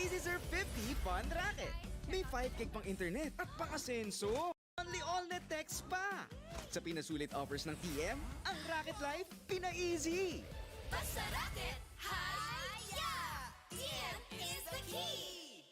Easy 50 Fun Racket. May 5 gig pang internet at pang-asenso. Only all-net text pa. Sa pinasulit offers ng TM, ang Racket Life, pina-easy. Basta racket, hi-ya! TM is the key!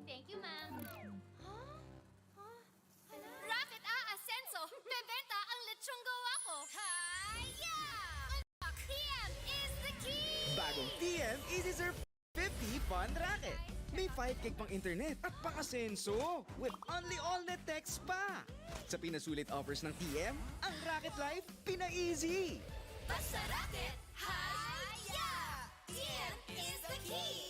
Thank you, ma'am. Racket Asenso! Bebenta ang lechong gawa ko! Hi-ya! TM is the key! Bagong TM Easy 50 Fun Racket. May 5 gig pang internet at pang-asenso with only all-net text pa. Sa pinasulit offers ng TM, ang Racket Life, pina-easy. Basta racket, hi-ya! TM is the key!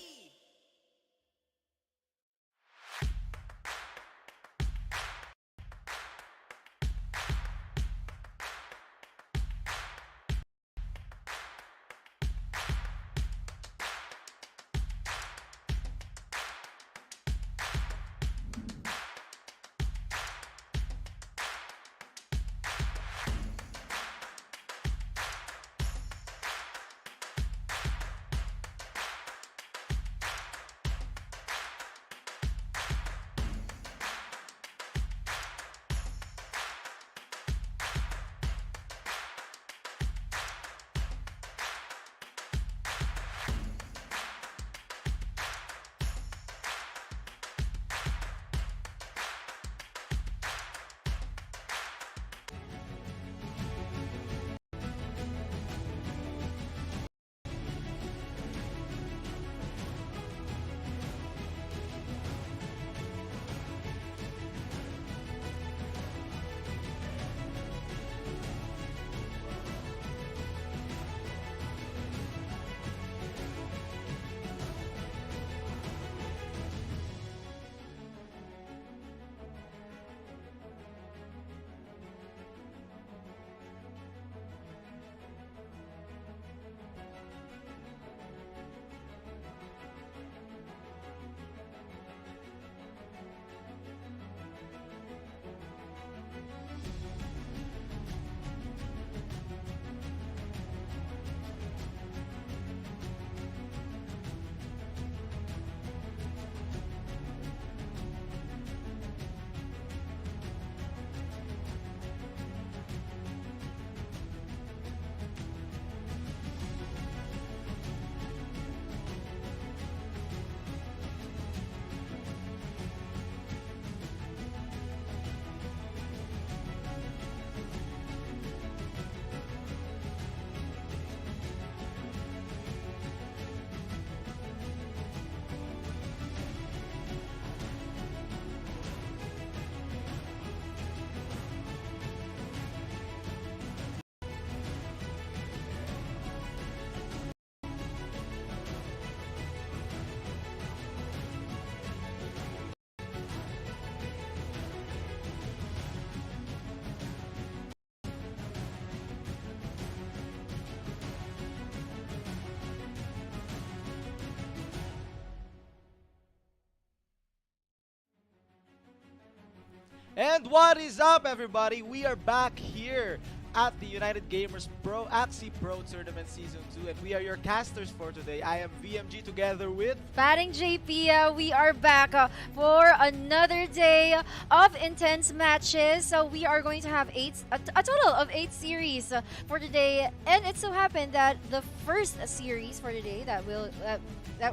And what is up, everybody? We are back here at the United Gamers Pro Axie Pro Tournament Season 2, and we are your casters for today. I am VMG together with... Batting JP, we are back for another day of intense matches. So we are going to have a total of 8 series for today, and it so happened that the first series for today that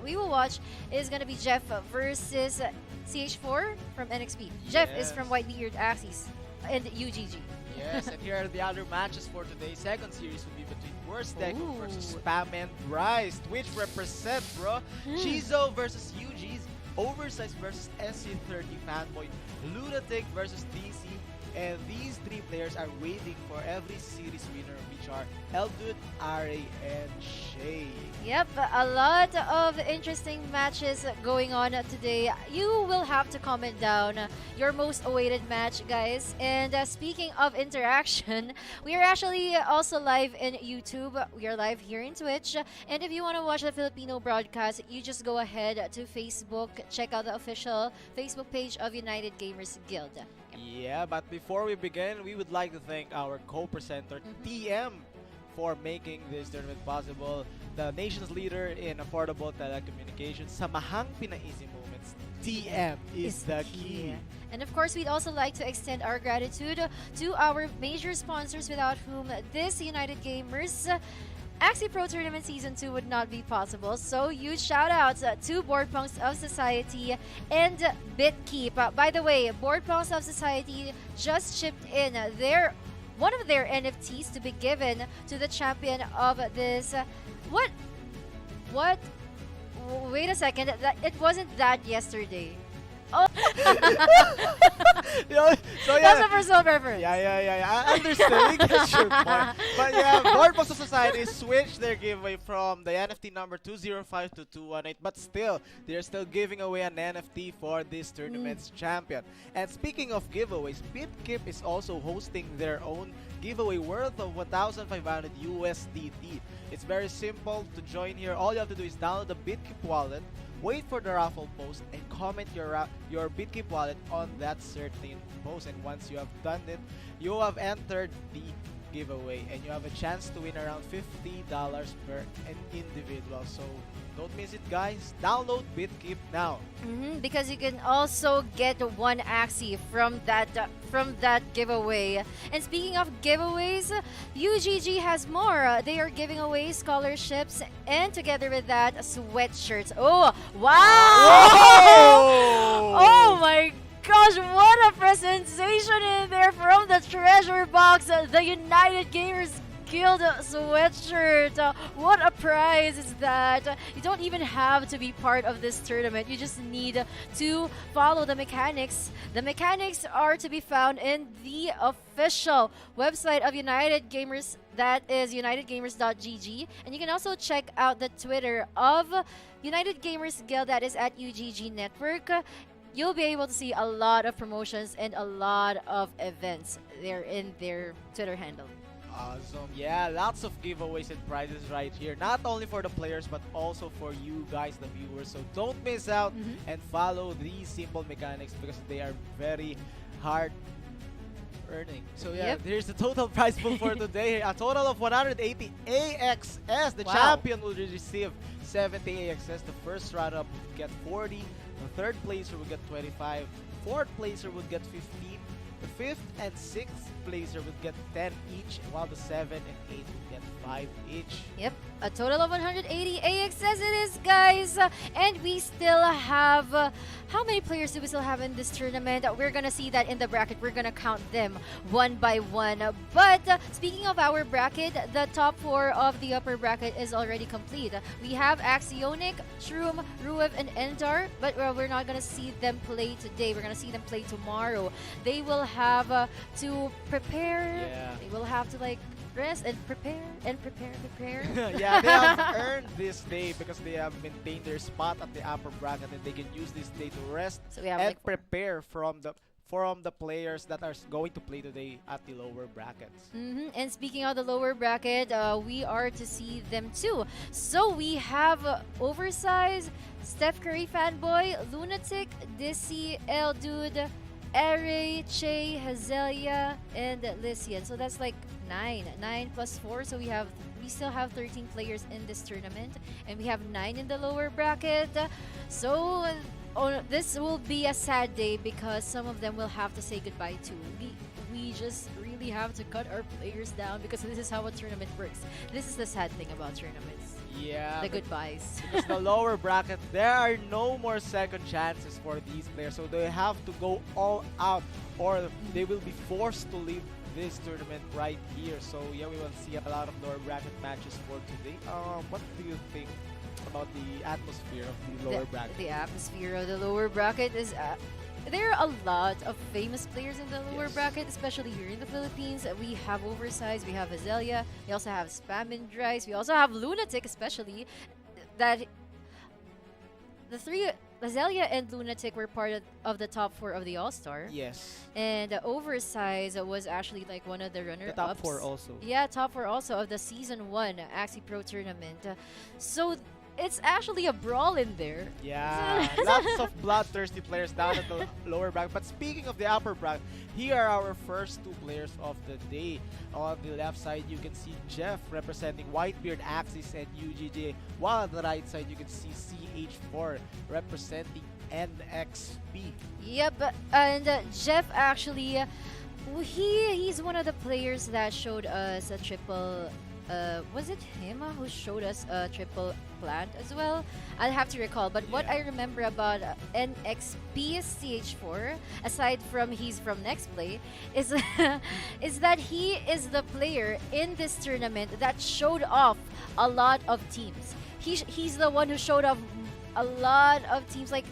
we will watch is going to be Jeff versus CH4 from NXP. Jeff is from White-Beard Axies and UGG. Yes, and here are the other matches for today. Second series will be between Worst Deco versus Spam and Bryce, which represent, bro. Chizo versus UG's, Oversized versus SC30 Fanboy, Lunatic versus DC, and these 3 players are waiting for every series winner, which are Eldude, Are, and Shay. Yep, a lot of interesting matches going on today. You will have to comment down your most awaited match, guys. And speaking of interaction, we are actually also live in YouTube. We are live here in Twitch. And if you want to watch the Filipino broadcast, you just go ahead to Facebook. Check out the official Facebook page of United Gamers Guild. Yeah, but before we begin, we would like to thank our co-presenter, TM, for making this tournament possible. The nation's leader in affordable telecommunications, Samahang Pinaisi Moments, TM is the key. And of course, we'd also like to extend our gratitude to our major sponsors, without whom this United Gamers Axie Pro Tournament Season 2 would not be possible. So huge shout outs to Board Punks of Society and BitKeep. By the way, Board Punks of Society just chipped in one of their NFTs to be given to the champion of this. What? Wait a second. It wasn't that yesterday. Oh. So That's a personal preference. Yeah. I understand. We get your point. But yeah, Board Post Society switched their giveaway from the NFT number 205 to 218. But still, they're still giving away an NFT for this tournament's champion. And speaking of giveaways, BitKeep is also hosting their own giveaway worth of 1,500 USDT. It's very simple to join here. All you have to do is download the BitKeep wallet, wait for the raffle post, and comment your BitKeep wallet on that certain post. And once you have done it, you have entered the giveaway, and you have a chance to win around $50 per individual. So don't miss it, guys. Download BitKeep now. Because you can also get 1 Axie from that giveaway. And speaking of giveaways, UGG has more. They are giving away scholarships, and together with that, sweatshirts. Oh, wow! Whoa! Oh my gosh, what a presentation in there from the treasure box, the United Gamers Guild sweatshirt. What a prize is that. You don't even have to be part of this tournament. You just need to follow the mechanics. The mechanics are to be found in the official website of United Gamers. That is unitedgamers.gg. And you can also check out the Twitter of United Gamers Guild, that is at UGG Network. You'll be able to see a lot of promotions and a lot of events there in their Twitter handle. Awesome. Yeah, lots of giveaways and prizes right here. Not only for the players, but also for you guys, the viewers. So don't miss out and follow these simple mechanics, because they are very hard earning. So yeah, here's the total prize pool for today. A total of 180 AXS. The champion will receive 70 AXS. The first runner-up will get 40. The third placer will get 25. Fourth placer will get 15. The fifth and sixth placer will get 10 each, while the 7 and 8 will get 5 each. Yep, a total of 180 AXS it is, guys. And we still have, how many players do we still have in this tournament? We're gonna see that in the bracket. We're gonna count them one by one. But speaking of our bracket, the top 4 of the upper bracket is already complete. We have Axionic, Shroom, Ruev, and Endar, but we're not gonna see them play today. We're gonna see them play tomorrow. They will have to prepare. Yeah. They will have to like rest and prepare and prepare. Yeah, they have earned this day because they have maintained their spot at the upper bracket, and they can use this day to rest So we have and like prepare from the players that are going to play today at the lower brackets. And speaking of the lower bracket, we are to see them too. So we have Oversized, Steph Curry Fanboy, Lunatic, Dizzy, L Dude, Ere, Che, Hazelia, and Lysian. So that's like 9. 9 plus 4. So we still have 13 players in this tournament, and we have 9 in the lower bracket. So this will be a sad day because some of them will have to say goodbye too. We just really have to cut our players down because this is how a tournament works. This is the sad thing about tournaments. Yeah. The but goodbyes. because the lower bracket, there are no more second chances for these players. So they have to go all out or they will be forced to leave this tournament right here. So yeah, we will see a lot of lower bracket matches for today. What do you think about the atmosphere of the lower bracket? The atmosphere of the lower bracket is there are a lot of famous players in the lower Yes. bracket, especially here in the Philippines. We have Oversize, we have Azalea, we also have Spam and Dries, we also have Lunatic, especially that the three Azalea and Lunatic were part of the top 4 of the All-Star. Yes. And Oversize was actually like one of the The runner-ups. top 4 also. Yeah, top 4 also of the Season 1 Axie Pro Tournament. So it's actually a brawl in there. Yeah, lots of bloodthirsty players down at the lower bracket. But speaking of the upper bracket, here are our first 2 players of the day. On the left side, you can see Jeff representing Whitebeard Axis and UGG, while on the right side, you can see CH4 representing NXP. Yep, and Jeff actually, he's one of the players that showed us a triple. Was it him who showed us a triple plant as well? I'll have to recall. But what Yeah. I remember about NXP CH4, aside from he's from Next Play, is is that he is the player in this tournament that showed off a lot of teams. He's the one who showed off a lot of teams. Like,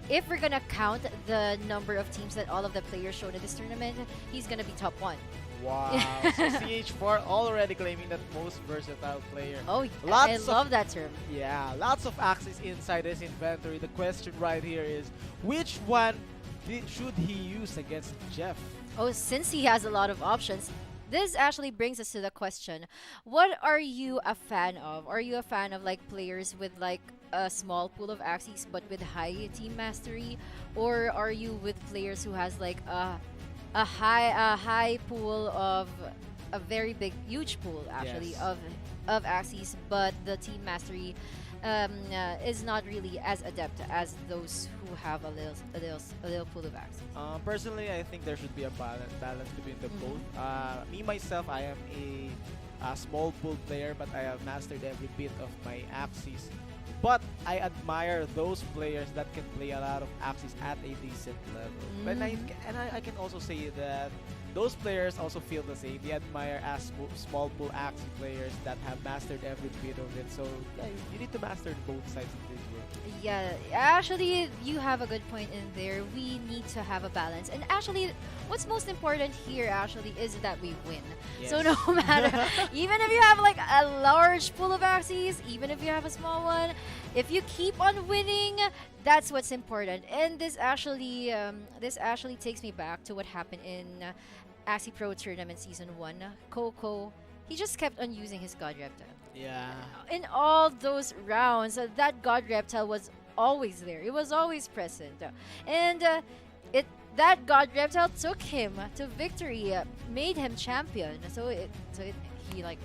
if we're gonna count the number of teams that all of the players showed in this tournament, he's gonna be top 1. Wow, so CH4 already claiming that most versatile player. Oh, Lots I of- love that term. Yeah, lots of axes inside his inventory. The question right here is, which one should he use against Jeff? Oh, since he has a lot of options, this actually brings us to the question: what are you a fan of? Are you a fan of like players with like a small pool of axes but with high team mastery, or are you with players who has like a high pool of a very big huge pool actually Yes. of axes, but the team mastery is not really as adept as those who have a little pool of axes? Personally, I think there should be a balance between the both. Me myself, I am a small pool player, but I have mastered every bit of my axes. But I admire those players that can play a lot of axes at a decent level. But I can also say that those players also feel the same. They admire small pool axis players that have mastered every bit of it. So yeah, you need to master both sides of this world. Yeah, actually, you have a good point in there. We need to have a balance. And actually, what's most important here actually is that we win. So no Yes. matter, even if you have like a large pool of axes, even if you have a small one, if you keep on winning, that's what's important. And this actually takes me back to what happened in Axie Pro Tournament Season 1. Coco, he just kept on using his God Reptile. Yeah. In all those rounds, that God Reptile was always there. It was always present. And that God Reptile took him to victory, made him champion. He like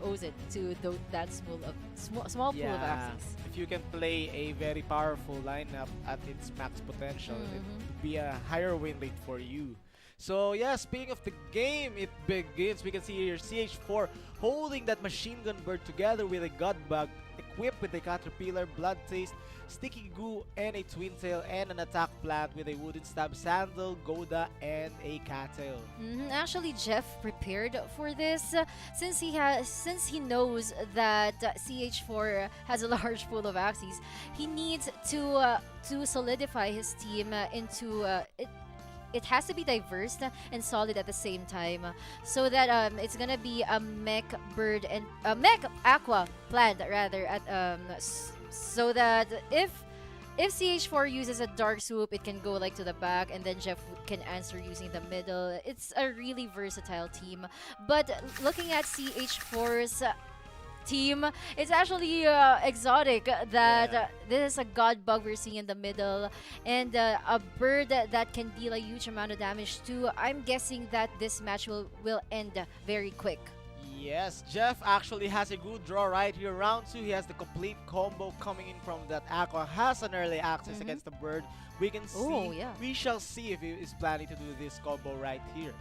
owes it to that small pool of axes. If you can play a very powerful lineup at its max potential, it would be a higher win rate for you. So yeah, speaking of the game, it begins. We can see here CH4 holding that machine gun bird together with a god bug, equipped with a caterpillar, blood taste, sticky goo, and a twin tail, and an attack plant with a wooden stab sandal, Goda, and a cattail. Actually, Jeff prepared for this since he knows that CH4 has a large pool of axes. He needs to solidify his team into it has to be diverse and solid at the same time, so that it's gonna be a mech bird and a mech aqua plant rather so that if CH4 uses a dark swoop, it can go like to the back, and then Jeff can answer using the middle. It's a really versatile team. But looking at CH4's team. It's actually exotic that this is a god bug we're seeing in the middle, and a bird that can deal a huge amount of damage too. I'm guessing that this match will end very quick. Yes, Jeff actually has a good draw right here. Round 2, he has the complete combo coming in from that Aqua. Has an early access against the bird. We can see. Oh, yeah. We shall see if he is planning to do this combo right here.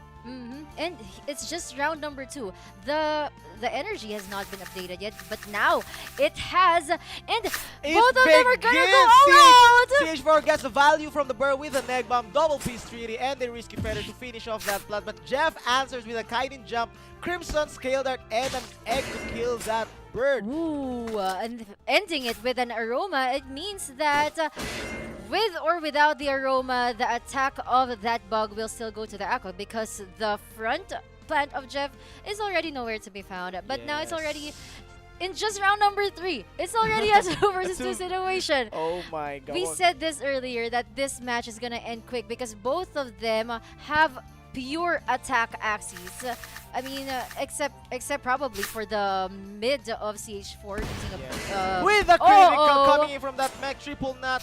And it's just round number 2. The energy has not been updated yet, but now it has, and both of them are gonna go all out. CH4 gets the value from the bird with a Egg Bomb, double Peace Treaty, and a Risky Feather to finish off that plan. But Jeff answers with a Kaiden Jump, Crimson Scale Dart, and an egg to kill that bird. Ooh, and ending it with an aroma, it means that with or without the aroma, the attack of that bug will still go to the Aqua because the front plant of Jeff is already nowhere to be found. But now it's already in just round number 3. It's already a 2 versus 2 situation. Oh my god. We said this earlier that this match is gonna end quick because both of them have pure attack Axies. I mean, except probably for the mid of CH4 using a with a critical coming in from that mech, triple nut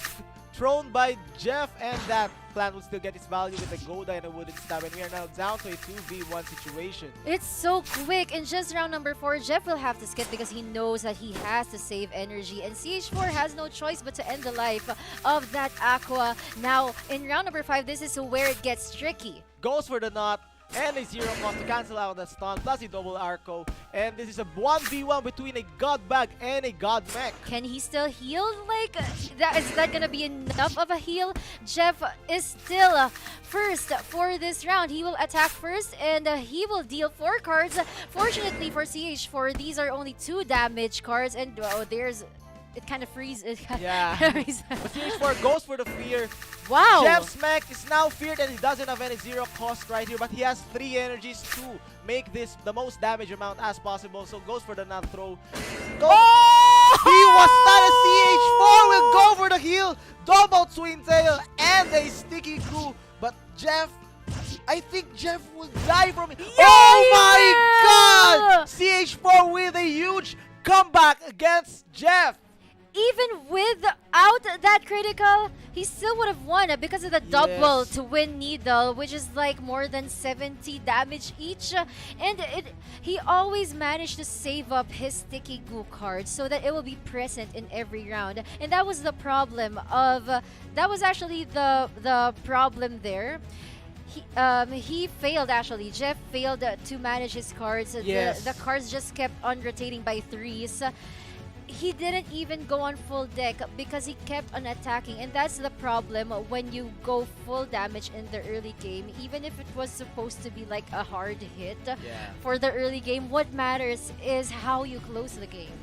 thrown by Jeff, and that plan will still get its value with a Goda and a wooden stab, and we are now down to a 2v1 situation. It's so quick. In just round number 4, Jeff will have to skip because he knows that he has to save energy, and CH4 has no choice but to end the life of that Aqua. Now, in round number 5, this is where it gets tricky. Goes for the knot and a 0 cost to cancel out the stun, plus a double Arco, and this is a 1v1 between a God Bag and a God Mech. Can he still heal? Like, is that gonna be enough of a heal? Jeff is still first for this round. He will attack first, and he will deal 4 cards. Fortunately for CH4, these are only 2 damage cards, and there's... It kind of freezes. Yeah. But CH4 goes for the fear. Wow. Jeff's mech is now feared and he doesn't have any 0 cost right here, but he has 3 energies to make this the most damage amount as possible. So goes for the nut throw. He was stunned. CH4 will go for the heal. Double Twin Tail and a Sticky Coup. But Jeff, I think Jeff will die from it. Oh my god! CH4 with a huge comeback against Jeff. Even without that critical, he still would have won because of the double to win needle, which is like more than 70 damage each. And he always managed to save up his sticky goo cards so that it will be present in every round. And that was the problem of that was actually the problem there. He failed actually. Jeff failed to manage his cards. The cards just kept on rotating by 3s. He didn't even go on full deck because he kept on attacking, and that's the problem when you go full damage in the early game. Even if it was supposed to be like a hard hit for the early game, what matters is how you close the game.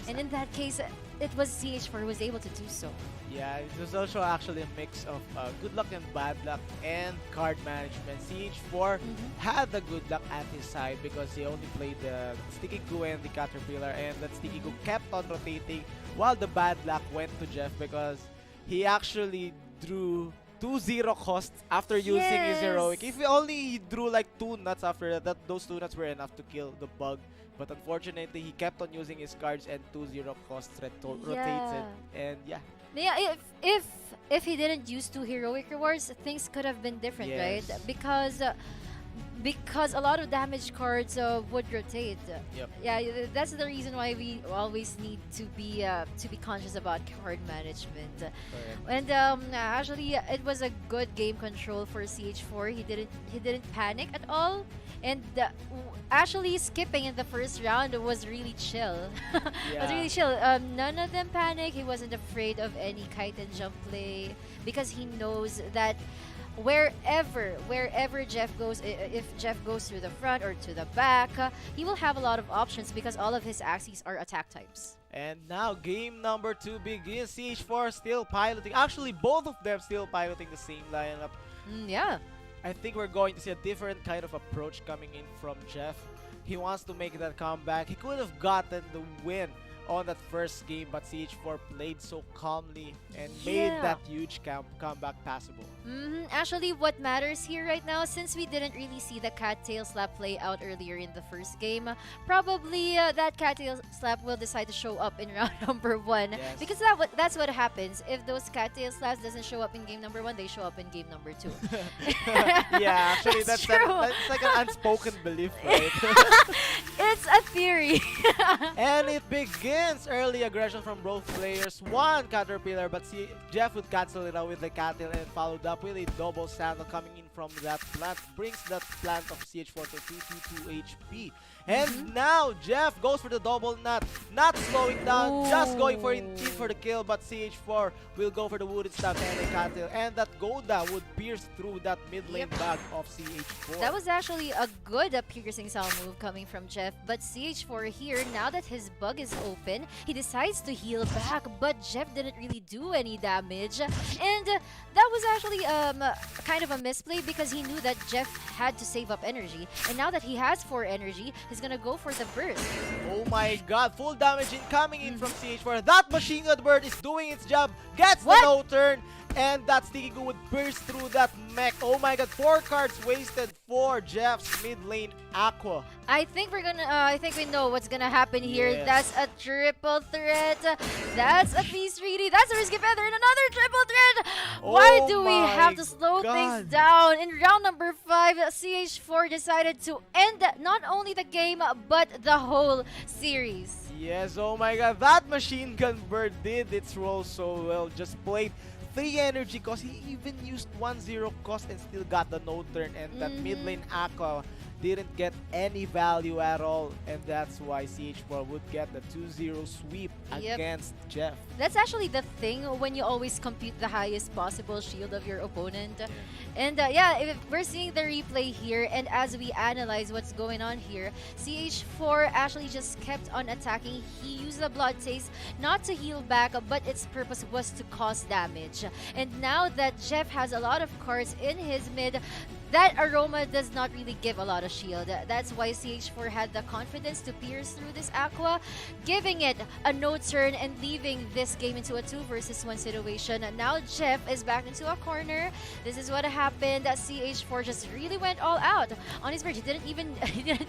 And in that case, it was CH4 who was able to do so. Yeah, it was also actually a mix of good luck and bad luck and card management. CH4 had the good luck at his side because he only played the Sticky Goo and the Caterpillar, and that Sticky Goo kept on rotating, while the bad luck went to Jeff because he actually drew 2 0 costs after using his heroic. If he drew like 2 nuts after that, those 2 nuts were enough to kill the bug. But unfortunately, he kept on using his cards and 2 0 costs rotates it. And yeah. Yeah, if he didn't use 2 heroic rewards, things could have been different, right? Because a lot of damage cards would rotate. Yeah, that's the reason why we always need to be conscious about card management. And actually, it was a good game control for CH4. He didn't panic at all, and actually skipping in the first round was really chill. Was really chill. None of them panic. He wasn't afraid of any kite and jump play because he knows that wherever Jeff goes, if Jeff goes through the front or to the back, he will have a lot of options because all of his Axies are attack types. And now game number 2 begins. CH4 still piloting. Actually, both of them still piloting the same lineup. Yeah. I think we're going to see a different kind of approach coming in from Jeff. He wants to make that comeback. He could have gotten the win on that first game, but CH4 played so calmly and made that huge comeback possible. Actually, what matters here right now, since we didn't really see the cattail slap play out earlier in the first game, probably that cattail slap will decide to show up in round number 1. Yes. Because that's what happens. If those cattail slaps doesn't show up in game number 1, they show up in game number 2. Yeah, actually, That's that's true. like an unspoken belief, right? It's a theory. And it begins. Early aggression from both players. One Caterpillar, but see, Jeff would cancel it out with the Cattail and followed up with a double sandal coming in from that plant. Brings that plant of CH4 to 222 HP. And now Jeff goes for the double nut. Not slowing down, just going for in for the kill, but CH4 will go for the wooden staff and the Cattail. And that Goda would pierce through that mid lane bag of CH4. That was actually a good piercing sound move coming from Jeff, but CH4 here, now that his bug is open, he decides to heal back, but Jeff didn't really do any damage. And that was actually kind of a misplay because he knew that Jeff had to save up energy. And now that he has 4 energy, he's gonna go for the burst. Oh my god, full damage coming in from CH4. That machine gun bird is doing its job, gets the no turn, and that Sticky Goo would burst through that mech. Oh my god, 4 cards wasted for Jeff's mid lane Aqua. I think I think we know what's gonna happen here. Yes. That's a triple threat. That's a piece 3D. That's a risky feather and another triple threat. Why Oh do we my have to slow God. things down? In round number 5, CH4 decided to end not only the game but the whole series. Yes, oh my god, that machine gun bird did its role so well. Just played 3 energy cost. He even used 1-0 cost and still got the no turn. And that mid lane Aqua didn't get any value at all. And that's why CH4 would get the 2-0 sweep against Jeff. That's actually the thing when you always compute the highest possible shield of your opponent. And yeah, if we're seeing the replay here, and as we analyze what's going on here, CH4 actually just kept on attacking. He used the blood taste not to heal back, but its purpose was to cause damage. And now that Jeff has a lot of cards in his mid, that Aroma does not really give a lot of shield. That's why CH4 had the confidence to pierce through this Aqua, giving it a no turn and leaving this game into a 2 versus 1 situation. Now Jeff is back into a corner. This is what happened. CH4 just really went all out on his bridge. He didn't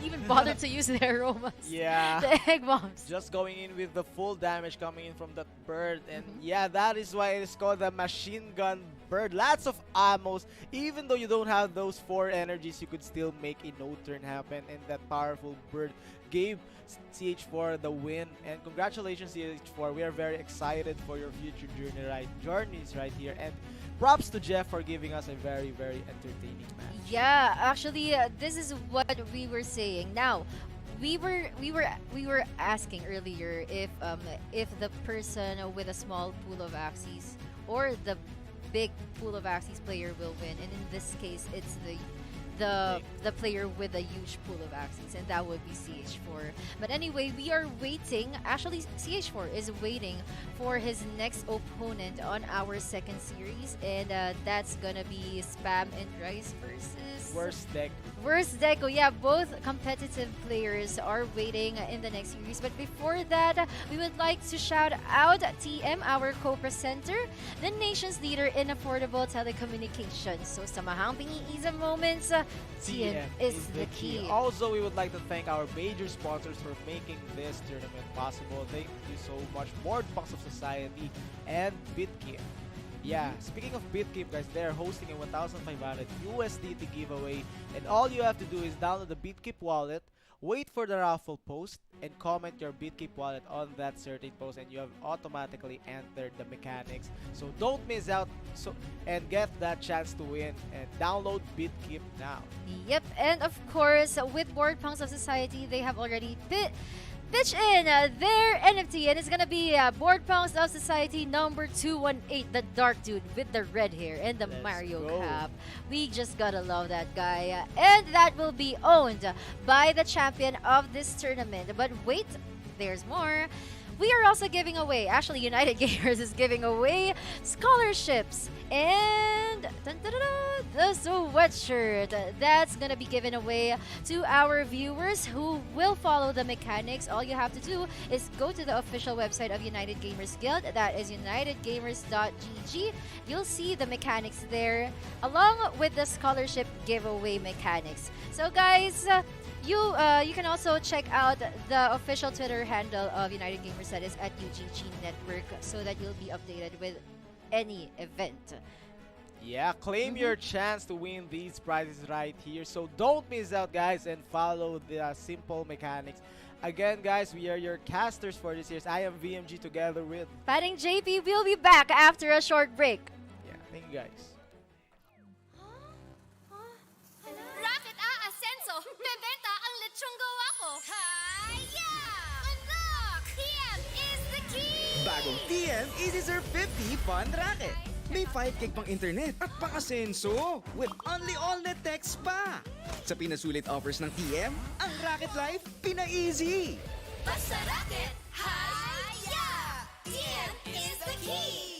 even bother to use the aromas. Yeah. The egg bombs. Just going in with the full damage coming in from that bird. And yeah, that is why it is called the machine gun bird. Lots of ammos. Even though you don't have those 4 energies, you could still make a no turn happen. And that powerful bird gave CH4 the win. And congratulations, CH4. We are very excited for your future journeys right here. And props to Jeff for giving us a very, very entertaining match. Yeah, actually, this is what we were saying. Now, we were asking earlier if the person with a small pool of Axies or the big pool of Axies player will win, and in this case, it's the player with a huge pool of Axies, and that would be CH4. But anyway, we are waiting. Actually, CH4 is waiting for his next opponent on our second series, and that's gonna be Spam and Rice versus Worst Deco. Yeah, both competitive players are waiting in the next series. But before that, we would like to shout out TM, our co-presenter, the nation's leader in affordable telecommunications. So sa mahang piniisa moments, TM is the key. Also, we would like to thank our major sponsors for making this tournament possible. Thank you so much, Board Box of Society and BitKeep. Yeah, speaking of BitKeep, guys, they're hosting a 1,500 USDT giveaway, and all you have to do is download the BitKeep wallet, wait for the raffle post, and comment your BitKeep wallet on that certain post, and you have automatically entered the mechanics. So don't miss out and get that chance to win, and download BitKeep now. Yep, and of course, with Board Punks of Society, they have already pitch in their NFT, and it's gonna be Board Punks of Society number 218, the dark dude with the red hair and the Let's Mario go. cap. We just gotta love that guy, and that will be owned by the champion of this tournament. But wait, there's more. we are also giving away, actually United Gamers is giving away scholarships and the sweatshirt that's gonna be given away to our viewers who will follow the mechanics. All you have to do is go to the official website of United Gamers Guild, that is unitedgamers.gg. You'll see the mechanics there along with the scholarship giveaway mechanics. So guys, you can also check out the official Twitter handle of United Gamers, that is at UGG Network, so that you'll be updated with any event. Yeah, claim your chance to win these prizes right here. So don't miss out, guys, and follow the simple mechanics. Again, guys, we are your casters for this year. I am VMG together with... Paring JP will be back after a short break. Yeah, thank you, guys. Rocket Ascenso! Bebenta ang lechong gawa ko! Hiya! Unlock! TM is the key! Bagong TM Easy Surf 50 Fun Racket. May 5 gig pang internet at pang-asenso with only all-net text pa. Sa pinasulit offers ng TM, ang Racket Life pina-easy. Basta racket! Hiya! TM is the key!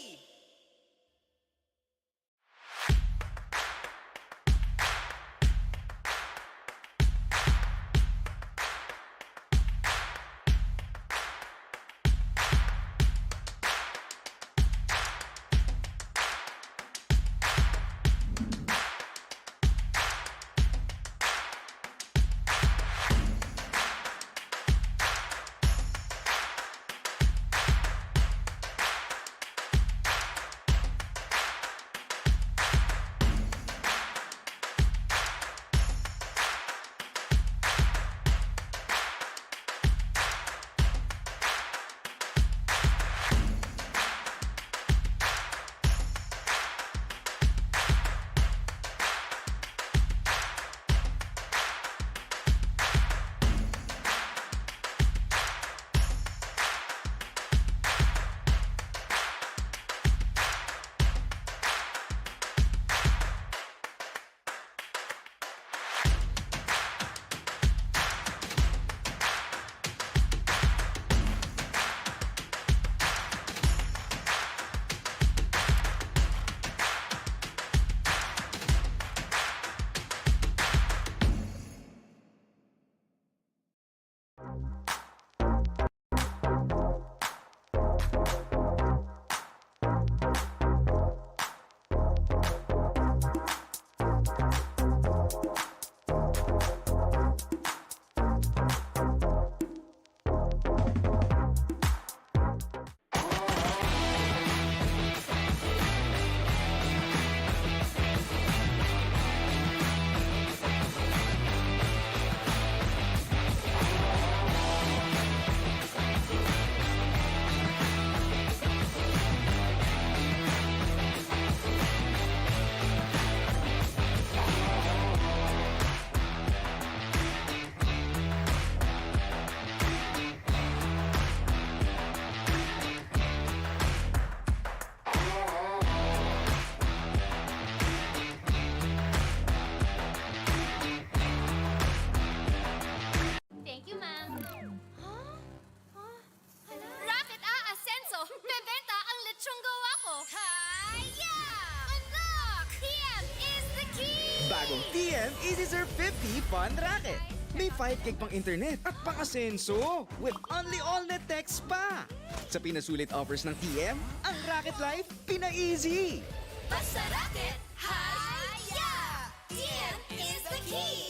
Thank you, ma'am. Rocket Ascenso! Bebenta ang lechong gawa ko! Hiya! Unlock! TM is the key! Bagong TM Easy Surf 50 Fun Racket. May 5 gig pang internet at pang-asenso with only all-net text pa. Sa pinasulit offers ng TM, ang Racket Life pina-easy. Basta racket! Hiya! TM is the key!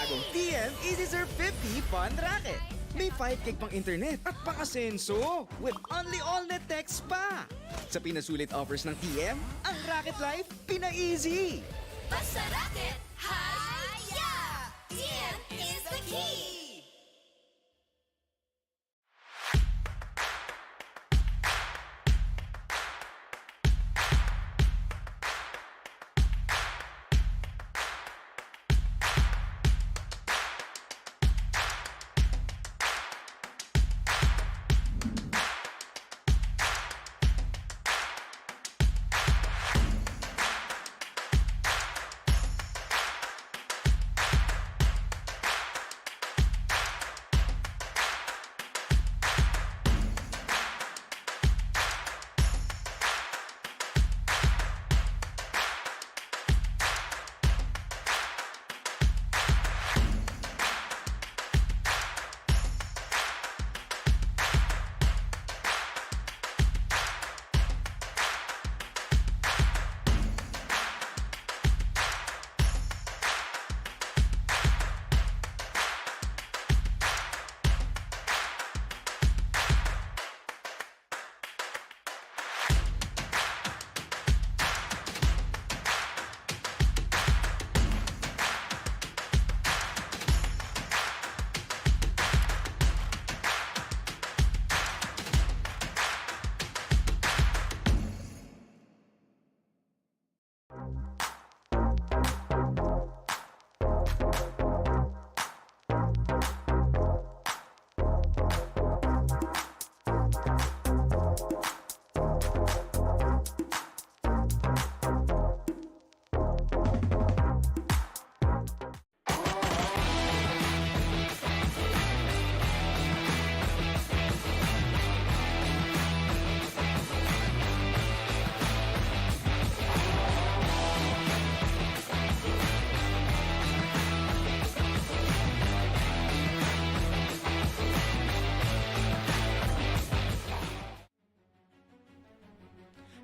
bagong TM Easy Surf 50 Fun Racket. May 5 gig pang internet at pang-asenso with only all-net text pa. Sa pinasulit offers ng TM, ang Racket Life pina-easy. Basta racket, haya! TM is the key!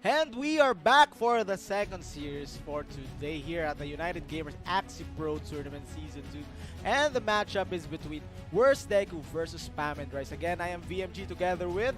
And we are back for the second series for today here at the United Gamers Axie Pro Tournament Season 2. And the matchup is between Worst Deku versus Spam and Rice. Again, I am VMG together with...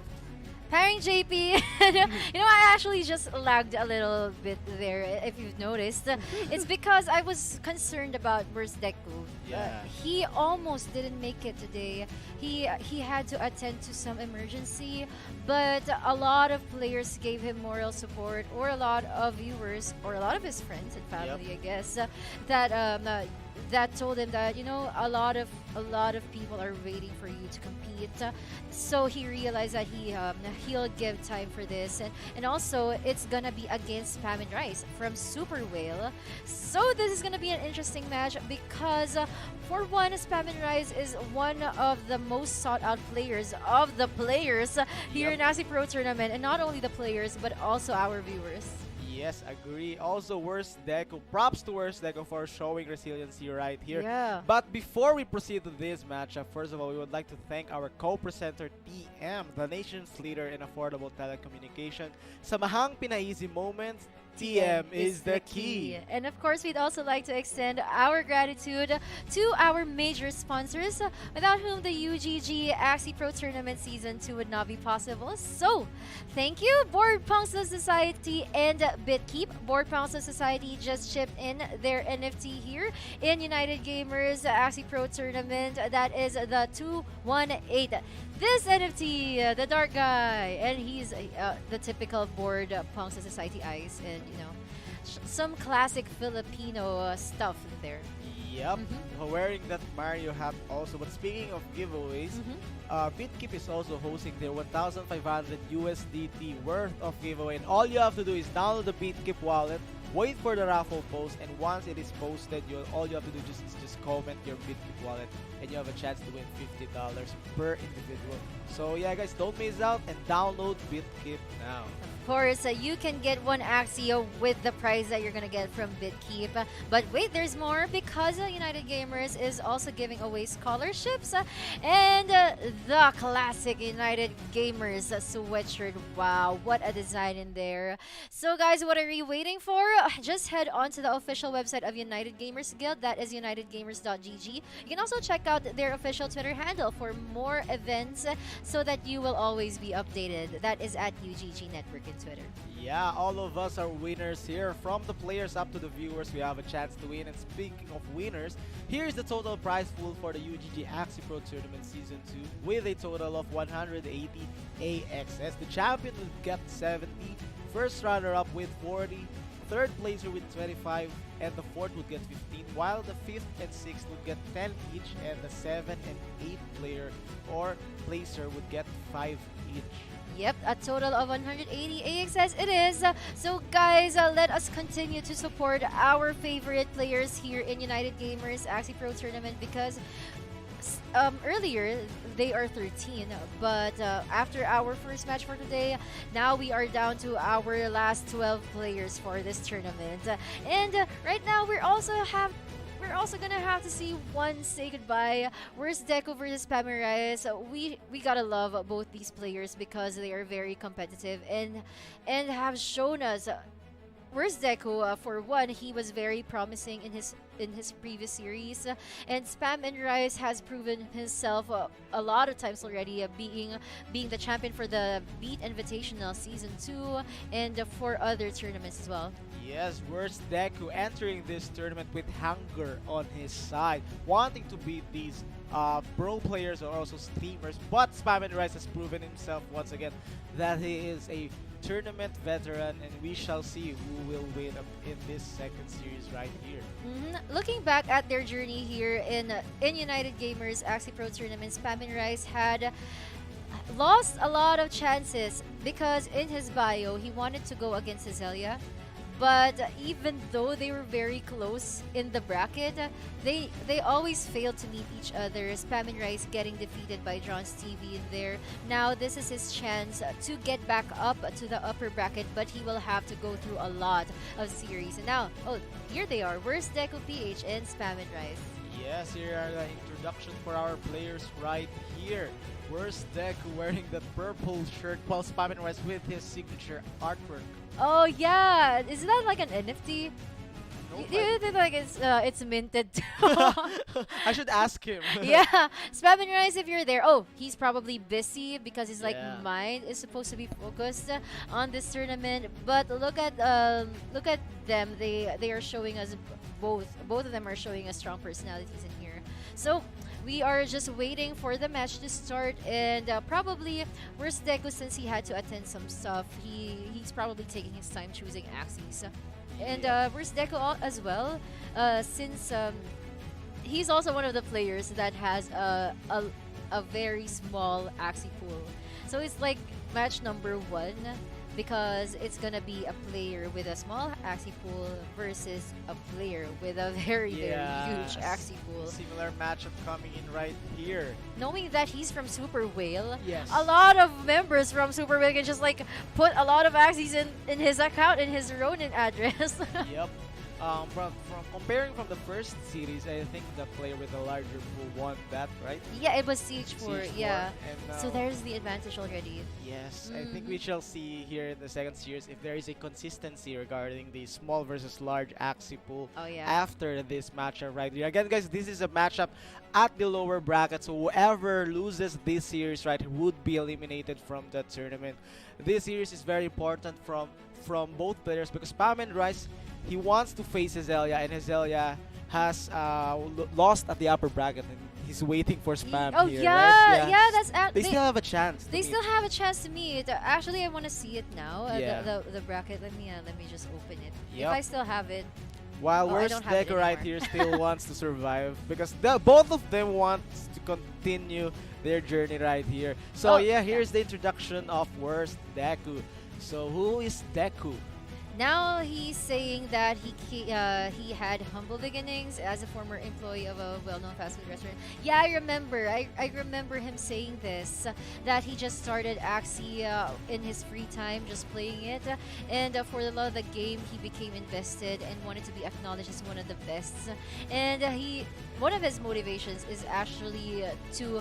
Pairing JP. I actually just lagged a little bit there, if you've noticed. It's because I was concerned about Worst Deku. Yeah. He almost didn't make it today. He had to attend to some emergency, but a lot of players gave him moral support, or a lot of viewers, or a lot of his friends and family, I guess, that told him that a lot of people are waiting for you to compete. So he realized that he'll give time for this, and also it's gonna be against Spam and Rice from Super Whale. So this is gonna be an interesting match because for one, Spam and Rice is one of the most sought out players of the players here in Axie Pro Tournament, and not only the players but also our viewers. Yes, agree. Also, Worst Deku. Props to Worst Deku for showing resiliency right here. Yeah. But before we proceed to this matchup, first of all, we would like to thank our co-presenter TM, the nation's leader in affordable telecommunication. Sa mahang pinaizi moments, TM is the key. And of course, we'd also like to extend our gratitude to our major sponsors, without whom the UGG Axie Pro Tournament Season 2 would not be possible. So, thank you, Board Punks of Society and BitKeep. Board Punks of Society just shipped in their NFT here in United Gamers Axie Pro Tournament. That is the 218. This NFT, the dark guy, and he's the typical Board Punks of Society eyes, and some classic Filipino stuff in there. Yep, wearing that Mario hat also. But speaking of giveaways, BitKeep is also hosting their 1,500 USDT worth of giveaway. And all you have to do is download the BitKeep wallet, wait for the raffle post, and once it is posted, all you have to do is just comment your BitKeep wallet, and you have a chance to win $50 per individual. So yeah, guys, don't miss out and download BitKeep now. Of course, you can get one Axie with the prize that you're gonna get from BitKeep. But wait, there's more because United Gamers is also giving away scholarships and the classic United Gamers sweatshirt. Wow, what a design in there. So guys, what are you waiting for? Just head on to the official website of United Gamers Guild. That is unitedgamers.gg. You can also check out their official Twitter handle for more events so that you will always be updated. That is at UGG Network in Twitter. Yeah, all of us are winners here. From the players up to the viewers, we have a chance to win. And speaking of winners, here's the total prize pool for the UGG Axie Pro Tournament Season 2 with a total of 180 AXS. The champion will get 70, first runner-up with 40, third placer with 25, and the fourth would get 15, while the fifth and sixth would get 10 each, and the 7 and 8 player or placer would get 5 each. Yep, a total of 180 AXS it is. So guys, let us continue to support our favorite players here in United Gamers Axie Pro Tournament because earlier they are 13, but after our first match for today, now we are down to our last 12 players for this tournament. And right now we're also gonna have to see one say goodbye. Where's Deco versus Pamirize? We gotta love both these players because they are very competitive and have shown us. Where's Deco? For one, he was very promising in his previous series, and Spam and Rise has proven himself a lot of times already, being the champion for the Beat Invitational Season 2 and for other tournaments as well. Yes, where's Deku entering this tournament with hunger on his side, wanting to beat these pro players or also streamers, but Spam and Rise has proven himself once again that he is a tournament veteran, and we shall see who will win in this second series right here. Looking back at their journey here in United Gamers Axie Pro Tournament, Spam and Rise had lost a lot of chances because in his bio he wanted to go against Azalea. But even though they were very close in the bracket, they always failed to meet each other. Spam and Rice getting defeated by John's TV in there. Now this is his chance to get back up to the upper bracket, but he will have to go through a lot of series. And now, oh, here they are. Where's Deco PH and Spam and Rice? Yes, here are the introduction for our players right here. Where's Deku wearing the purple shirt while Spam and Rice with his signature artwork? Oh yeah, is that like an NFT? No, Do you think like it's minted too? I should ask him. Yeah, Spam and Rice, if you're there. Oh, he's probably busy because his like Yeah. mind is supposed to be focused on this tournament. But look at them. They are showing us both of them are showing us strong personalities in here. So we are just waiting for the match to start, and probably where's Deku, since he had to attend some stuff, he's probably taking his time choosing Axies. And where's Deku as well, since he's also one of the players that has a very small Axie pool. So it's like match number 1 because it's gonna be a player with a small Axie pool versus a player with a very huge Axie pool. Similar matchup coming in right here. Knowing that he's from Super Whale, Yes. a lot of members from Super Whale can just like put a lot of Axies in his account, in his Ronin address. Yep. From comparing from the first series, I think the player with the larger pool won that, right? Yeah, it was Siege 4, yeah. And, So there's the advantage already. yes, I think we shall see here in the second series if there is a consistency regarding the small versus large Axie pool Oh yeah. after this matchup right here. Again, guys, this is a matchup at the lower bracket, so whoever loses this series right would be eliminated from the tournament. This series is very important from both players because Spam and Rice, he wants to face Azalea, and Azalea has lost at the upper bracket, and he's waiting for Spam Oh here, yeah, right? yeah, that's They still have a chance. They still have a chance to meet. Actually, I want to see it now. Yeah. The bracket. Let me just open it. Yep. If I still have it. While Oh, I Worst don't have it Deco right anymore. here still wants to survive because both of them want to continue their journey right here. So Oh, yeah, yeah. here's the introduction of Worst Deku. So who is Deku? Now he's saying that he had humble beginnings as a former employee of a well-known fast food restaurant. Yeah, I remember. I remember him saying this, that he just started Axie in his free time, just playing it, and for the love of the game, he became invested and wanted to be acknowledged as one of the best. And one of his motivations is actually to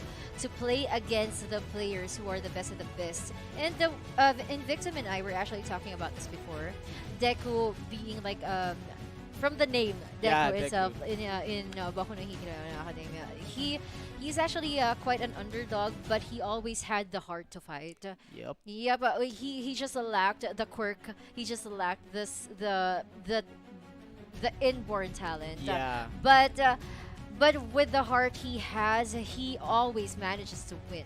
play against the players who are the best of the best. And Invictum and I were actually talking about this before. Deku being like from the name Deku Yeah, itself Deku. in Boku no Hero Academia, he's actually quite an underdog, but he always had the heart to fight. Yep. Yeah, but he just lacked the quirk. He just lacked the inborn talent. Yeah. But with the heart he has, he always manages to win.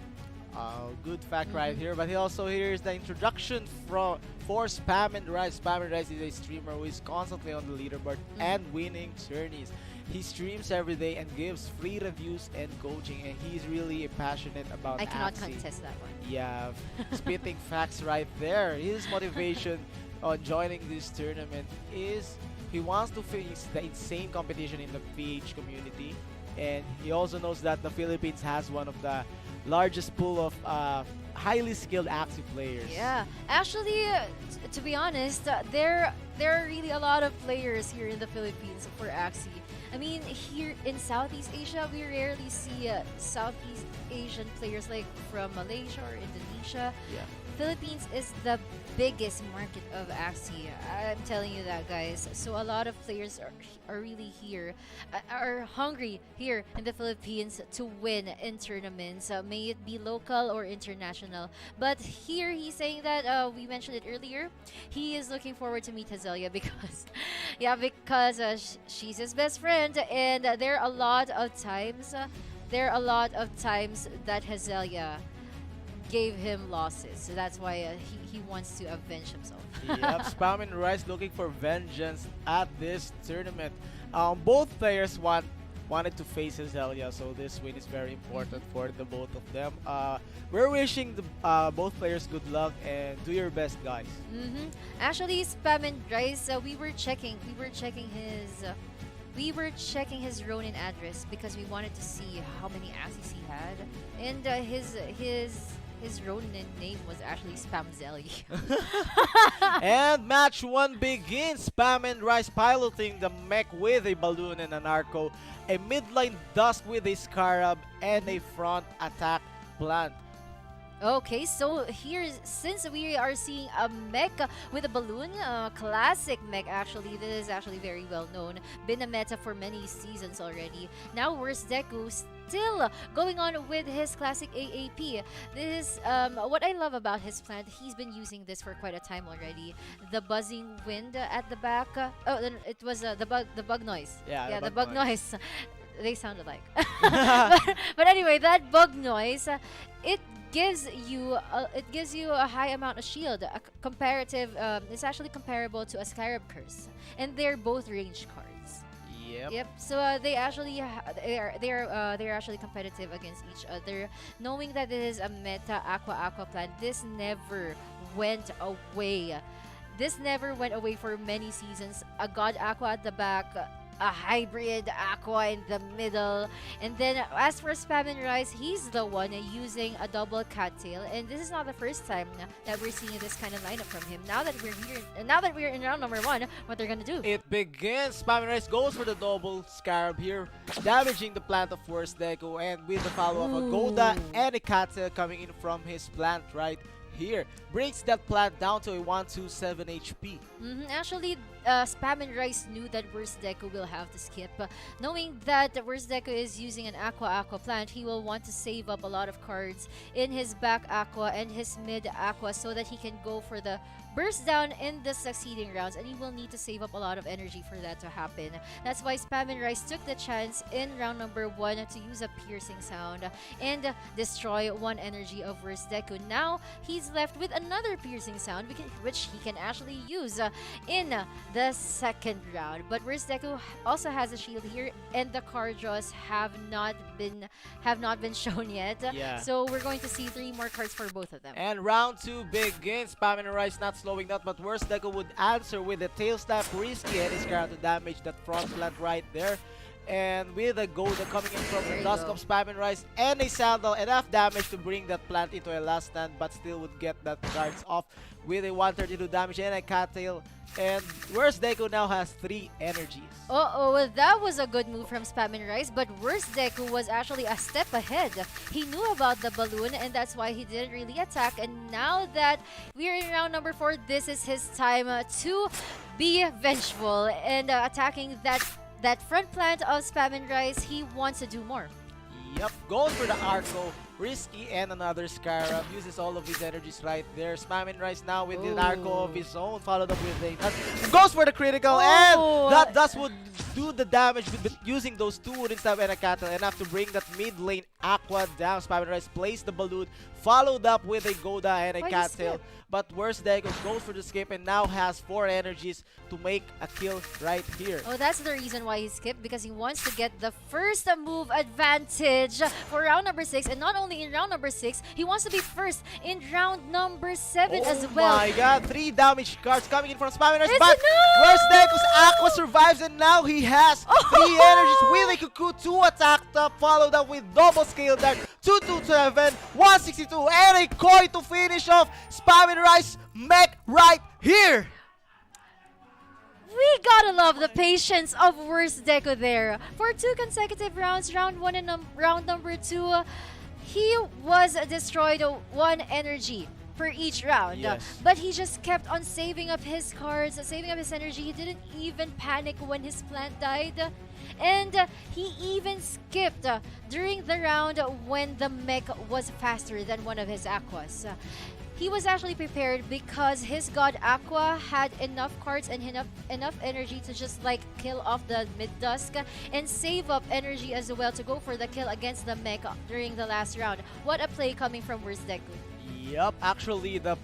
Good fact right here. But he also here's the introduction for Spam and Rise. Spam and Rise is a streamer who is constantly on the leaderboard and winning tourneys. He streams every day and gives free reviews and coaching, and he's really passionate about I cannot Axie. contest that one. Yeah, spitting facts right there. His motivation on joining this tournament is he wants to face the insane competition in the PH community, and he also knows that the Philippines has one of the largest pool of highly skilled Axie players. Yeah, actually, to be honest, there are really a lot of players here in the Philippines for Axie. I mean, here in Southeast Asia, we rarely see Southeast Asian players like from Malaysia or Indonesia. Yeah. Philippines is the biggest market of Axie. I'm telling you that, guys. So a lot of players are really here, are hungry here in the Philippines to win in tournaments, may it be local or international. But here he's saying that we mentioned it earlier. He is looking forward to meet Hazelia because, yeah, because she's his best friend, and there are a lot of times, that Hazelia gave him losses, so that's why he wants to avenge himself. Yep, Spam and Rise looking for vengeance at this tournament. Both players wanted to face Azelia, so this win is very important for the both of them. We're wishing the both players good luck and do your best, guys. Actually, Spam and Rise, we were checking his Ronin address because we wanted to see how many Axies he had, and his Ronin name was actually Spamzelli. And match 1 begins. Spam and Rise piloting the mech with a balloon and an arco, a midline dusk with a scarab, and a front attack plant. Okay, so since we are seeing a mech with a balloon, classic mech actually, this is actually very well known, been a meta for many seasons already. Now where's Deku? Still going on with his classic AAP. This is what I love about his plant. He's been using this for quite a time already. The buzzing wind at the back. It was the bug noise. Yeah, the bug noise. They sound alike. but anyway, that bug noise, it gives you a high amount of shield. Comparative, it's actually comparable to a Scarab Curse, and they're both ranged cards. Yep. So they actually they're actually competitive against each other. Knowing that this is a meta aqua plant, this never went away. This never went away for many seasons. A God Aqua at the back, a hybrid Aqua in the middle, and then as for Spam and Rise, he's the one using a double cattail, and this is not the first time that we're seeing this kind of lineup from him. Now that we're in round number 1, what they're gonna do? It begins. Spam and Rise goes for the double scarab here, damaging the plant of Worst Deku, and with the follow of a Goda and a cattail coming in from his plant right here, brings that plant down to a 127 HP. Actually, Spam and Rice knew that Worst Deku will have to skip. Knowing that Worst Deku is using an aqua plant, he will want to save up a lot of cards in his back aqua and his mid aqua so that he can go for the burst down in the succeeding rounds, and he will need to save up a lot of energy for that to happen. That's why Spam and Rice took the chance in round number 1 to use a piercing sound and destroy 1 energy of Worst Deku. Now he's is left with another piercing sound, which he can actually use in the second round. But Worst Deku also has a shield here, and the card draws have not been shown yet. Yeah. So we're going to see 3 more cards for both of them. And round 2 begins. Spam and Rise not slowing down, but Worst Deku would answer with the Tail Slap, Risky, and his to damage that front plant right there. And with a Golda coming in from There the you Dusk go. of Spam and Rise and a Sandal, enough damage to bring that plant into a last stand, but still would get that cards off with a 132 damage and a Cattail. And Worst Deku now has 3 energies. Uh-oh, that was a good move from Spam and Rise, but Worst Deku was actually a step ahead. He knew about the balloon, and that's why he didn't really attack. And now that we're in round number 4, this is his time to be vengeful and attacking that front plant of Spam and Rise. He wants to do more. Yep, goes for the Arco, Risky, and another Scarab. Uses all of his energies right there. Spam and Rise now with an Arco of his own, followed up with a Dust. Goes for the critical, Oh. and that Dust would do the damage with using those 2 wooden stab and a Cattle, enough to bring that mid lane Aqua down. Spam and Rise plays the balloon, followed up with a Goda and a Why Cattail. skip? But Worst Deku goes for the skip and now has 4 energies to make a kill right here. Oh, that's the reason why he skipped, because he wants to get the first move advantage for round number 6. And not only in round number 6, he wants to be first in round number 7 as well. Oh my god, 3 damage cards coming in from Spam and Rise, It's but enough! Worst Deku's Aqua survives and now he has 3 energies with a Cuckoo, 2 attack up, followed up with double scale dart, 227, 162, and a Koi to finish off Spam and Rise mech right here. We gotta love the patience of Worst Deku there. For 2 consecutive rounds, round 1 and round number 2, he was destroyed 1 energy per each round. Yes. But he just kept on saving up his cards, saving up his energy. He didn't even panic when his plant died. And he even skipped during the round when the mech was faster than one of his aquas. He was actually prepared because his god Aqua had enough cards and enough energy to just like kill off the mid-dusk and save up energy as well to go for the kill against the mech during the last round. What a play coming from Worst Deku. Yup, actually the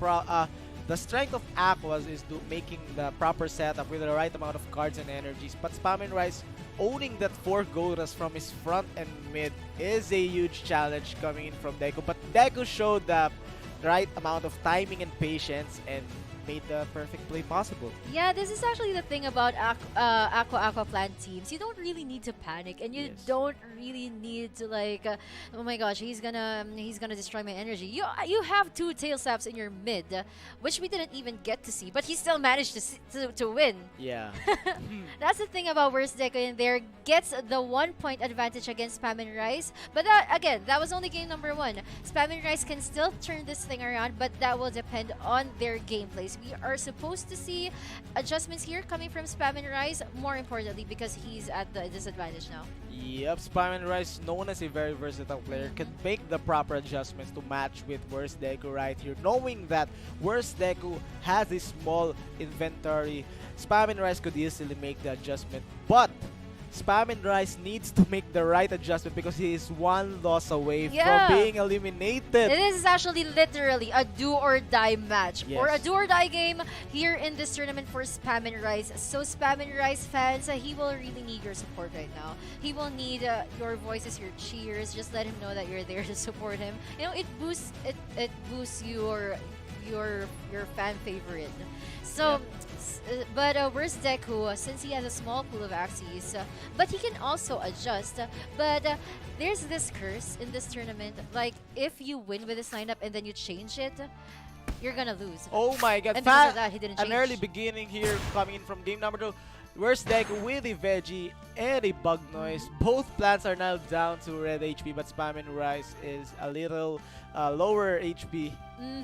strength of Aquas is making the proper setup with the right amount of cards and energies, but Spam and Rise owning that 4 Goldas from his front and mid is a huge challenge coming in from Deku, but Deku showed the right amount of timing and patience and made the perfect play possible. Yeah, this is actually the thing about Aqua Plant teams. You don't really need to panic, and you Yes. don't really need to like, oh my gosh, he's gonna destroy my energy. You have 2 tail slaps in your mid, which we didn't even get to see, but he still managed to win. Yeah. That's the thing about Worst Deku in there. Gets the 1-point advantage against Spam and Rise. But again, that was only game number 1. Spam and Rise can still turn this thing around, but that will depend on their gameplays. We are supposed to see adjustments here coming from Spam and Rise, more importantly, because he's at the disadvantage now. Yep, Spam and Rise, known as a very versatile player, can make the proper adjustments to match with Worst Deku right here. Knowing that Worst Deku has a small inventory, Spam and Rise could easily make the adjustment, but Spam and Rise needs to make the right adjustment because he is 1 loss away Yeah. from being eliminated. This is actually literally a do-or-die match, Yes. or a do-or-die game here in this tournament for Spam and Rise. So Spam and Rise fans, he will really need your support right now. He will need your voices, your cheers. Just let him know that you're there to support him. You know, it boosts your fan favorite. So, but Worst Deku, since he has a small pool of Axies, but he can also adjust. But there's this curse in this tournament. Like, if you win with this lineup and then you change it, you're gonna lose. Oh my god, And because of that, he didn't an change. early beginning here coming in from game number 2. Worst Deku with a Veggie and a Bug Noise. Both plants are now down to red HP, but Spam and Rise is a little lower HP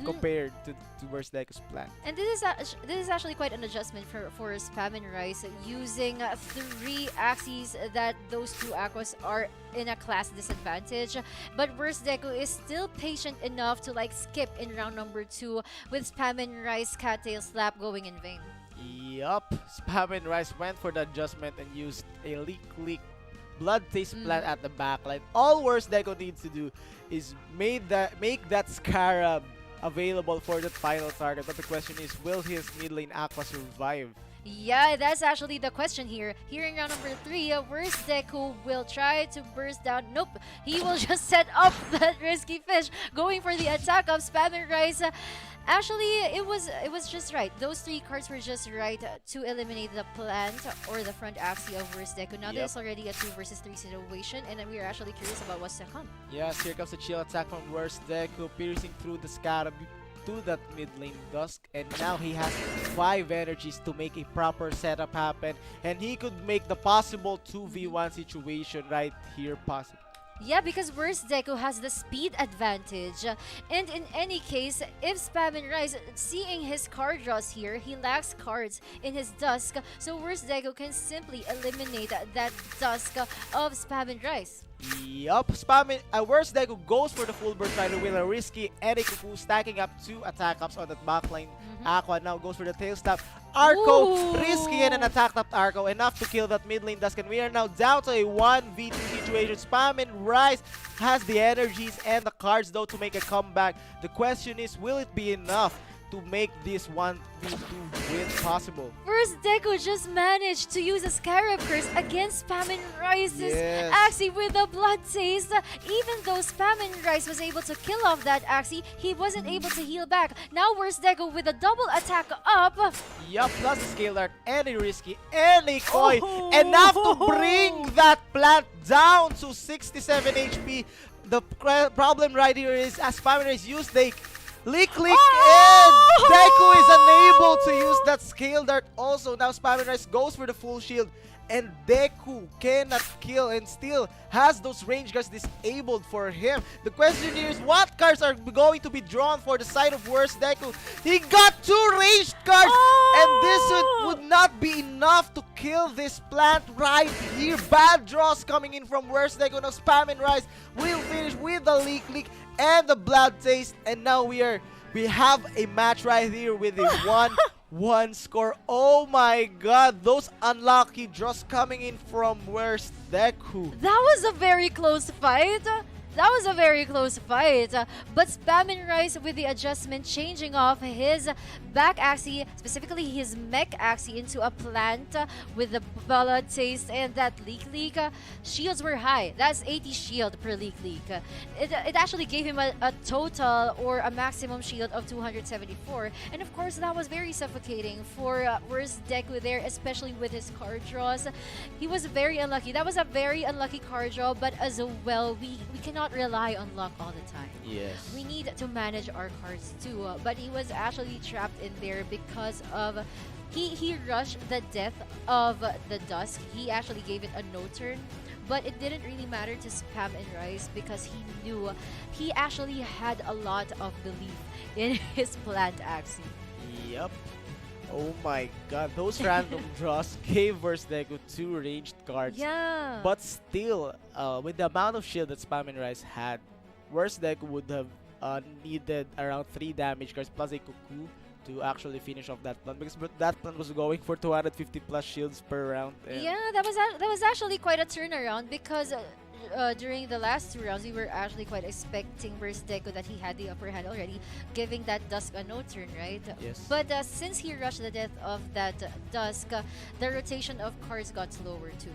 compared to Worst Deku's plant. And this is actually quite an adjustment for Spam and Rise, using 3 Axies that those 2 Aquas are in a class disadvantage. But Worst Deku is still patient enough to like skip in round number 2 with Spam and Rise Cattail Slap going in vain. Yup, Spam and Rise went for the adjustment and used a leak blood taste plant at the backline. All Worst Deku needs to do is make that Scarab available for that final target. But the question is, will his mid lane Aqua survive? Yeah, that's actually the question here. Here in round number 3, Worst Deku will try to burst down. Nope, he will just set up that risky fish, going for the attack of Spam and Rice. Actually, it was just right. Those 3 cards were just right to eliminate the plant or the front Axie of Worst Deku. Now there's already a 2 versus 3 situation, and we are actually curious about what's to come. Yes, here comes the chill attack from Worst Deku, piercing through the Scarab to that mid lane Dusk, and now he has 5 energies to make a proper setup happen, and he could make the possible 2v1 situation right here possible. Yeah, because Worst Deku has the speed advantage. And in any case, if Spam and Rice, seeing his card draws here, he lacks cards in his Dusk, so Worst Deku can simply eliminate that Dusk of Spam and Rice. Yup, Worst Deku goes for the full burst rider with a risky Eddie Cuckoo, stacking up 2 attack ups on that backline. Aqua now goes for the tail stab. Arco, Ooh. risky and an attack tapped Arco, enough to kill that mid lane Dusk, and we are now down to a 1v2 situation. Spam and Rice has the energies and the cards though to make a comeback. The question is, will it be enough to make this 1v2 win possible? Worst Deku just managed to use a Scarab Curse against Spam and Rice's Yes. Axie with a blood taste. Even though Spam and Rice was able to kill off that Axie, he wasn't able to heal back. Now Worst Deku with a double attack up. Yup, plus the scale art, any risky, any koi, Oh. enough to bring that plant down to 67 HP. The problem right here is, as Spam and Rice use the Lick, and Deku is unable to use that scale dart also. Now Spam and Rice goes for the full shield, and Deku cannot kill and still has those range guards disabled for him. The question here is, what cards are going to be drawn for the side of Worst Deku? He got 2 ranged cards, and this would not be enough to kill this plant right here. Bad draws coming in from Worst Deku. Now Spam and Rice will finish with the Lick and the blood taste, and now we have a match right here with a 1-1 score. Oh my god, those unlucky draws coming in from Worst Deku. That was a very close fight. That was a very close fight. But Spam and Rice with the adjustment, changing off his back Axie, specifically his mech Axie, into a plant with the blood taste and that leak. Shields were high. That's 80 shield per leak. It actually gave him a total or a maximum shield of 274. And of course, that was very suffocating for Worst Deku there, especially with his card draws. He was very unlucky. That was a very unlucky card draw, but as well, we cannot rely on luck all the time. Yes. We need to manage our cards too. But he was actually trapped in there because of he rushed the death of the Dusk. He actually gave it a no turn, but it didn't really matter to Spam and Rice because he knew he actually had a lot of belief in his plant Axie. Yep. Oh my god, those random draws gave Worst Deku 2 ranged cards. Yeah. But still, with the amount of shield that Spam and Rice had, Worst Deku would have needed around 3 damage cards plus a Cuckoo to actually finish off that plant, because that plant was going for 250 plus shields per round. And yeah, that was actually quite a turnaround because during the last 2 rounds, we were actually quite expecting Worst Deku that he had the upper hand already, giving that Dusk a no turn, right? Yes. But since he rushed the death of that Dusk, the rotation of cards got slower too.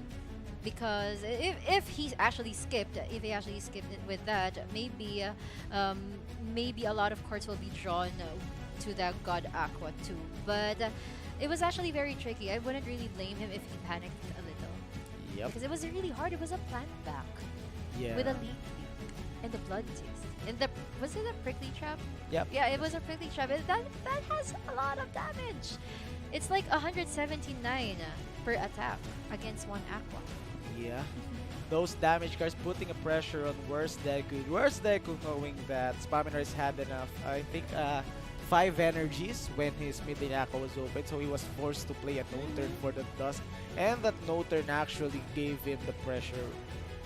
Because if he actually skipped it with that, maybe a lot of cards will be drawn to that God Aqua too. But it was actually very tricky. I wouldn't really blame him if he panicked a little. Yep. Because it was really hard. It was a plant back Yeah. with a leak and the blood taste. And was it a prickly trap? Yep. Yeah, it was a prickly trap. That has a lot of damage. It's like 179 per attack against 1 Aqua. Yeah. Those damage cards putting a pressure on Worst Deku. Worst Deku knowing that Spam and Rice had enough, I think, 5 energies when his mid lane Aqua was open, so he was forced to play a no-turn for the Dusk, and that no-turn actually gave him the pressure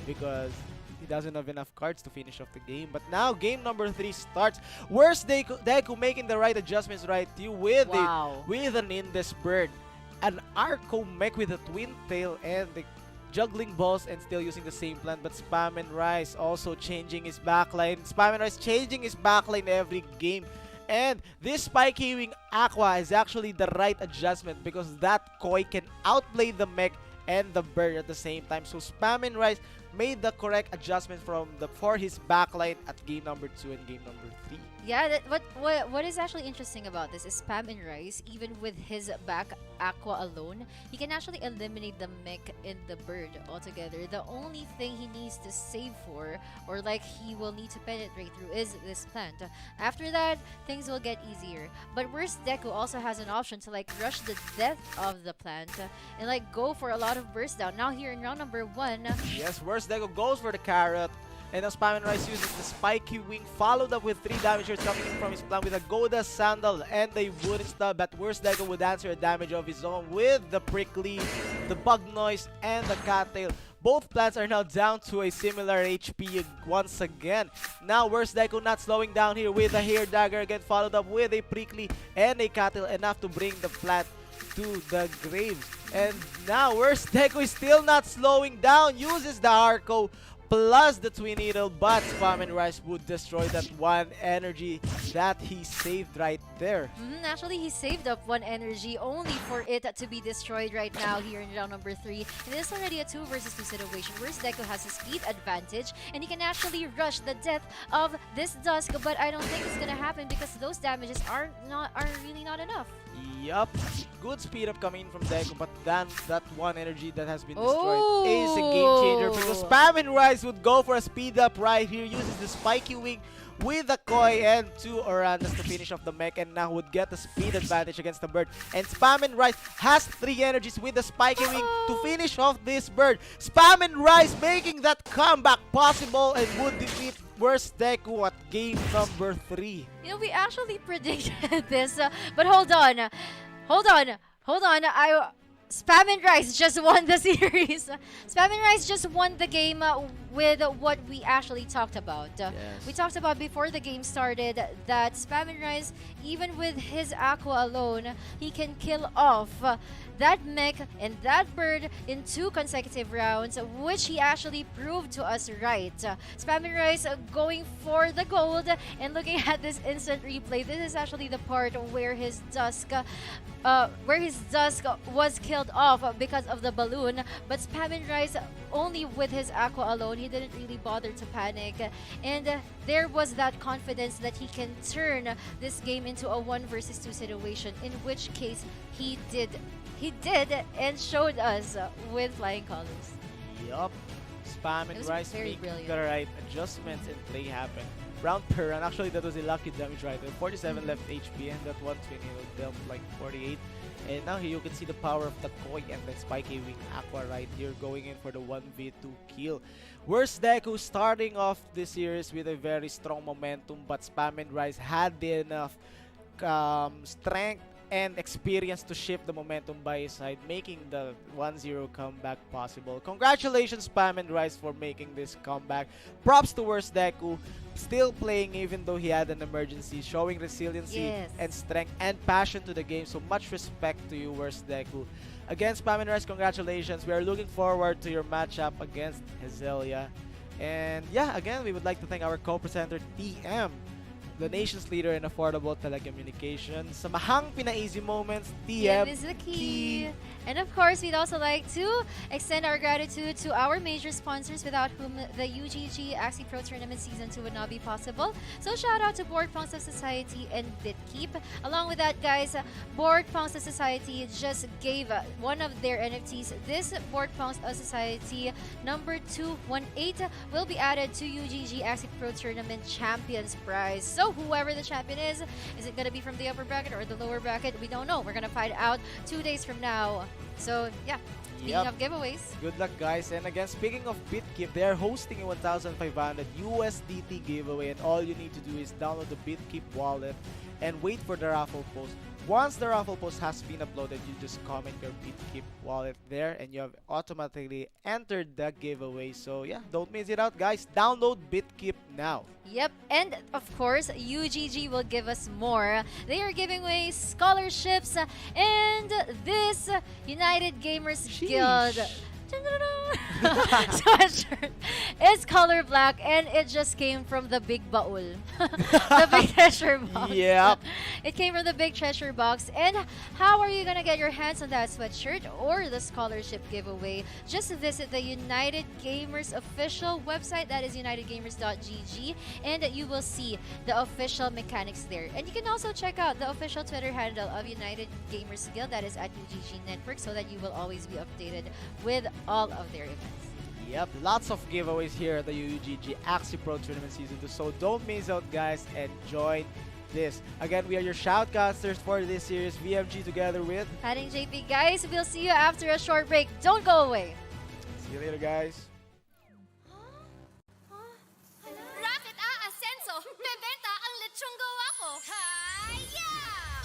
because he doesn't have enough cards to finish off the game. But now game number 3 starts. Worst Deku making the right adjustments right here with with an Indes Bird, an Arco mech with a twin tail and the juggling balls and still using the same plan. But Spam and Rice also changing his backline. Spam and Rice changing his backline every game. And this Spiky Wing Aqua is actually the right adjustment because that Koi can outplay the mech and the bird at the same time. So Spam and Rise made the correct adjustment for his backline at game number 2 and game number 3. Yeah, what is actually interesting about this is Spam and Rice, even with his back Aqua alone, he can actually eliminate the mech and the bird altogether. The only thing he needs to save for, or like he will need to penetrate through, is this plant. After that, things will get easier. But Worst Deku also has an option to like rush the death of the plant and like go for a lot of burst down. Now here in round number 1, Yes, Worst Deku goes for the carrot. And now Spam and Rise uses the Spiky Wing, followed up with 3 damagers coming in from his plan with a Goda Sandal and a Wooden Stub. But Worst Deku would answer a damage of his own with the Prickly, the Bug Noise, and the Cattail. Both plants are now down to a similar HP once again. Now Worst Deku not slowing down here with a Hair Dagger again, followed up with a Prickly and a Cattail, enough to bring the plant to the graves. And now Worst Deku is still not slowing down, uses the Arco plus the Twin Needle, but Spam and Rise would destroy that 1 energy that he saved right there. Actually, he saved up 1 energy only for it to be destroyed right now here in round number 3. And it is already a 2 versus 2 situation. Worst Deku has a speed advantage and he can actually rush the death of this Dusk, but I don't think it's gonna happen because those damages are really not enough. Yup, good speed up coming in from Deku, but then that 1 energy that has been destroyed is a game changer because Spam and Rise would go for a speed up right here, uses the Spiky Wing with the Koi and 2 Orandas to finish off the mech, and now would get the speed advantage against the bird. And Spam and Rise has 3 energies with the Spiky Wing to finish off this bird. Spam and Rise making that comeback possible and would defeat Worst Deku at game number 3. You know, we actually predicted this, but hold on. Spam and Rice just won the series. Spam and Rice just won the game with what we actually talked about. We talked about before the game started that Spam and Rice, even with his Aqua alone, he can kill off that mech and that bird in 2 consecutive rounds, which he actually proved to us right. Spam and Rice going for the gold, and looking at this instant replay, this is actually the part where his Dusk was killed off because of the balloon. But Spam and Rise, only with his Aqua alone, he didn't really bother to panic, and there was that confidence that he can turn this game into a 1 versus 2 situation, in which case he did and showed us with flying colors. Yup, Spam and Rise making brilliant. the right adjustments and play happen. Round per round, actually that was a lucky damage right there. 47 left HP and that 1 Twin Needle dealt like 48. And now here you can see the power of the Koi and the Spiky Wing Aqua right here going in for the 1v2 kill. Worst Deku starting off this series with a very strong momentum, but Spam and Rise had enough strength and experience to shift the momentum by his side, making the 1-0 comeback possible. Congratulations Spam and Rise for making this comeback. Props to Worst Deku, still playing even though he had an emergency, showing resiliency and strength and passion to the game. So much respect to you, Worst Deku. Again, Spam and Rise, congratulations. We are looking forward to your matchup against Hezelia. And yeah, again, we would like to thank our co-presenter TM, the nation's leader in affordable telecommunications. Samahang Pina-easy moments, TM is the key. And of course, we'd also like to extend our gratitude to our major sponsors, without whom the UGG Axie Pro Tournament Season 2 would not be possible. So shout out to Board Punks of Society and BitKeep. Along with that, guys, Board Punks of Society just gave one of their NFTs. This Board Punks of Society number 218 will be added to UGG Axie Pro Tournament Champions Prize. So whoever the champion is it going to be from the upper bracket or the lower bracket? We don't know. We're going to find out 2 days from now. So yeah, speaking of giveaways, good luck guys. And again, speaking of BitKeep, they are hosting a 1,500 USDT giveaway, and all you need to do is download the BitKeep wallet and wait for the raffle post. Once the raffle post has been uploaded, you just comment your BitKeep wallet there and you have automatically entered the giveaway. So yeah, don't miss it out guys. Download BitKeep now. Yep, and of course, UGG will give us more. They are giving away scholarships, and this United Gamers Guild sweatshirt. It's color black and it just came from the big baul. The big treasure box. Yep. It came from the big treasure box. And how are you gonna get your hands on that sweatshirt or the scholarship giveaway? Just visit the United Gamers official website, that is unitedgamers.gg, and you will see the official mechanics there. And you can also check out the official Twitter handle of United Gamers Guild, that is at UGG Network, so that you will always be updated with all of their events. Yep, lots of giveaways here at the UGG Axie Pro Tournament Season 2, so don't miss out, guys, and join this. Again, we are your shoutcasters for this series, VMG, together with... Adding JP, guys. We'll see you after a short break. Don't go away. See you later, guys. Rocket Ascenso! Bebenta ang lechong gawa ko! Haya!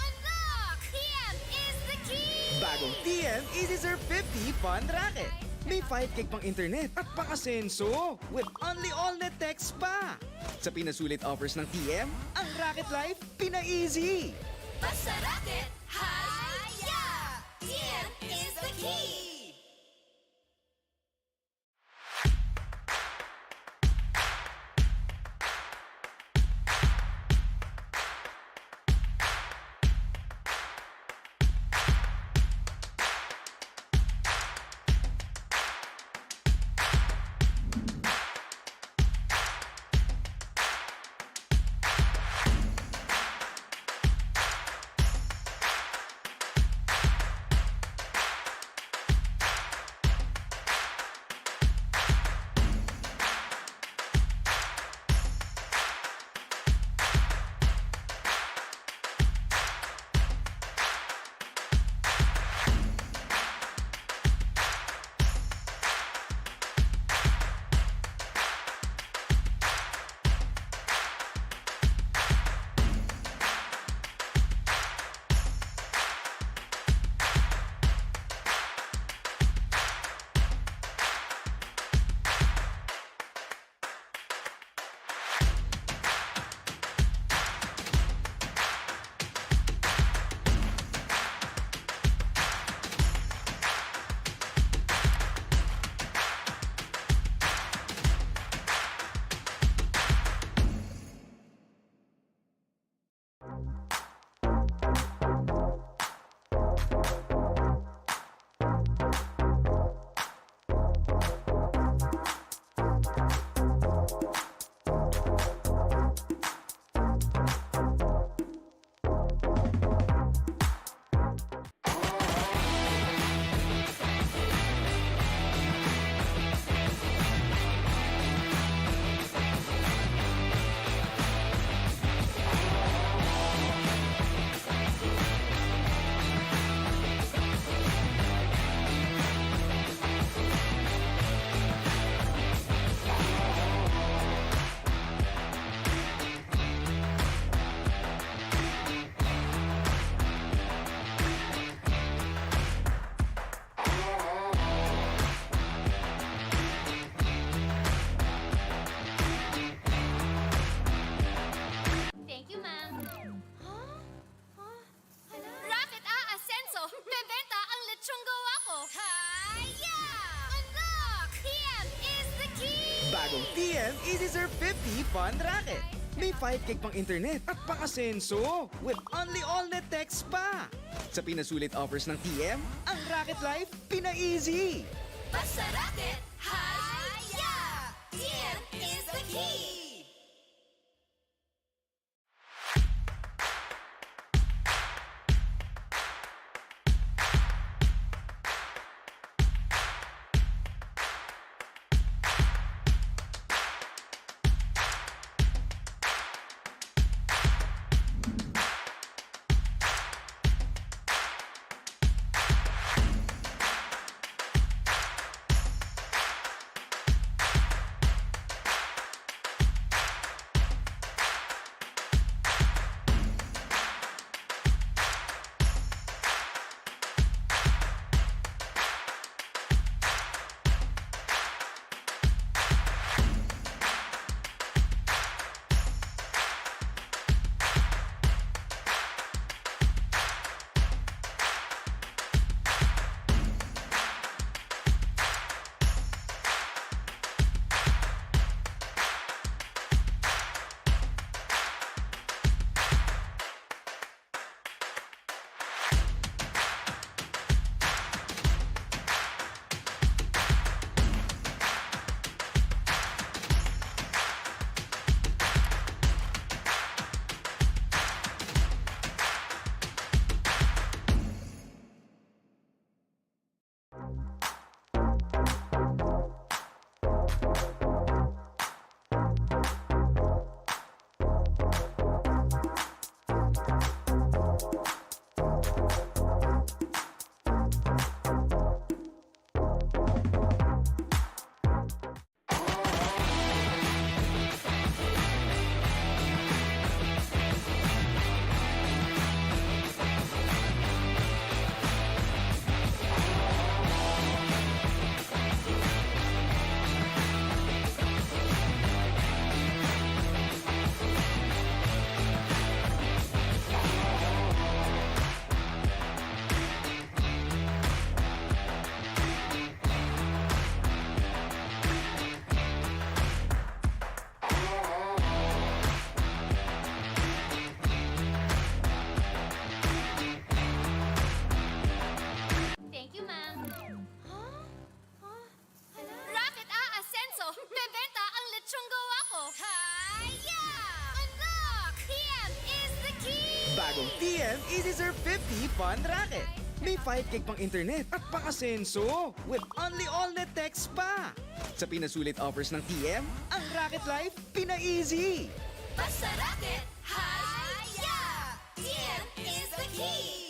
Unlock! TM is the key! Bagong TM Easy Surf 50 Fun Racket. May 5 gig pang internet at pang-asenso with only all-net text pa. Sa pinasulit offers ng TM, ang Racket Life pina-easy. Basta racket, haya! TM is the key! Thank you, ma'am. Rocket Ascenso! Bebenta ang lechong gawa ko! Haya! Unlock! TM is the key! Bagong TM Easy Surf 50 Fun Racket. May 5 gig pang internet at pang-asenso with only all-net text pa. Sa pinasulit offers ng TM, ang Racket Life pina-easy. Basta racket, haya! TM is the key! bagong TM Easy Surf 50 Fun Racket. May 5 gig pang internet at pang-asenso with only all-net text pa. Sa pinasulit offers ng TM, ang Racket Life pina-easy. Basta racket, hi-ya! TM is the key!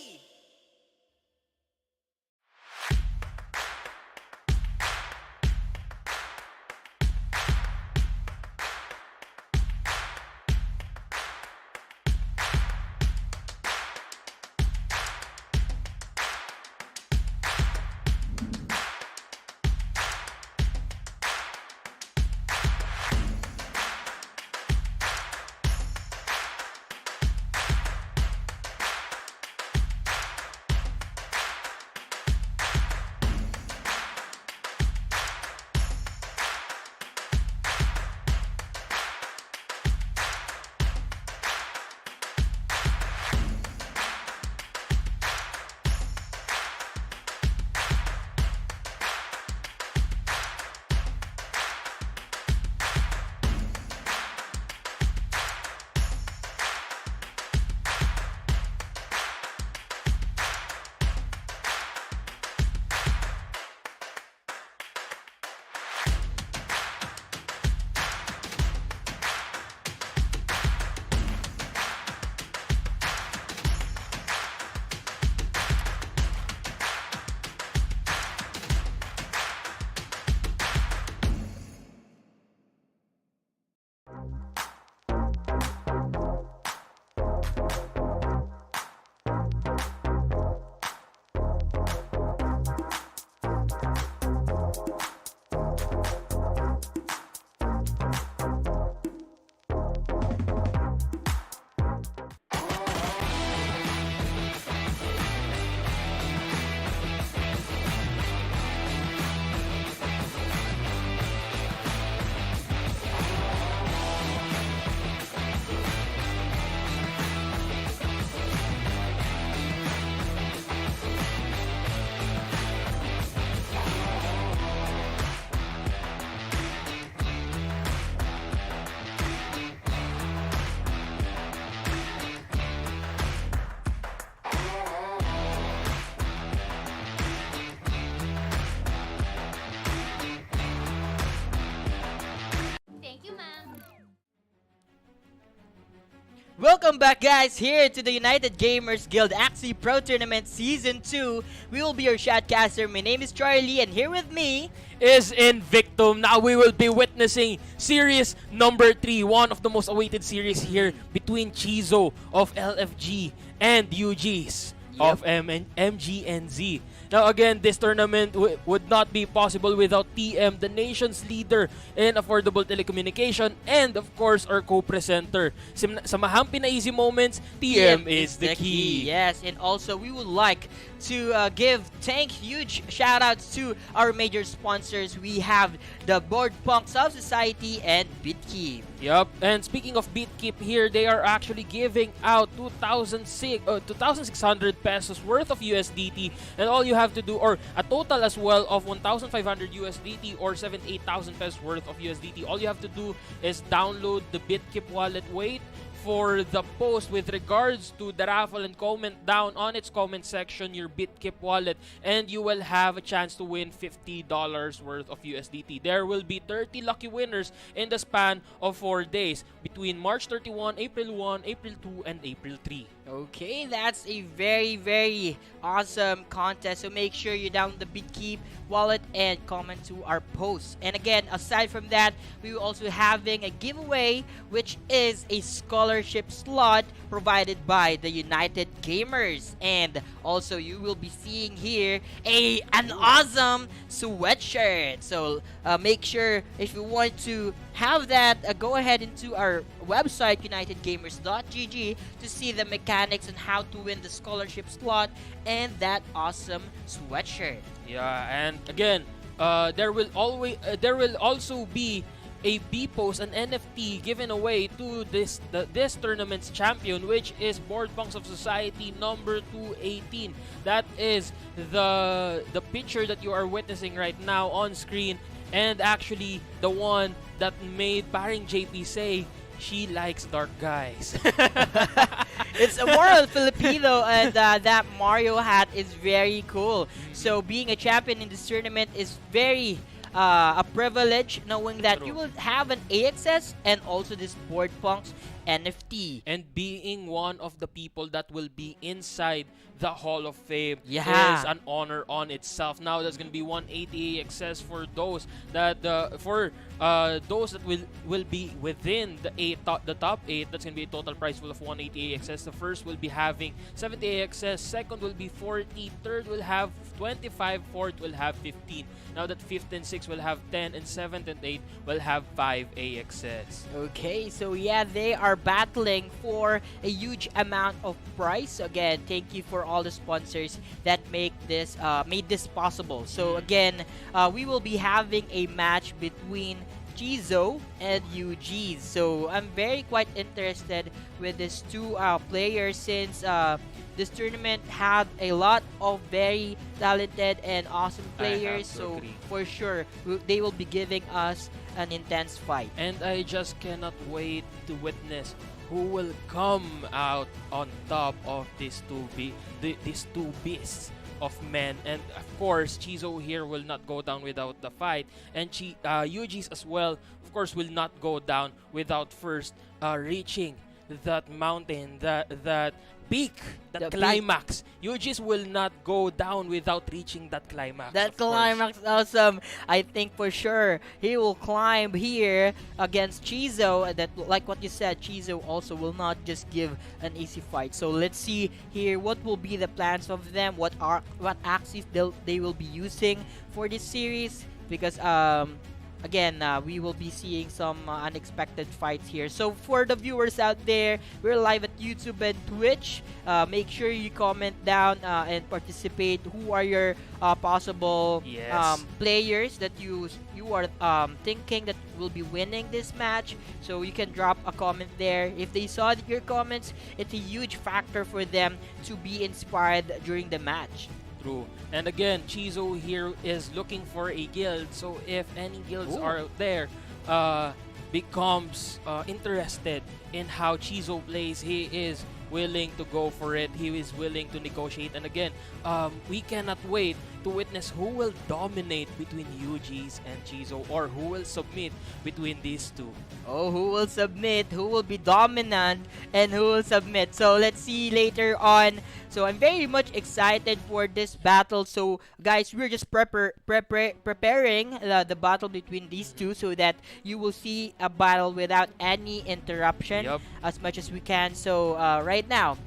Thank you, ma'am. Welcome back, guys, here to the United Gamers Guild Axie Pro Tournament Season 2. We will be your shotcaster. My name is Charlie, and here with me is Invictum. Now we will be witnessing series number 3, one of the most awaited series here between Chizo of LFG and UGs of MGNZ. Now again, this tournament would not be possible without TM, the nation's leader in affordable telecommunication, and of course our co-presenter. Sa mahampi na easy moments, TM is the key. Yes, and also we would like to give huge shout outs to our major sponsors. We have the Board Punks of Society and BitKeep. Yup, and speaking of BitKeep here, they are actually giving out 2,600 pesos worth of USDT, and all you have to do, or a total as well of 1,500 USDT or 78,000 pesos worth of USDT. All you have to do is download the BitKeep wallet, wait for the post with regards to the raffle, and comment down on its comment section your BitKeep wallet, and you will have a chance to win $50 worth of USDT. There will be 30 lucky winners in the span of 4 days between March 31, April 1, April 2, and April 3. Okay, that's a very awesome contest. So make sure you download the BitKeep wallet and comment to our post. And again, aside from that, we will also having a giveaway, which is a scholarship slot provided by the United Gamers. And also, you will be seeing here an awesome sweatshirt. So make sure, if you want to have that, go ahead into our website, unitedgamers.gg, to see the mechanics on how to win the scholarship slot and that awesome sweatshirt. Yeah, and again, there will also be a B-post, an NFT given away to this tournament's champion, which is Board Punks of Society number 218. That is the picture that you are witnessing right now on screen, and actually the one that made paring JP say she likes dark guys. It's a more on Filipino, and that Mario hat is very cool. So being a champion in this tournament is very a privilege, knowing that True. you will have an AXS and also this Board Punks NFT. And being one of the people that will be inside the Hall of Fame Yeah. is an honor on itself. Now there's gonna be 180 access for those that those that will be within the top 8. That's gonna be a total prize full of 180 access. The first will be having 70 access, second will be 40, third will have 25, fourth will have 15. Now that fifth and sixth will have 10, and seventh and eighth will have 5 AXS. Okay, so yeah, they are battling for a huge amount of prize. Again, thank you for all the sponsors that make this made this possible. So again, we will be having a match between Chizo and UGG. So I'm very quite interested with these two players, since this tournament had a lot of very talented and awesome players. to So agree. for sure, they will be giving us an intense fight. And I just cannot wait to witness who will come out on top of these two beasts of men. And of course, Chizo here will not go down without the fight, and Yuji's as well, of course, will not go down without first reaching that mountain, that peak, that The peak. climax. Yuji's will not go down without reaching that climax. That of course. climax is awesome. I think for sure he will climb here against Chizo. That, like what you said, Chizo also will not just give an easy fight. So let's see here what will be the plans of them. What axes they will be using for this series, because again, we will be seeing some unexpected fights here. So for the viewers out there, we're live at YouTube and Twitch. Make sure you comment down and participate. Who are your possible Yes. players that you are thinking that will be winning this match? So you can drop a comment there. If they saw your comments, it's a huge factor for them to be inspired during the match. True. And again, Chizo here is looking for a guild. So if any guilds Ooh. are out there, becomes interested in how Chizo plays, he is willing to go for it. He is willing to negotiate. And again, we cannot wait to witness who will dominate between UGs and Chizo, or who will submit between these two. Oh, who will submit? Who will be dominant? And who will submit? So let's see later on. So I'm very much excited for this battle. So guys, we're just preparing the battle between these two, so that you will see a battle without any interruption Yup. as much as we can. So right now,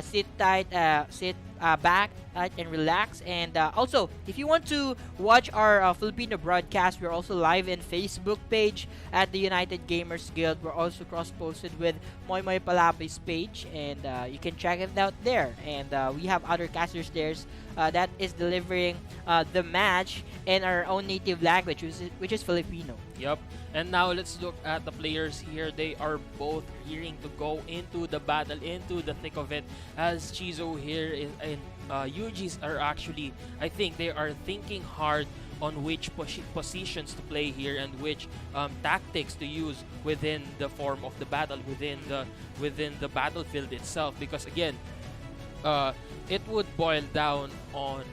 sit tight, sit back and relax. And also, if you want to watch our Filipino broadcast, we're also live in Facebook page at the United Gamers Guild. We're also cross-posted with Moy Moy Palapay's page, and you can check it out there. And we have other casters there that is delivering the match in our own native language, which is Filipino. Yep. And now let's look at the players here. They are both gearing to go into the battle, into the thick of it, as Chizo here is in UGs are actually, I think they are thinking hard on which positions to play here, and which tactics to use within the form of the battle, within the battlefield itself. Because again, it would boil down on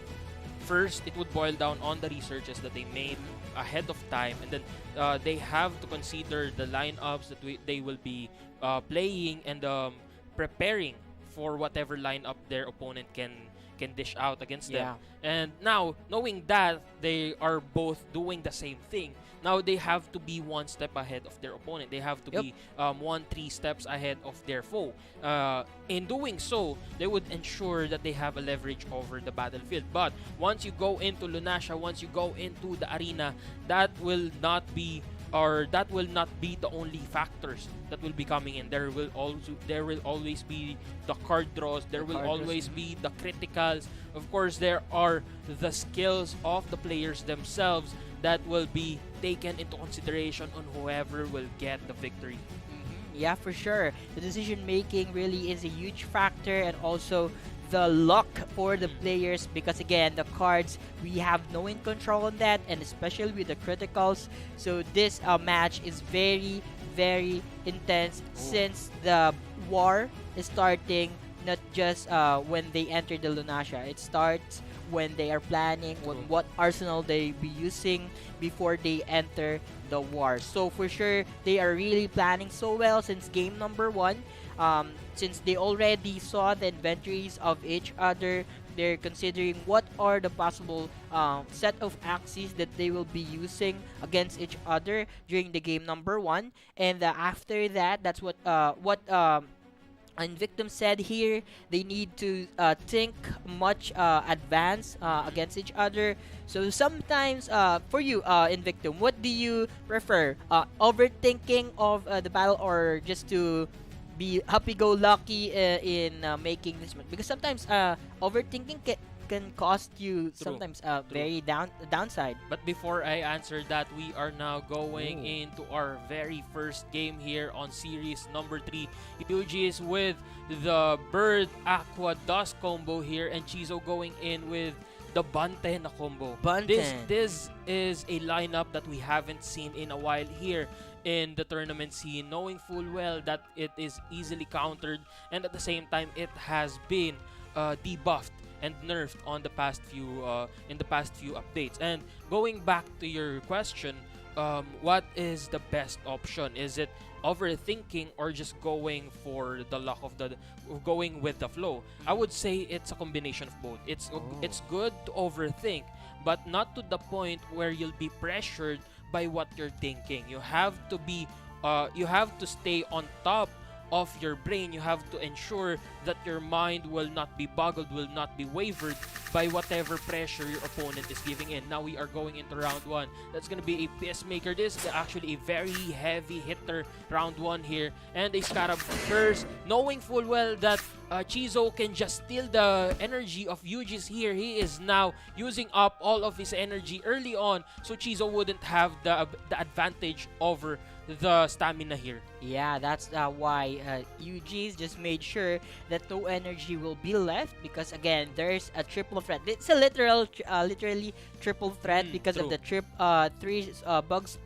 the researches that they made ahead of time, and then they have to consider the lineups that they will be playing, and preparing for whatever lineup their opponent can dish out against them. And now, knowing that they are both doing the same thing, now they have to be one step ahead of their opponent. They have to be 1-3 steps ahead of their foe. In doing so, they would ensure that they have a leverage over the battlefield. But once you go into Lunacia, once you go into the arena, that will not be the only factors that will be coming in. There will always be the card draws. There will always be the criticals. Of course, there are the skills of the players themselves that will be taken into consideration on whoever will get the victory. Yeah, for sure. The decision making really is a huge factor, and also the luck for the players, because again, the cards, we have no in control on that, and especially with the criticals. So this match is very, very intense, since the war is starting not just when they enter the Lunacia. It starts when they are planning on what arsenal they be using before they enter the war. So for sure, they are really planning so well since game number 1. Since they already saw the inventories of each other, they're considering what are the possible set of axes that they will be using against each other during the game number 1. And after that, that's what Invictum said here. They need to think much advanced against each other. So sometimes, for you, Invictum, what do you prefer? Overthinking of the battle, or just to be happy-go-lucky in making this one? Because sometimes overthinking can cost you sometimes very downside. But before I answer that, we are now going into our very first game here on series number 3. UG's with the Bird Aqua Dust combo here, and Chizo going in with the Bante na combo. This is a lineup that we haven't seen in a while here in the tournament scene, knowing full well that it is easily countered, and at the same time it has been debuffed and nerfed on the past few updates. And going back to your question, what is the best option? Is it overthinking or just going for the luck of going with the flow? I would say it's a combination of both. It's good to overthink, but not to the point where you'll be pressured by what you're thinking. You have to stay on top of your brain. You have to ensure that your mind will not be boggled, will not be wavered by whatever pressure your opponent is giving in. Now we are going into round 1. That's going to be a Peacemaker. This is actually a very heavy hitter round 1 here. And a Scarab first, knowing full well that Chizo can just steal the energy of UG's here. He is now using up all of his energy early on, so Chizo wouldn't have the advantage over the stamina here. Yeah, that's why UG's just made sure that no energy will be left, because again, there's a triple threat. It's a literally triple threat because of the 3 bugs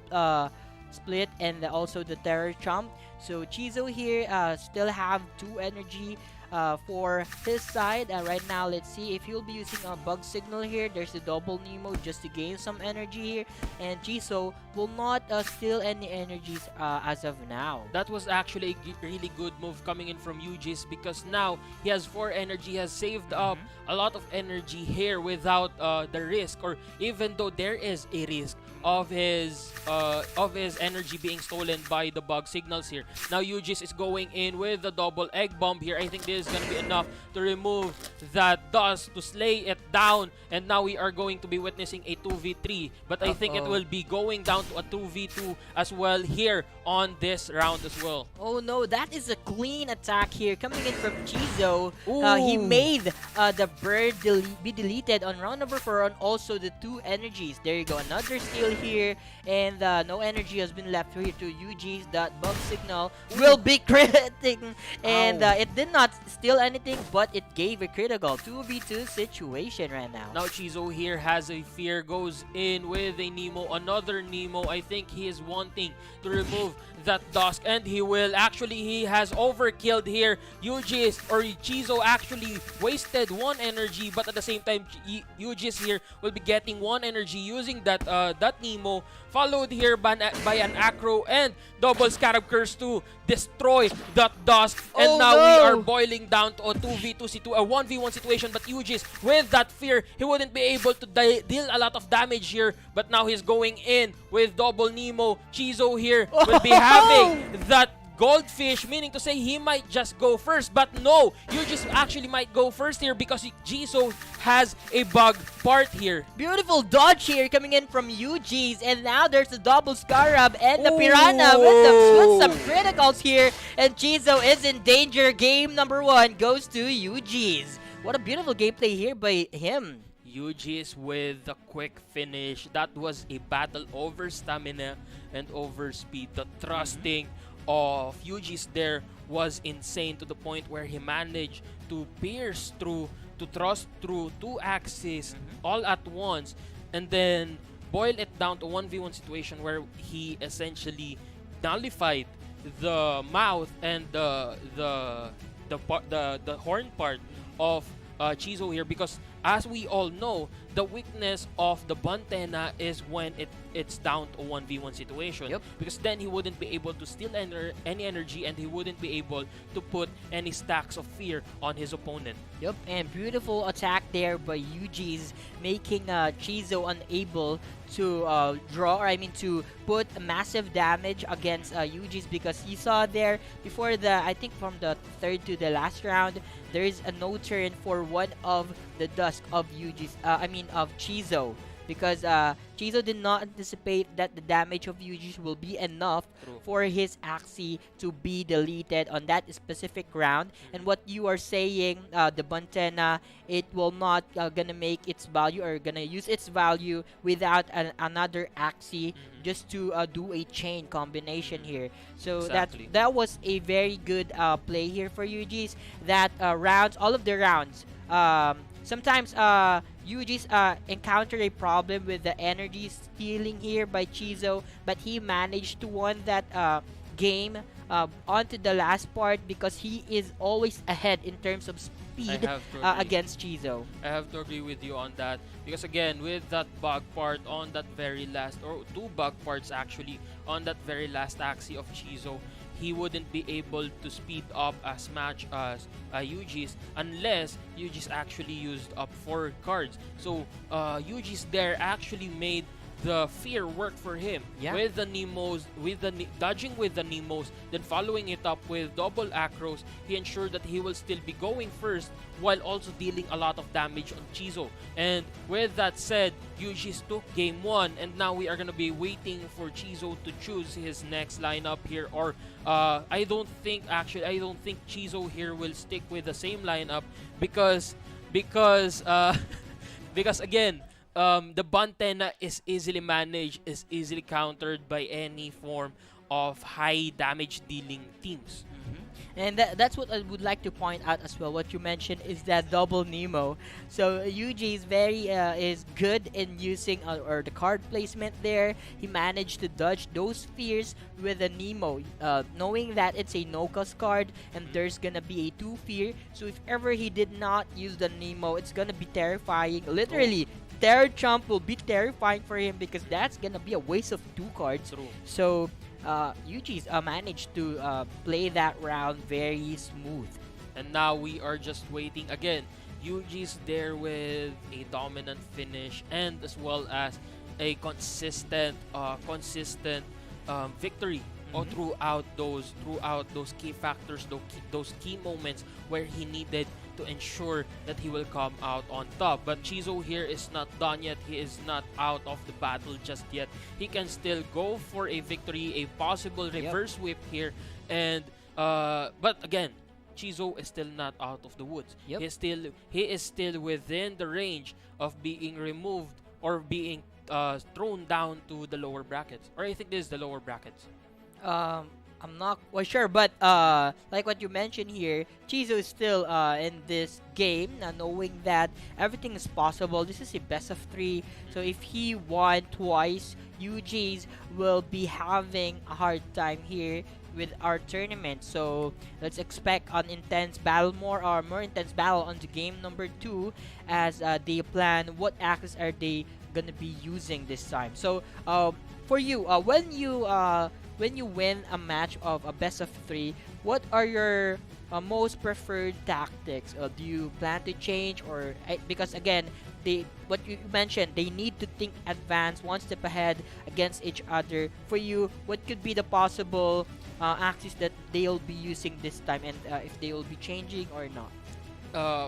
split and also the terror chomp. So Chizo here still have 2 energy for his side. Right now, let's see if he'll be using a bug signal here. There's a double Nemo just to gain some energy here, and Chizo will not steal any energies as of now. That was actually a really good move coming in from UG's, because now he has 4 energy. He has saved up a lot of energy here without the risk, or even though there is a risk of his energy being stolen by the bug signals here. Now UG's is going in with the double egg bomb here. I think this is gonna be enough to remove that dust, to slay it down, and now we are going to be witnessing a 2v3, but I think it will be going down to a 2v2 as well here on this round as well. Oh no, that is a clean attack here coming in from Chizo. He made the bird be deleted on round number 4 and also the 2 energies. There you go, another steal here, and no energy has been left here to UG's. That bug signal will be critting, and it did not steal anything, but it gave a critical 2v2 situation right now. Now Chizo here has a fear, goes in with a Nemo, another Nemo. I think he is wanting to remove that dusk, and he has overkilled here. Chizo actually wasted 1 energy, but at the same time UG's here will be getting 1 energy using that Nemo, followed here by an Acro and double Scarab Curse to destroy that dust. And now we are boiling down to a 1v1 situation, but UG's with that fear, he wouldn't be able to deal a lot of damage here, but now he's going in with double Nemo. Chizo here will be having that goldfish, meaning to say he might just go first, but no, you just actually might go first here because Chizo has a bug part here. Beautiful dodge here coming in from UG's, and now there's the double Scarab and the Piranha with some criticals here, and Chizo is in danger. Game number 1 goes to UG's. What a beautiful gameplay here by him. UG's with the quick finish. That was a battle over stamina and over speed. The thrusting of UG's there was insane, to the point where he managed to pierce through, to thrust through 2 axes all at once, and then boil it down to 1v1 situation where he essentially nullified the mouth and the the horn part of Chizo here, because as we all know, the weakness of the Buntena is when it's down to 1v1 situation. Yep. Because then he wouldn't be able to steal any energy, and he wouldn't be able to put any stacks of fear on his opponent. Yep, and beautiful attack there by UG's, making Chizo unable to draw, or I mean to put massive damage against UG's, because you saw there before I think from the third to the last round, there is a no turn for one of the Dusk of of Chizo, because Chizo did not anticipate that the damage of UG's will be enough True. for his Axie to be deleted on that specific round. And what you are saying, the Buntena, it will not gonna make its value, or gonna use its value without another Axie just to do a chain combination here. So Exactly. that was a very good play here for UG's. That rounds, all of the rounds. Sometimes UG's encounter a problem with the energy stealing here by Chizo, but he managed to win that game onto the last part, because he is always ahead in terms of speed have to agree. against Chizo. I have to agree with you on that, because again, with that bug part on that very last, or two bug parts actually on that very last Axie of Chizo, he wouldn't be able to speed up as much as UG's, unless UG's actually used up 4 cards. So UG's there actually made the fear work for him. Yeah. With the Nemos, dodging with the Nemos, then following it up with double acros, he ensured that he will still be going first while also dealing a lot of damage on Chizo. And with that said, Yuji's took game 1, and now we are gonna be waiting for Chizo to choose his next lineup here. Or I don't think Chizo here will stick with the same lineup, because because again, the Buntena is easily managed, is easily countered by any form of high damage dealing teams. And that's what I would like to point out as well. What you mentioned is that double Nemo. So UG is very is good in using or the card placement there. He managed to dodge those fears with a Nemo, knowing that it's a no-cost card and there's gonna be a 2 fear. So if ever he did not use the Nemo, it's gonna be terrifying. Literally, Terror Chomp will be terrifying for him, because that's gonna be a waste of 2 cards. True. So UG's managed to play that round very smooth. And now we are just waiting again. Yuji's there with a dominant finish, and as well as a consistent victory all throughout those key factors, those key moments where he needed to ensure that he will come out on top. But Chizo here is not done yet. He is not out of the battle just yet. He can still go for a victory, a possible reverse whip here, and but again, Chizo is still not out of the woods. Yep. He is still within the range of being removed or being thrown down to the lower brackets. Or I think this is the lower brackets. I'm not quite sure, but like what you mentioned here, Chizo is still in this game, knowing that everything is possible. This is a best of 3, so if he won twice, UG's will be having a hard time here with our tournament. So let's expect an intense battle, more intense battle on the game number 2, as they plan what axes are they gonna be using this time. So for you, when you win a match of a best of 3, what are your most preferred tactics? Do you plan to change, or because again, what you mentioned, they need to think advance, one step ahead against each other. For you, what could be the possible axes that they'll be using this time, and if they will be changing or not?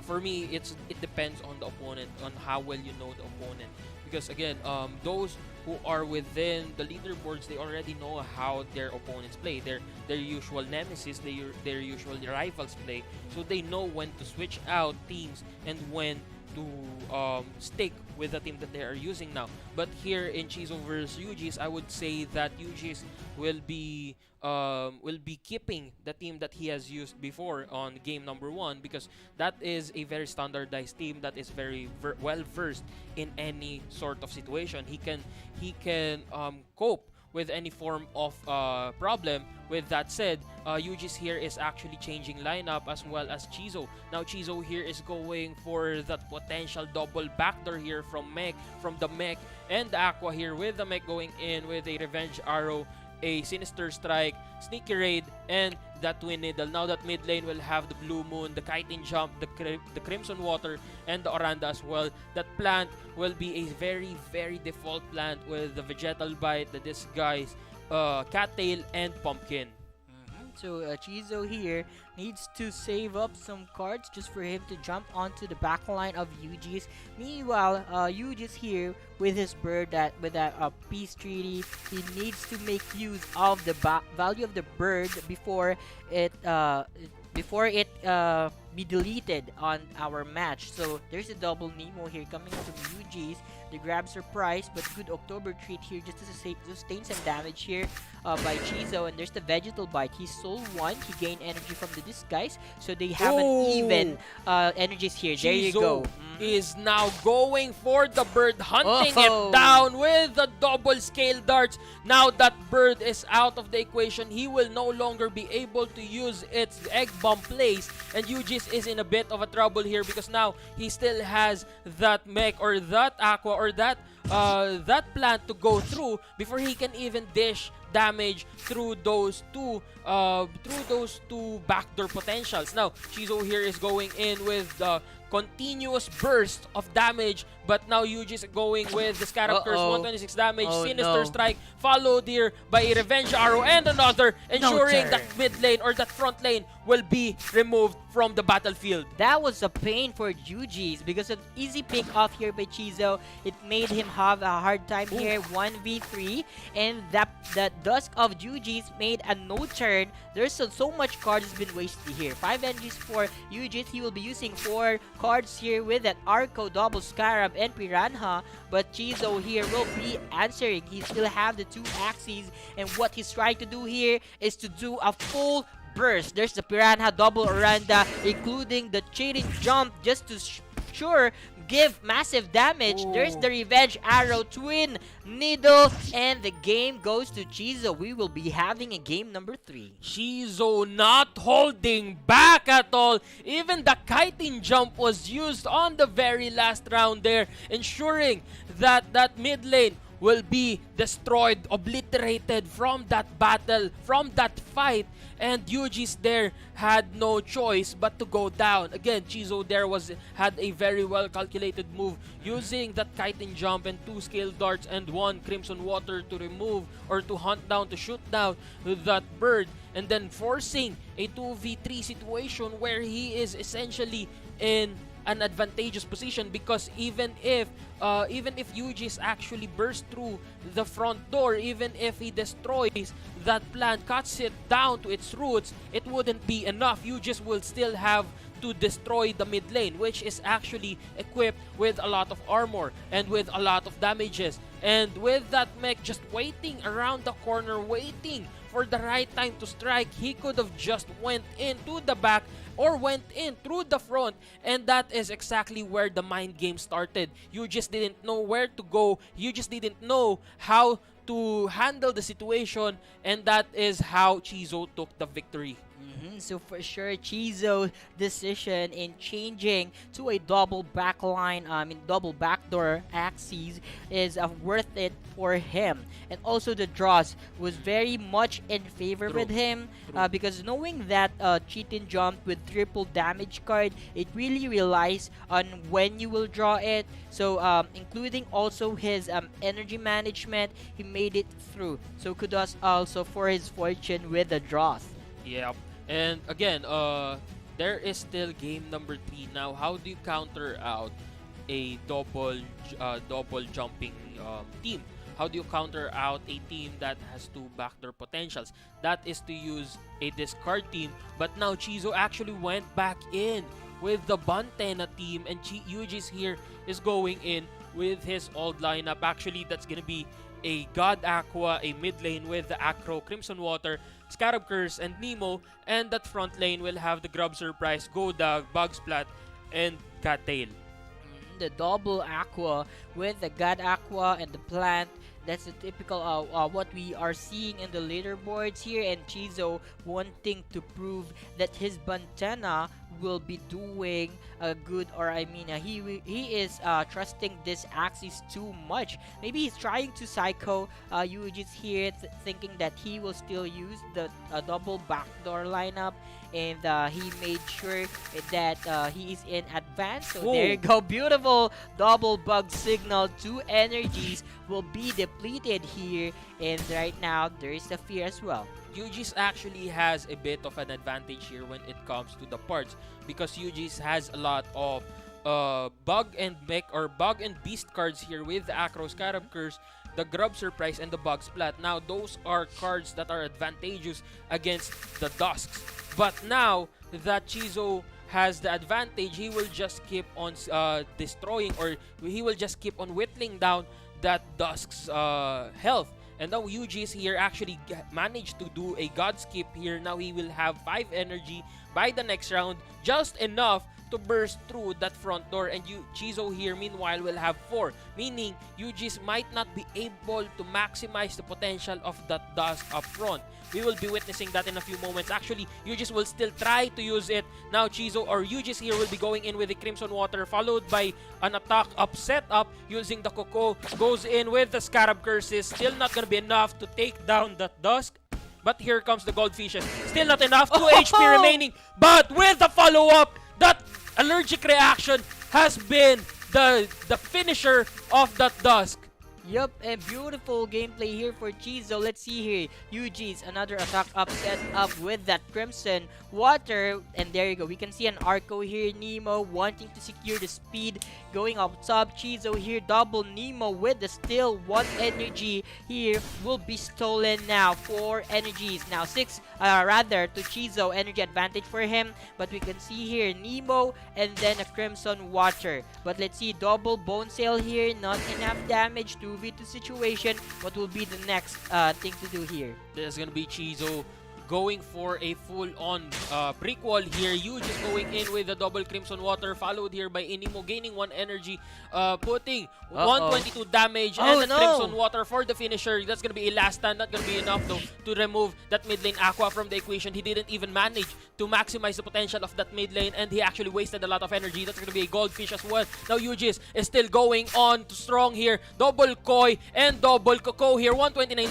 For me, it depends on the opponent, on how well you know the opponent. Because again, those who are within the leaderboards, they already know how their opponents play, their usual nemesis, their usual rivals play. So they know when to switch out teams and when to stick with the team that they are using now. But here in Chizo vs UG's, I would say that UG's will be keeping the team that he has used before on game number 1, because that is a very standardized team that is very well versed in any sort of situation. He can cope with any form of problem. With that said, UG's here is actually changing lineup as well as Chizo. Now Chizo here is going for that potential double backdoor here from the mech, and the Aqua here with the mech going in with a Revenge Arrow, a Sinister Strike, Sneaky Raid, and that Twin Needle. Now that mid lane will have the Blue Moon, the Kiting Jump, the Crimson Water, and the Oranda as well. That plant will be a very, very default plant with the Vegetal Bite, the Disguise, Cattail, and Pumpkin. So Chizo here needs to save up some cards just for him to jump onto the back line of UG's. Meanwhile, UG's here with his bird, with that peace treaty. He needs to make use of the value of the bird before it be deleted on our match. So there's a double Nemo here coming from UG's. They grab surprise, but good October treat here just to sustain some damage here by Chizo. And there's the Vegetal Bite. He's Soul 1. He gained energy from the Disguise. So they have an even energies here. There you go. Is now going for the bird, hunting it down with the double scale darts. Now that bird is out of the equation, he will no longer be able to use its egg bomb place, and UG's is in a bit of a trouble here because now he still has that mech or that Aqua or that plant to go through before he can even dish damage through those two backdoor potentials. Now Chizo here is going in with the continuous burst of damage, but now Yuji is going with the Scarab Curse, 126 damage, Sinister Strike, followed here by a Revenge Arrow and another, ensuring that mid lane or that front lane will be removed from the battlefield. That was a pain for Yuji's because an easy pick off here by Chizo. It made him have a hard time here, 1v3, and that Dusk of Yuji's made a no turn. There's so much cards has been wasted here. 5 energies for Yuji's. He will be using 4 cards here with that Arco, Double Scarab, and Piranha, but Chizo here will be answering. He still have the 2 Axies, and what he's trying to do here is to do a full burst. There's the Piranha, Double Oranda, including the Cheating Jump just to give massive damage. There's the Revenge Arrow, Twin Needle, and the game goes to Chizo. We will be having a game number 3. Chizo not holding back at all. Even the Kiting Jump was used on the very last round there, ensuring that that mid lane will be destroyed, obliterated from that battle, from that fight, and Yuji's there had no choice but to go down. Again, Chizo there had a very well calculated move, using that Kiting Jump and 2 Scale Darts and 1 Crimson Water to remove or to hunt down, to shoot down that bird, and then forcing a 2v3 situation where he is essentially in an advantageous position, because even if Yuji's actually bursts through the front door, even if he destroys that plant, cuts it down to its roots, it wouldn't be enough. Yuji's will still have to destroy the mid lane, which is actually equipped with a lot of armor and with a lot of damages. And with that mech just waiting around the corner, waiting for the right time to strike, he could have just went into the back or went in through the front, and that is exactly where the mind game started. You just didn't know where to go, you just didn't know how to handle the situation, and that is how Chizo took the victory. So for sure, Chizo's decision in changing to a double backline, double backdoor Axies is worth it for him. And also the draws was very much in favor with him, because knowing that Cheating Jump with triple damage card, it really relies on when you will draw it. So including also his energy management, he made it through. So kudos also for his fortune with the draws. Yep. And again, there is still game number 3 now. How do you counter out a double jumping team? How do you counter out a team that has 2 backdoor potentials? That is to use a discard team. But now Chizo actually went back in with the Bantena team, and Yuji's here is going in with his old lineup. Actually, that's gonna be a God Aqua, a mid lane with the Acro, Crimson Water, Scarab Curse, and Nemo, and that front lane will have the Grub Surprise, Godag, Bug Splat, and Cattail. The double Aqua with the God Aqua and the plant That's the typical what we are seeing in the leaderboards here, and Chizo wanting to prove that his Bantana will be doing good, or I mean, he is trusting this Axis too much. Maybe he's trying to psycho UG's here, thinking that he will still use the double backdoor lineup, and he made sure that he is in advance. So there you go, beautiful double bug signal. 2 energies will be depleted here, and right now there is the fear as well. UG's actually has a bit of an advantage here when it comes to the parts, because UG's has a lot of bug and beast cards here with the Acro Scarab Curse, the Grub Surprise, and the Bug Splat. Now those are cards that are advantageous against the Dusks, but now that Chizo has the advantage, he will just keep on destroying, or he will just keep on whittling down that Dusk's health. And now UG's here actually managed to do a God Skip here. Now he will have 5 energy by the next round, just enough to burst through that front door, and Chizo here meanwhile will have 4, meaning UG's might not be able to maximize the potential of that Dusk up front. We will be witnessing that in a few moments. Actually, UG's will still try to use it. Now Chizo or UG's here will be going in with the Crimson Water, followed by an attack up setup using the Coco. Goes in with the Scarab Curses. Still not gonna be enough to take down that Dusk. But here comes the Goldfishes. Still not enough. 2 HP remaining. But with the follow-up, that allergic reaction has been the finisher of that Dusk. Yup, and beautiful gameplay here for Chizo. Let's see here. UG's another attack up set up with that Crimson Water. And there you go. We can see an Arco here. Nemo wanting to secure the speed. Going up top. Chizo here. Double Nemo with the still 1 energy here will be stolen now. 4 energies. Now 6 rather to Chizo. Energy advantage for him. But we can see here Nemo and then a Crimson Water. But let's see. Double Bone Sail here. Not enough damage to 2v2 situation. What will be the next thing to do here? There's gonna be Chizo going for a full-on brick wall here. Yu just going in with the double Crimson Water, followed here by Inimo gaining 1 energy, putting 122 damage, and the Crimson Water for the finisher. That's gonna be a last stand. Not gonna be enough though to remove that mid lane Aqua from the equation. He didn't even manage to maximize the potential of that mid lane, and he actually wasted a lot of energy. That's gonna be a Goldfish as well. Now Yujis is still going on to strong here. Double Koi and double Coco here. 129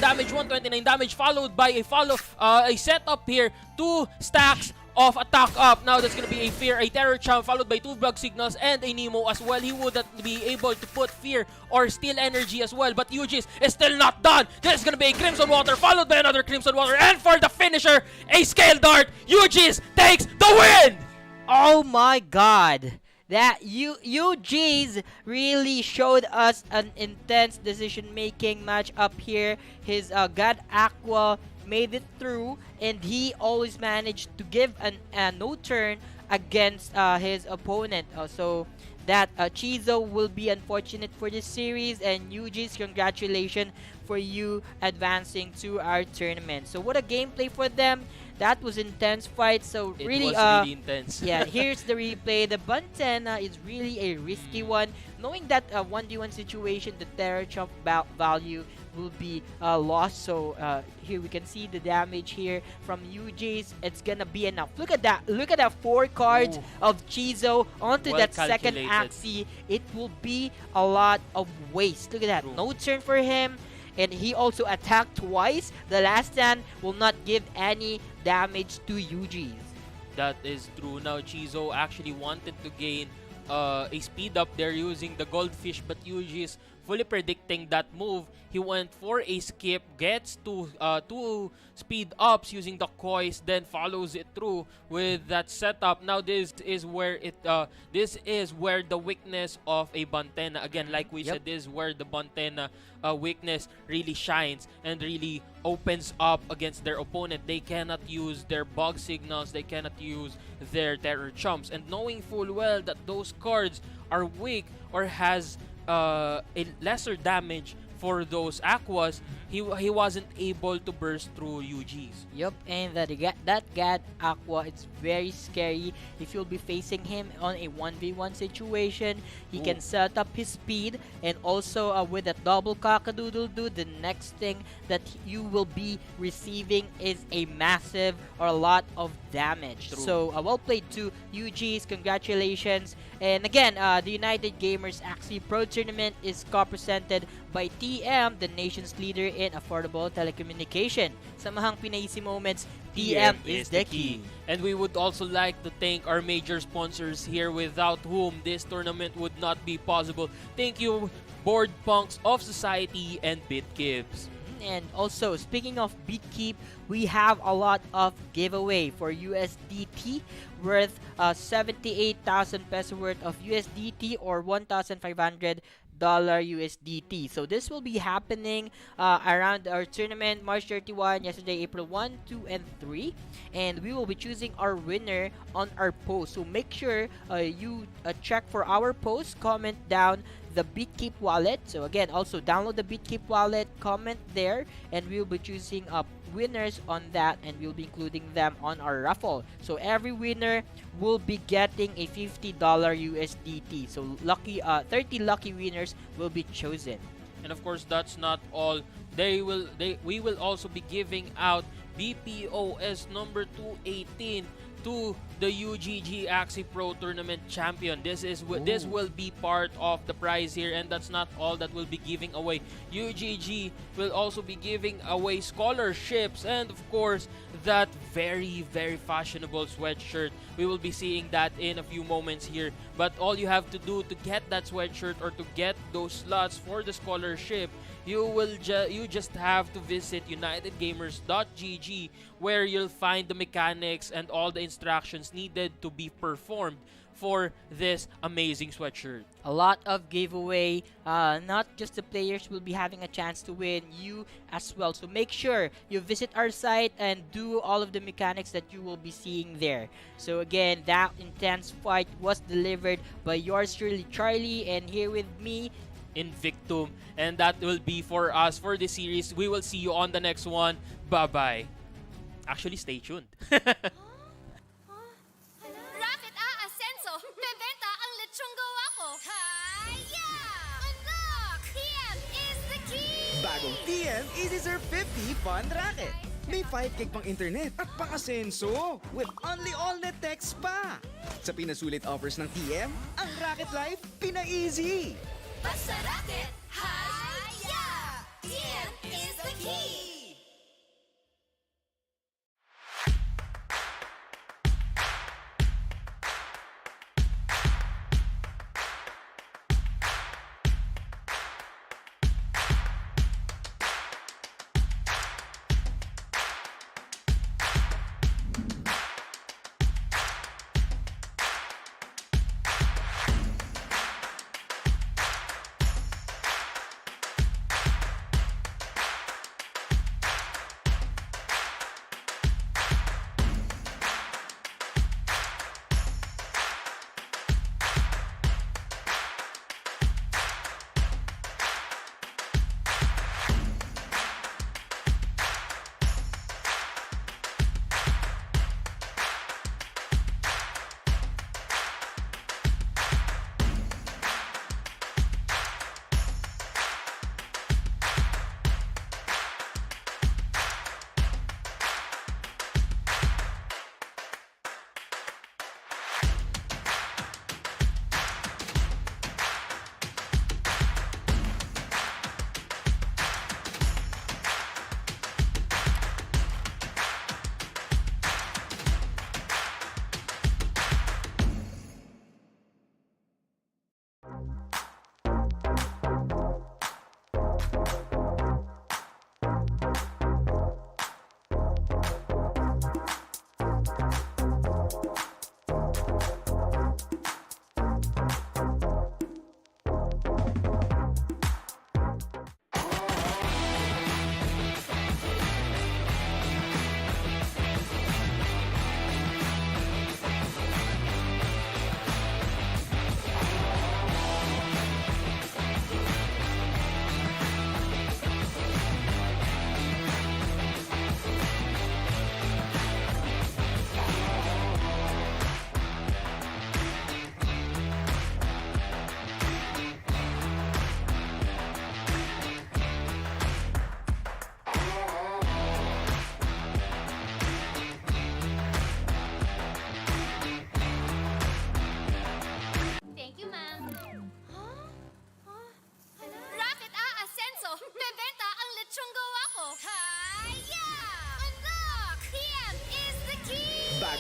damage, followed by a setup here. 2 stacks of attack up. Now that's gonna be a Fear, a Terror Charm, followed by 2 Bug Signals and a Nemo as well. He wouldn't be able to put Fear or Steal Energy as well, but Yujis is still not done. There's gonna be a Crimson Water, followed by another Crimson Water, and for the finisher, a Scale Dart. Yujis takes the win! Oh my god! That UG's really showed us an intense decision-making match up here. His God Aqua made it through, and he always managed to give a no-turn against his opponent. So that Chizo will be unfortunate for this series, and UG's congratulations for you advancing to our tournament. So what a gameplay for them. That was intense fight. So It really, was really intense. yeah, here's the replay. The Bantena is really a risky one. Knowing that 1v1 situation, the Terror Chump value will be lost. So here we can see the damage here from UG's. It's gonna be enough. Look at that. Look at that 4 cards of Chizo onto Well that second calculated. Axie. It will be a lot of waste. Look at that. True. No turn for him. And he also attacked twice. The last stand will not give any damage to UG's. That is true. Now Chizo actually wanted to gain a speed up there using the Goldfish, but Yuji is fully predicting that move. He went for a skip, gets two speed ups using the Kois, then follows it through with that setup. Now this is where the weakness of a Bantena, again, like we said, this is where the Bantena weakness really shines and really opens up against their opponent. They cannot use their bug signals, they cannot use their terror chumps, and knowing full well that those cards are weak or has a lesser damage for those aquas, he wasn't able to burst through UGs. Yup, and that Gad Aqua, it's very scary. If you'll be facing him on a 1v1 situation, he can set up his speed, and also with that double cock-a-doodle-doo, the next thing that you will be receiving is a massive or a lot of damage. True. So well played to UGs, congratulations. And again, the United Gamers Axie Pro Tournament is co-presented by TM, the nation's leader in affordable telecommunication. Sa mahang Pinaisi moments, TM is the key. And we would also like to thank our major sponsors here, without whom this tournament would not be possible. Thank you, Board Punks of Society and BitKips. And also, speaking of BitKeep, we have a lot of giveaway for USDT worth 78,000 peso worth of USDT, or $1,500 USDT. So this will be happening around our tournament March 31, yesterday April 1, 2, and 3, and we will be choosing our winner on our post. So make sure you check for our post, comment down the BitKeep wallet. So again, also download the BitKeep wallet, comment there, and we'll be choosing winners on that, and we'll be including them on our raffle. So every winner will be getting a $50 USDT. So 30 lucky winners will be chosen. And of course, that's not all. We will also be giving out BPOS number 218 to the UGG Axie Pro Tournament champion. This will be part of the prize here, and that's not all that we'll be giving away. UGG will also be giving away scholarships, and of course, that very, very fashionable sweatshirt. We will be seeing that in a few moments here. But all you have to do to get that sweatshirt, or to get those slots for the scholarship, you just have to visit unitedgamers.gg, where you'll find the mechanics and all the instructions needed to be performed for this amazing sweatshirt. A lot of giveaway. Not just the players will be having a chance to win, you as well. So make sure you visit our site and do all of the mechanics that you will be seeing there. So again, that intense fight was delivered by yours truly, Charlie, and here with me, Invictum, and that will be for us for this series. We will see you on the next one. Bye-bye. Actually, stay tuned. Rocket Ascenso, bebenta ang lechong gawa ko. Haya! Unlock! TM is the key! Bagong TM Easy Surf 50 Fun Racket. May 5 gig pang internet at pang-asenso with only all-net text pa. Sa pinasulit offers ng TM, ang Racket Life pina-easy. Basta racket, haya! TM is the key!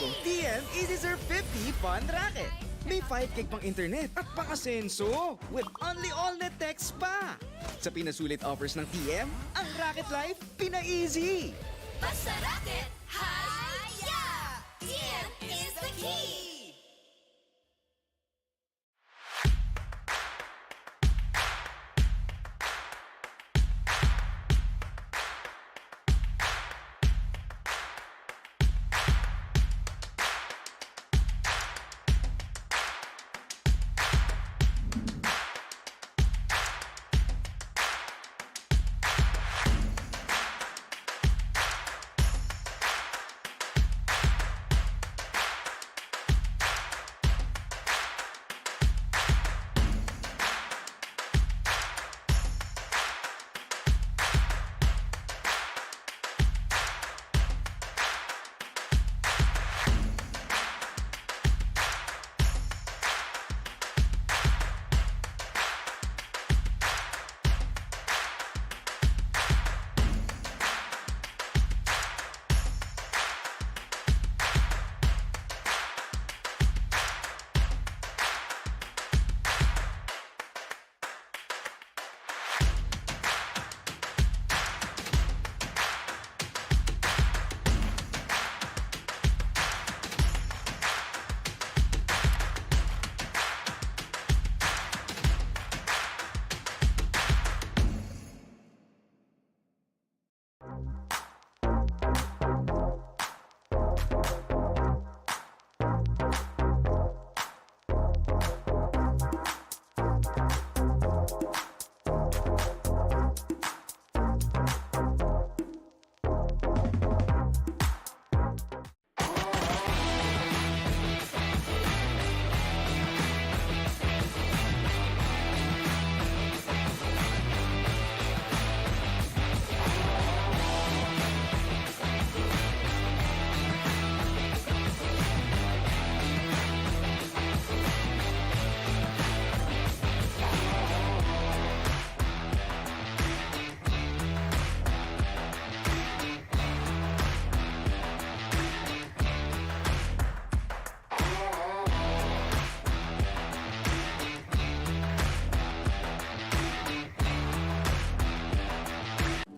Bagong TM Easy Surf 50 Fun Racket. May 5 gig pang internet at pang-asenso with only all-net text pa. Sa pinasulit offers ng TM, ang Racket Life pina-easy. Basta racket, hi-ya! TM is the key!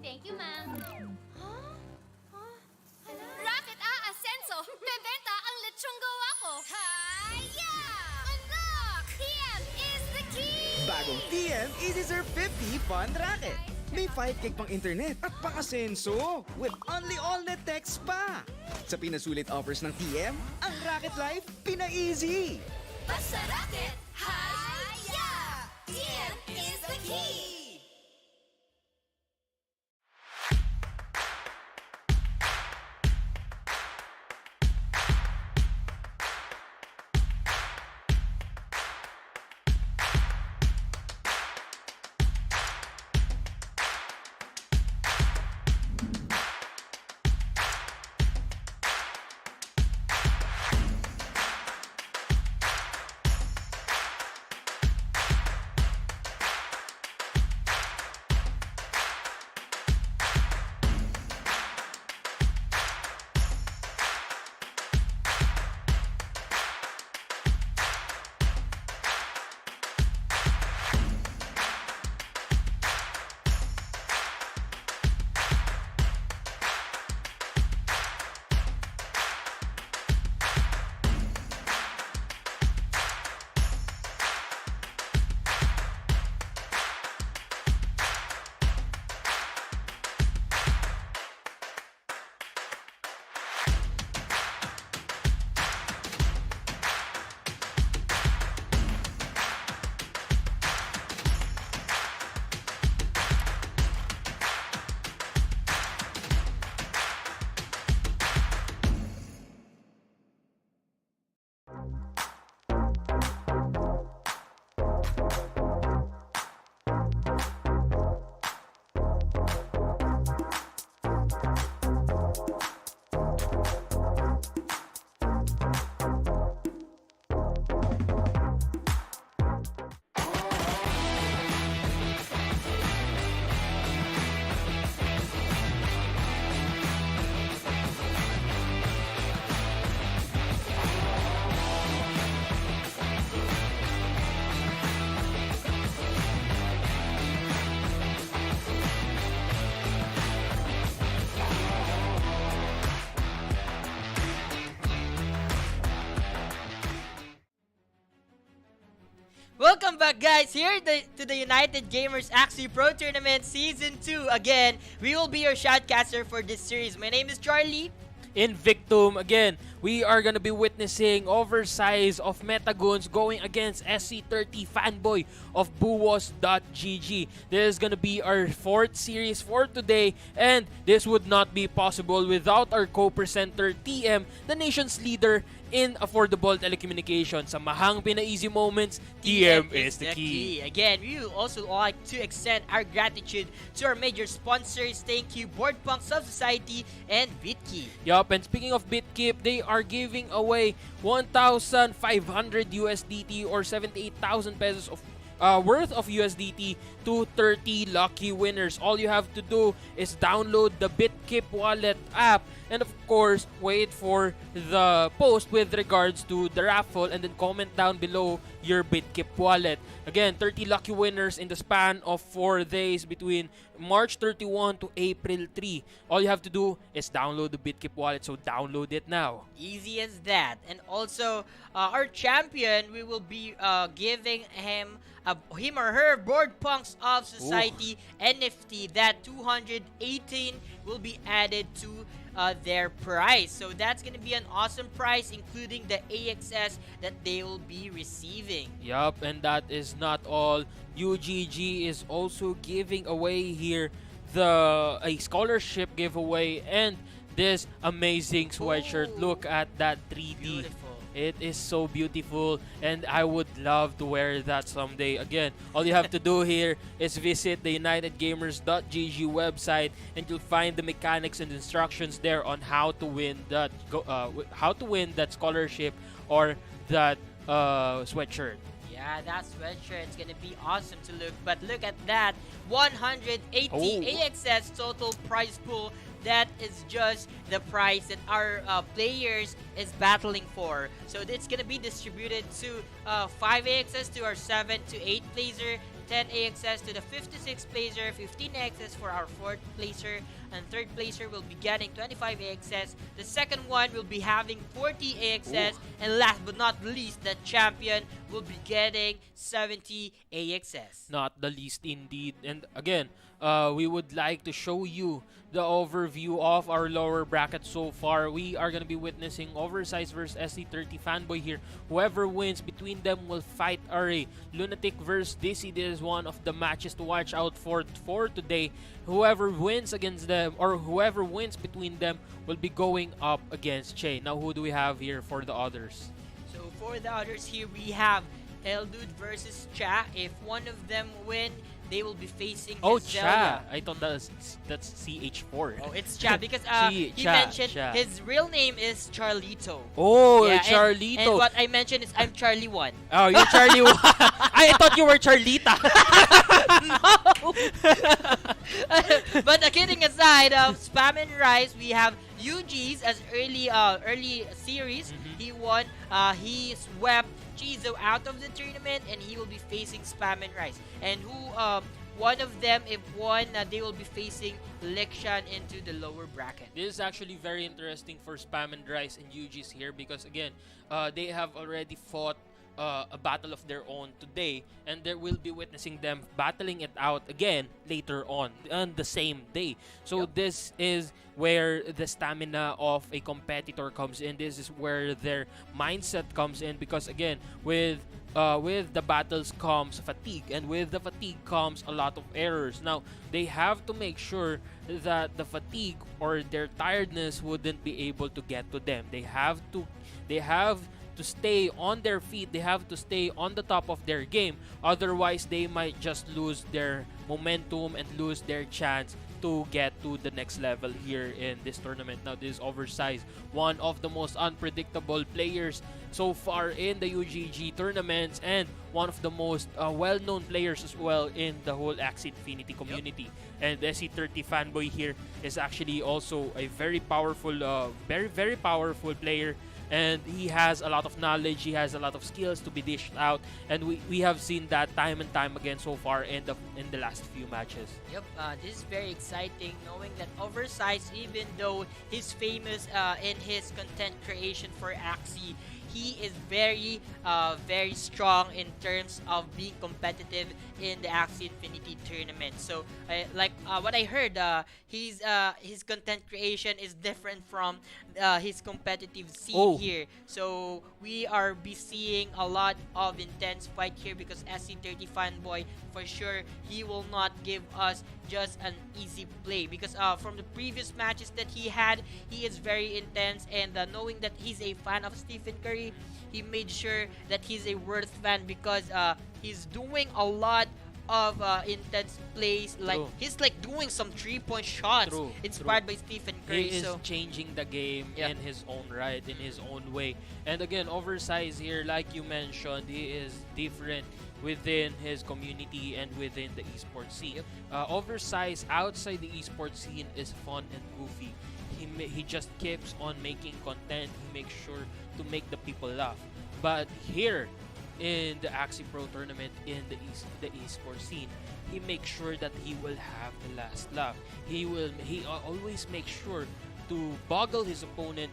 Thank you, ma'am. Racket Ascenso! Bebenta ang lechong gawa ko! Hi-ya! Unlock! TM is the key! Bagong TM Easy Surf 50 Fun Racket. May 5 gig pang internet at pang-asenso with only all-net text pa. Sa pinasulit offers ng TM, ang Racket Life pina-easy. Basta racket, hi-ya! TM is the key! back, guys, here to the United Gamers Axie Pro Tournament Season 2. Again, we will be your shoutcaster for this series. My name is Charlie. Invictum again. We are gonna be witnessing oversize of Metagoons going against SC30 fanboy of buwos.gg. This is gonna be our 4th series for today, and this would not be possible without our co-presenter TM, the nation's leader in affordable telecommunications. Sa mahang pina-easy moments, TM is the key. Again, we would also like to extend our gratitude to our major sponsors. Thank you, Boardpunk Sub-Society and BitKey. Yup, and speaking of BitKeep, they are giving away 1,500 USDT or 78,000 pesos of worth of USDT to 30 lucky winners. All you have to do is download the BitKeep wallet app and of course wait for the post with regards to the raffle and then comment down below your BitKeep wallet. Again, 30 lucky winners in the span of 4 days between March 31 to April 3. All you have to do is download the BitKeep wallet, so download it now. Easy as that. And also, our champion, we will be giving him or her Board Punks of Society NFT. That 218 will be added to their prize. So that's gonna be an awesome prize, including the AXS that they will be receiving. Yup, and that is not all. UGG is also giving away here a scholarship giveaway and this amazing sweatshirt. Look at that 3D. Beautiful. It is so beautiful and I would love to wear that someday. Again, all you have to do here is visit the unitedgamers.gg website and you'll find the mechanics and instructions there on how to win that scholarship or that sweatshirt. Yeah, that sweatshirt is gonna be awesome to look. But look at that, 180 AXS total prize pool. That is just the prize that our players is battling for. So it's gonna be distributed to 5 AXS to our 7 to 8 placer, 10 AXS to the 56 placer, 15 AXS for our 4th placer, and 3rd placer will be getting 25 AXS. The second one will be having 40 AXS, and last but not least, the champion will be getting 70 AXS. Not the least indeed. And again, we would like to show you the overview of our lower bracket so far. We are going to be witnessing Oversize versus SC30 fanboy here. Whoever wins between them will fight Array. Lunatic versus DC. This is one of the matches to watch out for today. Whoever wins against them or whoever wins between them will be going up against Che. Now, who do we have here for the others? So for the others here, we have Eldude versus Cha. If one of them win, they will be facing Cha. I thought that's CH4. Oh, it's Cha because he Cha, mentioned Cha. his real name is Charlito. Oh, Yeah, Charlito. And what I mentioned is I'm Charlie 1. Oh, you're Charlie. I thought you were Charlita. But kidding aside, Spam and Rise, we have UGs as early series. He won. He swept Chizo out of the tournament, and he will be facing Spam and Rise. And one of them, if won, they will be facing Lekshan into the lower bracket. This is actually very interesting for Spam and Rise and UGs here because again, they have already fought a battle of their own today, and there will be witnessing them battling it out again later on the same day. So this is where the stamina of a competitor comes in. This is where their mindset comes in because again, with the battles comes fatigue, and with the fatigue comes a lot of errors. Now they have to make sure that the fatigue or their tiredness wouldn't be able to get to them. They have to stay on their feet. They have to stay on the top of their game. Otherwise, they might just lose their momentum and lose their chance to get to the next level here in this tournament. Now, this is Oversize, one of the most unpredictable players so far in the UGG tournaments and one of the most well-known players as well in the whole Axie Infinity community. And the SC30 fanboy here is actually also a very powerful, very powerful player. And he has a lot of knowledge, he has a lot of skills to be dished out, and we have seen that time and time again so far in the last few matches. Yep, this is very exciting knowing that Oversize, even though he's famous in his content creation for Axie, he is very strong in terms of being competitive in the Axie Infinity tournament. So what I heard, his content creation is different from his competitive scene Oh. here. So we are be seeing a lot of intense fight here because SC30 fanboy, for sure, he will not give us just an easy play because from the previous matches that he had, he is very intense, and knowing that he's a fan of Stephen Curry, he made sure that he's a worth fan because he's doing a lot of intense plays. Like True. he's like doing some 3-point shots True, inspired by Stephen Curry. He is So changing the game Yeah. in his own right, in his own way. And again, Oversize here, like you mentioned, he is different within his community and within the esports scene. Oversize outside the esports scene is fun and goofy. He just keeps on making content. He makes sure to make the people laugh. But here in the Axie Pro Tournament in the esports scene, he makes sure that he will have the last laugh. He always makes sure to boggle his opponent,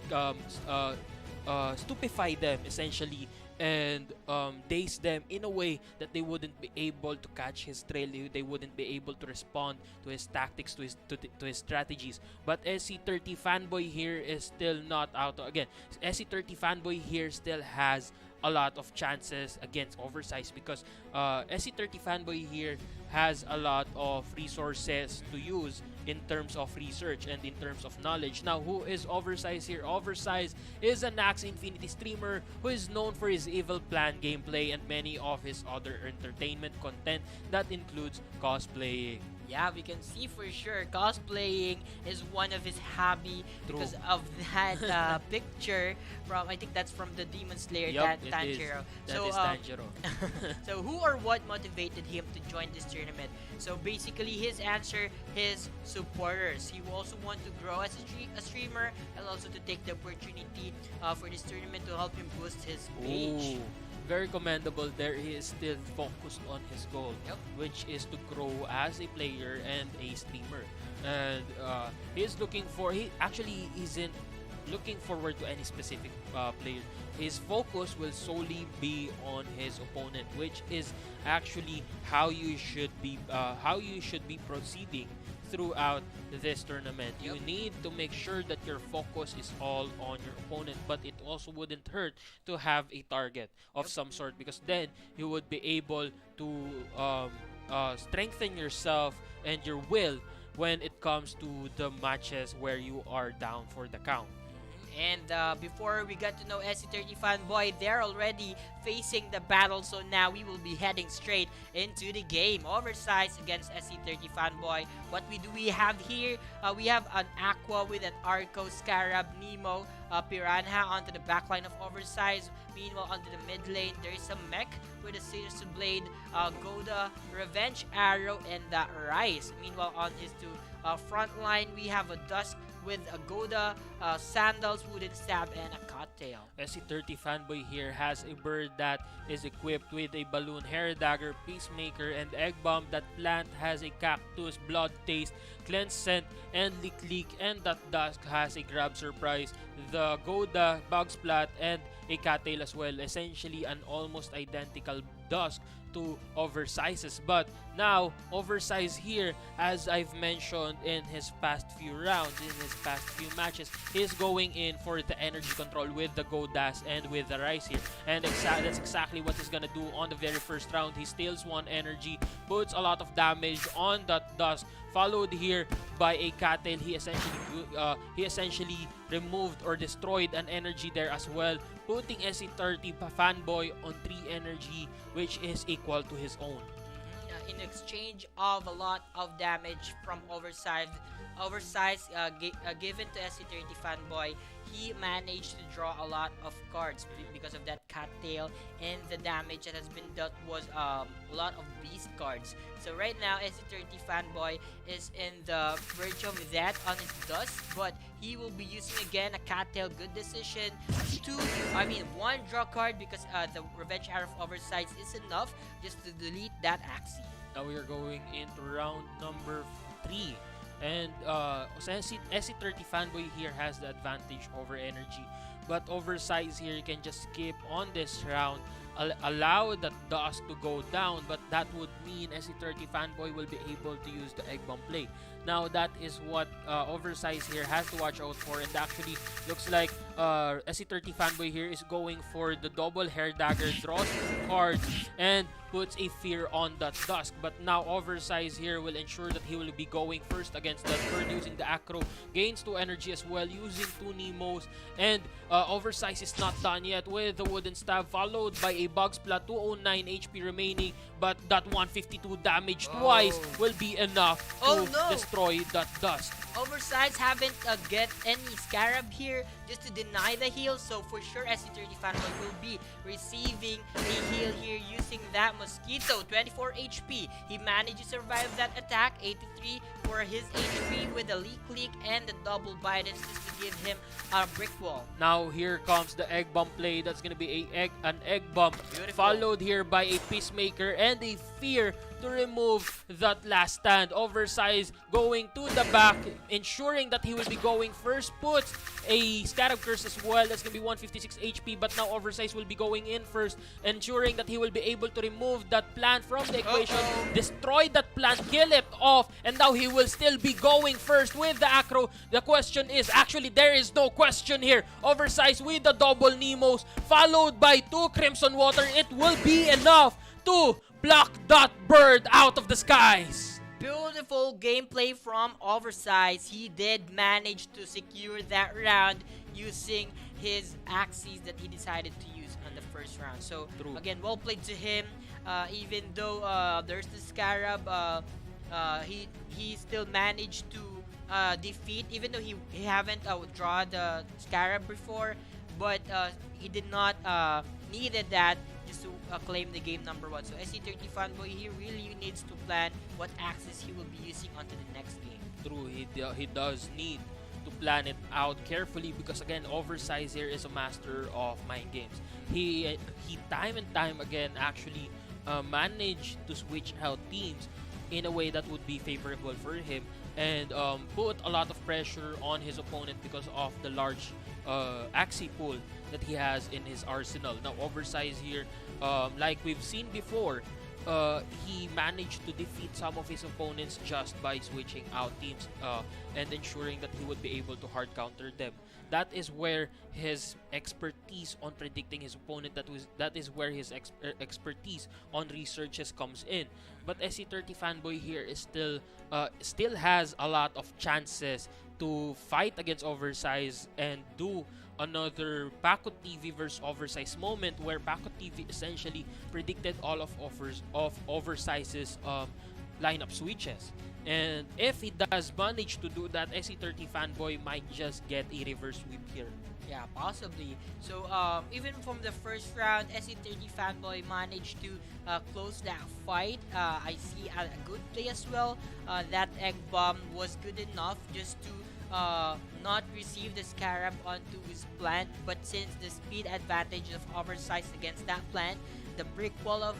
stupefy them essentially, and daze them in a way that they wouldn't be able to catch his trail. They wouldn't be able to respond to his tactics, to his strategies. But SC30 fanboy here is still not out. Again, SC30 fanboy here still has a lot of chances against Oversize because SC30 fanboy here has a lot of resources to use in terms of research and in terms of knowledge. Now, who is Oversize here? Oversize is an Axie Infinity streamer who is known for his evil plan gameplay and many of his other entertainment content that includes cosplaying. yeah, we can see for sure cosplaying is one of his hobby because of that picture from, I think that's from the Demon Slayer, Yup, that it is. Tanjiro. That So is Tanjiro. so who or what motivated him to join this tournament? So basically his answer, his supporters. He will also want to grow as a streamer and also to take the opportunity for this tournament to help him boost his page. Ooh, very commendable there. He is still focused on his goal, Yep. which is to grow as a player and a streamer. And he actually isn't looking forward to any specific player. His focus will solely be on his opponent, which is actually how you should be proceeding throughout this tournament. You need to make sure that your focus is all on your opponent, but it also wouldn't hurt to have a target of some sort because then you would be able to strengthen yourself and your will when it comes to the matches where you are down for the count. And before we got to know SC30 fanboy, they're already facing the battle. So now we will be heading straight into the game. Oversize against SC30 fanboy. What we have here? We have an Aqua with an Arco, Scarab, Nemo, Piranha onto the backline of Oversize. Meanwhile, onto the mid lane, there is a mech with a Sinister Blade, Goda, Revenge Arrow, and Rice. Meanwhile, on his front line, we have a Dusk with a Goda, Sandals, Wooden Stab, and a Cocktail. SC30 fanboy here has a bird that is equipped with a balloon, hair dagger, peacemaker, and egg bomb. That plant has a cactus, blood taste, cleanse scent, and lick leak, and that dusk has a grab surprise, the Goda, bug splat, and a cattail as well. Essentially an almost identical dusk to Oversize's, but now Oversize here, as I've mentioned in his past few rounds, in his past few matches, he's going in for the energy control with the Godas and with the Rice here, and that's exactly what he's gonna do on the very first round. He steals one energy, puts a lot of damage on that Dusk, followed here by a Cattail. He essentially removed or destroyed an energy there as well, putting SC30 fanboy on 3 energy, which is equal to his own. In exchange of a lot of damage from Oversize given to SC30 fanboy, he managed to draw a lot of cards because of that Cattail, and the damage that has been dealt was a lot of beast cards. So right now SC30 fanboy is in the verge of that on his Dust, but he will be using again a Cattail. Good decision. One draw card because the Revenge Arrow of Oversize is enough just to delete that Axie. Now we are going into round number 3. And SC30 fanboy here has the advantage over energy But Oversize here can just skip on this round, allow that dust to go down, but that would mean SC30 Fanboy will be able to use the Egg Bomb play. Now that is what Oversize here has to watch out for, and actually looks like SC30 Fanboy here is going for the double hair dagger, draws cards, and puts a fear on that Dusk. But now Oversize here will ensure that he will be going first against that bird using the Acro, gains 2 energy as well using 2 Nemos, and Oversize is not done yet with the Wooden Stab, followed by a Bug Splat, 209 HP remaining, but that 152 damage twice will be enough to destroy that Dust. Oversize haven't get any Scarab here just to deny the heal, so for sure SC30 Fanboy will be receiving a heal here using that Mosquito, 24 HP. He managed to survive that attack, 83 for his HP with the Leak Leak and the double Bidens just to give him a brick wall. Now here comes the Egg Bomb play. That's gonna be an Egg Bomb, followed here by a Peacemaker and a Fear to remove that last stand. Oversize going to the back, ensuring that he will be going first, puts a Scarab Curse as well. That's gonna be 156 HP, but now Oversize will be going in first, ensuring that he will be able to remove that plant from the equation, destroy that plant, kill it off, and now he will still be going first with the Acro. The question is, actually there is no question here. Oversize with the double Nemos, followed by 2 Crimson Water. It will be enough to block that bird out of the skies. Beautiful gameplay from Oversize. He did manage to secure that round using his Axies that he decided to use on the first round. So again, well played to him. Even though there's the Scarab, he still managed to defeat, even though he haven't drawn the Scarab before, but he did not needed that just to claim the game number 1. So SC30 Fanboy, he really needs to plan what axis he will be using onto the next game. True, he does need to plan it out carefully, because again, Oversize here is a master of mind games. He time and time again actually managed to switch out teams in a way that would be favorable for him, and put a lot of pressure on his opponent because of the large Axie pool that he has in his arsenal. Now Oversize here, like we've seen before, he managed to defeat some of his opponents just by switching out teams and ensuring that he would be able to hard counter them. That is where his expertise on predicting his opponent, that is where his expertise on researches comes in. But SC30 Fanboy here is still has a lot of chances to fight against Oversize and do another Pakut TV versus Oversize moment, where Pakut TV essentially predicted all of Oversize's lineup switches. And if he does manage to do that, SC30 Fanboy might just get a reverse sweep here. Yeah, possibly. So even from the first round, SC30 Fanboy managed to close that fight. I see a good play as well. That Egg Bomb was good enough just to not receive the Scarab onto his plant, but since the speed advantage of Oversize against that plant, the brick wall of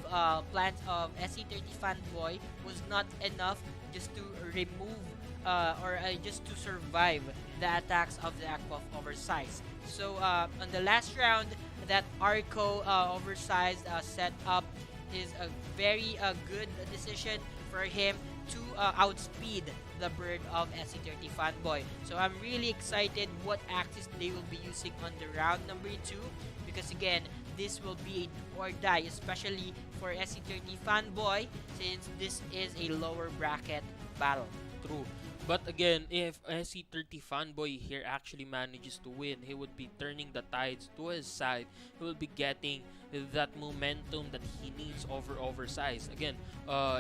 plants of SC30 Fanboy was not enough just to remove or just to survive the attacks of the Aqua of Oversize. So on the last round, that Arco Oversize set up is a very good decision for him to outspeed the bird of SC30 Fanboy. So I'm really excited what axis they will be using on the round number 2, because again, this will be a do or die, especially for SC30 Fanboy, since this is a lower bracket battle. True. But again, if SC30 Fanboy here actually manages to win, he would be turning the tides to his side. He will be getting that momentum that he needs over Oversize. Again,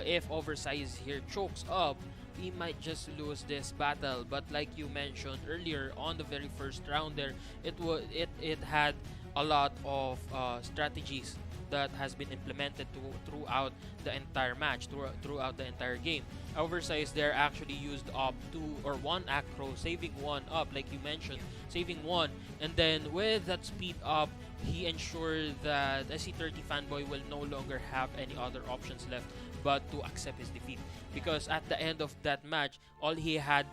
if Oversize here chokes up, he might just lose this battle. But like you mentioned earlier on the very first round there, it had a lot of strategies that has been implemented throughout the entire match, throughout the entire game. Oversize there actually used up 2 or 1 Acro, saving 1 up, like you mentioned, saving 1, and then with that speed up, he ensured that SC30 Fanboy will no longer have any other options left but to accept his defeat, because at the end of that match, all he had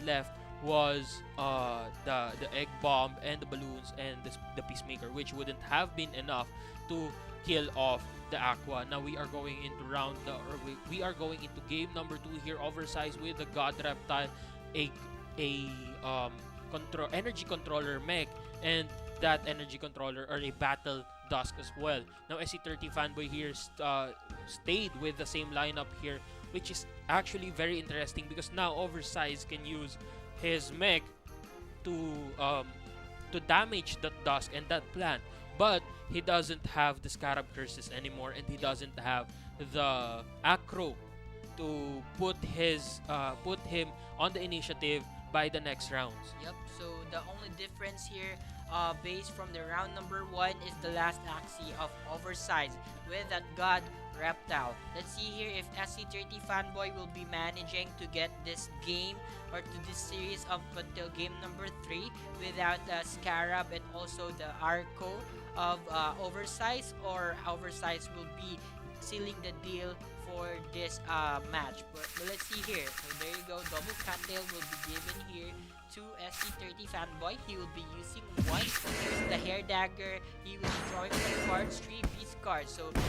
left was the egg bomb and the balloons and the peacemaker, which wouldn't have been enough to kill off the Aqua. Now we are going into we are going into game number 2 here. Oversized with the God Reptile, a energy controller mech, and that energy controller or a battle Dusk as well. Now SC30 fanboy here stayed with the same lineup here, which is actually very interesting because now Oversized can use his mech to damage that Dusk and that plant, but he doesn't have the Scarab curses anymore, and he doesn't have the Acro to put him on the initiative by the next rounds. Yep, so the only difference here, based from the round number 1, is the last Axie of Oversized with that God Reptile. Let's see here if SC30 fanboy will be managing to get this game or to this series up until game number 3 without the Scarab and also the Arco of Oversized, or Oversized will be sealing the deal for this match. But let's see here. So there you go. Double Cattail will be given here to SC30 fanboy. He will be using one. Here's the hair dagger. He will be drawing the cards, 3 beast cards. So there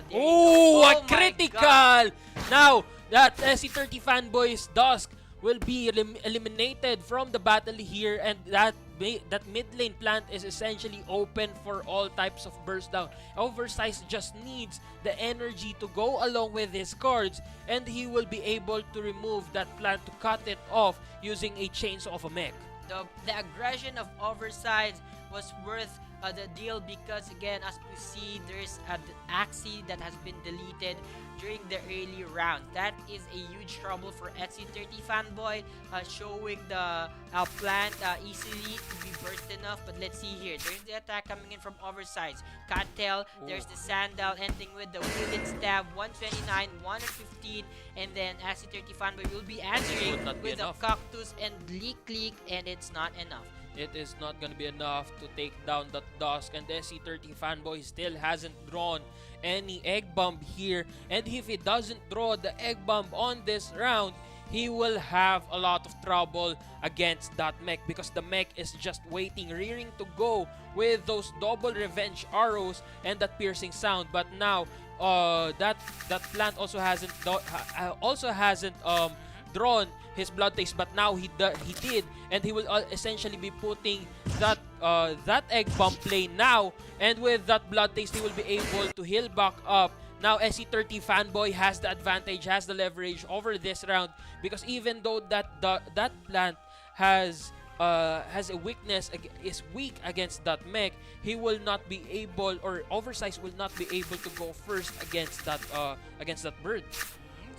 you Oh, go. a my critical! God. Now that SC30 fanboy's Dusk will be eliminated from the battle here, and that mid lane plant is essentially open for all types of burst down. Oversized just needs the energy to go along with his cards, and he will be able to remove that plant to cut it off using a chainsaw of a mech. The aggression of Oversized was worth the deal because, again, as we see, there's an Axie that has been deleted during the early round. That is a huge trouble for SC30 fanboy, showing the plant easily to be burst enough. But let's see here. There's the attack coming in from Oversized. Cattail, there's the Sandal ending with the wooden stab, 129, 115, and then SC30 fanboy will be answering with the cactus and leak, and it's not enough. It is not going to be enough to take down that Dusk, and the SC30 fanboy still hasn't drawn any egg bomb here, and if he doesn't draw the egg bomb on this round, he will have a lot of trouble against that mech because the mech is just waiting, rearing to go with those double revenge arrows and that piercing sound. But now that plant also hasn't drawn his blood taste, but now he did, and he will essentially be putting that egg bomb play now, and with that blood taste he will be able to heal back up. Now SC30 fanboy has the advantage, has the leverage over this round, because even though that plant has a weakness, is weak against that mech, he will not be able, or Oversized will not be able to go first against that bird.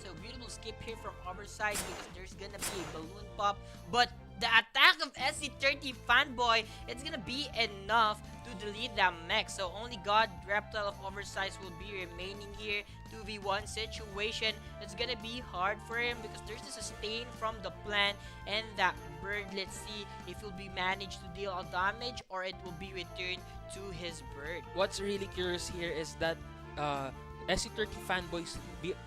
So beautiful skip here from Oversized because there's gonna be a balloon pop, but the attack of SC30 fanboy, it's gonna be enough to delete that mech. So only God Reptile of Oversized will be remaining here. 2v1 situation. It's gonna be hard for him because there's a sustain from the plant and that bird. Let's see if he'll be managed to deal a damage or it will be returned to his bird. What's really curious here is that SC30 fanboy's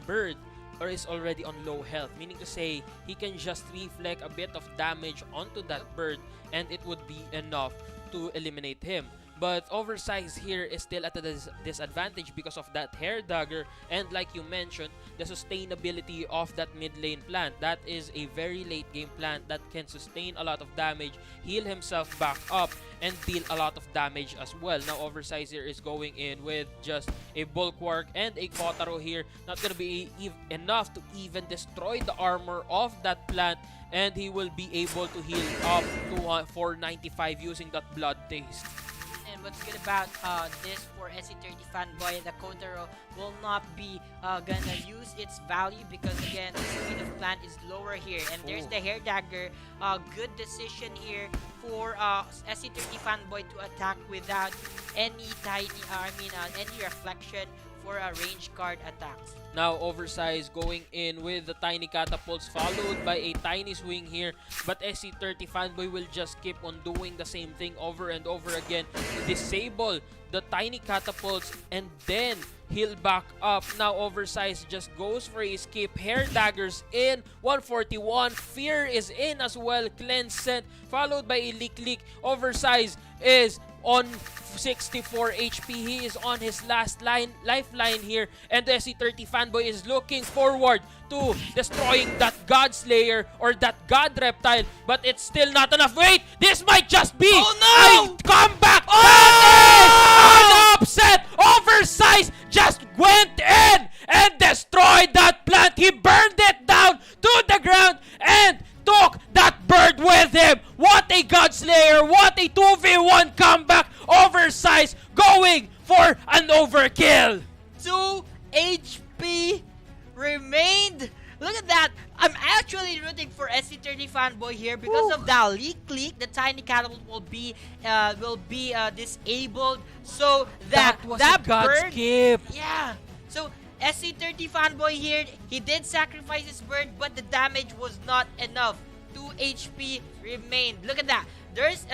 bird is already on low health, meaning to say he can just reflect a bit of damage onto that bird and it would be enough to eliminate him. But Oversized here is still at a disadvantage because of that hair dagger, and like you mentioned, the sustainability of that mid lane plant. That is a very late game plant that can sustain a lot of damage, heal himself back up, and deal a lot of damage as well. Now Oversized here is going in with just a Bulwark and a Kotaro here. Not gonna be enough to even destroy the armor of that plant, and he will be able to heal up to 495 using that blood taste. And what's good about this for SC30 fanboy, the Kotaro will not be gonna use its value because again the speed of plant is lower here. And there's the hair dagger. Good decision here for SC30 fanboy to attack without any any reflection for a range card attacks. Now Oversize going in with the tiny catapults followed by a tiny swing here, but SC30 Fanboy will just keep on doing the same thing over and over again. Disable the tiny catapults and then he'll back up. Now Oversize just goes for a skip. Hair daggers in 141. Fear is in as well. Cleanse Scent followed by a Lick. Oversize is on 64 HP. He is on his last lifeline here, and the SC30 Fanboy is looking forward to destroying that God Slayer or that God Reptile, but it's still not enough. Wait, this might just be a comeback. That is an upset. Oversize just went in and destroyed that plant. He burned it down to the ground and took that bird with him. What a God Slayer. What a 2v1 comeback. Oversize going for an overkill. 2 HP remained. Look at that. I'm actually rooting for SC30 Fanboy here because of the leak. The tiny catapult will be disabled, so that was a God bird. skip. Yeah. So SC30 Fanboy here, he did sacrifice his bird, but the damage was not enough. 2 HP remained. Look at that. There's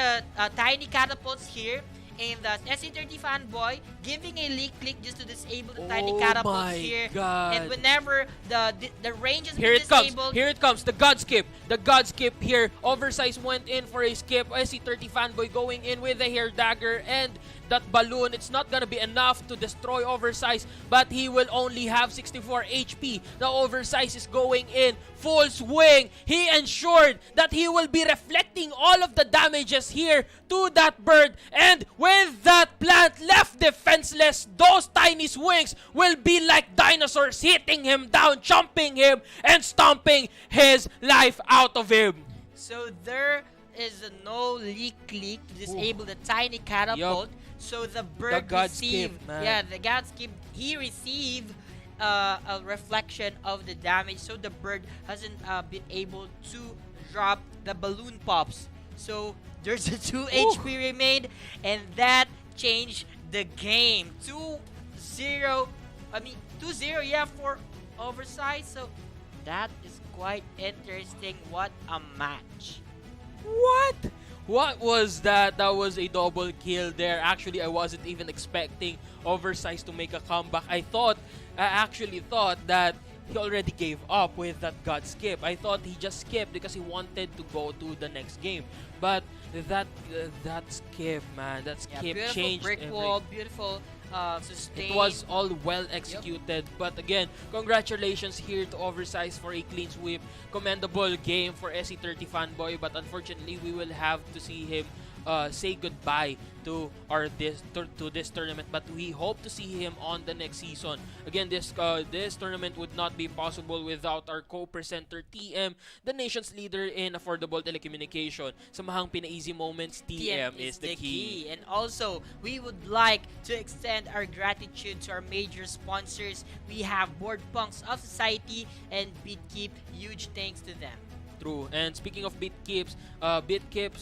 tiny catapults here. And the SC30 Fanboy giving a leak click just to disable the tiny catapults here. God. And whenever the range has Here been it comes. disabled, Here it comes. The God skip. The God skip here. Oversize went in for a skip. SC30 Fanboy going in with a hair dagger and that balloon. It's not gonna be enough to destroy Oversize, but he will only have 64 HP. The Oversize is going in full swing. He ensured that he will be reflecting all of the damages here to that bird, and with that plant left defenseless, those tiny swings will be like dinosaurs hitting him down, chomping him and stomping his life out of him. so there is no leak to disable the tiny catapult. So the bird God received, skip, man. yeah, the God skip, he received a reflection of the damage. So the bird hasn't been able to drop the balloon pops. So there's a 2 HP remained, and that changed the game. 2-0, yeah, for Oversize. So that is quite interesting. What a match. What? What was that? That was a double kill there. Actually, I wasn't even expecting Oversize to make a comeback. I actually thought that he already gave up with that God skip. I thought he just skipped because he wanted to go to the next game. But that skip, man, that skip Beautiful changed brick everything. wall, beautiful sustain. It was all well executed. But again, congratulations here to Oversize for a clean sweep. Commendable game for SC30 Fanboy, but unfortunately we will have to see him say goodbye to this tournament, but we hope to see him on the next season. Again, this tournament would not be possible without our co-presenter TM, the nation's leader in affordable telecommunication. Sa mahang pina-easy moments, TM is the key. And also, we would like to extend our gratitude to our major sponsors. We have Board Punks of Society and BitKeep. Huge thanks to them. True. And speaking of BitKips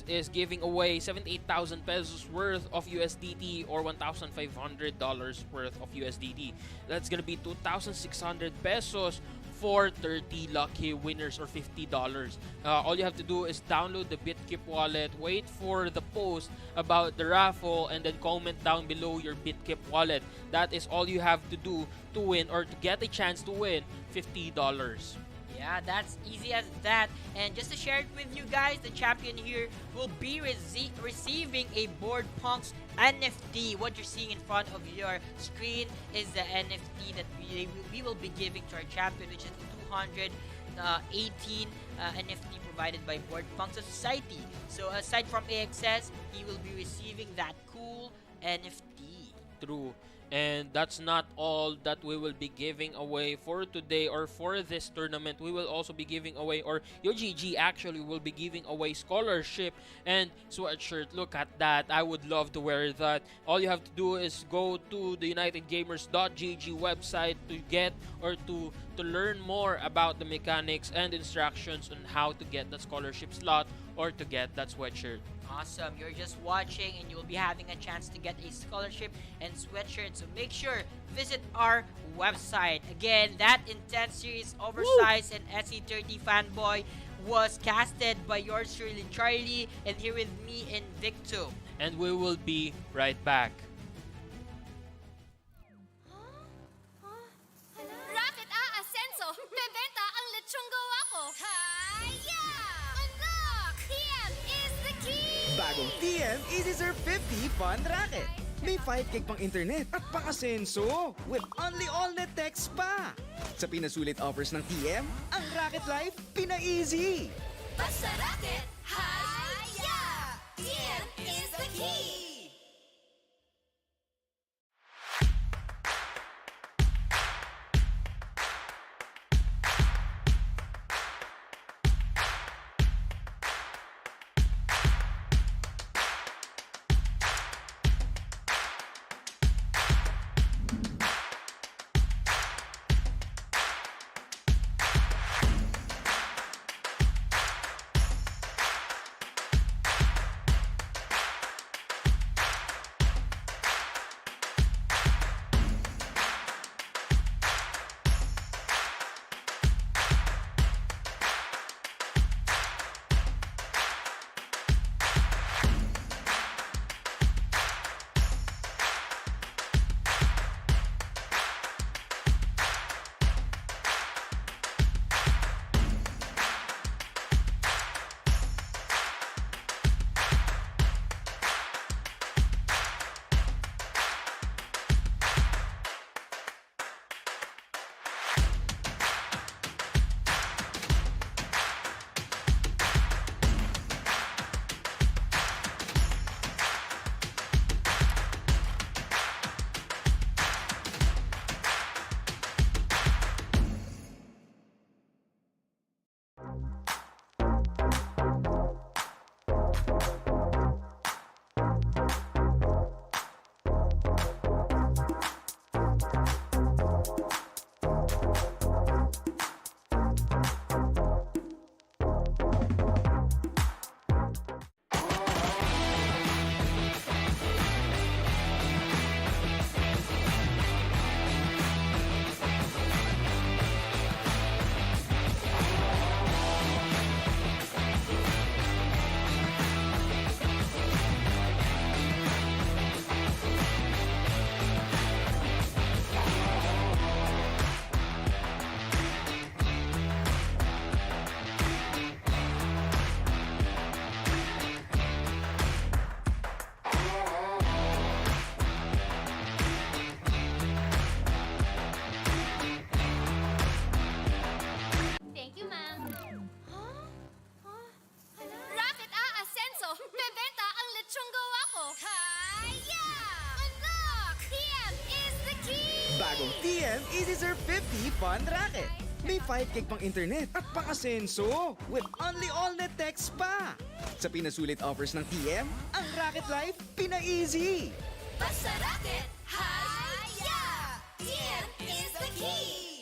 is giving away 78,000 pesos worth of USDT or $1,500 worth of USDT. That's gonna be 2,600 pesos for 30 lucky winners or $50. All you have to do is download the BitKip wallet, wait for the post about the raffle, and then comment down below your BitKip wallet. That is all you have to do to win or to get a chance to win $50. Yeah, that's easy as that. And just to share it with you guys, the champion here will be receiving a Board Punks NFT. What you're seeing in front of your screen is the NFT that we will be giving to our champion, which is 218 NFT provided by Board Punks of Society. So aside from AXS, he will be receiving that cool NFT. True. And that's not all that we will be giving away for today or for this tournament. We will also be giving away, or UGG actually will be giving away scholarship and sweatshirt. Look at that. I would love to wear that. All you have to do is go to the unitedgamers.gg website to get or to learn more about the mechanics and instructions on how to get the scholarship slot or to get that sweatshirt. Awesome. You're just watching and you'll be having a chance to get a scholarship and sweatshirt. So make sure visit our website. Again, that Intense Series Oversized and SE30 Fanboy was casted by yours truly, Charlie, and here with me in Victo. And we will be right back. Rocket Ascenso! Bebenta ang lechong gawa ko! Haya! Unlock! TM is the key! Bagong TM Easy Surf 50 Fun Racket. May 5 gig pang internet at pang-asenso with only all-net text pa. Sa pinasulit offers ng TM, ang Racket Life pina-easy. Basta Rocket, Haya! TM is the key! Thank you, ma'am. Rocket Ascenso! Bebenta ang lechong gawa ko! Haya! Unlock! TM is the key! Bagong TM Easy Surf 50 Fun Racket. May 5 gig pang internet at pang-asenso with only all-net text pa. Sa pinasulit offers ng TM, ang Racket Life pina-easy. Basta Rocket, Haya! TM is the key!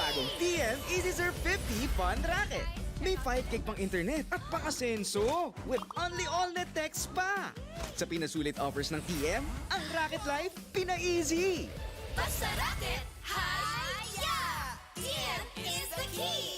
bagong TM Easy Surf 50 Fun Racket. May 5 gig pang internet at pang-asenso with only all-net text pa. Sa pinasulit offers ng TM, ang Racket Life pina-easy. Basta racket, hi-ya! TM is the key!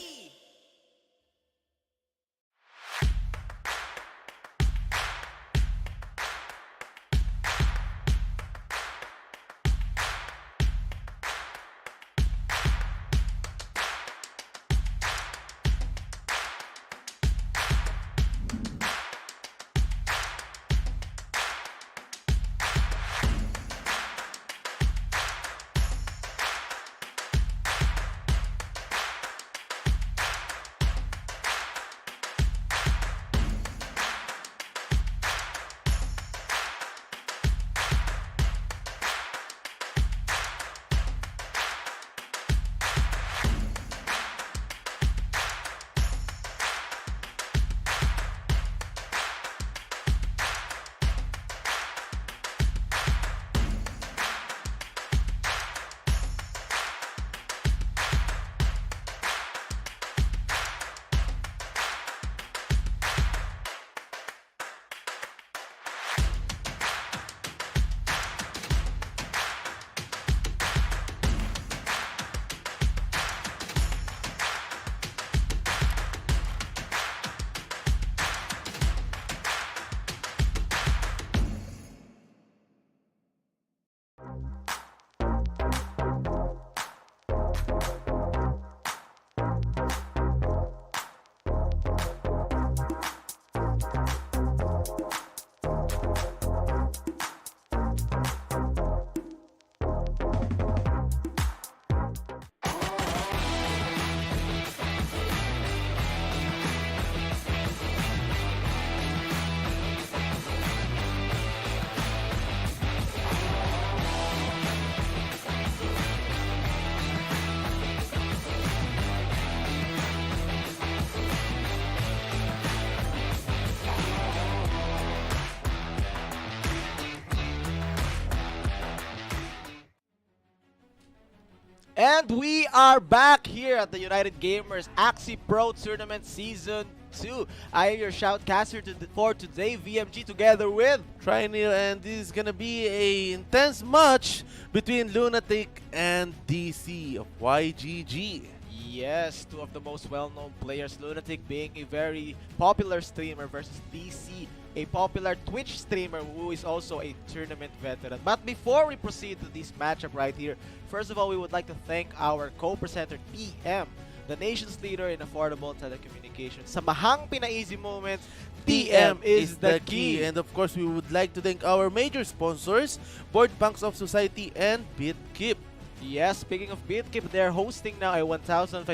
And we are back here at the United Gamers Axie Pro Tournament Season 2. I am your shoutcaster for today, VMG, together with Trineal, and this is gonna be a intense match between Lunatic and DC of YGG. Yes, two of the most well-known players, Lunatic being a very popular streamer versus DC, a popular Twitch streamer who is also a tournament veteran. But before we proceed to this matchup right here, first of all, we would like to thank our co-presenter TM, the nation's leader in affordable telecommunications. Sa mahang pina-easy moments, TM is the key. And of course, we would like to thank our major sponsors, Board Banks of Society and BitKeep. Yes, speaking of BitKeep, they're hosting now a 1,500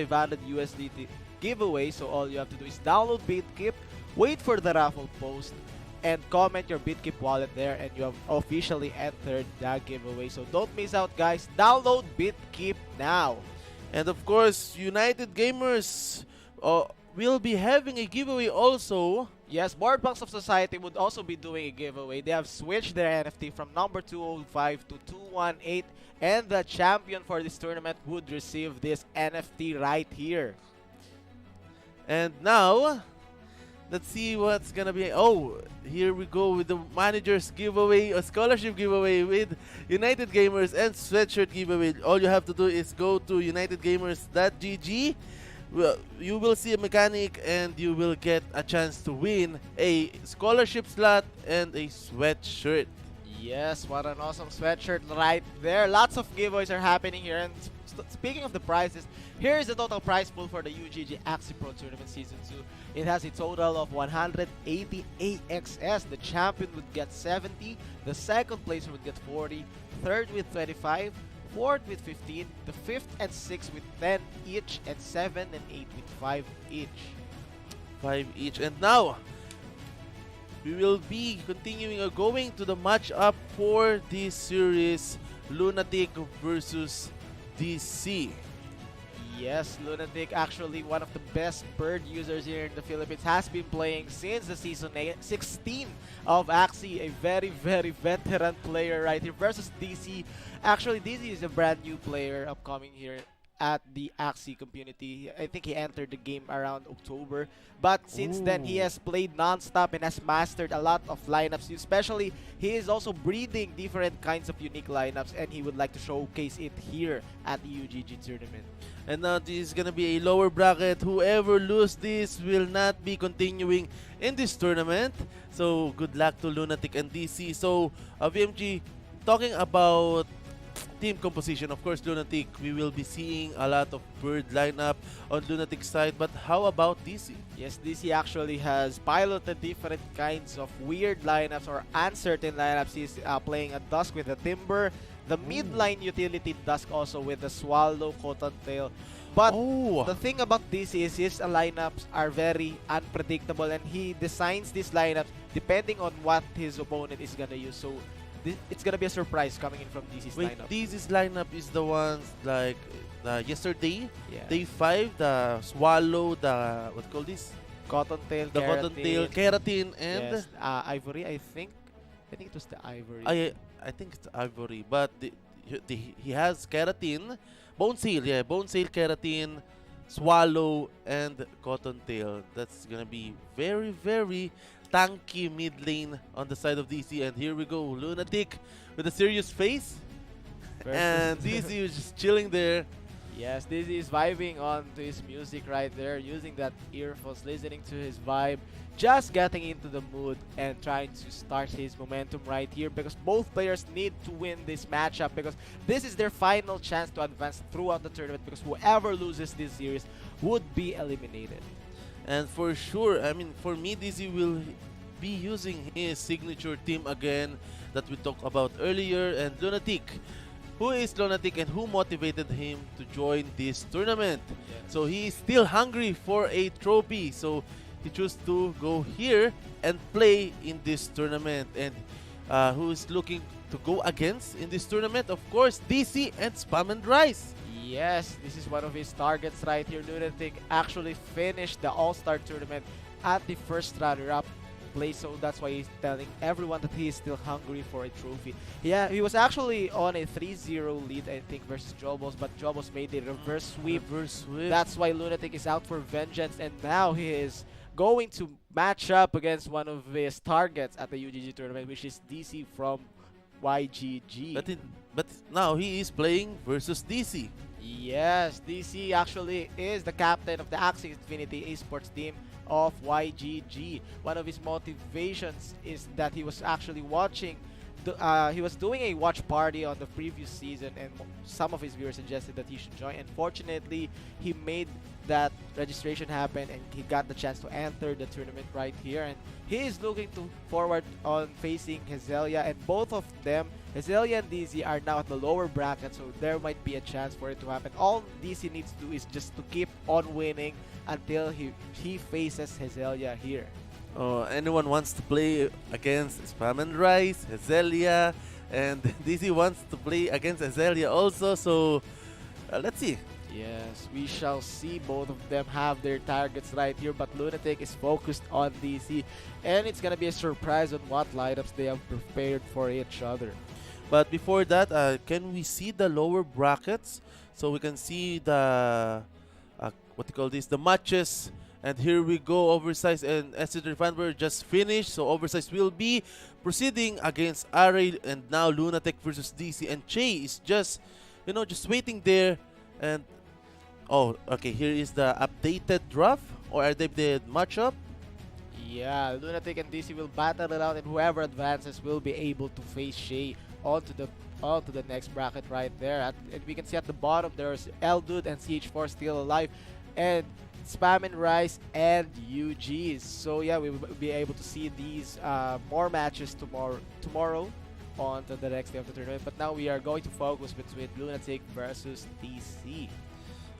USDT giveaway. So all you have to do is download BitKeep, wait for the raffle post, and comment your BitKeep wallet there, and you have officially entered the giveaway. So don't miss out, guys. Download BitKeep now. And of course, United Gamers will be having a giveaway also. Yes, Board Banks of Society would also be doing a giveaway. They have switched their NFT from number 205 to 218, and the champion for this tournament would receive this NFT right here. And now, let's see what's gonna be. Oh, here we go with the manager's giveaway, a scholarship giveaway with United Gamers and sweatshirt giveaway. All you have to do is go to unitedgamers.gg. Well, you will see a mechanic and you will get a chance to win a scholarship slot and a sweatshirt. Yes, what an awesome sweatshirt right there. Lots of giveaways are happening here. And speaking of the prizes, here is the total prize pool for the UGG Axie Pro Tournament Season 2. It has a total of 180 AXS. The champion would get 70, the second placer would get 40, third with 25, fourth with 15, the fifth and sixth with 10 each, and 7 and 8 with 5 each. 5 each. And now, we will be continuing or going to the matchup for this series, Lunatic versus DC. Yes, Lunatic, actually one of the best bird users here in the Philippines, has been playing since the season 16 of Axie, a very, very veteran player right here versus DC. Actually, DC is a brand new player upcoming here at the Axie community. I think he entered the game around October. But since then, he Ooh. has played non-stop and has mastered a lot of lineups. Especially, he is also breeding different kinds of unique lineups, and he would like to showcase it here at the UGG tournament. And now this is gonna be a lower bracket. Whoever lose this will not be continuing in this tournament. So good luck to Lunatic and DC. So VMG, talking about team composition, of course, Lunatic, we will be seeing a lot of bird lineup on Lunatic side. But how about DC? Yes, DC actually has piloted different kinds of weird lineups or uncertain lineups. He's playing a Dusk with a Timber, the mid-line utility Dusk also with the Swallow, Cottontail. But Oh, the thing about this is his lineups are very unpredictable, and he designs these lineups depending on what his opponent is gonna use. So it's gonna be a surprise coming in from DC's wait, lineup. DC's lineup is the ones like yesterday, Yeah. day 5, the Swallow, the what call this? Cottontail, The Cottontail, Keratin, and yes, Ivory. I think it was the Ivory. I think it's Ivory, but he has Keratin, Bonesail, yeah, Bonesail, Keratin, Swallow, and Cottontail. That's gonna be very, very tanky mid lane on the side of DC. And here we go, Lunatic with a serious face, and DC is just chilling there. Yes, this is vibing on to his music right there, using that earphones, listening to his vibe, just getting into the mood and trying to start his momentum right here, because both players need to win this matchup, because this is their final chance to advance throughout the tournament, because whoever loses this series would be eliminated. And for sure, I mean, for me, DC will be using his signature team again that we talked about earlier. And Lunatic, who is Lunatic and who motivated him to join this tournament? So he is still hungry for a trophy. So he chose to go here and play in this tournament. And who is looking to go against in this tournament? Of course, DC and Spam and Rice. Yes, this is one of his targets right here. Lunatic actually finished the All-Star tournament at the first runner-up place, so that's why he's telling everyone that he is still hungry for a trophy. Yeah, he was actually on a 3-0 lead, I think, versus Jobos, but Jobos made a reverse sweep. Reverse sweep. That's why Lunatic is out for vengeance, and now he is going to match up against one of his targets at the UGG tournament, which is DC from YGG. But now he is playing versus DC. Yes, DC actually is the captain of the Axie Infinity esports team of YGG. One of his motivations is that he was actually watching, he was doing a watch party on the previous season, and some of his viewers suggested that he should join. And fortunately, he made that registration happen, and he got the chance to enter the tournament right here. And he is looking forward on facing Hezelia, and both of them, Hezelia and DC, are now at the lower bracket, so there might be a chance for it to happen. All DC needs to do is just to keep on winning until he faces Hezelia here. Anyone wants to play against Spam and Rice, Hezelia, and DC wants to play against Hezelia also, so let's see. Yes, we shall see. Both of them have their targets right here, but Lunatic is focused on DC, and it's gonna be a surprise on what lineups they have prepared for each other. But before that, can we see the lower brackets? So we can see the, what do you call this, the matches. And here we go, Oversize and Esther Fanber just finished. So Oversize will be proceeding against Array, and now Lunatic versus DC. And Che is just, just waiting there. And, oh, okay, here is the updated draft, or are they the matchup? Yeah, Lunatic and DC will battle it out, and whoever advances will be able to face Shay onto the next bracket right there. And we can see at the bottom there's L-Dude and CH4 still alive, and Spam and Rice and UG. So yeah, we will be able to see these more matches tomorrow on to the next day of the tournament. But now we are going to focus between Lunatic versus DC.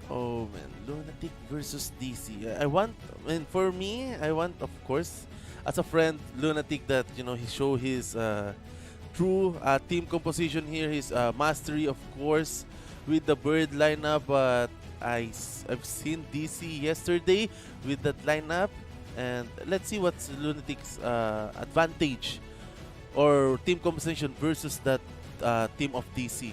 Oh man, Lunatic versus DC. For me, I want, of course, as a friend, Lunatic, that he show his true team composition here, his mastery, of course, with the bird lineup. But I've seen DC yesterday with that lineup, and let's see what's Lunatic's advantage or team composition versus that team of DC.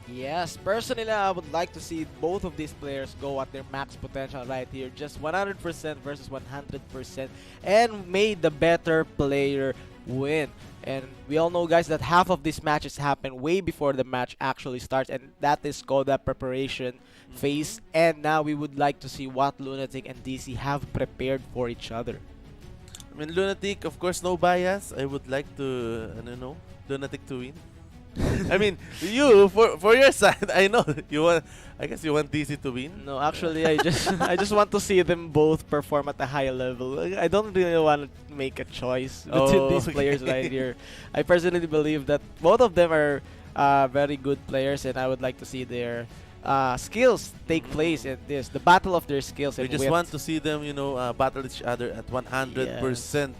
Yes, personally, I would like to see both of these players go at their max potential right here. Just 100% versus 100%, and made the better player win. And we all know, guys, that half of these matches happen way before the match actually starts, and that is called the preparation phase. And now we would like to see what Lunatic and DC have prepared for each other. I mean, Lunatic, of course, no bias. I would like to, I don't know, Lunatic to win. I mean, you for your side, I know you want. I guess you want DC to win. No, actually, I just I just want to see them both perform at a high level. I don't really want to make a choice between these players right here. I personally believe that both of them are very good players, and I would like to see their skills take place in this, the battle of their skills. We And just wit. want to see them, battle each other at 100%.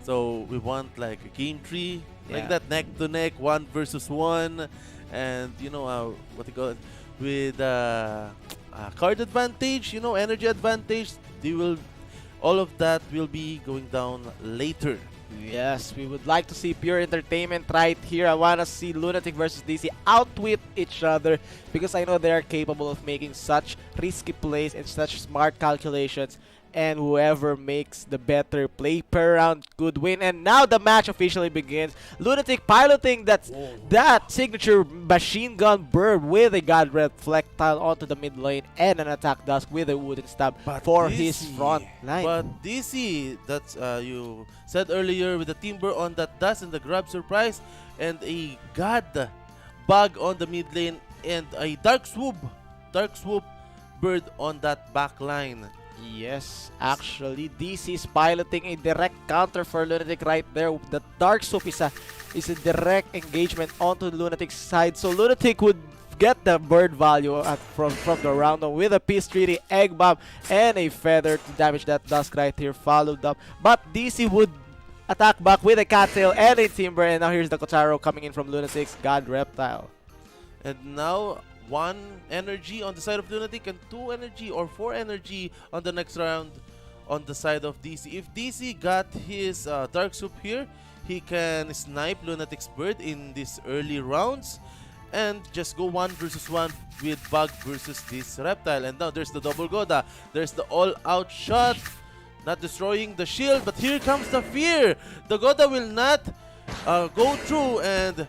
So we want like a game tree, like that, neck to neck, 1 versus 1, and what you call it, with card advantage, energy advantage. All of that will be going down later. Yes, we would like to see pure entertainment right here. I want to see Lunatic versus DC outwit each other, because I know they are capable of making such risky plays and such smart calculations. And whoever makes the better play per round could win. And now the match officially begins. Lunatic piloting that signature machine gun bird with a God Reflectile onto the mid lane and an attack dusk with a wooden stab for his front line. But DC, that's you said earlier, with the timber on that dust and the grab surprise and a God bug on the mid lane and a dark swoop bird on that back line. Yes, actually, DC is piloting a direct counter for Lunatic right there. The Dark Soup is a direct engagement onto the Lunatic's side, so Lunatic would get the bird value from the round on with a Peace Treaty, Egg Bomb, and a Feather to damage that Dusk right here, followed up. But DC would attack back with a Cattail and a Timber, and now here's the Kotaro coming in from Lunatic's God Reptile. And now 1 energy on the side of Lunatic and 2 energy or 4 energy on the next round on the side of DC. If DC got his Dark Soup here, he can snipe Lunatic's bird in these early rounds and just go 1 versus 1 with Bug versus this Reptile. And now there's the double Goda. There's the all-out shot, not destroying the shield, but here comes the fear. The Goda will not go through, and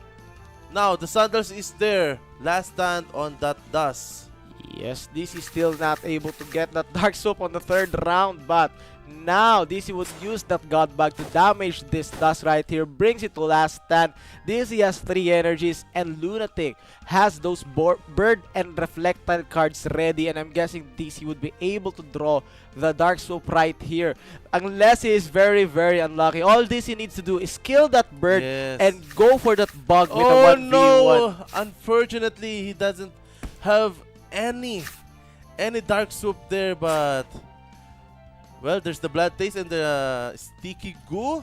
now the Sandals is there. Last stand on that dust. Yes, DC still not able to get that Dark Soup on the 3rd round, but now DC would use that God Bag to damage this dust right here, brings it to last stand. DC has 3 energies, and Lunatic has those bird and reflectile cards ready, and I'm guessing DC would be able to draw the Dark Soup right here, unless he is very, very unlucky. All DC needs to do is kill that bird and go for that bug with a 1v1. No! Unfortunately, he doesn't have any Dark Soup there, but well, there's the Blood Taste and the Sticky Goo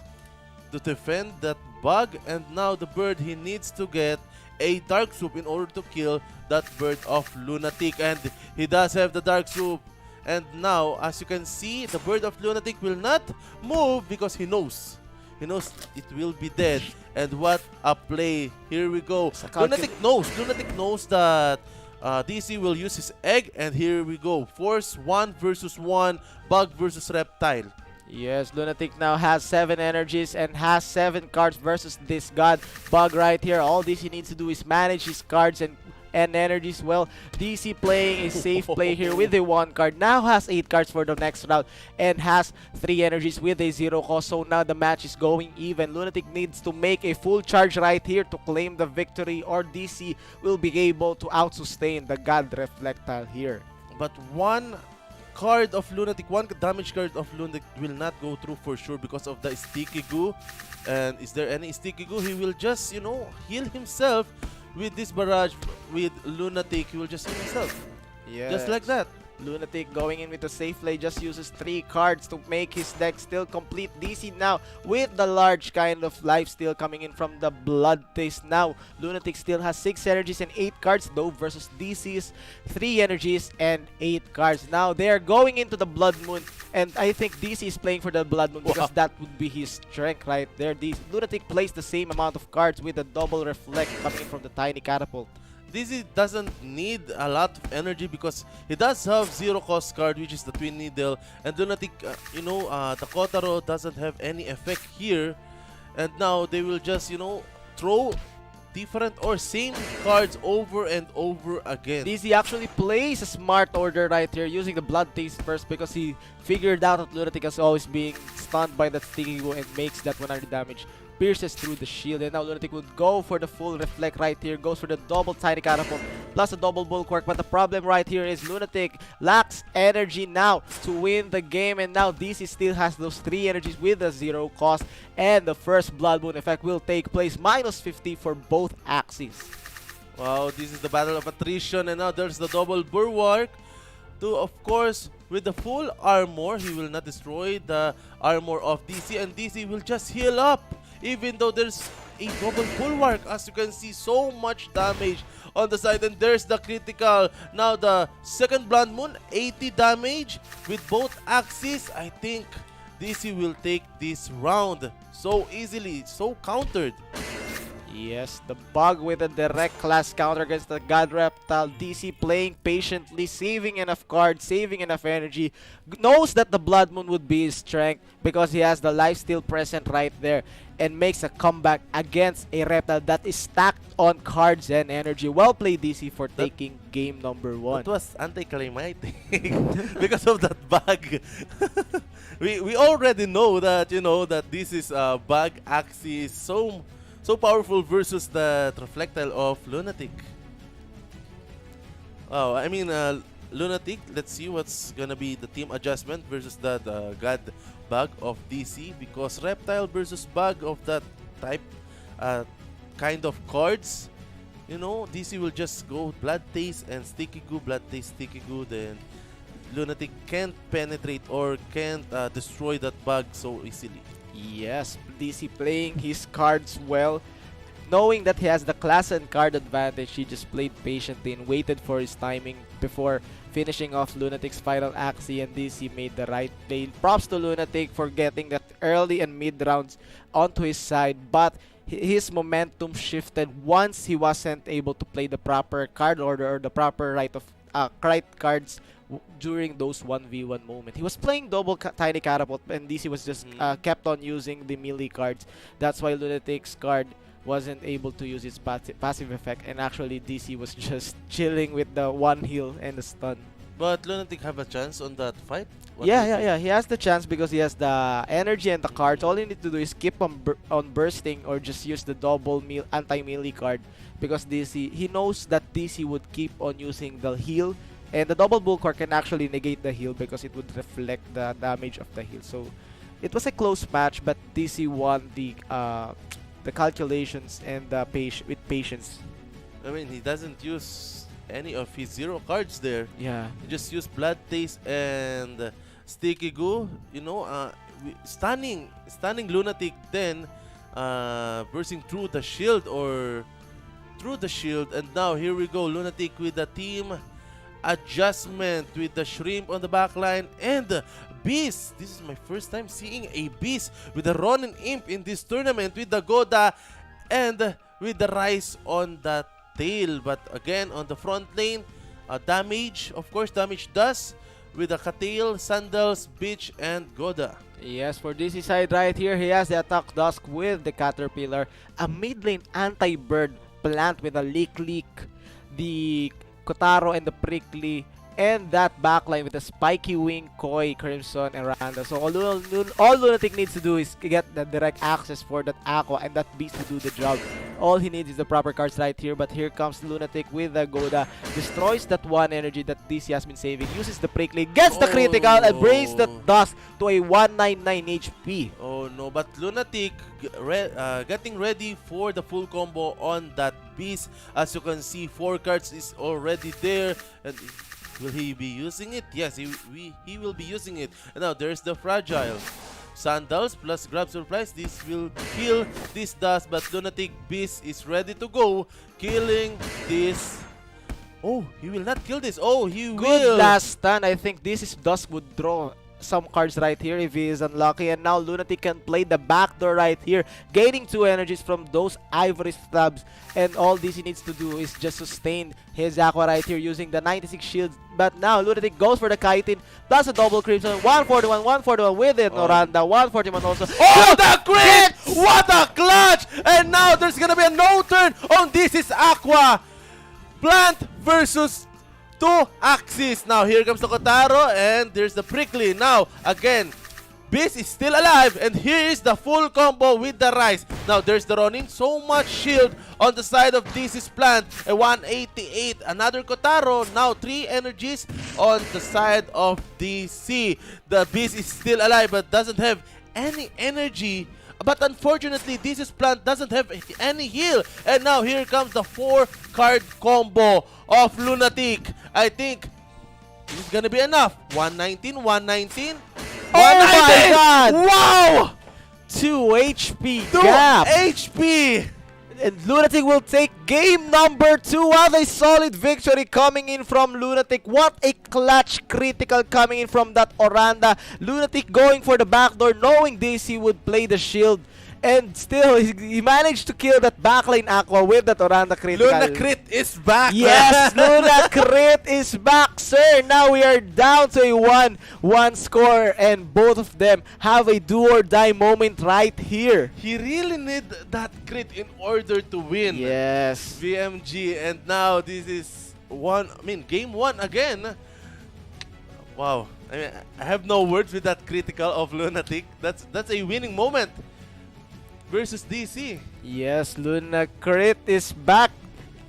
to defend that bug. And now the bird, he needs to get a Dark Soup in order to kill that bird of Lunatic. And he does have the Dark Soup. And now, as you can see, the bird of Lunatic will not move because he knows. He knows it will be dead. And what a play. Here we go. Lunatic knows that DC will use his egg, and here we go. Force 1 versus 1, Bug versus Reptile. Yes, Lunatic now has 7 energies and has 7 cards versus this God Bug right here. All DC needs to do is manage his cards and energies well. DC playing a safe play here with a 1 card. Now has 8 cards for the next round and has 3 energies with a 0 cost. So now the match is going even. Lunatic needs to make a full charge right here to claim the victory, or DC will be able to out-sustain the God Reflectile here. But 1 card of Lunatic, 1 damage card of Lunatic will not go through for sure because of the Sticky Goo. And is there any Sticky Goo? He will just, heal himself. With this barrage, with Lunatic, he will just heal himself. Yes. Just like that. Lunatic going in with a safe play, just uses 3 cards to make his deck still complete. DC now with the large kind of lifesteal coming in from the Blood Taste. Now Lunatic still has 6 energies and 8 cards, though, versus DC's 3 energies and 8 cards. Now they are going into the Blood Moon, and I think DC is playing for the Blood Moon because that would be his strength right there. Lunatic plays the same amount of cards with a double reflect coming in from the Tiny Catapult. DC doesn't need a lot of energy because he does have zero cost card, which is the Twin Needle, and Lunatic, the Kotaro doesn't have any effect here, and now they will just, throw different or same cards over and over again. DC actually plays a smart order right here, using the Blood Taste first because he figured out that Lunatic is always being stunned by that Sticky Goo and makes that 100 damage, pierces through the shield, and now Lunatic would go for the full reflect right here, goes for the double tiny catapult plus a double bulwark, but the problem right here is Lunatic lacks energy now to win the game, and now DC still has those 3 energies with a 0 cost, and the first Blood Moon effect will take place, -50 for both Axies. Wow, this is the battle of attrition, and now there's the double bulwark. Of course, with the full armor, he will not destroy the armor of DC, and DC will just heal up, even though there's a double bulwark. As you can see, so much damage on the side, and there's the critical. Now the second Blood Moon, 80 damage with both Axies. I think DC will take this round so easily, so countered. Yes, the bug with a direct class counter against the God Reptile. DC playing patiently, saving enough cards, saving enough energy. Knows that the Blood Moon would be his strength because he has the lifesteal present right there, and makes a comeback against a Reptile that is stacked on cards and energy. Well played, DC, for taking game number 1. It was anticlimactic because of that bug. we already know that, that this is a bug Axie is so powerful versus the Reflectile of Lunatic. Oh, I mean, Lunatic, let's see what's gonna be the team adjustment versus that God Bug of DC, because Reptile versus Bug of that type kind of cards, DC will just go Blood Taste and Sticky Goo, Blood Taste, Sticky Goo, then Lunatic can't penetrate or can't destroy that bug so easily. Yes, DC playing his cards well. Knowing that he has the class and card advantage, he just played patiently and waited for his timing before finishing off Lunatic's final Axie, and DC made the right play. Props to Lunatic for getting that early and mid rounds onto his side, but his momentum shifted once he wasn't able to play the proper card order or the proper right cards during those 1v1 moment. He was playing double tiny catapult, and DC was just kept on using the melee cards. That's why Lunatic's card wasn't able to use its passive effect, and actually DC was just chilling with the 1 heal and the stun. But Lunatic have a chance on that fight? Yeah. He has the chance because he has the energy and the cards. All you need to do is keep on bursting or just use the double anti-melee card, because DC, he knows that DC would keep on using the heal, and the double bulwark can actually negate the heal because it would reflect the damage of the heal. So it was a close match, but DC won the calculations and with patience. I mean, he doesn't use any of his 0 cards there. Yeah. He just used Blood Taste and Sticky Goo, stunning Lunatic, then bursting through the shield, and now here we go, Lunatic with the team adjustment with the Shrimp on the backline and Beast. This is my first time seeing a Beast with the Ronin Imp in this tournament, with the Goda and with the Rise on the tail. But again, on the front lane, damage does with the Katail, Sandals, Beach, and Goda. Yes, for DC side right here, he has the Attack Dusk with the Caterpillar, a mid lane anti-bird plant with a Leak, the Kotaro and the Prickly, and that backline with the Spiky Wing, Koi, Crimson, and Randa. So all Lunatic needs to do is get the direct access for that Aqua and that Beast to do the job. All he needs is the proper cards right here, but here comes Lunatic with the Goda, destroys that 1 energy that DC has been saving, uses the Prickly, gets the critical, and brings the Dust to a 199 HP. Oh no, but Lunatic getting ready for the full combo on that Beast. As you can see, 4 cards is already there, and will he be using it? Yes, he will be using it. And now there's the Fragile. Sandals plus Grab Surprise. This will kill this Dust, but Lunatic Beast is ready to go, killing this. Oh, he will not kill this. Oh, he will. Good last stun. I think this is Dust would draw some cards right here if he is unlucky. And now Lunatic can play the backdoor right here, gaining 2 energies from those Ivory Stabs. And all DC needs to do is just sustain his Aqua right here using the 96 shields. But now Lunatic goes for the Chitin, plus a double Crimson, 141 with it. Noranda, 141 also. Oh, the crit! What a clutch! And now there's gonna be a no turn on This Is Aqua. Plant versus 2 Axies. Now here comes the Kotaro and there's the Prickly. Now again, Beast is still alive and here is the full combo with the Rise. Now there's the Ronin, so much shield on the side of This Is Plant. A 188, another Kotaro. Now 3 energies on the side of DC. The Beast is still alive but doesn't have any energy. But unfortunately, This Is Plant doesn't have any heal. And now here comes the 4-card combo of Lunatic. I think this is gonna be enough. 119, 119. Oh my god! Wow! 2 HP 2 gap! HP! And Lunatic will take game number 2. What a solid victory coming in from Lunatic. What a clutch critical coming in from that Oranda. Lunatic going for the backdoor, knowing DC would play the shield. And still, he managed to kill that backline Aqua with that Oranda critical. Luna Crit is back! Yes, Luna Crit is back, sir. Now we are down to a 1-1 score. And both of them have a do or die moment right here. He really need that crit in order to win. Yes. VMG, and now this is game 1 again. Wow. I mean, I have no words with that critical of Lunatic. That's a winning moment versus DC. Yes, Luna Crit is back.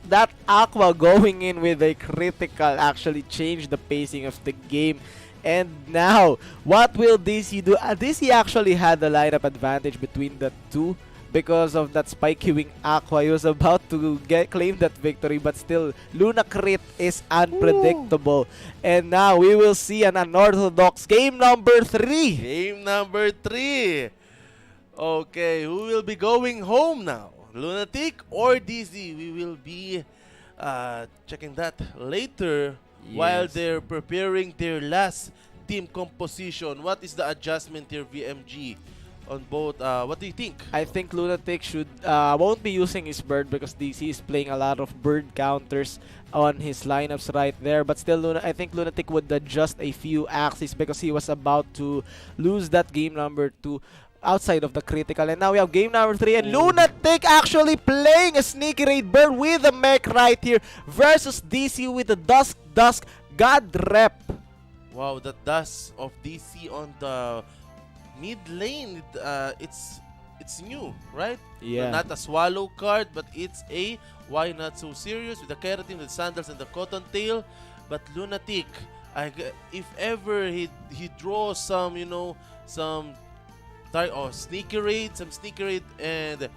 That Aqua going in with a critical actually changed the pacing of the game. And now, what will DC do? DC actually had the lineup advantage between the two because of that spike queuing Aqua. He was about to claim that victory, but still, Luna Crit is unpredictable. Ooh. And now we will see an unorthodox game number 3. Game number 3. Okay, who will be going home now? Lunatic or DC? We will be checking that later. Yes. While they're preparing their last team composition. What is the adjustment here, VMG, on both? What do you think? I think Lunatic won't be using his bird because DC is playing a lot of bird counters on his lineups right there. But still, I think Lunatic would adjust a few axes because he was about to lose that game number 2. Outside of the critical, and now we have game number 3, and Lunatic actually playing a sneaky raid bird with a mech right here versus DC with the Dusk God Rep. Wow, the dust of DC on the mid lane, it's new, right? Yeah. Not a swallow card, but it's a why not so serious with the keratin, the sandals, and the cotton tail. But Lunatic, if ever he draws some, some sneaky raid, and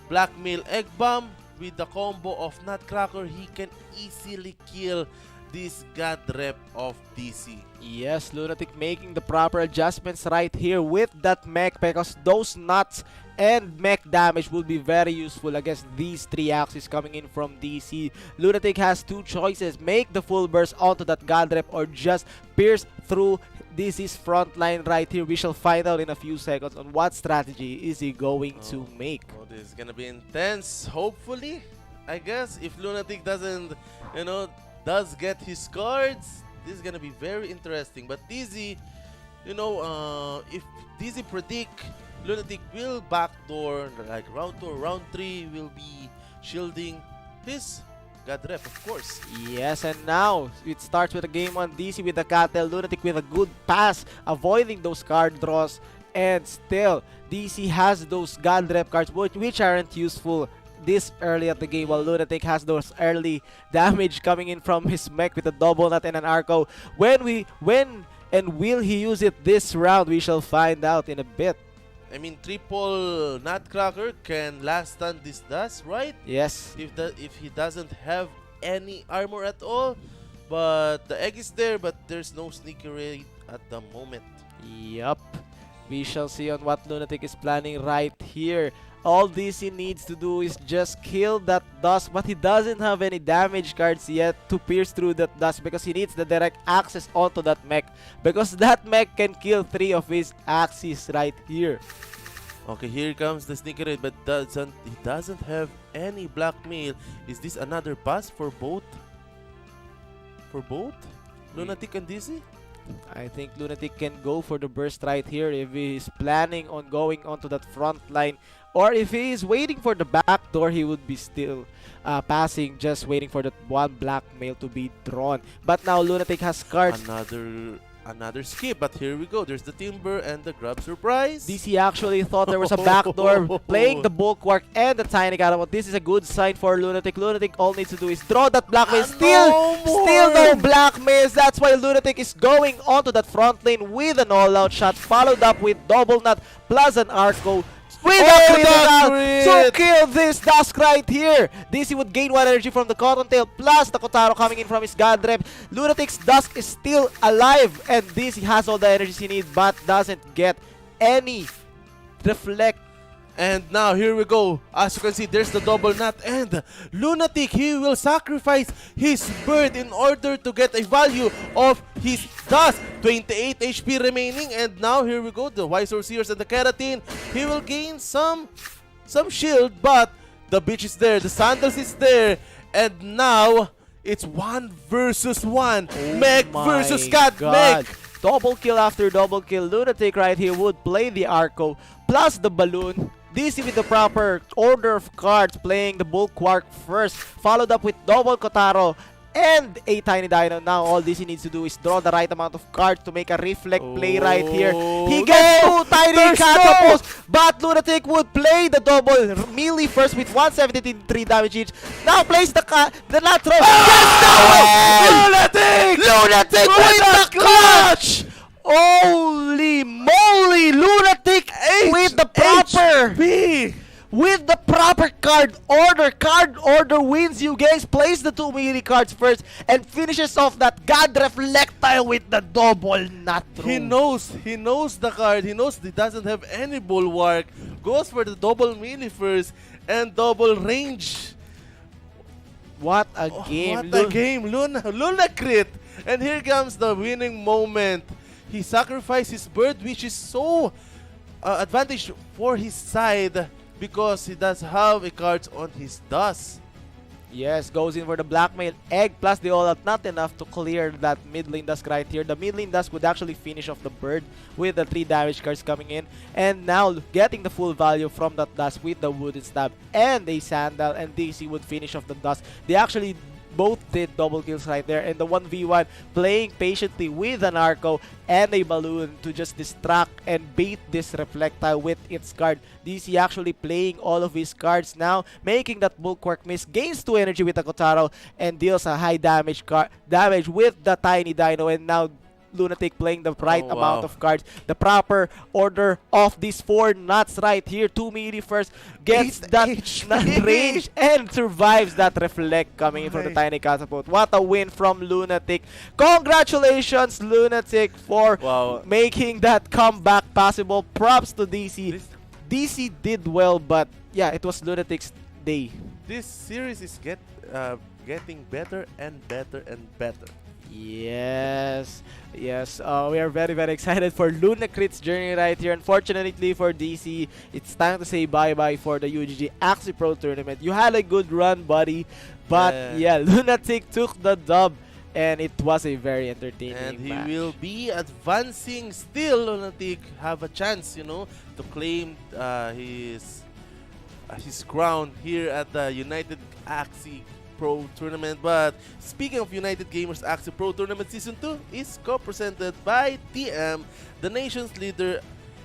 blackmail egg bomb with the combo of Nutcracker, he can easily kill this god rep of DC. Yes, Lunatic making the proper adjustments right here with that mech because those nuts and mech damage will be very useful against these 3 axes coming in from DC. Lunatic has 2 choices: make the full burst onto that god rep or just pierce through DC's front line right here. We shall find out in a few seconds on what strategy is he going to make. Oh, this is gonna be intense. Hopefully, I guess if Lunatic doesn't, does get his cards, this is gonna be very interesting. But DC, if DC predict Lunatic will backdoor like round 2 or round 3, will be shielding his God rep, of course. Yes, and now it starts with a game 1. DC with the Cattle, Lunatic with a good pass, avoiding those card draws. And still, DC has those God rep cards, which aren't useful this early at the game, while Lunatic has those early damage coming in from his mech with a double nut and an Arco. When and will he use it this round? We shall find out in a bit. I mean, triple Nutcracker can last stun this dust, right? Yes. If he doesn't have any armor at all, but the egg is there, but there's no sneaky raid at the moment. Yup. We shall see on what Lunatic is planning right here. All DC needs to do is just kill that dust, but he doesn't have any damage cards yet to pierce through that dust because he needs the direct access onto that mech, because that mech can kill 3 of his Axies right here. Okay, here comes the sneaker raid, but he doesn't have any blackmail. Is this another pass for both? For both? Lunatic and DC? I think Lunatic can go for the burst right here if he is planning on going onto that front line, or if he is waiting for the back door, he would be still passing, just waiting for that one blackmail to be drawn. But now Lunatic has cards. Another skip, but here we go. There's the Timber and the grab surprise. DC actually thought there was a backdoor, playing the Bulwark and the Tiny Catapult. This is a good sign for Lunatic. Lunatic all needs to do is draw that blackmail. Still no blackmails. That's why Lunatic is going onto that front lane with an all-out shot, followed up with double nut plus an Arco. With a critical to kill this Dusk right here. DC would gain 1 energy from the Cottontail plus the Kotaro coming in from his God Rep. Lunatic's Dusk is still alive and DC has all the energies he needs but doesn't get any reflect. And now here we go. As you can see, there's the double nut and Lunatic, he will sacrifice his bird in order to get a value of his dust. 28 HP remaining, and now here we go. The Wise Seers and the Keratin. He will gain some shield, but the beach is there, the sandals is there, and now it's 1 versus 1. Mech versus God Mech. Double kill after double kill. Lunatic right here would play the Arco plus the Balloon. DC with the proper order of cards, playing the Bulwark first, followed up with double Kotaro and a Tiny Dino. Now all DC needs to do is draw the right amount of cards to make a reflect play right here. He gets 2 Tiny Catapults, but Lunatic would play the double melee first with 173 damage each. Now plays the natural. Lunatic with the clutch! Holy moly! Lunatic with the proper card order. Card order wins you guys. Plays the 2 melee cards first and finishes off that God Reflectile with the double nut. He knows the card. He knows he doesn't have any Bulwark. Goes for the double melee first and double range. What a game! What a game! Luna crit. And here comes the winning moment. He sacrificed his bird, which is so advantage for his side because he does have a cards on his dust. Yes, goes in for the blackmail egg plus the all-out, not enough to clear that mid lane dusk right here. The mid lane dusk would actually finish off the bird with the 3 damage cards coming in, and now getting the full value from that dusk with the wooden stab and a sandal, and DC would finish off the dusk. They actually both did double kills right there, and the 1v1 playing patiently with an Arco and a Balloon to just distract and bait this Reflectile with its card. DC actually playing all of his cards now, making that Bulwark miss, gains 2 energy with the Kotaro and deals a high damage with the Tiny Dino, and now Lunatic playing the right amount of cards, the proper order of these 4 nuts right here. 2 melee first, gets that nut range and survives that reflect coming in from the Tiny Catapult. What a win from Lunatic. Congratulations Lunatic for making that comeback possible. Props to DC. DC did well, but yeah, it was Lunatic's day. This series is getting better and better and better. Yes, we are very excited for Lunacrit's journey right here. Unfortunately for DC, it's time to say bye-bye for the UGG Axie Pro Tournament. You had a good run, buddy, but yeah, Lunatic took the dub, and it was a very entertaining and he match. will be advancing still. Lunatic have a chance, to claim his crown here at the United Axie Pro Tournament. But speaking of United Gamers, Axie Pro Tournament Season 2 is co-presented by TM, the nation's leader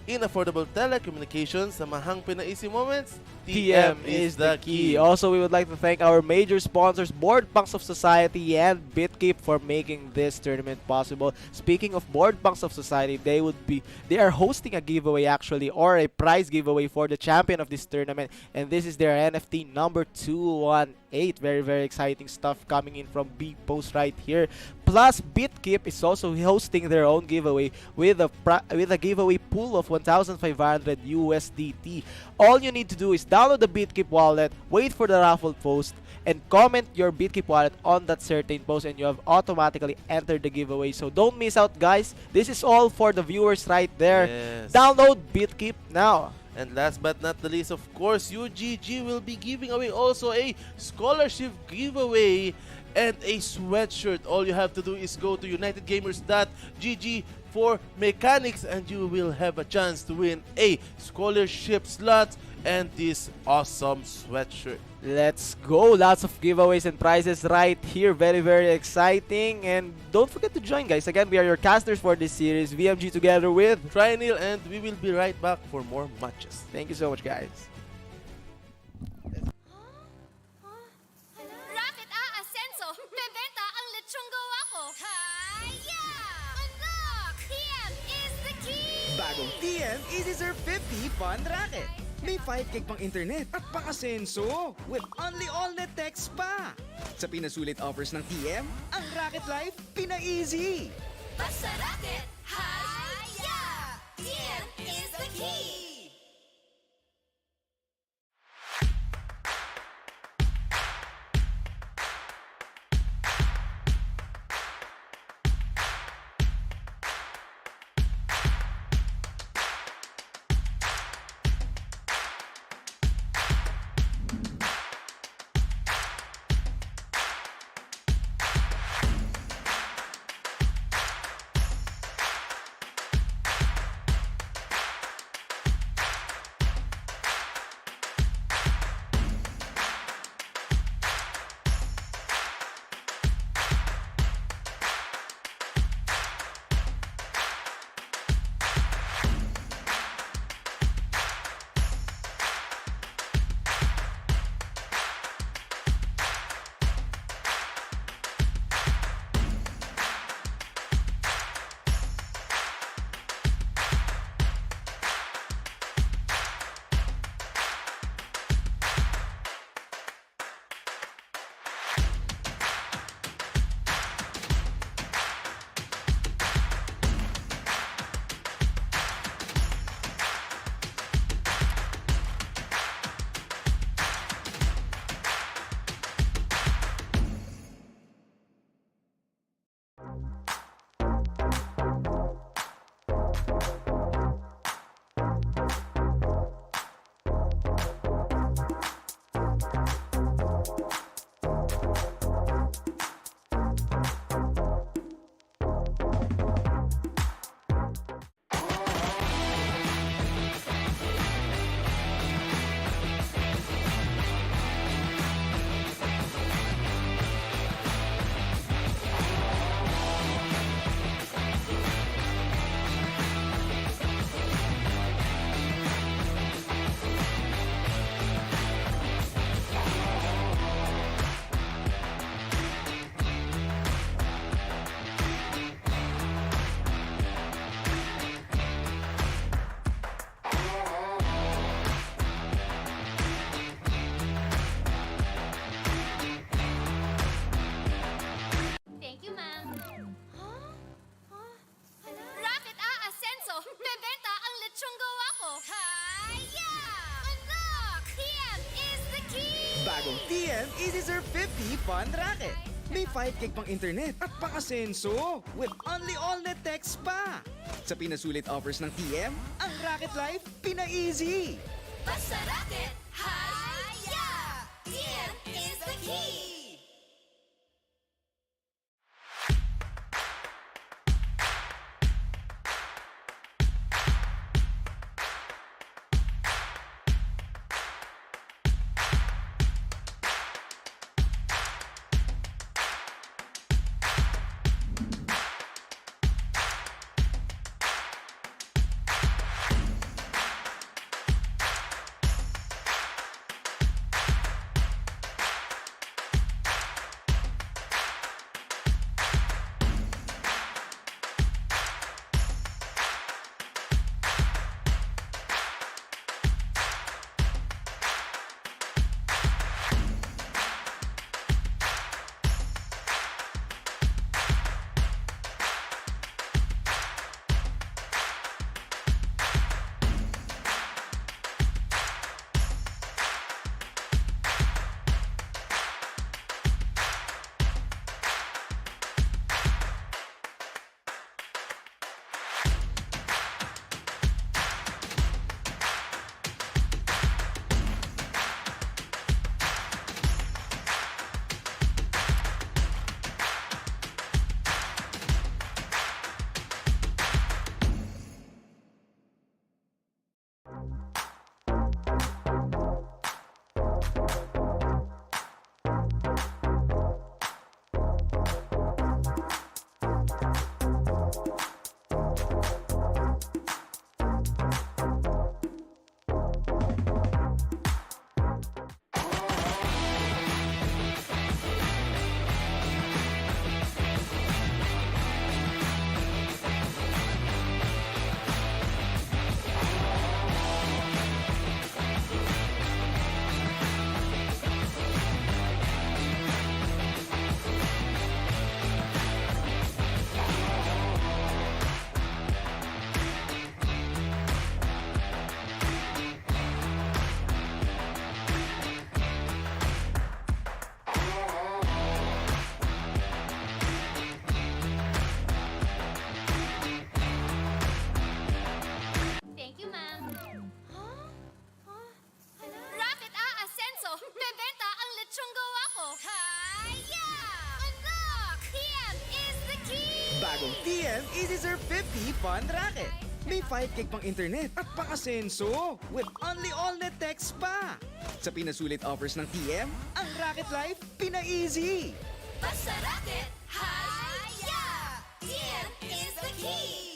in affordable telecommunications. Sa mahang pinaisi moments, TM is the key. Also, we would like to thank our major sponsors, Board Banks of Society and BitKeep, for making this tournament possible. Speaking of Board Banks of Society, they are hosting a giveaway actually, or a prize giveaway for the champion of this tournament, and this is their NFT number 218 8. Very, very exciting stuff coming in from Big Post right here. Plus, BitKeep is also hosting their own giveaway with a giveaway pool of 1,500 USDT. All you need to do is download the BitKeep wallet, wait for the raffle post, and comment your BitKeep wallet on that certain post, and you have automatically entered the giveaway. So don't miss out, guys. This is all for the viewers right there. Yes. Download BitKeep now. And last but not the least, of course, UGG will be giving away also a scholarship giveaway and a sweatshirt. All you have to do is go to unitedgamers.gg for mechanics, and you will have a chance to win a scholarship slot and this awesome sweatshirt. Let's go. Lots of giveaways and prizes right here. Very, very exciting. And don't forget to join, guys. Again, we are your casters for this series. VMG together with Trinil, and we will be right back for more matches. Thank you so much, guys. Rocket Ascenso, bebenta ang lechong gawa ko. Hiya! Unlock! TM is the key! Bagong TM Easy Surf 50 Fun Racket. May 5 gig pang internet at pang-asenso with only all-net text pa. Sa pinasulit offers ng TM, ang Racket Life pina-easy. Basta racket, hiya! TM is the key! Bagong TM Easy Surf 50 Fun Racket. May 5 gig pang internet at pang-asenso with only all-net text pa. Sa pinasulit offers ng TM, ang Racket Life pina-easy. Basta racket, hiya! TM is the key! TM Easy Serve 50 Fun Racket. May 5 gig pang internet at pang-asenso with only all-net text pa. Sa pinasulit offers ng TM, ang Racket Life pina-easy. Basta racket, haya! TM is the key!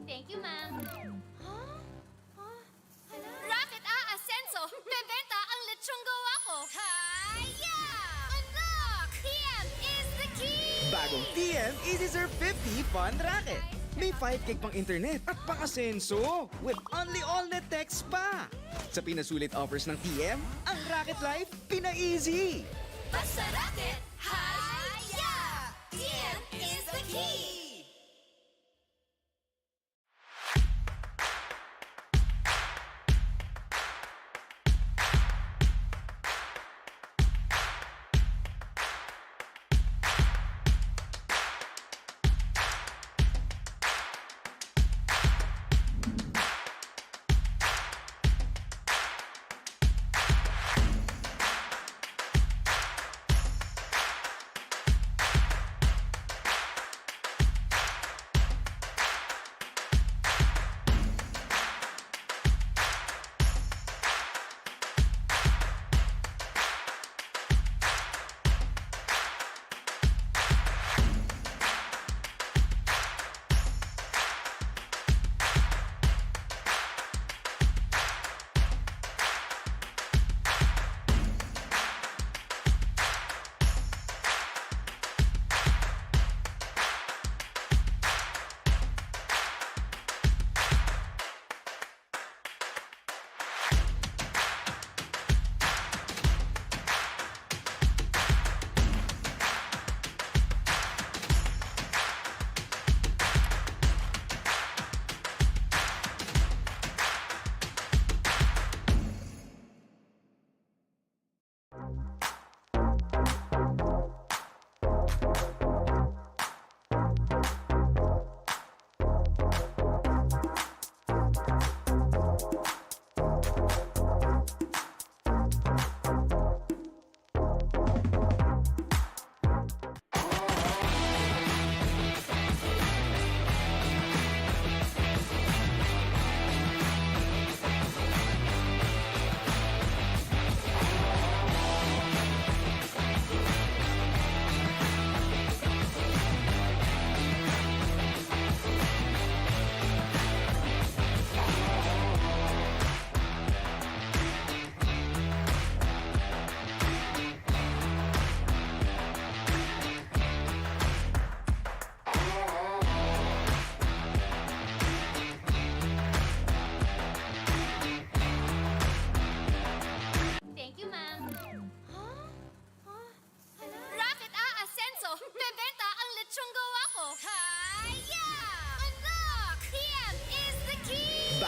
Thank you, ma'am. Racket Asenso! Bebenta ang lechong gawa ko! Haya! Unlock! TM is the key! Bagong TM Easy Serve 50 Fun Racket. May 5 gig pang internet at pang-asenso with only all-net text pa. Sa pinasulit offers ng TM, ang Racket Life pina-easy. Basta racket, haya! TM is the key!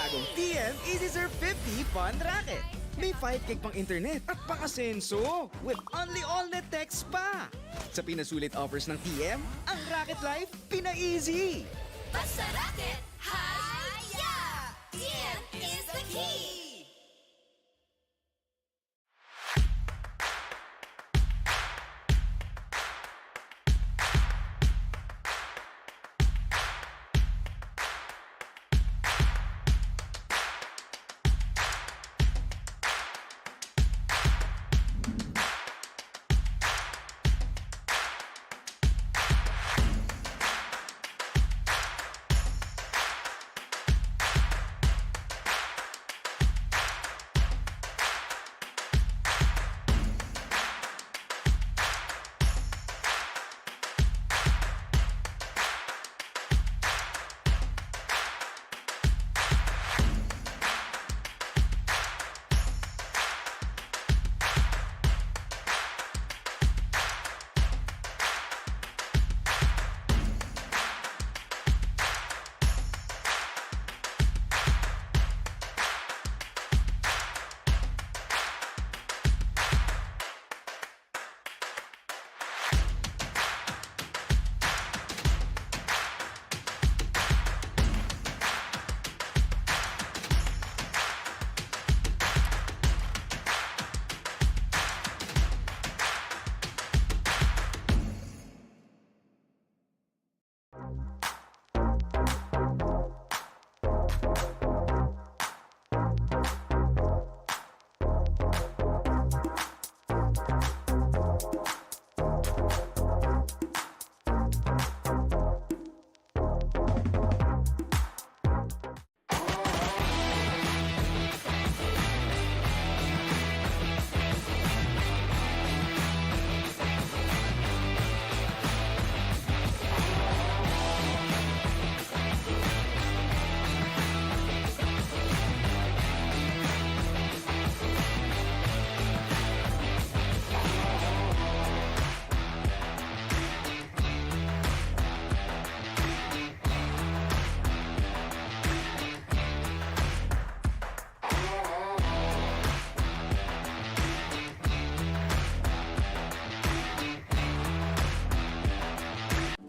Bagong TM Easy Surf 50 Fun Racket. May 5 gig pang internet at pang-asenso with only all-net text pa. Sa pinasulit offers ng TM, ang Racket Life pina-easy. Basta racket, haya! TM is the key!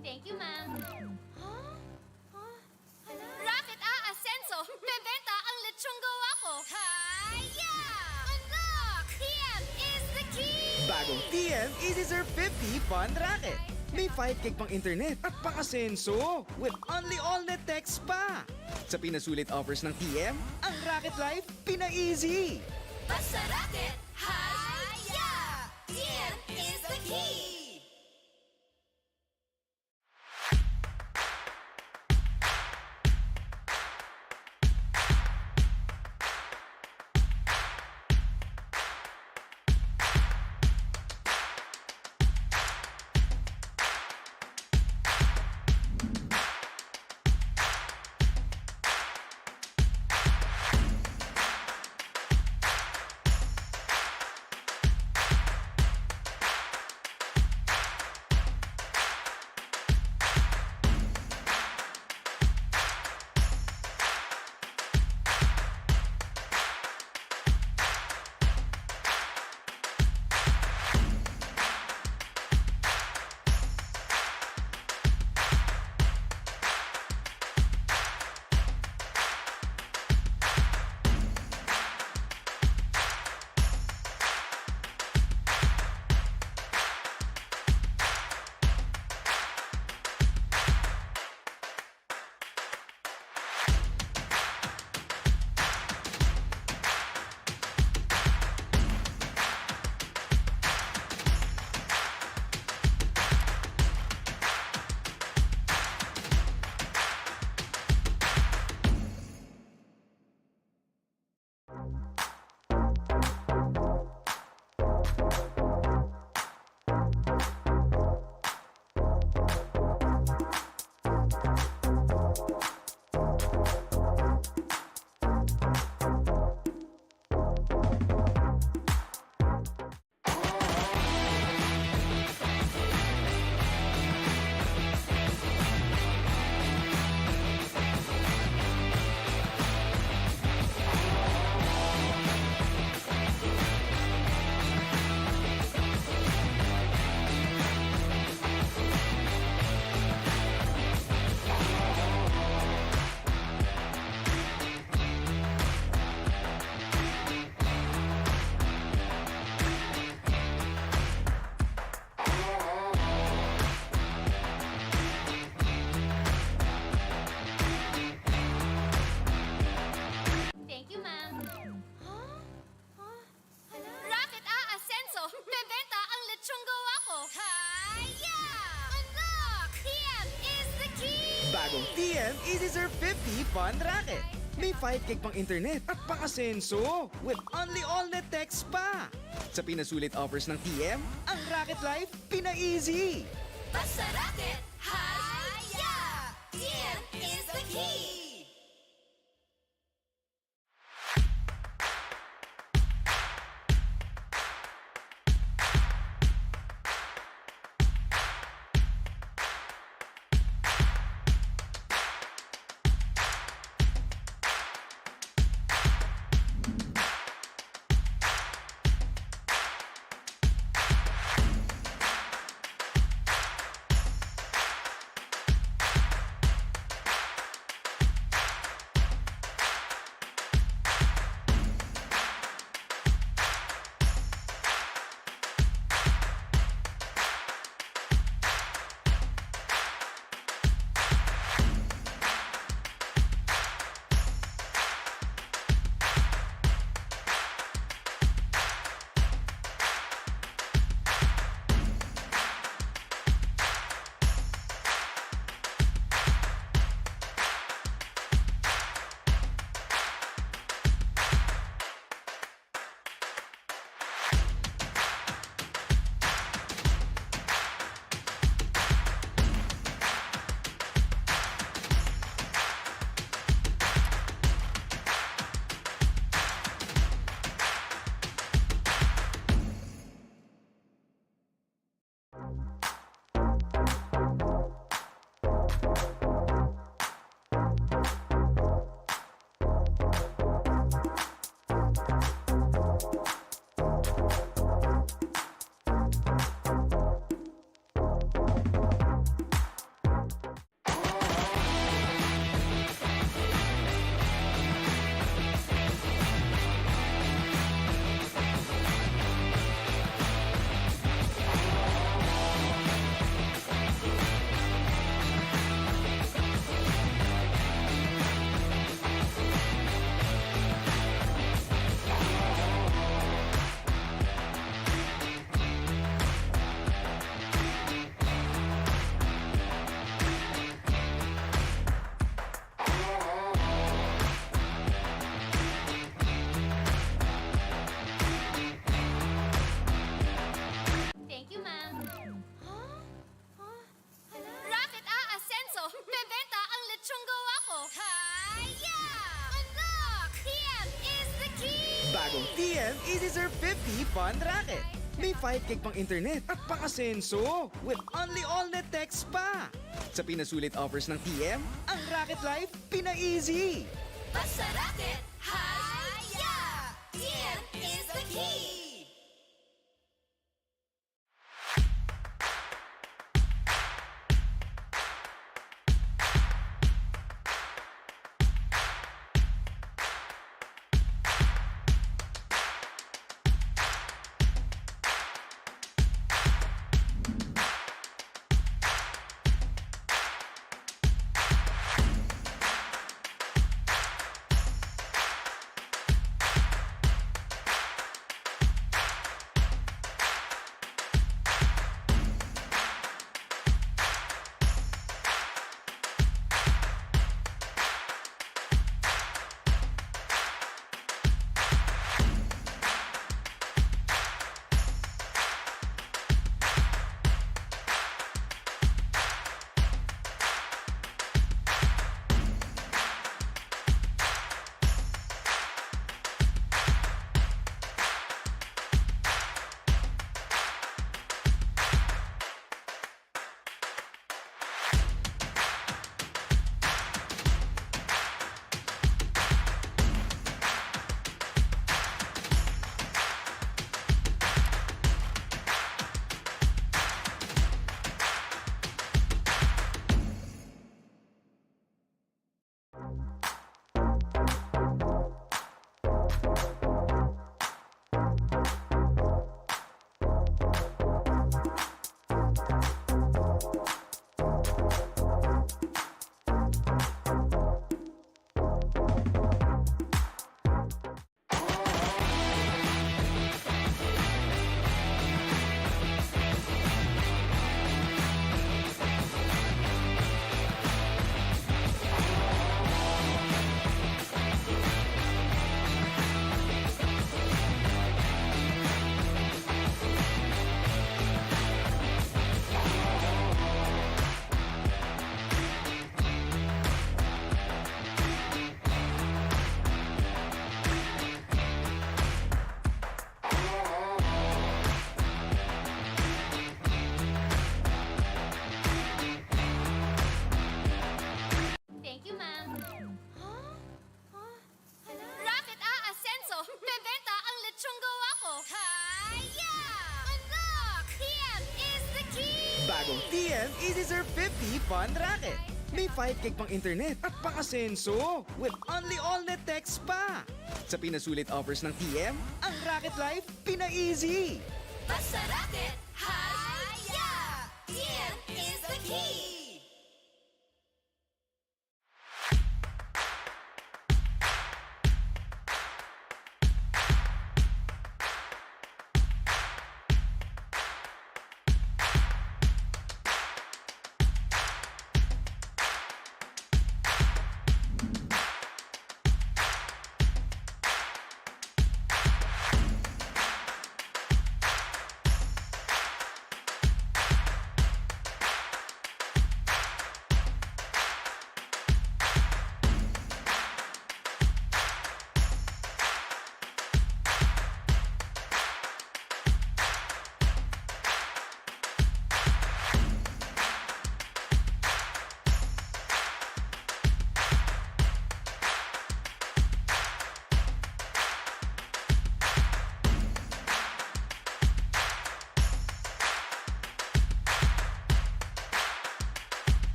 Thank you, ma'am. Racket Asenso! Bebenta ang lechong gawa ko! Haya! Unlock! TM is the key! Bagong TM Easy Surf 50 Fun Racket. May 5 gig pang internet at pang-asenso with only all-net text pa. Sa pinasulit offers ng TM, ang Racket Life pina-easy. Basta racket, haya! TM is the key! Bagong TM Easy Surf 50 Fun Racket. May 5 gig pang internet at pang-asenso with only all-net text pa. Sa pinasulit offers ng TM, ang Racket Life pina-easy. Basta racket, haya! TM is the key! Thank you, ma'am. Racket Asenso! Bebenta ang lechong gawa ko! Haya! Unlock! TM is the key! Bagong TM Easy Surf 50 Fun Racket. May 5 gig pang internet at pang-asenso with only all-net text pa. Sa pinasulit offers ng TM, ang Racket Life pina-easy. Basta racket, haya! TM is the key! Bagong TM Easy Surf 50 Fun Racket. May 5 gig pang internet at pang-asenso with only all-net text pa. Sa pinasulit offers ng TM, ang Racket Life pina-easy. Basta racket, hi-ya! TM is the key!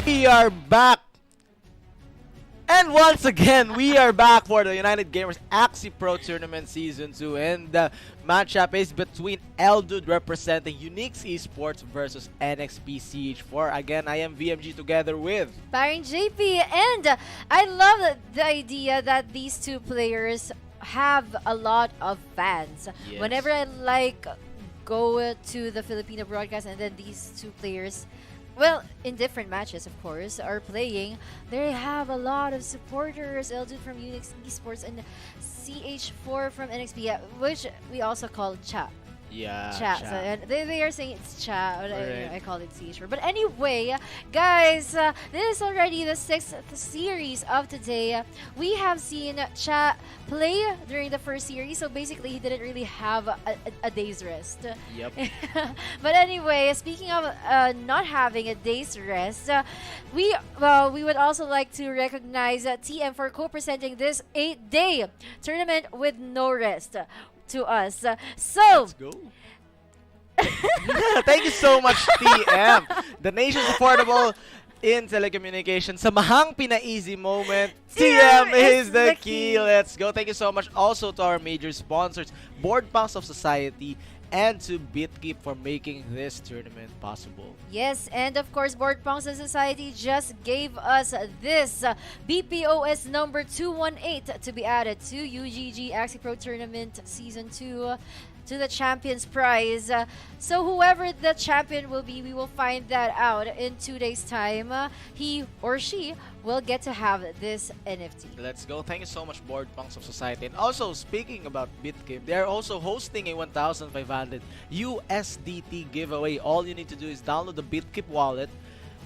We are back. And once again, we are back for the United Gamers Axie Pro Tournament Season 2. And the matchup is between Eldude representing Unix Esports versus NXP CH4. Again, I am VMG together with Byron JP, and I love the idea that these two players have a lot of fans. Yes. Whenever I go to the Filipino broadcast and then these two players, well, in different matches, of course, are playing, they have a lot of supporters. Eldude from Unix Esports and CH4 from NXP, which we also call Cha. Yeah, Cha. Cha. So, and they are saying it's Cha, but Alright. I call it CH4. But anyway, guys, this is already the 6th series of today. We have seen Cha play during the first series, so basically he didn't really have a day's rest. Yep. But anyway, speaking of not having a day's rest, we would also like to recognize TM for co-presenting this 8-day tournament with no rest to us. So Let's go. Thank you so much, TM. The nation's affordable in telecommunications. Sa mahang pina-easy moment, TM is the key. Let's go. Thank you so much also to our major sponsors, Board Punks of Society, and to BitKeep for making this tournament possible. yes, and of course, Board Punks of Society just gave us this BPOS number 218 to be added to UGG Axie Pro Tournament Season 2 to the Champions Prize. So whoever the champion will be, we will find that out in 2 days' time. He or she will get to have this NFT. Let's go. Thank you so much, Board Punks of Society. And also, speaking about BitKeep, they are also hosting a 1,500 USDT giveaway. All you need to do is download the BitKeep wallet,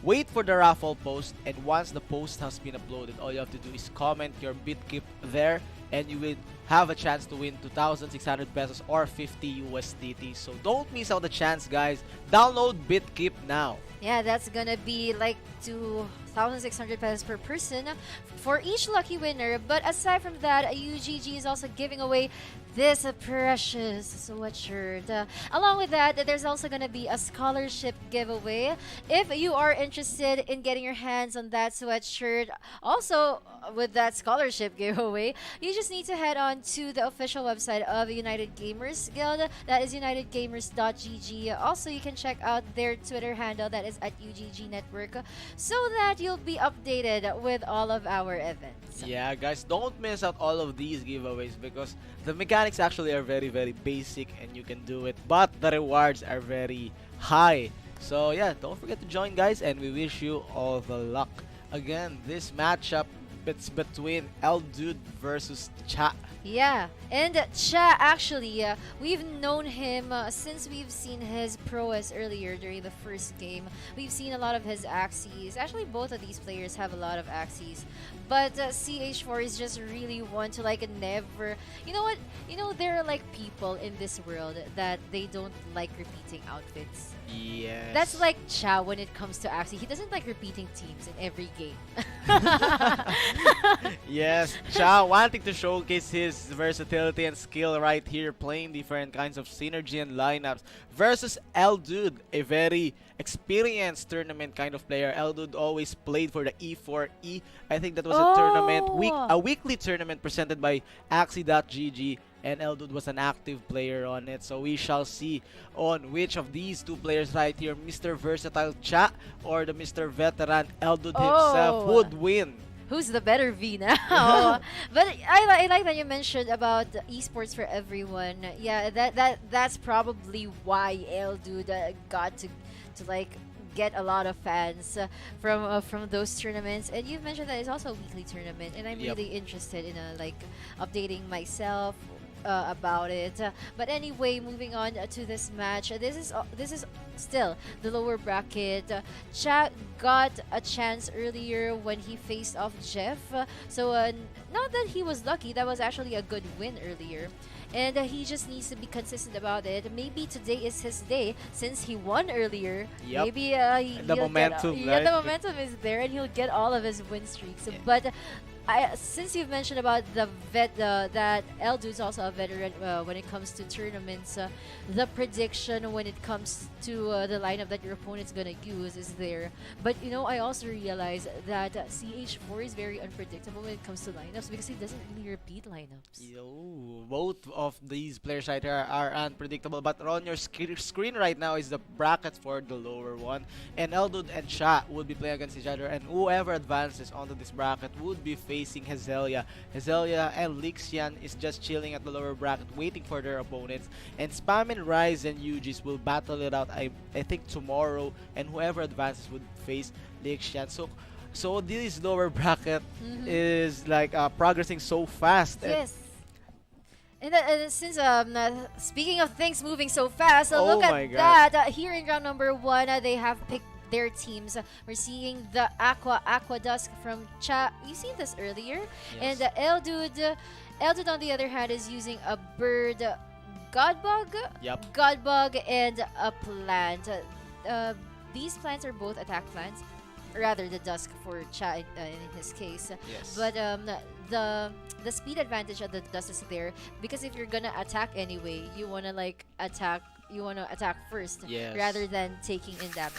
wait for the raffle post, and once the post has been uploaded, all you have to do is comment your BitKeep there, and you will have a chance to win 2,600 pesos or 50 USDT. So don't miss out the chance, guys. Download BitKeep now. Yeah, that's gonna be like 2,600 pesos per person for each lucky winner. But aside from that, UGG is also giving away this precious sweatshirt. Along with that, there's also gonna be a scholarship giveaway. If you are interested in getting your hands on that sweatshirt, also with that scholarship giveaway, you just need to head on to the official website of United Gamers Guild. That is unitedgamers.gg. Also, you can check out their Twitter handle, that is at UGG Network, so that you'll be updated with all of our events. Yeah, guys, don't miss out all of these giveaways because the mechanics actually are very, very basic and you can do it, but the rewards are very high. So yeah, don't forget to join, guys, and we wish you all the luck. Again, this matchup, it's between Eldude versus Cha. Yeah, and Cha, actually, we've known him since we've seen his prowess earlier during the first game. We've seen a lot of his Axies. Actually, both of these players have a lot of Axies. But CH4 is just really one to like never... You know what? You know, there are like people in this world that they don't like repeating outfits. Yes. That's like Cha when it comes to Axie. He doesn't like repeating teams in every game. Yes, Cha wanting to showcase his versatility and skill right here, playing different kinds of synergy and lineups versus Eldude, a very experienced tournament kind of player. Eldude always played for the E4E. I think that was a tournament, a weekly tournament presented by Axie.gg, and Eldude was an active player on it. So we shall see on which of these two players right here, Mr. Versatile Cha or the Mr. Veteran Eldude himself, would win. Who's the better V now? But I like that you mentioned about esports for everyone. Yeah, that's probably why Eldude got to like get a lot of fans from those tournaments. And you've mentioned that it's also a weekly tournament, and I'm really interested in like updating myself about it. But anyway, moving on to this match. This is still the lower bracket. Cha got a chance earlier when he faced off Jeff. So not that he was lucky, that was actually a good win earlier. And he just needs to be consistent about it. Maybe today is his day since he won earlier. Maybe the momentum, right? The momentum is there, and he'll get all of his win streaks. But since you've mentioned about the that Eldude's also a veteran when it comes to tournaments, the prediction when it comes to the lineup that your opponent's gonna use is there. But you know, I also realize that CH4 is very unpredictable when it comes to lineups because he doesn't really repeat lineups. Both of these players right here are unpredictable, but on your screen right now is the bracket for the lower one, and Eldude and Cha would be playing against each other, and whoever advances onto this bracket would be facing Hezelia. Hezelia and Lixian is just chilling at the lower bracket waiting for their opponents, and Spam and Rise and UGs will battle it out I think tomorrow, and whoever advances would face Lixian. So this lower bracket is like progressing so fast. Yes. And since speaking of things moving so fast, look at that. Here in round number 1, they have picked their teams. We're seeing the Aqua Dusk from Cha. You seen this earlier? Yes. And Eldude on the other hand is using a bird, Godbug, Godbug, and a plant. These plants are both attack plants. Rather, the Dusk for Cha in his case. Yes. But the speed advantage of the Dusk is there because if you're gonna attack anyway, you wanna attack first rather than taking in damage.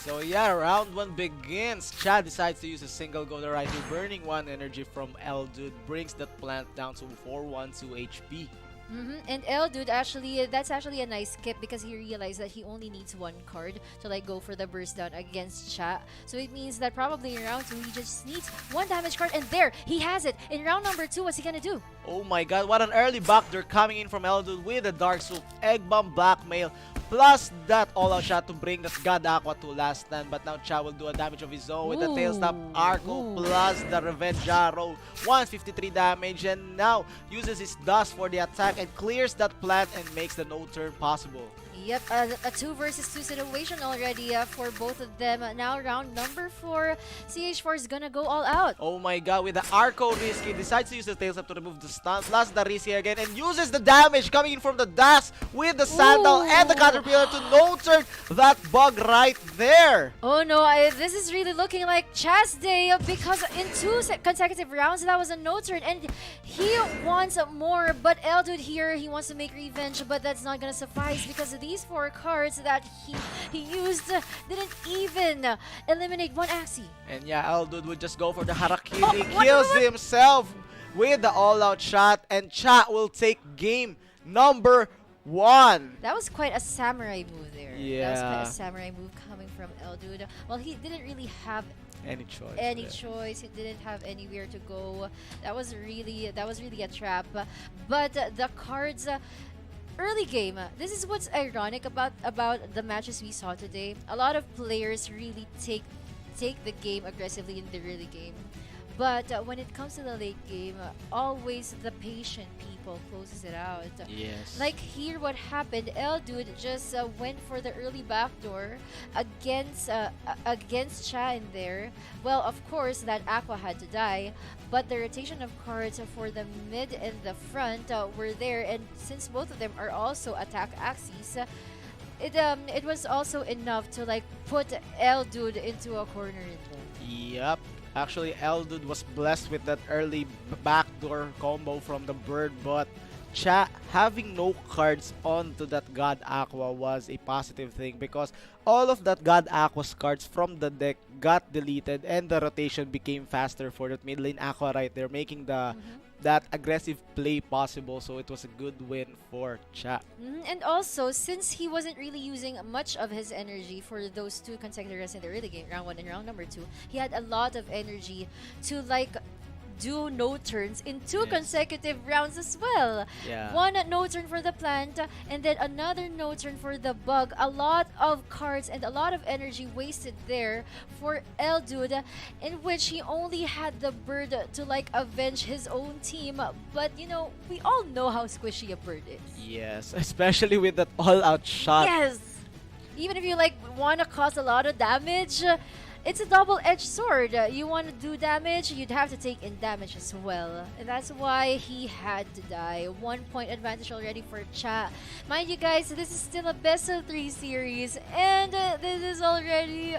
So yeah, round 1 begins. Cha decides to use a single go to right here, burning 1 energy from Eldude, brings that plant down to 412 HP. And Eldude actually, that's actually a nice skip because he realized that he only needs 1 card to go for the burst down against Cha. So it means that probably in round 2 he just needs 1 damage card, and there he has it. In round number 2, what's he gonna do? Oh my god, what an early backdoor coming in from Eldude with a Dark Soup, Egg Bomb, Blackmail, plus that all-out shot to bring that God Aqua to last stand. But now Cha will do a damage of his own with the Tail Snap Arco plus the Revenge Arrow. 153 damage, and now uses his Dust for the attack and clears that plant and makes the no-turn possible. Yep, a 2 versus 2 situation already for both of them. Now round number 4, CH4 is gonna go all out. Oh my god, with the Arco Risky, decides to use the Tails Up to remove the stun, plus the Risky again, and uses the damage coming in from the dash with the Sandal and the Caterpillar to no-turn that bug right there. Oh no, this is really looking like Cha's day because in 2 consecutive rounds, that was a no-turn, and he wants more, but Eldude here, he wants to make revenge, but that's not gonna suffice because these these 4 cards that he used didn't even eliminate one Axie. And yeah, Eldude would just go for the Harakiri, Oh, kills himself with the all-out shot, and Cha will take game number 1. That was quite a samurai move there. That was quite Yeah. a samurai move coming from Eldude. Well, he didn't really have Any choice. any choice. He didn't have anywhere to go. That was really a trap. But the cards. Early game. This is what's ironic about the matches we saw today. A lot of players really take the game aggressively in the early game. But when it comes to the late game, always the patient people closes it out. Yes. Like here, what happened? Eldude just went for the early backdoor against Cha in there. Well, of course, that Aqua had to die, but the rotation of cards for the mid and the front were there, and since both of them are also attack Axies, it was also enough to like put Eldude into a corner in there. Yep. Actually, Eldude was blessed with that early backdoor combo from the bird, but Cha having no cards onto that God Aqua was a positive thing because all of that God Aqua's cards from the deck got deleted and the rotation became faster for that mid lane Aqua right there, making the that aggressive play possible. So it was a good win for Cha. And also, since he wasn't really using much of his energy for those 2 consecutive rounds in the early game, round 1 and round number 2, he had a lot of energy to like do no turns in 2 consecutive rounds as well. Yeah. One no turn for the plant and then another no turn for the bug. A lot of cards and a lot of energy wasted there for Eldude, in which he only had the bird to like avenge his own team. But you know, we all know how squishy a bird is. Yes, especially with that all-out shot. Yes! Even if you like want to cause a lot of damage, it's a double-edged sword. You want to do damage, you'd have to take in damage as well. And that's why he had to die. 1 point advantage already for Cha. Mind you guys, this is still a best of 3 series, and this is already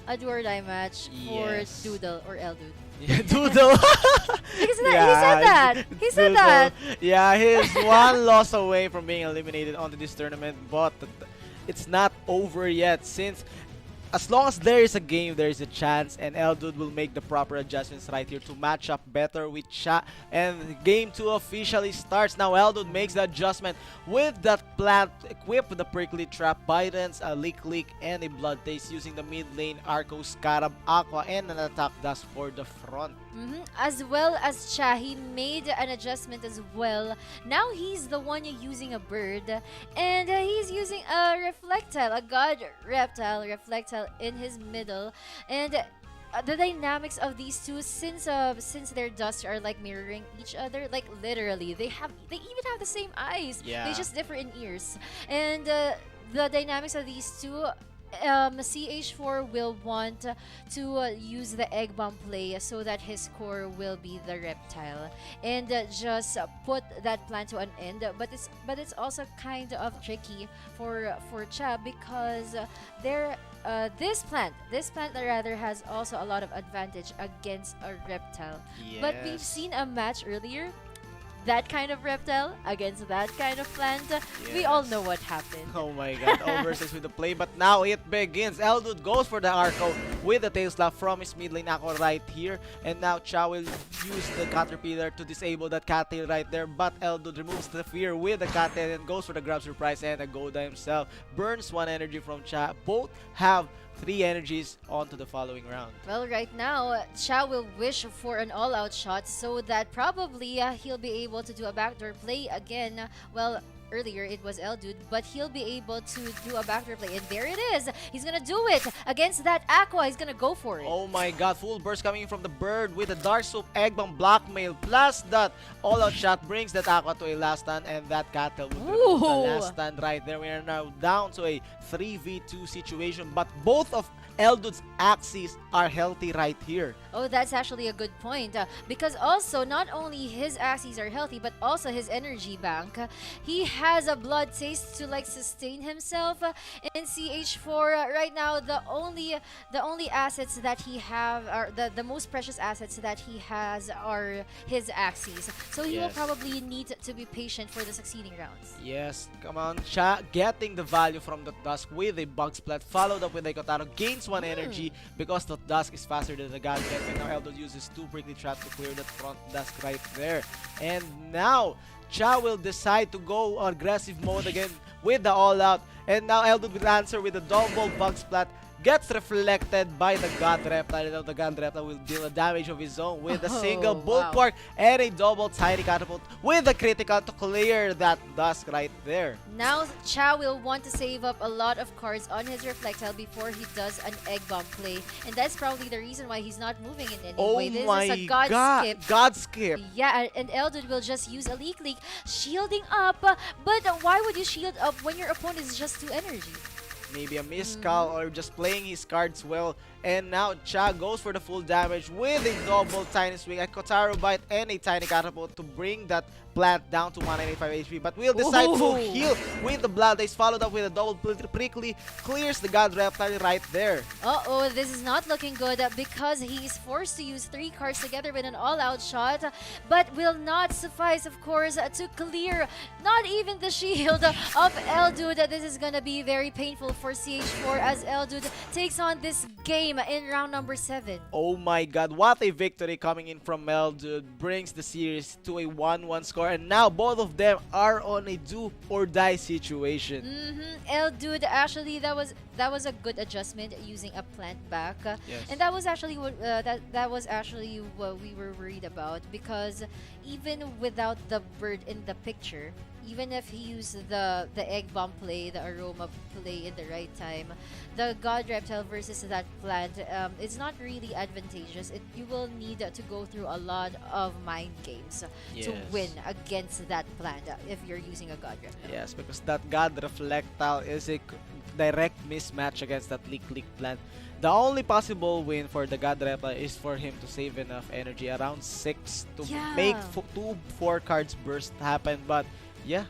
a do or die match for Yes. Doodle or Eldude. Yeah, Doodle. Because he said that. He said Doodle. that. Yeah, he's 1 loss away from being eliminated onto this tournament, but it's not over yet since as long as there is a game, there is a chance, and Eldude will make the proper adjustments right here to match up better with Cha. And game 2 officially starts. Now Eldude makes the adjustment with that plant equipped with the prickly trap, Byron's, a leak, and a blood taste using the mid lane Arco, Scarab, Aqua, and an attack dust for the front. As well as Cha, he made an adjustment as well. Now he's the one using a bird, and he's using a Reflectile, a god Reflectile in his middle. And the dynamics of these 2, since their dusts are like mirroring each other, like literally, they even have the same eyes. Yeah. They just differ in ears. And the dynamics of these 2. CH4 will want to use the egg bomb play so that his core will be the reptile and just put that plan to an end. But it's also kind of tricky for Cha because this plant rather has also a lot of advantage against a reptile. But we've seen a match earlier. That kind of reptile against that kind of plant. We all know what happened. Oh my god, overseas with the play, but now it begins. Eldude goes for the Arco with the tail slap from his mid lane Aqua right here. And now Cha will use the Caterpillar to disable that Cattail right there. But Eldude removes the fear with the Cattail and goes for the grab surprise and the Goda himself. Burns 1 energy from Cha. Both have 3 energies onto the following round. Well, right now, Cha will wish for an all-out shot so that probably he'll be able to do a backdoor play again. Well, earlier it was Eldude, but he'll be able to do a backdoor play. And there it is! He's gonna do it against that Aqua. He's gonna go for it. Oh my god, full burst coming from the bird with the Dark Soup Egg Bomb Blackmail. Plus that all-out shot brings that Aqua to a last stand, and that Cattle would remove the last stand right there. We are now down to a 3v2 situation, but both of Eldude's Axies are healthy right here. Oh, that's actually a good point. Because also, not only his Axies are healthy, but also his energy bank. He has a blood taste to like sustain himself in CH4. Right now, the only assets that he have are the most precious assets that he has are his Axies. So he will Yes. probably need to be patient for the succeeding rounds. Yes, come on, Cha getting the value from the Dusk with a Bug Splat, followed up with a Kotaro, gains 1 energy because the Dusk is faster than the Gadget, and now Eldon uses 2 Prickly Trap to clear that front Dusk right there. And now, Cha will decide to go on aggressive mode again with the All Out, and now Eldon will answer with a double Bug Splat. Gets reflected by the God Reptile. Now the God Reptile will deal a damage of his own with a single wow. Bulwark and a double Tiny Catapult with a critical to clear that Dusk right there. Now, Cha will want to save up a lot of cards on his Reflectile before he does an Egg Bomb play. And that's probably the reason why he's not moving in any Oh way. This my is a God skip. God skip. Yeah, and Eldon will just use a Leak Leak, shielding up. But why would you shield up when your opponent is just 2 energy? Maybe a miscall or just playing his cards well. And now Cha goes for the full damage with a double Tiny Swing, a Kotaro Bite, and a Tiny Catapult to bring that plant down to 195 HP. But we'll decide to heal with the Blood Ace, followed up with a double Prickly, clears the God Reptile right there. Uh-oh, this is not looking good because he's forced to use 3 cards together with an all-out shot, but will not suffice, of course, to clear not even the shield of Eldude. This is gonna be very painful for CH4 as Eldude takes on this game in round number 7. Oh my god, what a victory coming in from Eldude. Brings the series to a 1-1 score, and now both of them are on a do or die situation. Eldude, actually, that was a good adjustment using a plant back. Yes. And that was actually what that was actually what we were worried about, because even without the bird in the picture, even if he used the Egg Bomb play, the Aroma play in the right time, the God Reptile versus that plant, it's not really advantageous. You will need to go through a lot of mind games to win against that plant if you're using a God Reptile. Yes, because that God Reflectile is a direct mismatch against that Leak Leak plant. The only possible win for the God Reptile is for him to save enough energy, around 6, to make 2 4 cards burst happen. But yeah,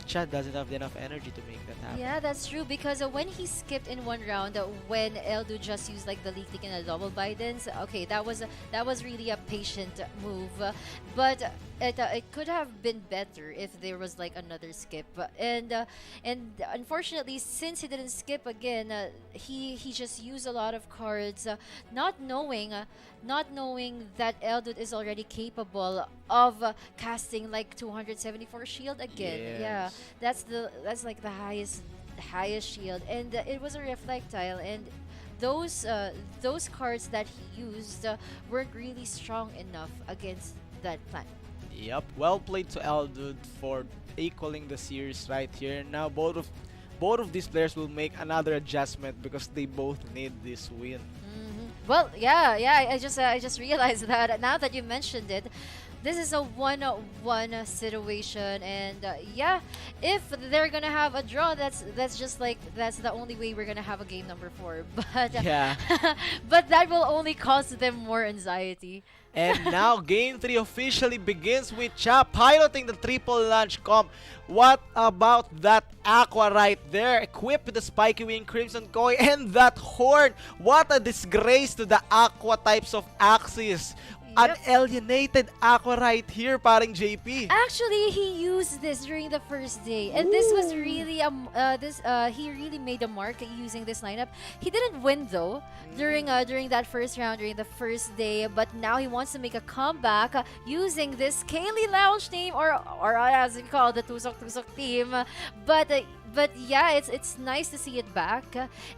Chad doesn't have enough energy to make that happen. Yeah, that's true, because when he skipped in one round, when Eldu just used like the Leak Leak and a double Bidens, okay, that was really a patient move, but it could have been better if there was like another skip. And unfortunately, since he didn't skip again, he just used a lot of cards, not knowing that Eldud is already capable of casting like 274 shield again. Yeah, that's like the highest shield, and it was a Reflectile, and those cards that he used weren't really strong enough against that plant. Yep, well played to Eldud for equaling the series right here. Now both of these players will make another adjustment because they both need this win. Well, yeah. I just realized that now that you mentioned it, this is a 1-1 situation, and yeah, if they're gonna have a draw, that's the only way we're gonna have a game number 4. But Yeah. but that will only cause them more anxiety. And now game 3 officially begins with Cha piloting the triple launch comp. What about that Aqua right there, equipped with the Spiky Wing, Crimson Koi, and that Horn? What a disgrace to the Aqua types of Axies. Unalienated Aqua right here, paring JP. Actually, he used this during the first day, and this was really he really made a mark using this lineup. He didn't win though during that first round, during the first day, but now he wants to make a comeback using this Kaylee Lounge team, or as we call the Tusok Tusok team. But yeah, it's nice to see it back.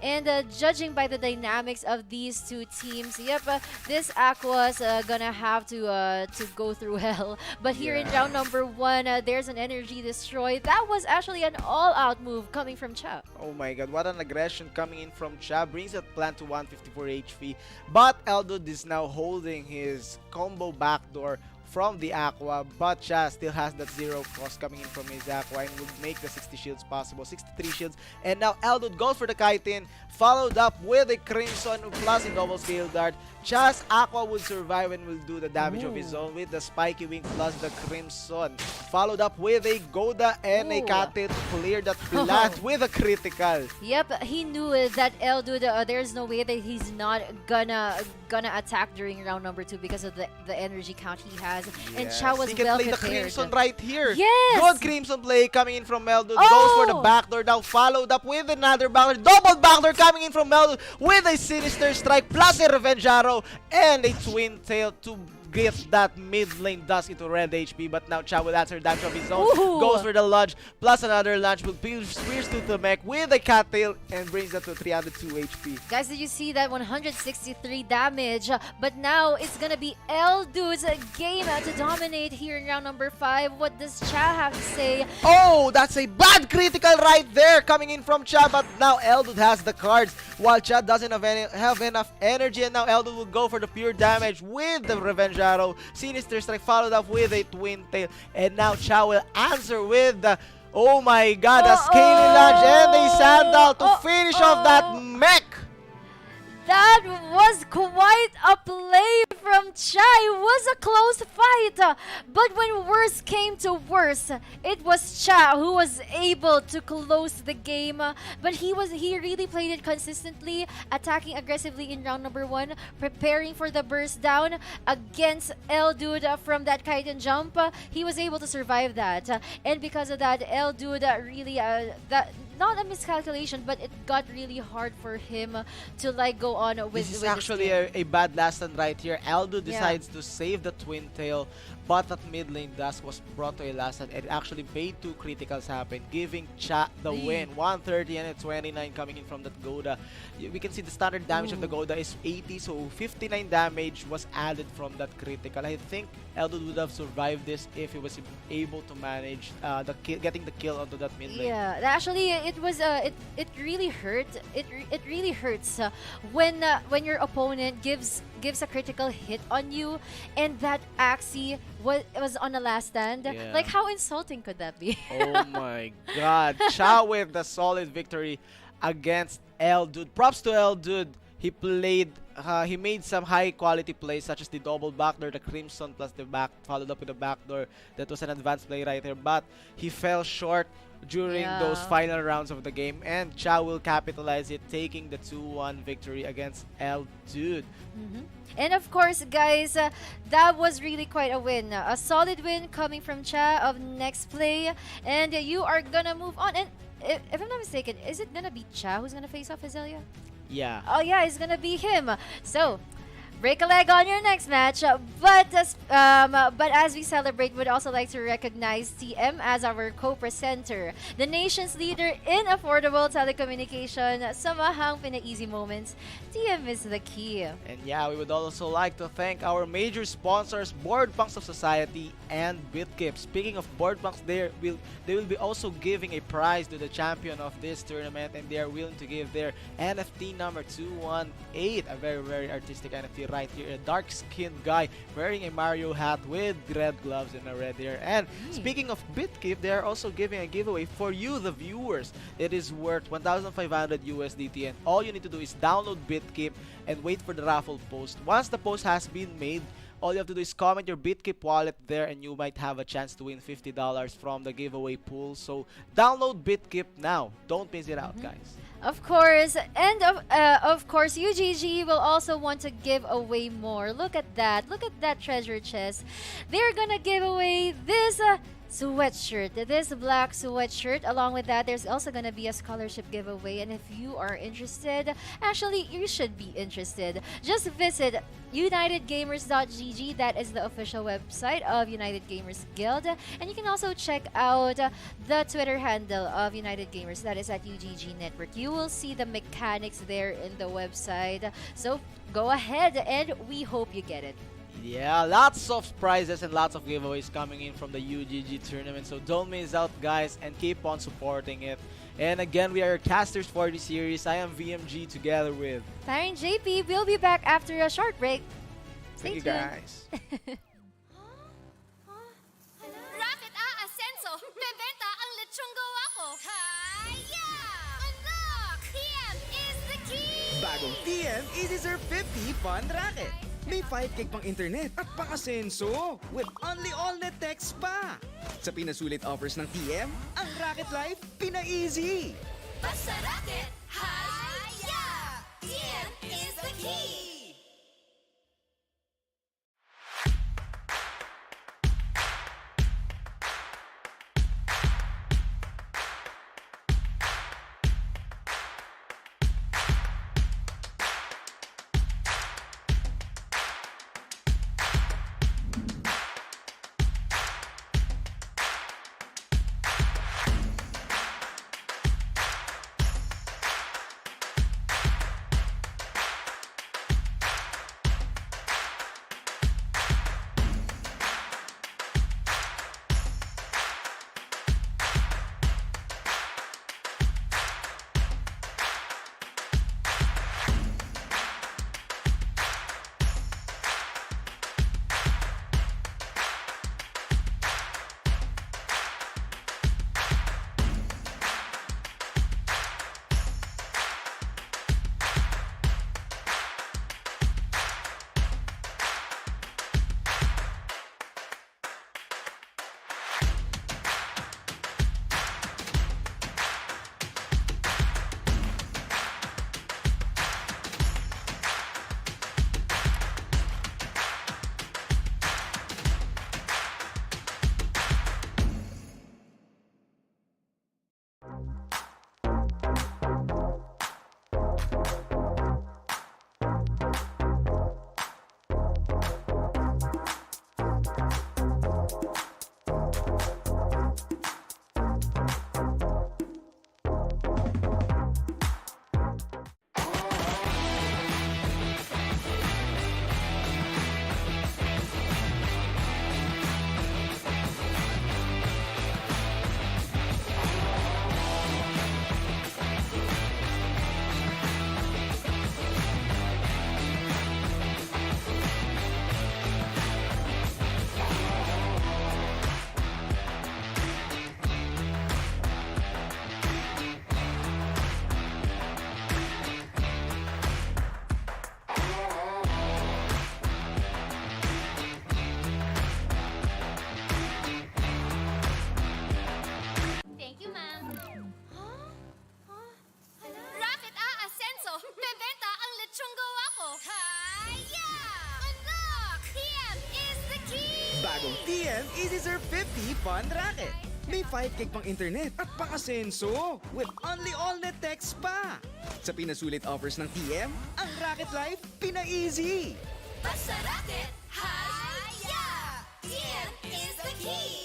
And judging by the dynamics of these two teams, yep, this Aqua's gonna have to go through hell. But here in round number 1, there's an energy destroy. That was actually an all-out move coming from Cha. Oh my god, what an aggression coming in from Cha. Brings that plant to 154 HP. But Eldud is now holding his combo backdoor from the Aqua, but Cha still has that 0 cost coming in from his Aqua and would make the 60 shields possible. 63 shields, and now Eldud goes for the Chitin, followed up with a Crimson plus a double scale dart. Cha's Aqua would survive and will do the damage of his own with the Spiky Wing plus the Crimson. Followed up with a Goda and a Katit to clear that flat with a critical. Yep, he knew that Eldud, there's no way that he's not gonna attack during round number 2 because of the energy count he has. And Cha was he can well play the prepared. Crimson right here. Yes! Good Crimson play coming in from Eldud. Goes for the backdoor now, followed up with another backdoor. Double backdoor coming in from Eldud with a Sinister Strike plus a Revenge Arrow and a Twin Tail to get that mid lane dust into red HP, but now Cha will answer damage of his own. Ooh. Goes for the lunge, plus another lunge will pierce to the mech with a cattail and brings that to 302 HP. Guys, did you see that 163 damage? But now it's gonna be Eldud's game to dominate here in round number 5. What does Cha have to say? Oh, that's a bad critical right there coming in from Cha, but now Eldud has the cards while Cha doesn't have enough energy, and now Eldud will go for the pure damage with the Revenge Arrow. Sinister Strike followed up with a Twin Tail, and now Cha will answer with the, oh my god, a Scaly Lunge and a Sandal to finish off that mech. That was quite a play from Cha. It was a close fight, but when worse came to worse, it was Cha who was able to close the game. But he really played it consistently, attacking aggressively in round number 1, preparing for the burst down against Eldud from that kite and jump. He was able to survive that, and because of that, Eldud really not a miscalculation, but it got really hard for him to like go on with This is with actually game. a bad last stand right here. Eldud decides to save the Twin Tail, but that mid lane dust was brought to a last stand and it actually made 2 criticals happen, giving Cha the win. 130 and a 29 coming in from that Goda. We can see the standard damage of the Goda is 80, so 59 damage was added from that critical. I think Eldud would have survived this if he was able to manage getting the kill onto that mid lane. Yeah, actually, it was it really hurt. It really hurts when your opponent gives a critical hit on you, and that Axie was on the last stand. Yeah. Like, how insulting could that be? Oh my god. Cha with the solid victory against Eldud. Props to Eldud. He made some high quality plays such as the double backdoor, the Crimson plus the back, followed up with the backdoor. That was an advanced play right there, but he fell short during those final rounds of the game, and Cha will capitalize it, taking the 2-1 victory against Eldud. And of course, guys, that was really quite a win. A solid win coming from Cha of next play, and you are gonna move on. And if I'm not mistaken, is it gonna be Cha who's gonna face off Azalea? Yeah. Oh yeah, it's gonna be him. So break a leg on your next match. But as we celebrate, we'd also like to recognize TM as our co-presenter, the nation's leader in affordable telecommunication. Samahang pina-easy moments. TM is the key. And yeah, we would also like to thank our major sponsors, Board Punks of Society and BitKip. Speaking of Board Punks, they will be also giving a prize to the champion of this tournament, and they are willing to give their NFT number 218, a very, very artistic NFT right here. A dark-skinned guy wearing a Mario hat with red gloves and a red hair. And speaking of BitKip, they are also giving a giveaway for you, the viewers. It is worth 1,500 USDT, and all you need to do is download BitKip and wait for the raffle post. Once the post has been made, all you have to do is comment your BitKip wallet there, and you might have a chance to win $50 from the giveaway pool. So download BitKip now. Don't miss it out, guys. Of course, and of course, UGG will also want to give away more. Look at that. Look at that treasure chest. They're gonna give away this sweatshirt, this black sweatshirt. Along with that, there's also gonna be a scholarship giveaway, and if you are interested, actually you should be interested, just visit unitedgamers.gg. That is the official website of United Gamers Guild, and you can also check out the Twitter handle of United Gamers. That is at UGG Network. You will see the mechanics there in the website, so go ahead, and we hope you get it. Yeah, lots of prizes and lots of giveaways coming in from the UGG tournament, so don't miss out, guys, and keep on supporting it. And again, we are your casters for the series. I am VMG together with Tyron JP. We'll be back after a short break. Stay Thank you, tuned. guys. Bagong TM Easy Surf 50 Fun Racket. May 5 gig pang internet at pang-asenso with only all-net text pa. Sa pinasulit offers ng TM, ang Racket Life pina-easy. Basta racket, haya! TM is the key! Thank you, ma'am. Racket Asenso, bebenta ang lechong gawa ko. Haya! Unlock! TM is the key! Bagong TM Easy Surf 50 Fun Racket. May 5 gig pang internet at pang-asenso with only all-net text pa. Sa pinasulit offers ng TM, ang Racket Life pina-easy. Basta racket, haya! TM is the key!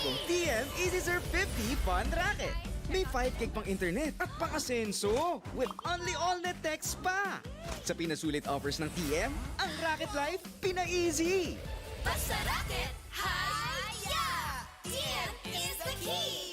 Bagong TM Easy Surf 50 Fun Racket. May 5 gig pang internet at pang-asenso with only all-net text pa. Sa pinasulit offers ng TM, ang Racket Life pina-easy. Basta racket, hi-ya! TM is the key!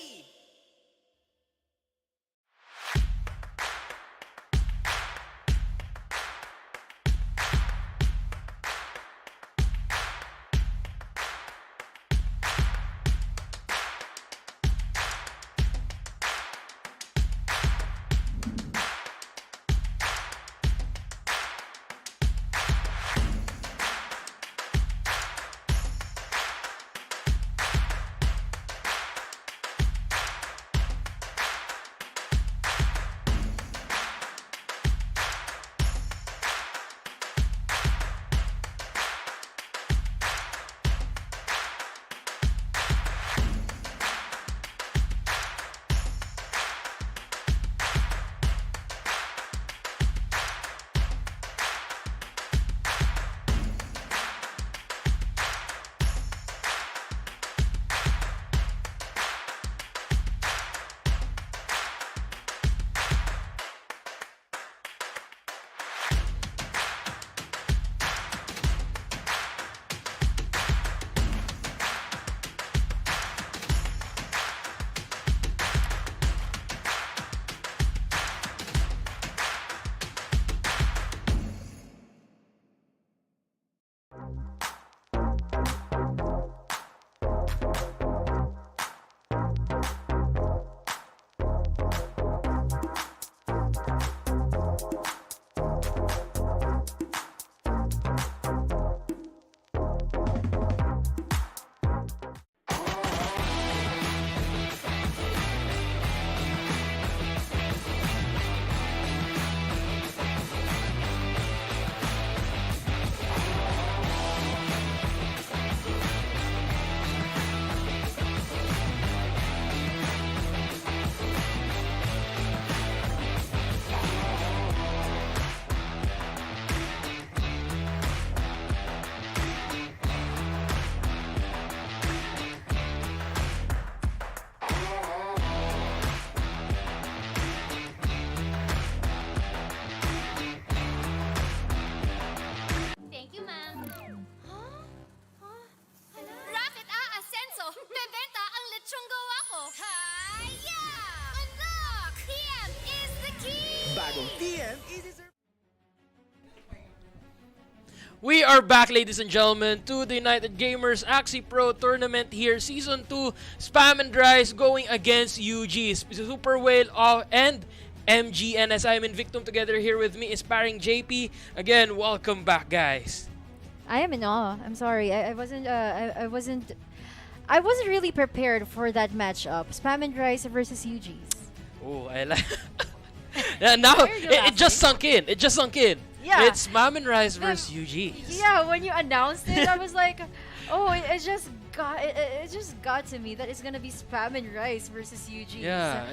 Thank you, ma'am. Racket Ascenso! Bebenta ang lechong gawa ko! Hi-ya! Unlock! TM is the key! Bagong TM Easy Surf. We are back, ladies and gentlemen, to the United Gamers Axie Pro Tournament here, Season 2, Spam and Rise going against UG, Super Whale and MG. And as I'm in Victim together here with me is Sparring JP. Again, welcome back, guys. I am in awe. I'm sorry. I wasn't really prepared for that matchup. Spam and Rice versus UGs. Oh, I like. Yeah, now Why are you it just laughing? sunk in. It just sunk in. Yeah. It's Spam and Rise versus UGs. Yeah, when you announced it, I was like, oh, it just got to me that it's gonna be Spam and Rice versus UGs. Yeah,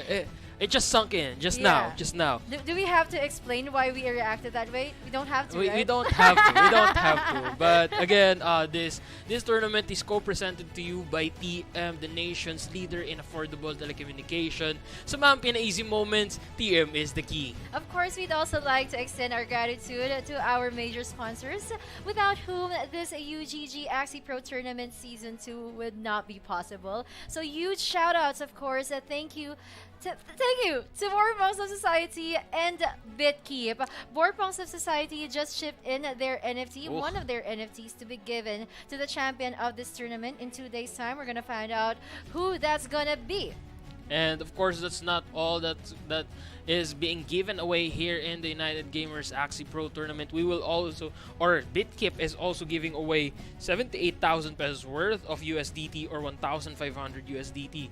it just sunk in just Yeah. now. Do we have to explain why we reacted that way? We don't have to, We right? don't have to. We don't have to. But again, this tournament is co-presented to you by TM, the nation's leader in affordable telecommunication. Sa mga pina-easy moments, TM is the key. Of course, we'd also like to extend our gratitude to our major sponsors, without whom this UGG Axie Pro Tournament Season 2 would not be possible. So huge shout-outs, of course. Thank you to Borpongs of Society and BitKeep. Borpongs of Society just shipped in their NFT, Oh. one of their NFTs to be given to the champion of this tournament. In 2 days' time, we're gonna find out who that's gonna be. And of course, that's not all that is being given away here in the United Gamers Axie Pro Tournament. We will also, or BitKip is also giving away 78,000 pesos worth of USDT or 1,500 USDT.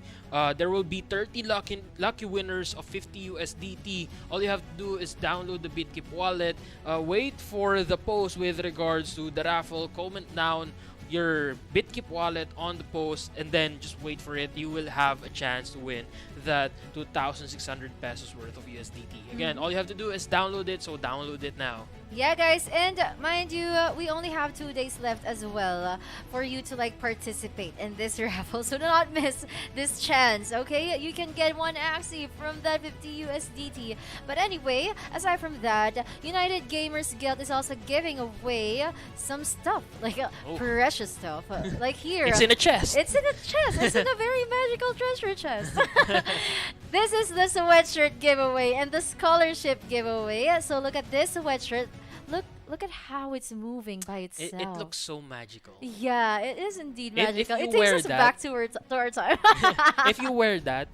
There will be 30 lucky winners of 50 USDT. All you have to do is download the BitKip wallet, wait for the post with regards to the raffle, comment down your BitKip wallet on the post, and then just wait for it. You will have a chance to win that 2,600 pesos worth of USDT. Again, all you have to do is download it, so download it now. Yeah, guys, and mind you, we only have 2 days left as well for you to like participate in this raffle. So do not miss this chance, okay? You can get one Axie from that 50 USDT. But anyway, aside from that, United Gamers Guild is also giving away some stuff, like precious stuff, like here. It's in a chest. It's in a chest. It's in a very magical treasure chest. This is the sweatshirt giveaway and the scholarship giveaway. So look at this sweatshirt. Look at how it's moving by itself. It looks so magical. Yeah, it is indeed If magical. you It takes wear us that- back to our time. If you wear that,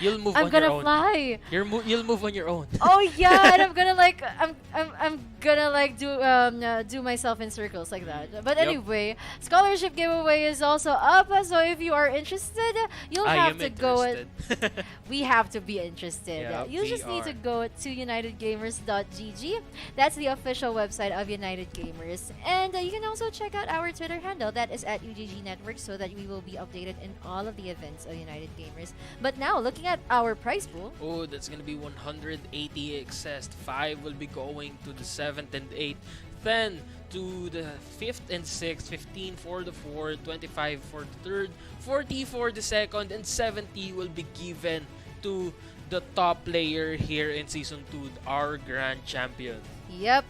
you'll move I'm on your gonna own. fly. You'll move on your own. Oh yeah, and I'm gonna like I'm gonna like do myself in circles like that. But Yep. anyway, scholarship giveaway is also up. So if you are interested, you'll I have am to go. interested. We have to be interested. Yeah, You we just need to are. go to unitedgamers.gg. That's the official website of United Gamers. And you can also check out our Twitter handle. That is at UGG Network, so that we will be updated in all of the events of United Gamers. But now, looking at our prize pool, Oh, that's gonna be 180 excess. 5 will be going to the 7th and 8th. 10 to the 5th and 6th. 15 for the 4th. 25 for the 3rd. 40 for the 2nd. And 70 will be given to the top player here in Season 2, our Grand Champion. yep,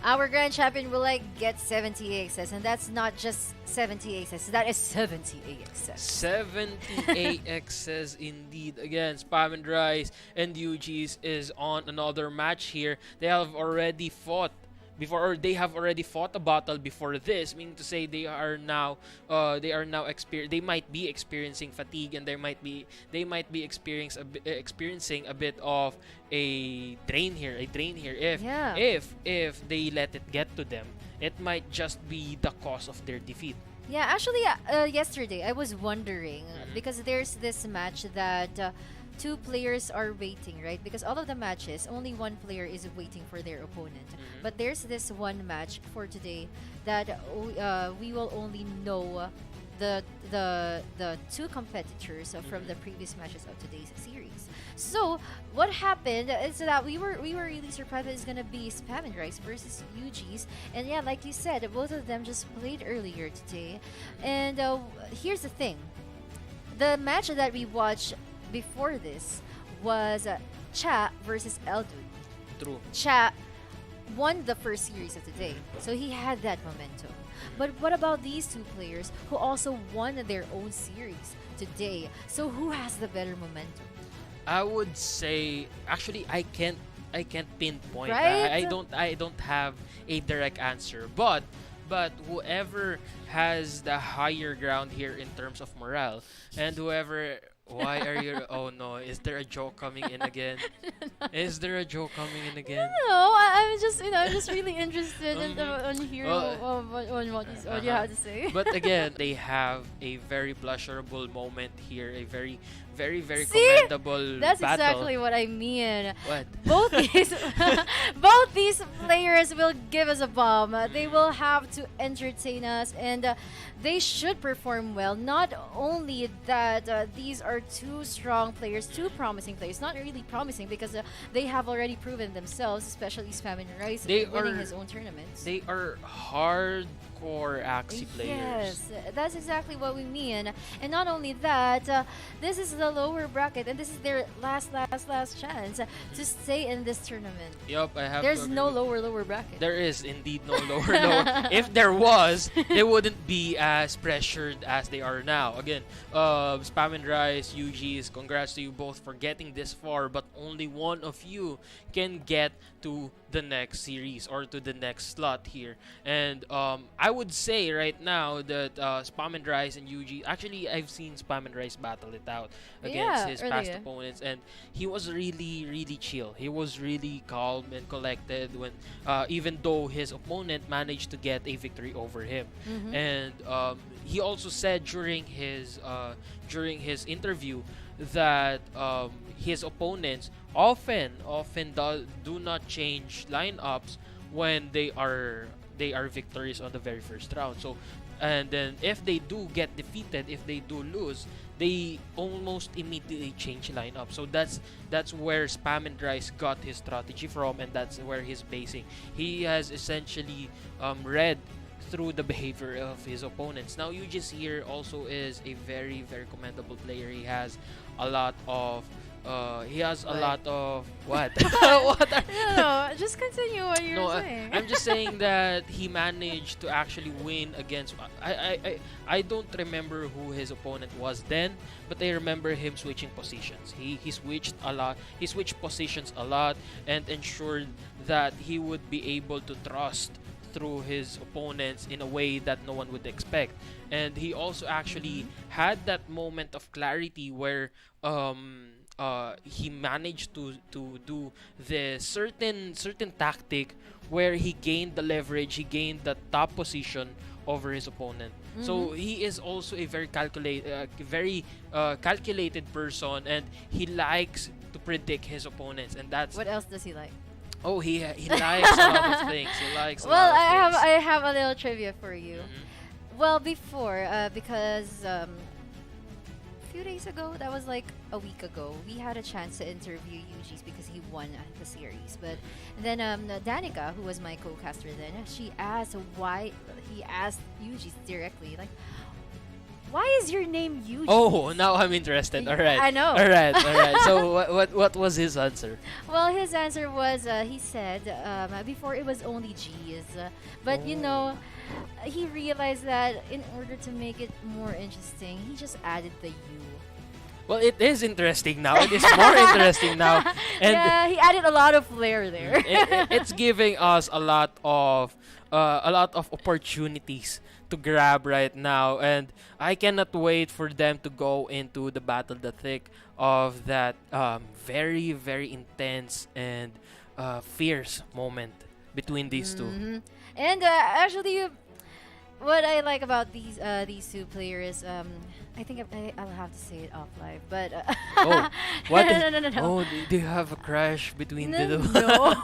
our grand champion will like get 70 access, and that's not just 70 access. That is 70 access. 78 X's indeed. Again, Spam and Rice and UGs is on another match here. They have already fought before, or they have already fought a battle before this, meaning to say they might be experiencing fatigue, and they might be experiencing a bit of a drain here if they let it get to them. It might just be the cause of their defeat. Yeah, actually, yesterday I was wondering because there's this match that 2 players are waiting, right? Because all of the matches, only 1 player is waiting for their opponent. But there's this one match for today that we will only know the 2 competitors from the previous matches of today's series. So what happened is that we were really surprised that it's gonna be Spam and Rice versus UGs, and yeah, like you said, both of them just played earlier today. And here's the thing: the match that we watched before this was Cha versus Eldud. True. Cha won the first series of the day, so he had that momentum. But what about these 2 players who also won their own series today? So who has the better momentum? I would say, actually, I can't pinpoint. Right? I don't have a direct answer, but whoever has the higher ground here in terms of morale, and whoever. Why are you? Oh no! Is there a joke coming in again? Is there a joke coming in again? No, I'm just really interested in on hearing Well, on what you have to say. But again, they have a very pleasurable moment here. A very See? commendable That's battle. exactly what I mean. What? Both these both these players will give us a bomb. They will have to entertain us, and they should perform well. Not only that, these are 2 strong players, 2 promising players. Not really promising because they have already proven themselves, especially Spam and Rice winning his own tournaments. They are hardcore Axie players. Yes, that's exactly what we mean. And not only that, this is the lower bracket, and this is their last chance to stay in this tournament. Yup, I have. There's to no agree. lower bracket. There is indeed no lower. If there was, they wouldn't be as pressured as they are now. Again, Spam and Rice, UGs, congrats to you both for getting this far, but only one of you can get to the next series or to the next slot here. And I would say right now that Spam and Rice and UG, actually I've seen Spam and Rice battle it out against his past earlier. opponents, and he was really chill. He was really calm and collected when even though his opponent managed to get a victory over him. And he also said during his interview that his opponents often do not change lineups when they are victorious on the very first round. So And then if they do get defeated, if they do lose, they almost immediately change lineup. So that's where Spam and Rice got his strategy from, and that's where he's basing. He has essentially read through the behavior of his opponents. Now UG's here also is a very commendable player. He has a lot of what? What are No, just continue what you're no, saying. I'm just saying that he managed to actually win against. I don't remember who his opponent was then, but I remember him switching positions. He switched a lot. He switched positions a lot and ensured that he would be able to thrust through his opponents in a way that no one would expect. And he also actually had that moment of clarity where he managed to do the certain tactic where he gained the leverage, he gained the top position over his opponent. So he is also a very calculated person, and he likes to predict his opponents, and that's What else does he like? oh he likes a lot of things. He likes a Well, lot of things. I have a little trivia for you. Mhm. Well, before, because a few days ago, that was like a week ago, we had a chance to interview UG's because he won the series. But then Danica, who was my co-caster then, she asked he asked UG's directly, like, why is your name UG? Oh, now I'm interested. All right. I know. All right. So what was his answer? Well, his answer was, he said, before it was only G's. But, you know, he realized that in order to make it more interesting, he just added the U. Well, it is interesting now. It is more interesting now. And Yeah, he added a lot of flair there. it's giving us a lot of opportunities to grab right now, and I cannot wait for them to go into the battle, the thick of that very intense and fierce moment between these two. And actually, what I like about these two players, I think I'll have to say it off live, but Oh, what? no. Oh, do you have a crush between the two? No.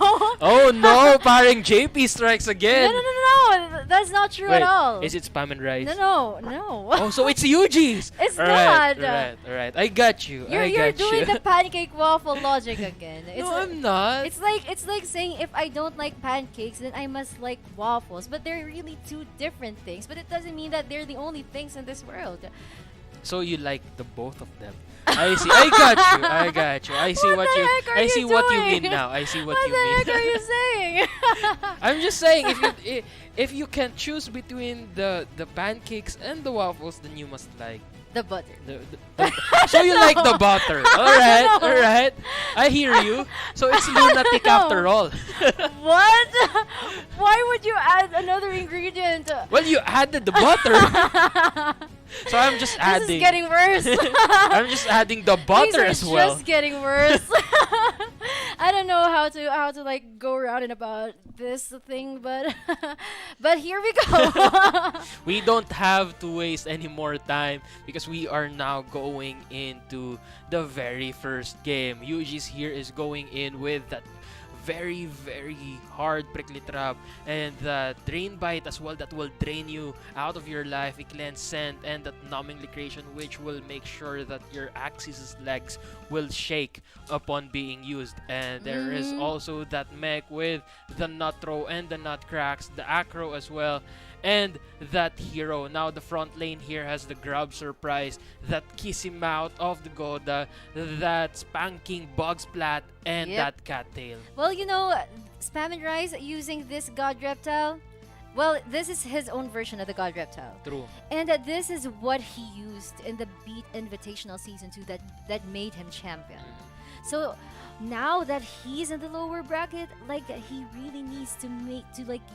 Oh no, parang JP strikes again. No, that's not true Wait, at all. is it Spam and Rice? No. Oh, so it's UG's. It's Alright, not. Alright. I got you. You're doing the pancake waffle logic again. It's No, I'm not. It's like saying if I don't like pancakes, then I must like waffles. But they're really two different things. But it doesn't mean that they're the only things in this world. So you like the both of them. I see. I got you. I see What what the you. heck are I you see what you doing? mean now. I see what What you the mean. heck are you saying? I'm just saying if you can choose between the pancakes and the waffles, then you must like The butter. so you like the butter. All right. No. All right. I hear you. So it's lunatic No. after all. What? Why would you add another ingredient? Well, you added the butter. So I'm just This adding. is getting worse. I'm just adding the butter These as are well. just getting worse. I don't know how to like go around and about this thing, but but here we go. We don't have to waste any more time because we are now going into the very first game. UG's here is going in with that very hard prickly trap and the drain bite as well that will drain you out of your life, a cleanse scent, and that numbing liquation which will make sure that your Axie's legs will shake upon being used. And there is also that mech with the nut throw and the nut cracks, the acro as well, and that hero. Now the front lane here has the grab surprise, that kiss him out of the Goda, that spanking bug splat, and Yep. that cattail. Well, you know, Spam and Rice using this God Reptile. Well, this is his own version of the God Reptile. True. And this is what he used in the Beat Invitational Season 2 that made him champion. So now that he's in the lower bracket, like he really needs to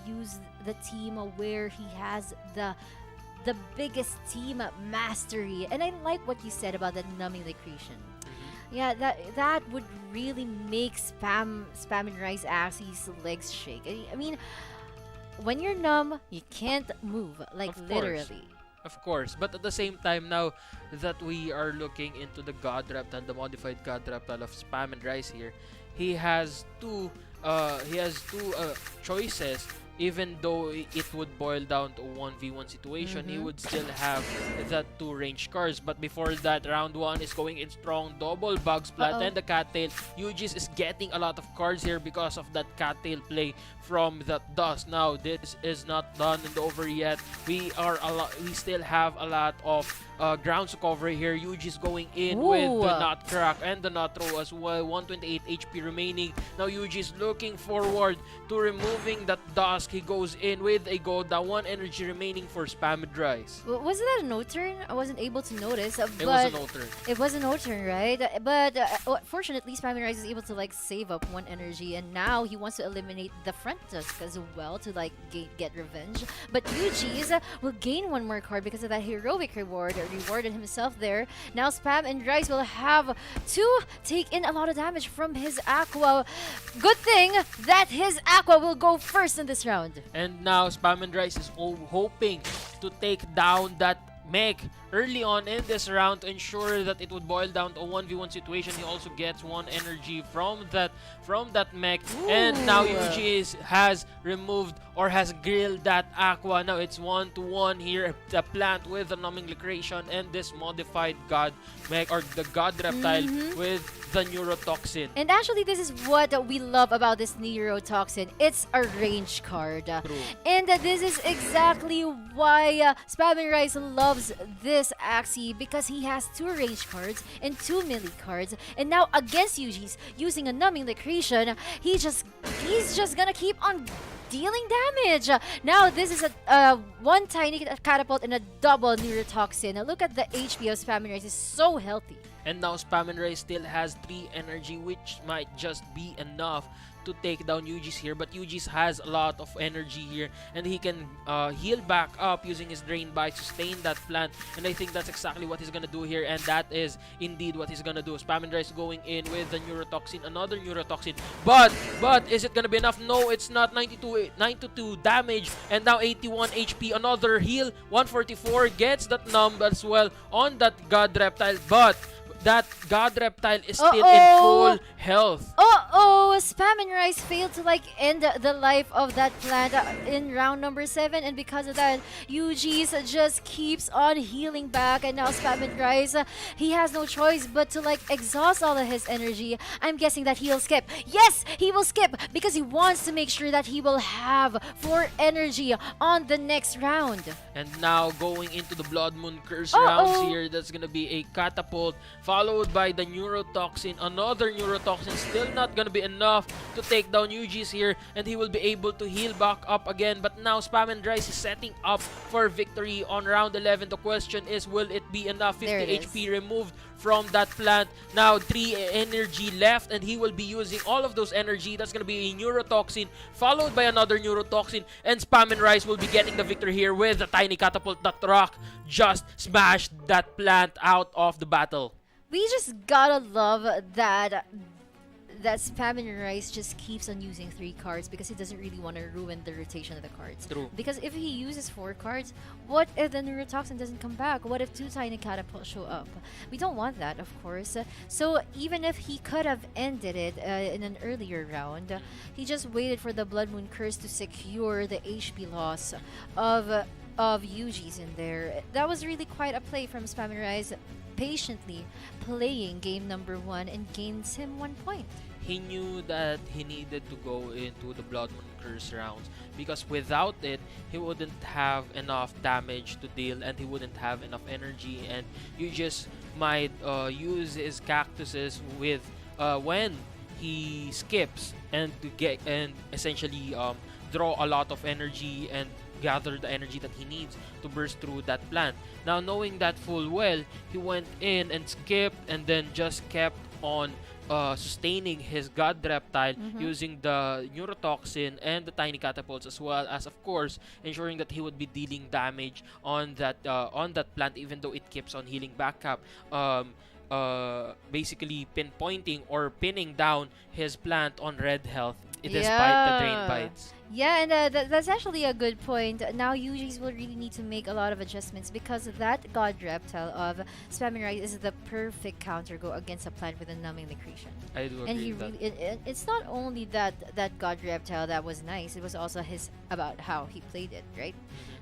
use the team where he has the biggest team mastery. And I like what you said about the numbing liquation. Yeah, that would really make Spam and Rice Axie's legs shake. I mean, when you're numb, you can't move, like Of course. literally. Of course, but at the same time, now that we are looking into the God Reptile, the modified God Reptile of Spam and Rice here, he has two choices even though it would boil down to a 1v1 situation, he would still have that 2 range cards. But before that, round 1 is going in strong, double bug splat and the cattail. UG's is getting a lot of cards here because of that cattail play from that dust. Now this is not done and over yet. We still have a lot of grounds to cover here. UG's going in with the nutcrack and the nut throw as well. 128 HP remaining. Now UG's looking forward to removing that dust. He goes in with a gold down, 1 energy remaining for Spammed Rice. Wasn't that a no-turn? I wasn't able to notice. But It was a no-turn. It was a no-turn, right? But fortunately, Spammed Rice is able to like save up 1 energy, and now he wants to eliminate the front dusk as well to like get revenge. But UG's will gain 1 more card because of that heroic reward, rewarded himself there. Now Spammed Rice will have to take in a lot of damage from his Aqua. Good thing that his Aqua will go first in this round. And now Spammed Rice is hoping to take down that mech early on in this round to ensure that it would boil down to a 1v1 situation. He also gets 1 energy from that mech. And now UG has removed or has grilled that Aqua. Now it's 1-1 here. The plant with the numbing liquidation and this modified god mech or the god reptile with the neurotoxin. And actually, this is what we love about this neurotoxin. It's a range card. True. And this is exactly why Spammed Rice loves this Axie, because he has 2 range cards and 2 melee cards. And now against UG's, using a numbing liquidation, he's just gonna keep on dealing damage. Now this is a 1 tiny catapult and a double neurotoxin. Now look at the HP of Spammed Rice. It's so healthy. And now Spammed Rice still has 3 energy, which might just be enough to take down UG's here. But UG's has a lot of energy here, and he can heal back up using his Drain Bite, sustain that plant. And I think that's exactly what he's gonna do here, and that is indeed what he's gonna do. Spammed Rice going in with the neurotoxin, another neurotoxin. But is it gonna be enough? No, it's not. 92 damage, and now 81 HP. Another heal. 144 gets that numb as well on that god reptile, but that god reptile is still in full health. Spammed Rice failed to like end the life of that plant in round number 7, and because of that, UG's just keeps on healing back. And now Spammed Rice, he has no choice but to like exhaust all of his energy. I'm guessing that he'll skip. Yes, he will skip because he wants to make sure that he will have 4 energy on the next round. And now going into the Blood Moon Curse rounds here, that's gonna be a catapult followed by the neurotoxin. Another neurotoxin, still not gonna be enough to take down UG's here, and he will be able to heal back up again. But now Spammed Rice is setting up for victory on round 11. The question is, will it be enough? 50 HP removed from that plant. Now 3 energy left, and he will be using all of those energy. That's gonna be a neurotoxin followed by another neurotoxin, and Spammed Rice will be getting the victory here with the tiny catapult. That rock just smashed that plant out of the battle. We just gotta love that Spammed Rice just keeps on using 3 cards because he doesn't really want to ruin the rotation of the cards. True. Because if he uses 4 cards, what if the neurotoxin doesn't come back? What if 2 tiny catapults show up? We don't want that, of course. So even if he could have ended it in an earlier round, he just waited for the Blood Moon Curse to secure the HP loss of UG's in there. That was really quite a play from Spammed Rice, patiently playing game number 1 and gains him 1 point. He knew that he needed to go into the Blood Moon Curse rounds, because without it, he wouldn't have enough damage to deal, and he wouldn't have enough energy, and you just might use his cactuses with when he skips and to get and essentially draw a lot of energy and gather the energy that he needs to burst through that plant. Now, knowing that full well, he went in and skipped and then just kept on sustaining his god reptile using the neurotoxin and the tiny catapults, as well as, of course, ensuring that he would be dealing damage on that plant, even though it keeps on healing back up. Basically pinpointing or pinning down his plant on red health despite the drain bites. Yeah, and that's actually a good point. Now UGs will really need to make a lot of adjustments because that God Reptile of Spam and Rise is the perfect counter go against a plant with a numbing liquidation. I do And agree he with that. really, it's not only that God Reptile that was nice, it was also his about how he played it, right?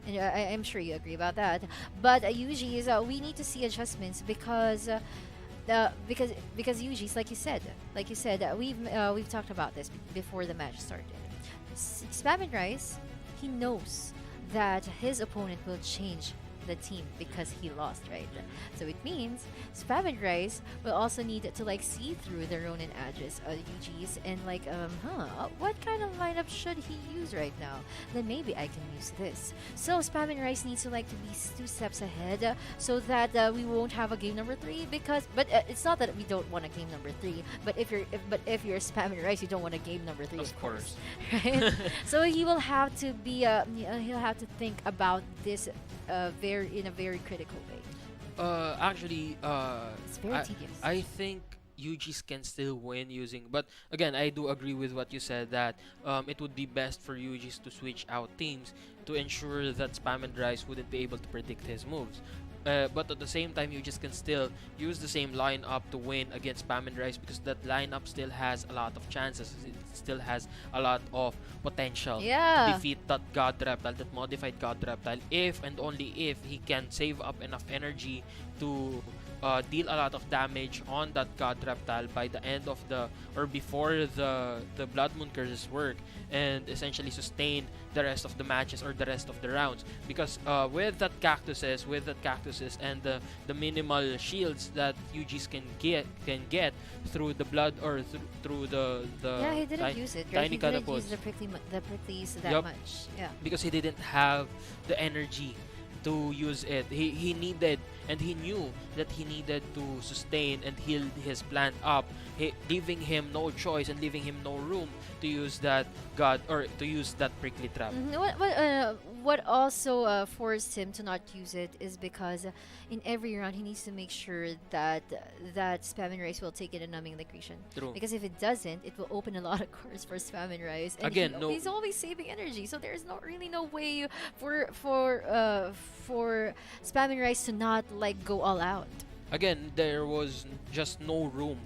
And I'm sure you agree about that. But UGs, we need to see adjustments because UGs, like you said, we've talked about this before the match started. Spam and Rice, he knows that his opponent will change the team because he lost, right? So it means Spam and Rice will also need to like see through the Ronin address UGs and like what kind of lineup should he use right now? Then maybe I can use this. So Spam and Rice needs to like to be 2 steps ahead so that we won't have a game number 3 because it's not that we don't want a game number 3, but if you're Spam and Rice, you don't want a game number 3, Of course. right? So he will have to be he'll have to think about this in a very critical way. Actually, It's very tedious. I think UGs can still win using, but again, I do agree with what you said that it would be best for UGs to switch out teams to ensure that Spam and Rise wouldn't be able to predict his moves. But at the same time, you just can still use the same lineup to win against Spam and Rise because that lineup still has a lot of chances. It still has a lot of potential Yeah. to defeat that God Reptile, that modified God Reptile, if and only if he can save up enough energy to deal a lot of damage on that God Reptile by the end of or before the Blood Moon Curses work, and essentially sustain the rest of the matches or the rest of the rounds. Because with that cactuses and the minimal shields that UGs can get through the blood or through the Yeah, he didn't use it, right? tiny He didn't use catapults. the pricklies that Yup. much. Yeah. Because he didn't have the energy to use it. He needed, and he knew that he needed to sustain and heal his plant up, leaving him no choice and leaving him no room to use that prickly trap. What also forced him to not use it is because in every round he needs to make sure that Spam and Rice will take it a numbing liquidation. True. Because if it doesn't, it will open a lot of cards for Spam and Rice. And Again, he's always saving energy, so there's really no way for Spam and Rice to not like go all out. Again, there was just no room.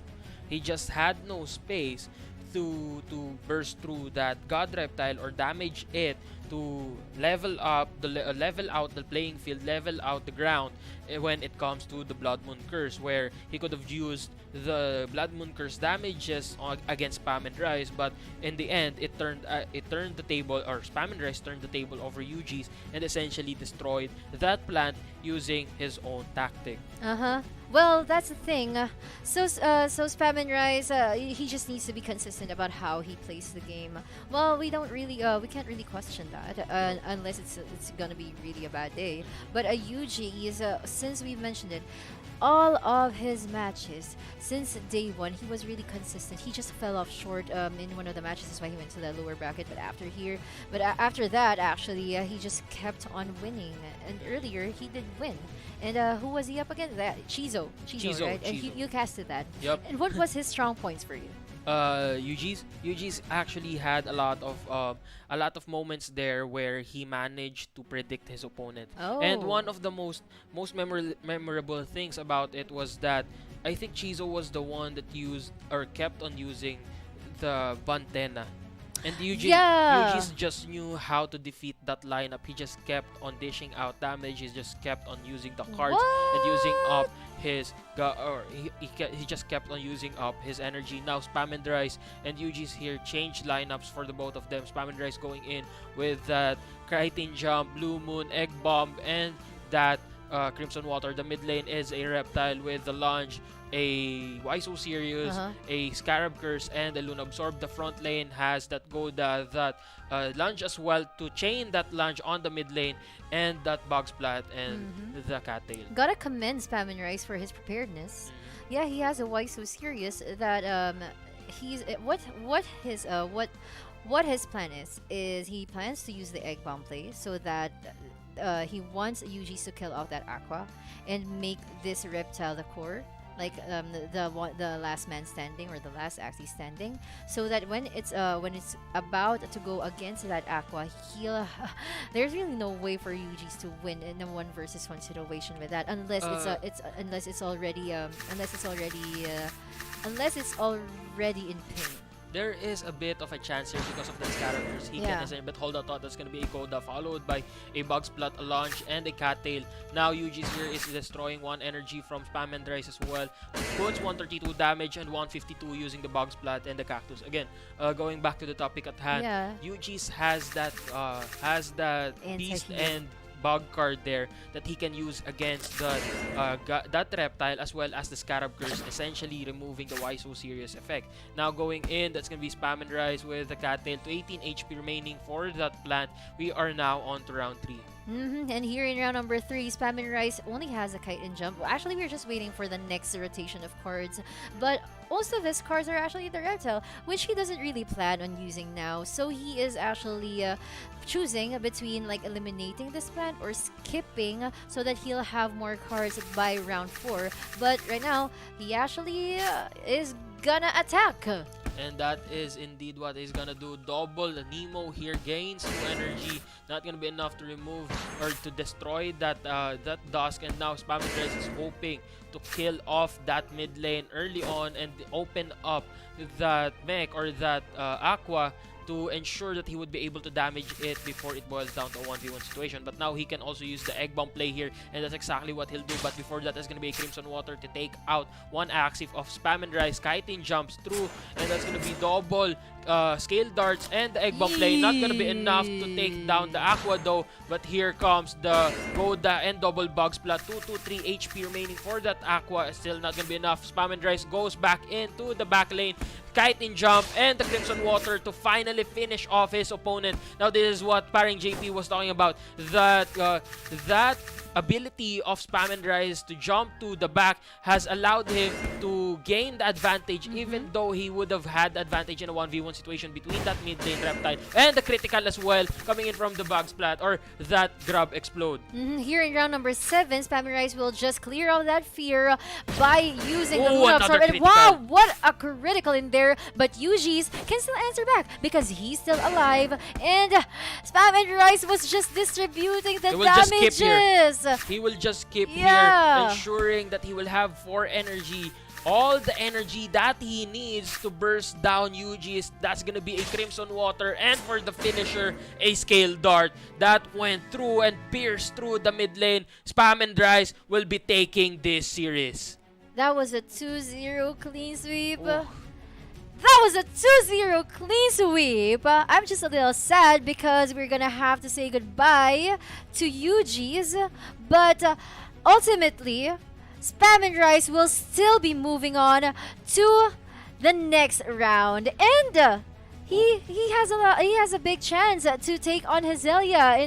He just had no space to burst through that God Reptile or damage it to level out the playing field, level out the ground when it comes to the Blood Moon Curse, where he could have used the Blood Moon Curse damages against Spam and Rise, but in the end it turned the table, or Spam and Rise turned the table over UGs and essentially destroyed that plant using his own tactic. Well, that's the thing. So Spam and Rise, he just needs to be consistent about how he plays the game. Well, we can't really question that unless it's gonna be really a bad day. But UG is since we've mentioned it, all of his matches since day 1, he was really consistent. He just fell off short in one of the matches. That's why he went to the lower bracket. But after that, actually, he just kept on winning. And earlier, he did win. And who was he up against? That Chizo, right? And Chizo. you casted that. Yep. And what was his strong points for you? UG's actually had a lot of moments there where he managed to predict his opponent. And one of the most memorable things about it was that I think Chizo was the one that used or kept on using the Vantena. And UG's just knew how to defeat that lineup. He just kept on dishing out damage. He just kept on using the cards and using up his he just kept on using up his energy. Now Spam and Rise and UG's here changed lineups for the both of them. Spam and Rise going in with that Critin Jump, Blue Moon, Egg Bomb, and that Crimson Water. The mid lane is a Reptile with the Lunge, a Why So Serious, a Scarab Curse, and a Luna Absorb. The front lane has that Goda, that Lunge as well to chain that Lunge on the mid lane, and that Bog Splat and the Cattail. Gotta commend Spam and Rice for his preparedness. Yeah, he has a Why So Serious that he's what his plan is he plans to use the Egg Bomb play so that he wants UGs to kill off that Aqua and make this Reptile the core. like the last man standing or the last Axie standing, so that when it's about to go against that Aqua, he'll there's really no way for UGs to win in a 1 versus 1 situation with that, unless it's already in pain. There is a bit of a chance here because of the characters. He can ascend, but hold on thought. That's going to be a Coda, followed by a Bug Splat, a Launch, and a Cattail. Now UG's here is destroying 1 energy from Spam and Rise as well. Puts 132 damage and 152 using the Bug Splat and the Cactus. Again, going back to the topic at hand, UG's has that Beast and Bug card there that he can use against that reptile as well as the Scarab Curse, essentially removing the Why So Serious effect. Now going in, that's gonna be Spam and Rise with the Cattail to 18 HP remaining for that plant. We are now on to round 3. And here in round number 3, Spam and Rise only has a Kite and Jump. Well, actually, we're just waiting for the next rotation of cards. But most of his cards are actually the reptile, which he doesn't really plan on using now. So he is actually choosing between like eliminating this plant or skipping so that he'll have more cards by round 4. But right now, he actually is gonna attack. And that is indeed what he's gonna do. Double Nemo here, gains 2 energy. Not gonna be enough to remove or to destroy that Dusk. And now Spam and Rise is hoping to kill off that mid lane early on and open up that mech or that Aqua to ensure that he would be able to damage it before it boils down to a 1v1 situation. But now he can also use the Egg Bomb play here, and that's exactly what he'll do. But before that, there's going to be a Crimson Water to take out 1 Axie of Spam and Rise. Kiting jumps through, and that's going to be double Scale Darts and the Egg Bomb play. Not going to be enough to take down the Aqua though, but here comes the Goda and double Bug Splat. 223 HP remaining for that Aqua. Still not going to be enough. Spam and Rise goes back into the back lane. Kiting Jump and the Crimson Water to finally finish off his opponent. Now this is what Paring JP was talking about, that ability of Spam and Rise to jump to the back has allowed him to gain the advantage, even though he would have had the advantage in a 1v1 situation between that mid lane reptile and the critical as well coming in from the Bug Splat or that Grub Explode. Here in round number 7, Spam and Rise will just clear out that fear by using the Luna Absorb. And wow, what a critical in there, but UG's can still answer back because he's still alive, and Spam and Rise was just distributing the damages. He will just keep here, ensuring that he will have 4 energy. All the energy that he needs to burst down UG's. That's gonna be a Crimson Water, and for the finisher, a Scale Dart that went through and pierced through the mid lane. Spam and Rise will be taking this series. That was a 2-0 clean sweep. Oh. That was a 2-0 clean sweep. I'm just a little sad because we're gonna have to say goodbye to UG's, but ultimately, Spam and Rise will still be moving on to the next round, and he has a big chance to take on Hezelia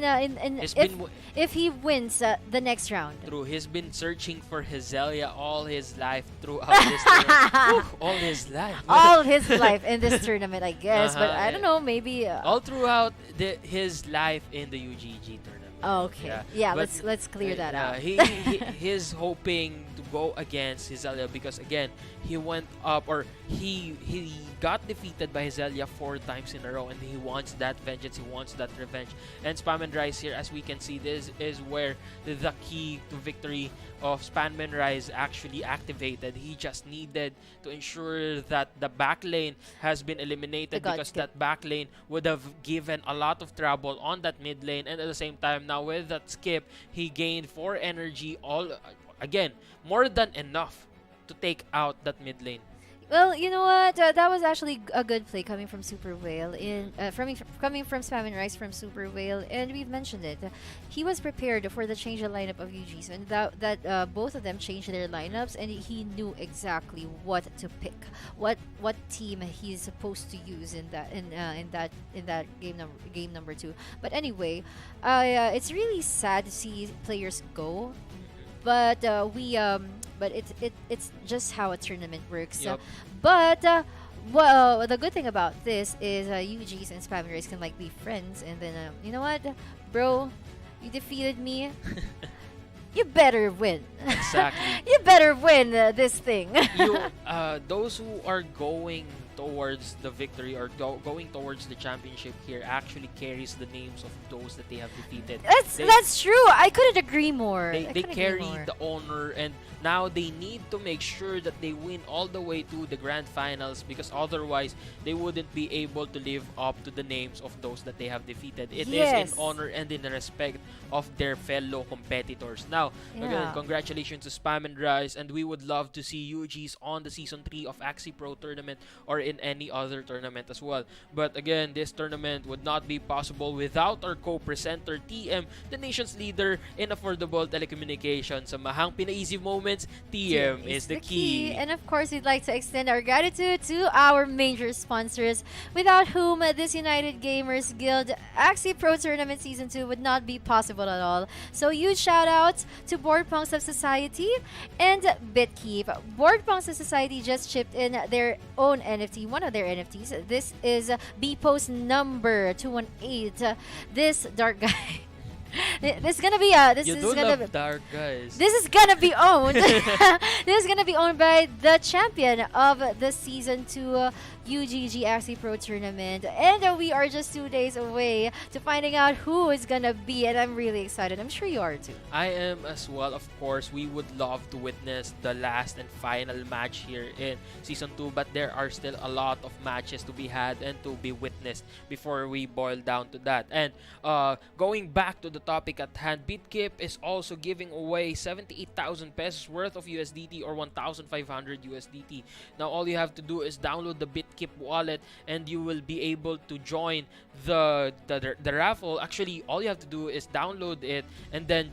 if he wins the next round. True, he's been searching for Hezelia all his life throughout this tournament. All his life. All his life in this tournament, I guess. But I don't know, maybe all throughout his life in the UGG tournament. Okay. Yeah, let's clear that out. He's hoping to go against Hezelia because again, he went up, or he got defeated by Hezelia 4 times in a row, and he wants that vengeance, he wants that revenge. And Spam and Rise here, as we can see, this is where the key to victory of Spam and Rise actually activated. He just needed to ensure that the back lane has been eliminated, because that back lane would have given a lot of trouble on that mid lane, and at the same time now with that skip, he gained 4 energy, all again more than enough to take out that mid lane. Well, you know what? That was actually a good play coming from Super Whale, coming from Spam and Rise from Super Whale, and we've mentioned it. He was prepared for the change of lineup of UGs, and that both of them changed their lineups, and he knew exactly what to pick, what team he's supposed to use in that game number 2. But anyway, it's really sad to see players go, but it's just how a tournament works. Yep. But well, the good thing about this is UGs and Spam and Rise can like be friends, and then you know what, bro, you defeated me. you better win. Exactly. You better win this thing. Those who are going towards the victory or going towards the championship here actually carries the names of those that they have defeated. That's true. I couldn't agree more. They carry the honor, and now they need to make sure that they win all the way to the grand finals, because otherwise they wouldn't be able to live up to the names of those that they have defeated. It is Yes. in honor and in respect of their fellow competitors. Now, again, congratulations to Spam and Rise, and we would love to see UGs on the Season 3 of Axie Pro Tournament or in any other tournament as well. But again, this tournament would not be possible without our co-presenter TM, the nation's leader in affordable telecommunications. Sa mahang pinaisip moments, TM is the key. And of course, we'd like to extend our gratitude to our major sponsors, without whom this United Gamers Guild Axie Pro Tournament Season 2 would not be possible at all. So huge shout out to Board Punks of Society and BitKeep. Board Punks of Society just chipped in their own NFT, one of their NFTs. This is B-Post number 218. This dark guy. This is gonna be Dark guys. This is gonna be owned. This is gonna be owned by the champion of the Season 2 UGG Axie Pro Tournament, and we are just 2 days away to finding out who is gonna be, and I'm really excited. I'm sure you are too. I am as well, of course. We would love to witness the last and final match here in Season 2, but there are still a lot of matches to be had and to be witnessed before we boil down to that. And going back to the topic at hand, BitKeep is also giving away 78,000 pesos worth of USDT or 1,500 USDT. Now, all you have to do is download the BitKeep wallet and you will be able to join the raffle. Actually, all you have to do is download it and then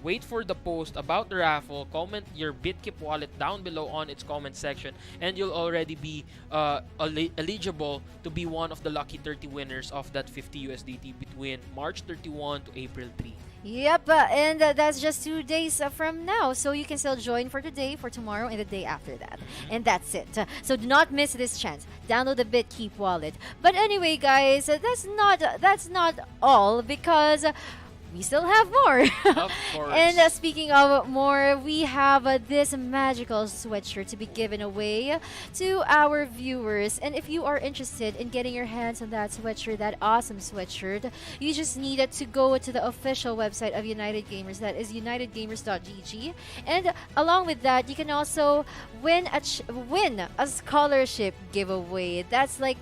wait for the post about the raffle, comment your BitKeep wallet down below on its comment section, and you'll already be eligible to be one of the lucky 30 winners of that 50 USDT between March 31 to April 3. Yep, and that's just 2 days from now. So you can still join for today, for tomorrow, and the day after that. And that's it. So do not miss this chance. Download the BitKeep wallet. But anyway, guys, that's not all, because we still have more. Of course. And speaking of more, we have this magical sweatshirt to be given away to our viewers. And if you are interested in getting your hands on that sweatshirt, that awesome sweatshirt, you just need to go to the official website of United Gamers. That is unitedgamers.gg. And along with that, you can also win a scholarship giveaway. That's like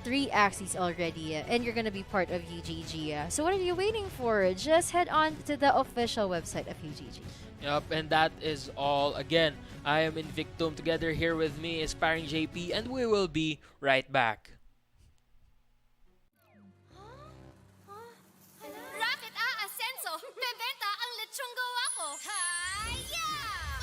3 Axies already, and you're gonna be part of UGG. So what are you waiting for? Just head on to the official website of UGG. Yep, and that is all. Again, I am Invictum. Together here with me is Paring JP, and we will be right back. Rocket Ascenso, bebenta ang lechong gawa ko. Hiya!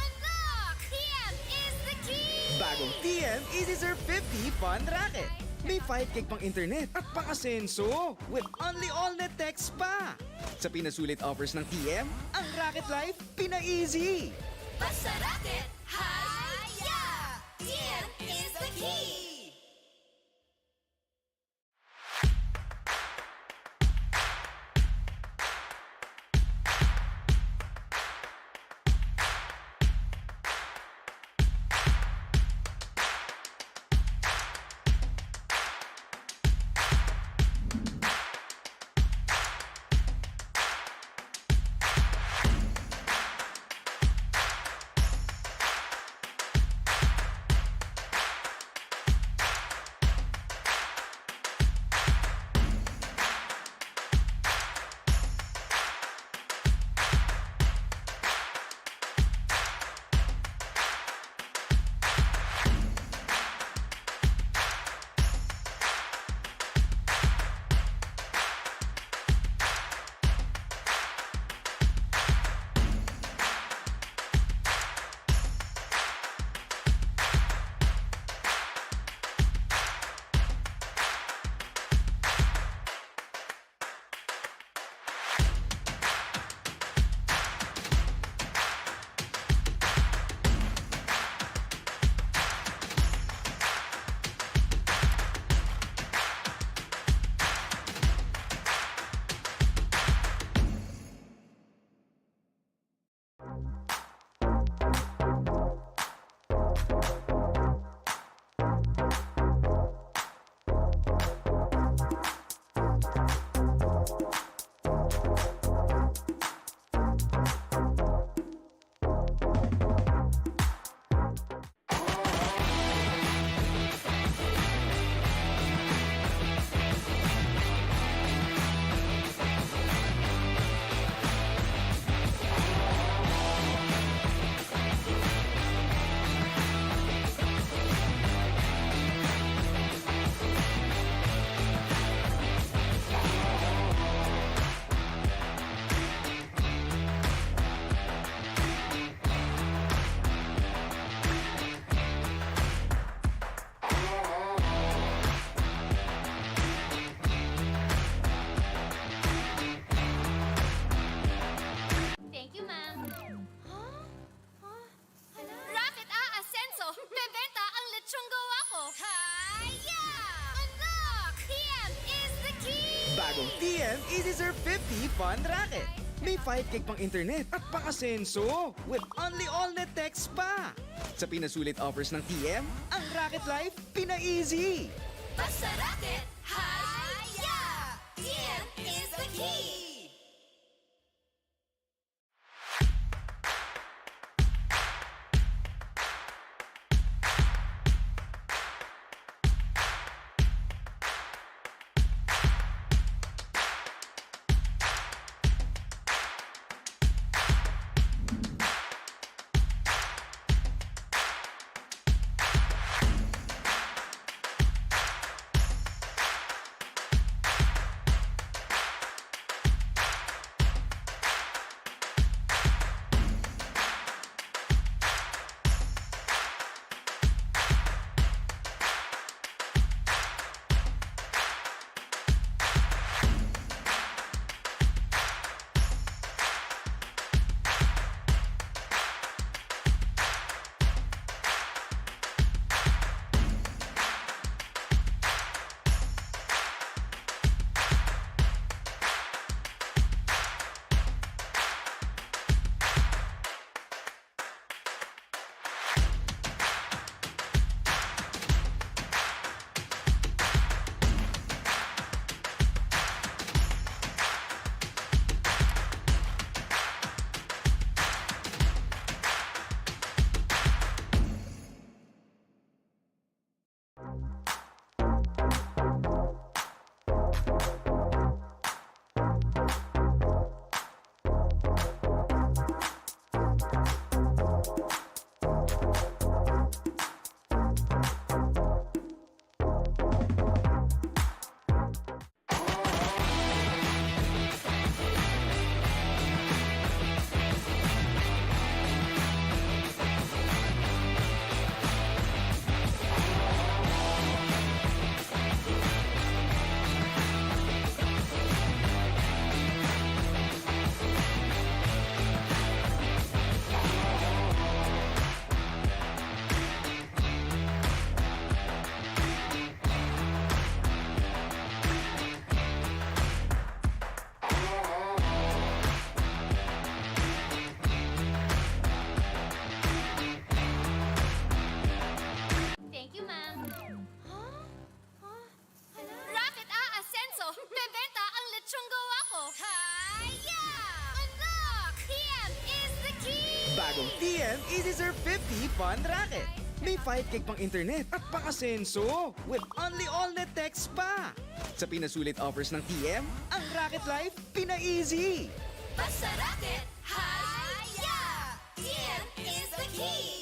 Unlock! TM is the key! Bagong TM Easy Surf 50 Fun Racket. May 5 gig pang internet at pang-asenso with only all-net text pa. Sa pinasulit offers ng TM, ang Racket Life pina-easy. Basta racket, hiya! TM is the key! Bagong TM Easy Surf 50 Fun Racket. May 5 gig pang internet at pang-asenso with only all-net text pa. Sa pinasulit offers ng TM, ang Racket Life pina-easy. Basta racket, hi-ya! TM is the key! Thank you, ma'am. Racket Asenso! Bebenta ang lechong gawa ko! Hi-ya! Unlock! TM is the key! Bagong TM Easy Surf 50 Fun Racket. May 5 gig pang internet at pang-asenso with only all-net text pa. Sa pinasulit offers ng TM, ang Racket Life pina-easy. Basta racket, hi-ya! TM is the key!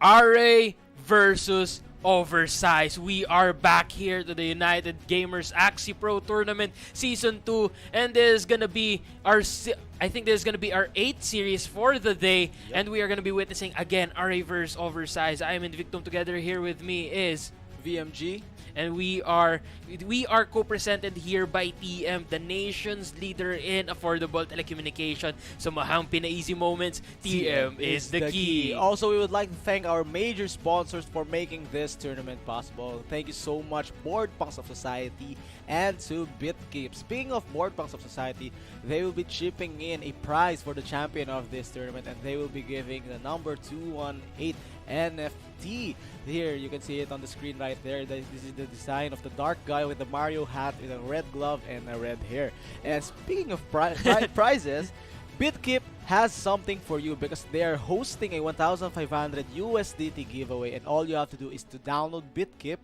RA versus Oversize. We are back here to the United Gamers Axie Pro Tournament Season 2, and this is gonna be our I think this is gonna be our 8th series for the day, and we are gonna be witnessing again RA versus Oversize. I am Invictum. Together here with me is VMG. and we are co-presented here by TM, the nation's leader in affordable telecommunication. So mahang pina-easy moments, TM is the key. Also, we would like to thank our major sponsors for making this tournament possible. Thank you so much, Board Punks of Society and to BitKeep. Speaking of Board Punks of Society, they will be chipping in a prize for the champion of this tournament, and they will be giving the number 218 NFT. Here, you can see it on the screen right there. This is the design of the dark guy with the Mario hat with a red glove and a red hair. And speaking of prizes, BitKeep has something for you because they are hosting a 1,500 USDT giveaway, and all you have to do is to download BitKeep,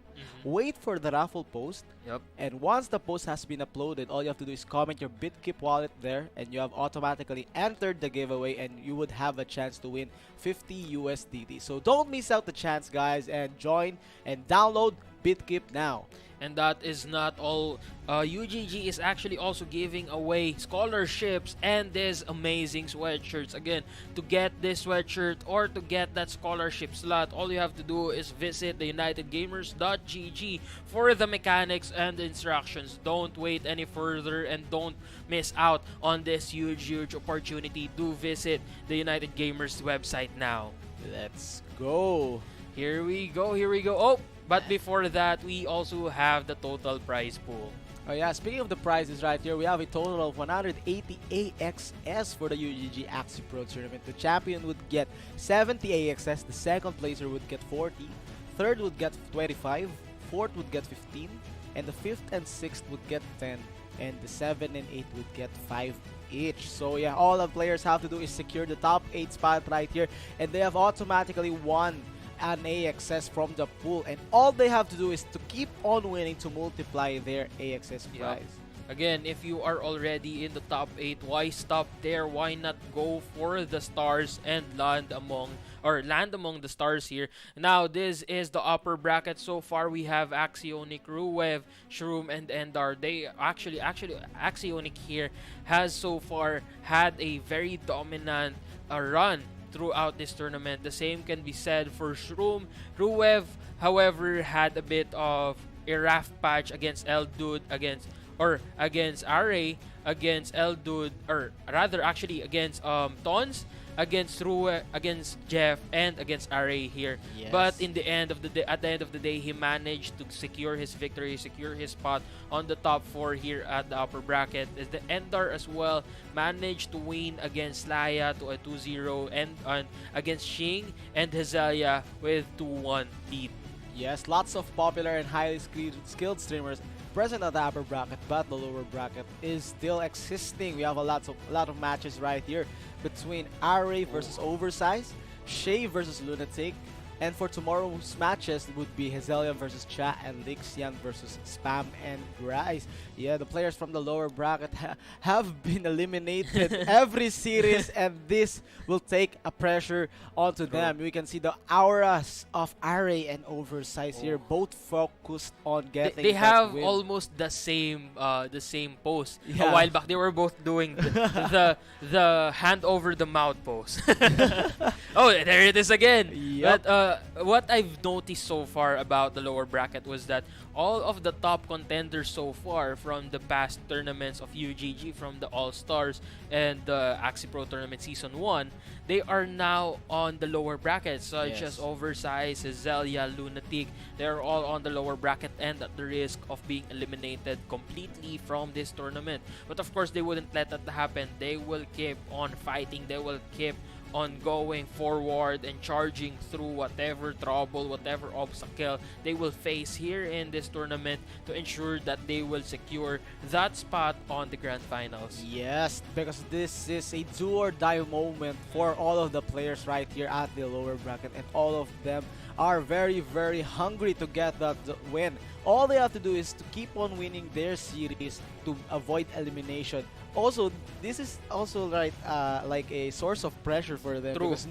wait for the raffle post, and once the post has been uploaded, all you have to do is comment your BitKeep wallet there, and you have automatically entered the giveaway, and you would have a chance to win 50 USDT. So don't miss out the chance, guys, and join and download BitKeep now. And that is not all. UGG is actually also giving away scholarships and these amazing sweatshirts. Again, to get this sweatshirt or to get that scholarship slot, all you have to do is visit the unitedgamers.gg for the mechanics and the instructions. Don't wait any further and don't miss out on this huge opportunity. Do visit the United Gamers website now. Let's go. Here we go. Oh, but before that, we also have the total prize pool. Oh yeah, speaking of the prizes right here, we have a total of 180 AXS for the UGG Axie Pro Tournament. The champion would get 70 AXS, the second placer would get 40, third would get 25, fourth would get 15, and the fifth and sixth would get 10, and the 7 and 8 would get 5 each. So yeah, all the players have to do is secure the top 8 spot right here, and they have automatically won an AXS from the pool, and all they have to do is to keep on winning to multiply their AXS prize. Again, if you are already in the top 8, why stop there? Why not go for the stars and land among the stars here? Now, this is the upper bracket. So far, we have Axionic, Ruev, Shroom, and Endar. They actually Axionic here has so far had a very dominant run throughout this tournament. The same can be said for Shroom. Ruev, however, had a bit of a rough patch against Eldude, against RA, against Eldude, or rather actually against Tons, against Ruev, against Jeff, and against RA here. Yes. But in the end of the day, at the end of the day, he managed to secure his victory, secure his spot on the top 4 here at the upper bracket. As the Endar as well managed to win against Laya to a 2-0 and against Shing and Hazelia with 2-1 lead. Yes, lots of popular and highly skilled streamers present at the upper bracket, but the lower bracket is still existing. We have a lot of matches right here between RA versus Oversize, Shay versus Lunatic, and for tomorrow's matches it would be Hazelia versus Cha and Lixian versus Spam and Grice. Yeah, the players from the lower bracket have been eliminated every series, and this will take a pressure onto them. We can see the auras of RA and Oversize here, both focused on getting They that have win. almost the same pose. Yeah. A while back, they were both doing the hand over the mouth pose. Oh, there it is again. Yep. But what I've noticed so far about the lower bracket was that all of the top contenders so far from the past tournaments of UGG, from the All-Stars and the Axie Pro Tournament Season 1, they are now on the lower bracket, such as Oversize, Hazelia, Lunatic. They're all on the lower bracket and at the risk of being eliminated completely from this tournament. But of course, they wouldn't let that happen. They will keep on fighting. They will keep on going forward and charging through whatever trouble, whatever obstacle they will face here in this tournament to ensure that they will secure that spot on the grand finals. Yes, because this is a do or die moment for all of the players right here at the lower bracket, and all of them are very hungry to get that win All they have to do is to keep on winning their series to avoid elimination. Also, this is also like a source of pressure for them. True. Because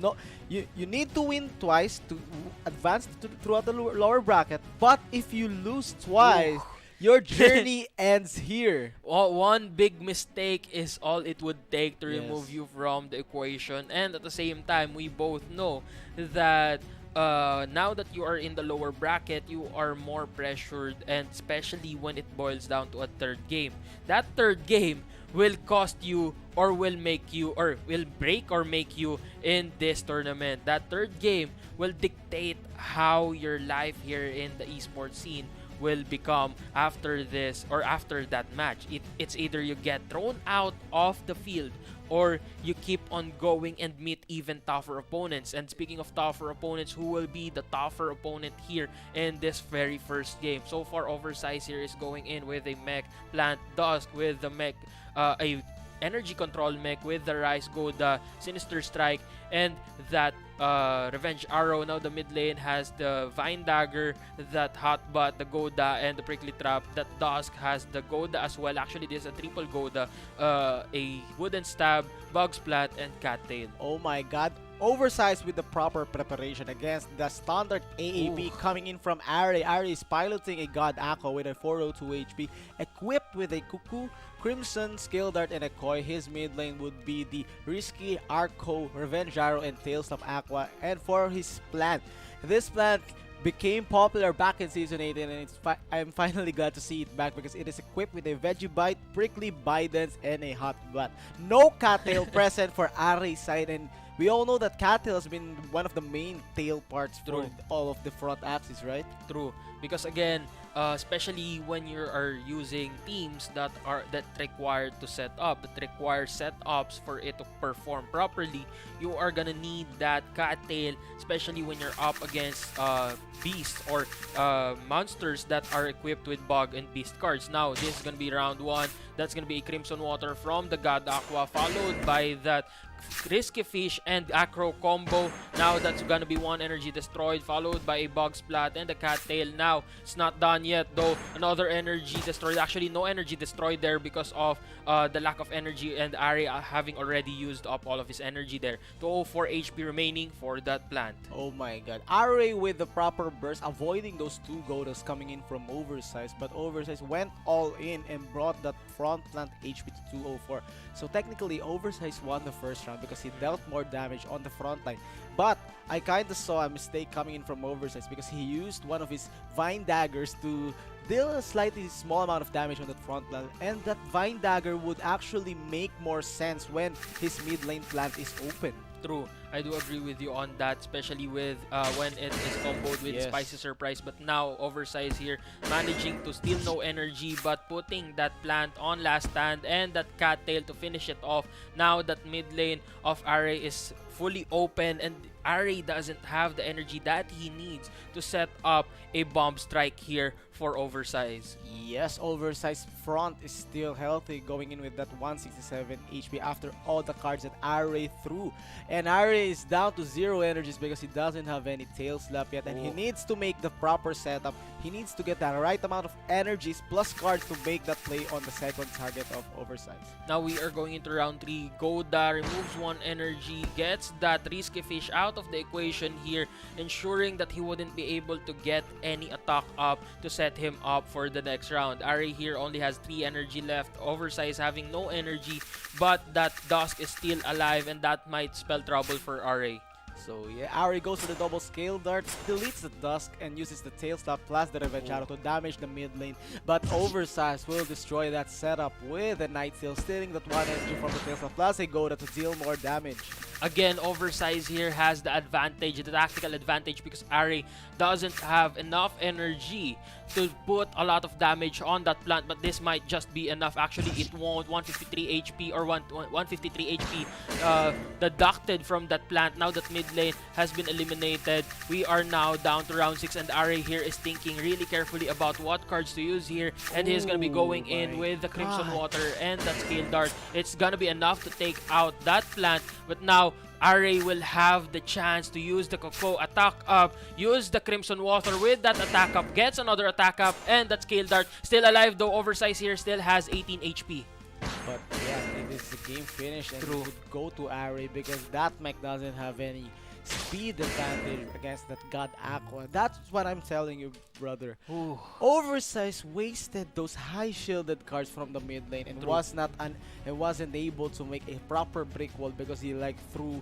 you need to win twice to advance throughout the lower bracket. But if you lose twice, your journey ends here. One big mistake is all it would take to remove Yes. you from the equation, and at the same time, we both know that now that you are in the lower bracket, you are more pressured, and especially when it boils down to a third game. That third game will cost you or will make you or will break or make you in this tournament. That third game will dictate how your life here in the esports scene will become after this or after that match. It's either you get thrown out of the field or you keep on going and meet even tougher opponents. And speaking of tougher opponents, who will be the tougher opponent here in this very first game? So far, Oversize here is going in with a mech plant Dusk, with the mech a energy control mech with the Rise Goda, Sinister Strike, and that Revenge Arrow. Now the mid lane has the Vine Dagger, that Hotbot, the Goda, and the Prickly Trap. That Dusk has the Goda as well. Actually, this is a triple Goda, a Wooden Stab, Bug Splat, and Cattail. Oh my god. Oversized with the proper preparation against the standard AAB coming in from Ari. Ari is piloting a God Aqua with a 402 HP, equipped with a Cuckoo, Crimson, Scale Dart, and a Koi. His mid lane would be the Risky, Arco, Revenge Arrow, and Tailslap Aqua. And for his plant, this plant became popular back in Season 8, and I'm finally glad to see it back because it is equipped with a Veggie Bite, Prickly Bidence, and a Hot Butt. No Cattail present for Ari's side, and we all know that Cattail has been one of the main tail parts for True. all of the front axis, right? True, because again, especially when you are using teams that require to set up, that require setups for it to perform properly, you are gonna need that Cattail, especially when you're up against beasts or monsters that are equipped with bug and beast cards. Now this is gonna be round 1. That's gonna be a Crimson Water from the God Aqua, followed by that Risky Fish and Acro combo. Now that's gonna be 1 energy destroyed, followed by a Bug Splat and the Cattail. Now it's not done yet though. Another energy destroyed. Actually, no energy destroyed there because of the lack of energy, and Ari having already used up all of his energy there. 204 HP remaining for that plant. Oh my god. Array with the proper burst, avoiding those 2 Godas coming in from Oversize, but Oversize went all in and brought that front plant HP to 204. So technically, Oversize won the first round because he dealt more damage on the front line. But I kinda saw a mistake coming in from Oversize because he used one of his Vine Daggers to deal a slightly small amount of damage on that front line, and that Vine Dagger would actually make more sense when his mid lane plant is open. True, I do agree with you on that, especially with when it is comboed with Yes. Spicy Surprise. But now Oversize here managing to steal no energy, but putting that plant on last stand and that Cattail to finish it off. Now that mid lane of Array is fully open, and Array doesn't have the energy that he needs to set up a bomb strike here for Oversize. Yes, Oversize front is still healthy, going in with that 167 HP after all the cards that Array threw. And Array is down to 0 energies because he doesn't have any tail slap yet, and he needs to make the proper setup. He needs to get the right amount of energies plus cards to make that play on the second target of Oversize. Now we are going into round 3. Goda removes 1 energy, gets that Risky Fish out of the equation here, ensuring that he wouldn't be able to get any attack up to set him up for the next round. Ari here only has 3 energy left. Oversize having no energy, but that Dusk is still alive, and that might spell trouble for Ari. So yeah, Ari goes for the double scale dart, deletes the Dusk, and uses the tail slap plus the Revenge Arrow to damage the mid lane. But Oversize will destroy that setup with a Night Seal, stealing that 1 energy from the tail slap plus a Goda to deal more damage. Again, Oversize here has the advantage, the tactical advantage, because Ari doesn't have enough energy to put a lot of damage on that plant, but this might just be enough. Actually, it won't. 153 HP or 153 HP deducted from that plant. Now that mid lane has been eliminated, we are now down to round 6, and Ari here is thinking really carefully about what cards to use here, and he's gonna be going in with the Crimson Water and that Scale Dart. It's gonna be enough to take out that plant, but now RA will have the chance to use the Coco attack up, use the Crimson Water with that attack up, gets another attack up, and that Scale Dart still alive, though Oversize here still has 18 HP. But yeah, it is the game finish and True. it would go to Ari because that mech doesn't have any speed advantage against that God Aqua. That's what I'm telling you, brother. Ooh. Oversize wasted those high shielded cards from the mid lane and True. wasn't able to make a proper brick wall because he like threw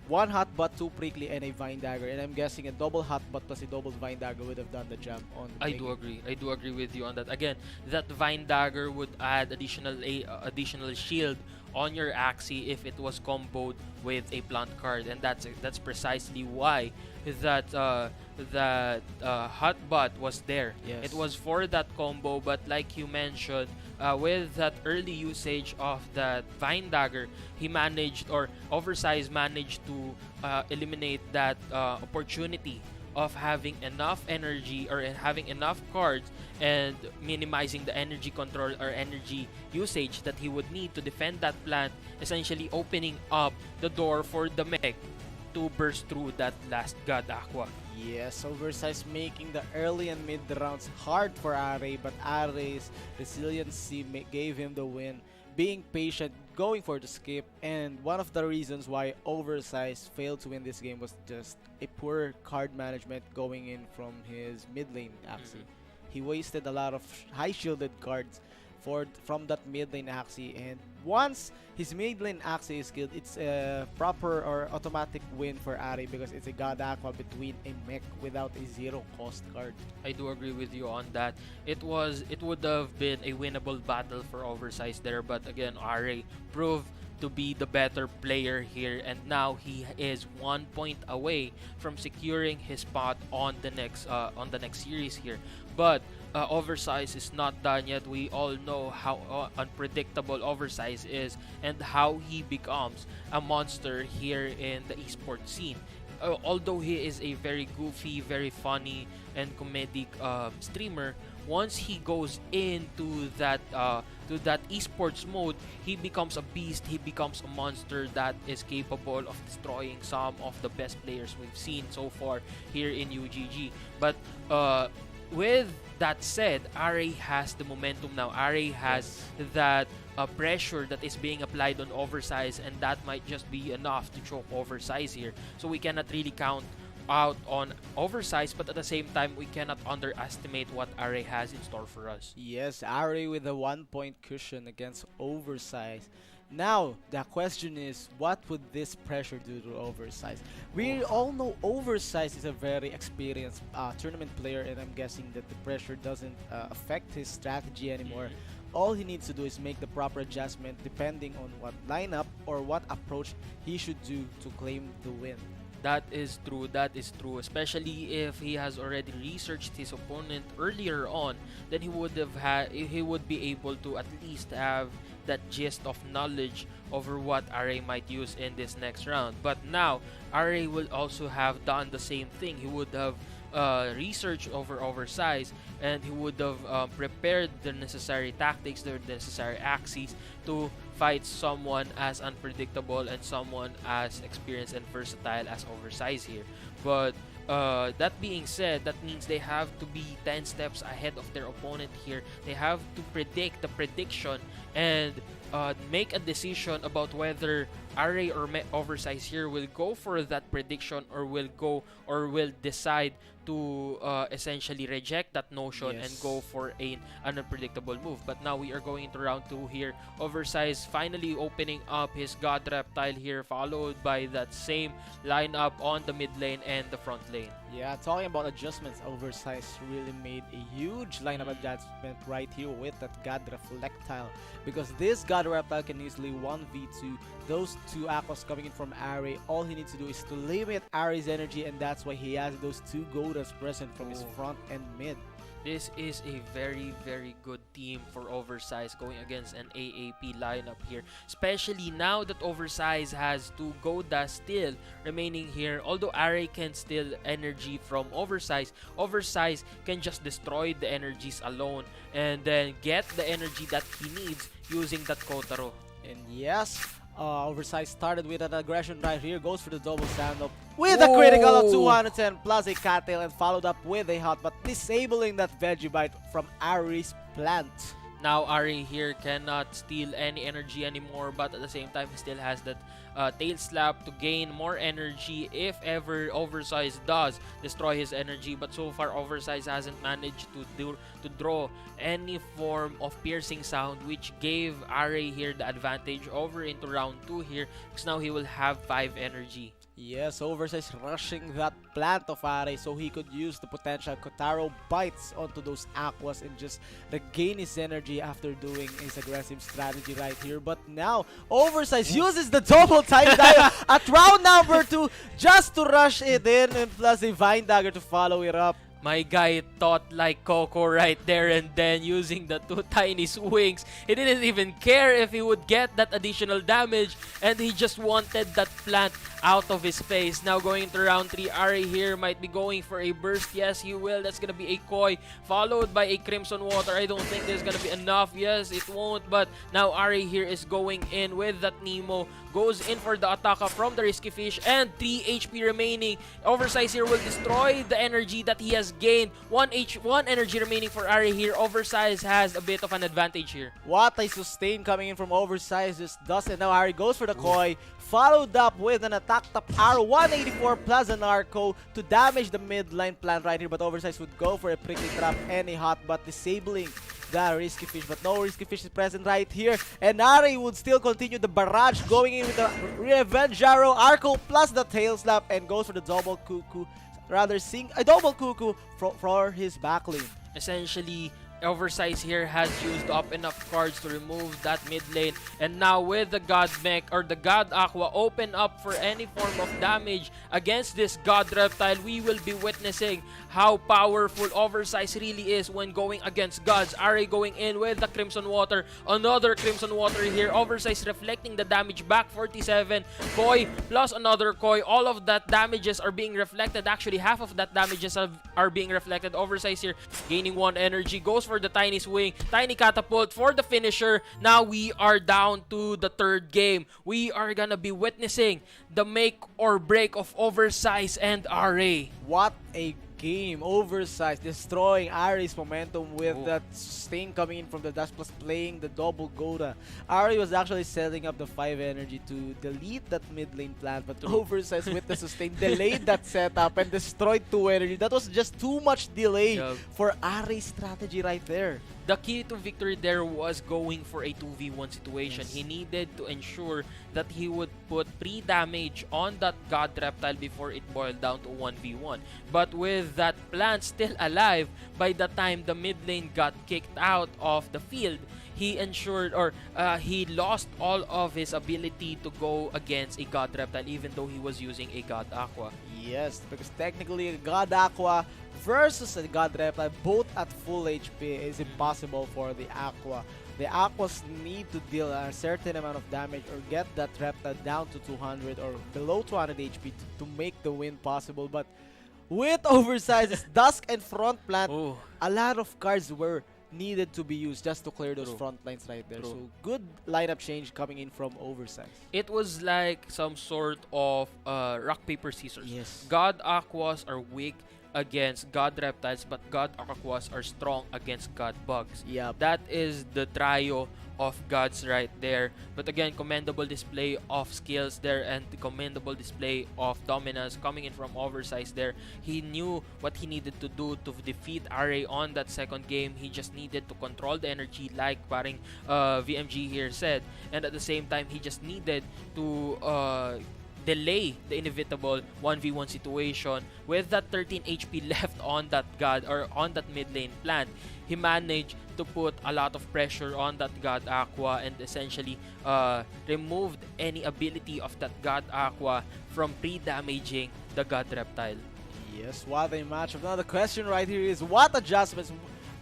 one hot butt, two prickly, and a vine dagger. And I'm guessing a double hot butt plus a double vine dagger would have done the job on. I do agree. I do agree with you on that. Again, that Vine Dagger would add additional shield on your Axie if it was comboed with a plant card, and that's precisely why that hot butt was there. Yes. It was for that combo, but like you mentioned, with that early usage of that Vine Dagger, he managed, or Oversize managed to eliminate that opportunity of having enough energy or having enough cards and minimizing the energy control or energy usage that he would need to defend that plant, essentially opening up the door for the mech to burst through that last God Aqua. Yes, Oversize making the early and mid rounds hard for Are, but Are's resiliency gave him the win. Being patient, going for the skip, and one of the reasons why Oversize failed to win this game was just a poor card management going in from his mid lane Axie. He wasted a lot of high shielded cards from that mid lane Axie, and once his mid lane Axie is killed, it's a proper or automatic win for Ari because it's a God Aqua between a mech without a zero cost card. I do agree with you on that. It would have been a winnable battle for Oversize there, but again, RA proved to be the better player here, and now he is 1 point away from securing his spot on the next series here. But Oversize is not done yet. We all know how unpredictable Oversize is and how he becomes a monster here in the esports scene. Although he is a very goofy, very funny, and comedic streamer, once he goes into that esports mode, he becomes a beast. He becomes a monster that is capable of destroying some of the best players we've seen so far here in UGG. But with that said, RA has the momentum now. RA has that pressure that is being applied on Oversize, and that might just be enough to choke Oversize here. So we cannot really count out on Oversize, but at the same time, we cannot underestimate what RA has in store for us. Yes, Ari with a 1 point cushion against Oversize. Now, the question is, what would this pressure do to Oversize? We all know Oversize is a very experienced tournament player, and I'm guessing that the pressure doesn't affect his strategy anymore. All he needs to do is make the proper adjustment depending on what lineup or what approach he should do to claim the win. That is true. That is true. Especially if he has already researched his opponent earlier on, then he would be able to at least have that gist of knowledge over what RA might use in this next round. But now RA will also have done the same thing. He would have researched over Oversize, and he would have prepared the necessary tactics, the necessary Axies to fight someone as unpredictable and someone as experienced and versatile as Oversize here. But that being said, that means they have to be 10 steps ahead of their opponent here. They have to predict the prediction and make a decision about whether RA or Oversize here will go for that prediction or will decide to essentially reject that notion and go for an unpredictable move. But now we are going into round 2 here. Oversize finally opening up his God Reptile here, followed by that same lineup on the mid lane and the front lane. Yeah, talking about adjustments, Oversize really made a huge lineup adjustment right here with that God Reflectile, because this God Reptile can easily 1v2 those two Aquas coming in from Ari. All he needs to do is to limit Ari's energy, and that's why he has those two Godas present from his front and mid. This is a very, very good team for Oversize going against an AAP lineup here. Especially now that Oversize has two Godas still remaining here. Although Ari can steal energy from Oversize, Oversize can just destroy the energies alone and then get the energy that he needs using that Kotaro. And yes, Oversized started with an aggression right here, goes for the double stand-up with a critical of 210 plus a cattail and followed up with a hot, but disabling that veggie bite from Ari's plant. Now Ari here cannot steal any energy anymore, but at the same time he still has that tail slap to gain more energy if ever Oversize does destroy his energy. But so far Oversize hasn't managed to draw any form of piercing sound, which gave Ari here the advantage over into round 2 here, because now he will have 5 energy. Yes, Oversize rushing that plant of Are so he could use the potential Kotaro bites onto those Aquas and just regain his energy after doing his aggressive strategy right here. But now, Oversize uses the double time dive at round number 2 just to rush it in, and plus a Vine Dagger to follow it up. My guy thought like Coco right there and then, using the 2 tiny swings. He didn't even care if he would get that additional damage, and he just wanted that plant out of his face. Now going into round 3, Ari here might be going for a burst. Yes, he will. That's gonna be a Koi followed by a Crimson Water. I don't think there's gonna be enough. Yes, it won't. But now Ari here is going in with that Nemo. Goes in for the Ataka from the Risky Fish, and 3 HP remaining. Oversize here will destroy the energy that he has gained. 1 energy remaining for Ari here. Oversize has a bit of an advantage here. What a sustain coming in from Oversize just does it. Now Ari goes for the Koi, followed up with an attack top arrow, 184 plus an Arco to damage the mid-line plant right here. But Oversize would go for a prickly trap and a hot, but disabling the Risky Fish. But no Risky Fish is present right here, and Ari would still continue the barrage, going in with the Revenge Arrow, Arco plus the tail slap, and goes for the double cuckoo, rather sing a double cuckoo for his back lane. Essentially, Oversize here has used up enough cards to remove that mid lane, and now with the God Mech or the God Aqua open up for any form of damage against this God Reptile, we will be witnessing how powerful Oversize really is when going against gods. Ari going in with the Crimson Water, another Crimson Water here. Oversize reflecting the damage back, 47. Koi plus another Koi. All of that damages are being reflected. Actually, half of that damages are being reflected. Oversize here gaining 1 energy, goes for the tiny swing, tiny catapult for the finisher. Now we are down to the 3rd game. We are gonna be witnessing the make or break of Oversize and RA. What a game. Oversize destroying Ari's momentum with that sustain coming in from the dash plus playing the double Goda. Ari was actually setting up the 5 energy to delete that mid lane plant, but Oversize with the sustain delayed that setup and destroyed 2 energy. That was just too much delay for Ari's strategy right there. The key to victory there was going for a 2v1 situation. He needed to ensure that he would put pre-damage on that God Reptile before it boiled down to 1v1. But with that plant still alive, by the time the mid lane got kicked out of the field, he ensured, or he lost all of his ability to go against a God Reptile, even though he was using a God Aqua. Yes, because technically a God Aqua versus a God Reptile, both at full HP, is impossible for the Aqua. The Aquas need to deal a certain amount of damage or get that Reptile down to 200 or below 200 HP to make the win possible. But with Oversize's Dusk and Front Plant, a lot of cards were needed to be used just to clear those front lines right there. So good lineup change coming in from Oversize. It was like some sort of rock, paper, scissors. Yes. God Aquas are weak against God Reptiles, but God Aquas are strong against God Bugs. Yeah. That is the trio of gods right there. But again, commendable display of skills there and the commendable display of dominance coming in from Oversize there. He knew what he needed to do to defeat RA on that 2nd game. He just needed to control the energy like paring VMG here said. And at the same time, he just needed to delay the inevitable 1v1 situation. With that 13 HP left on that god or on that mid lane plant, he managed to put a lot of pressure on that God Aqua and essentially removed any ability of that God Aqua from pre-damaging the God Reptile. Yes, what a matchup. Now the question right here is, what adjustments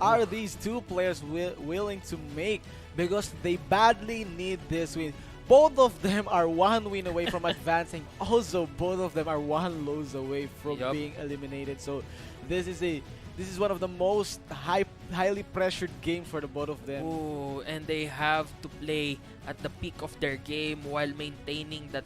are these two players willing to make? Because they badly need this win. Both of them are 1 win away from advancing. Also, both of them are 1 lose away from being eliminated. So this is a This is one of the most highly pressured games for the both of them. Oh, and they have to play at the peak of their game while maintaining that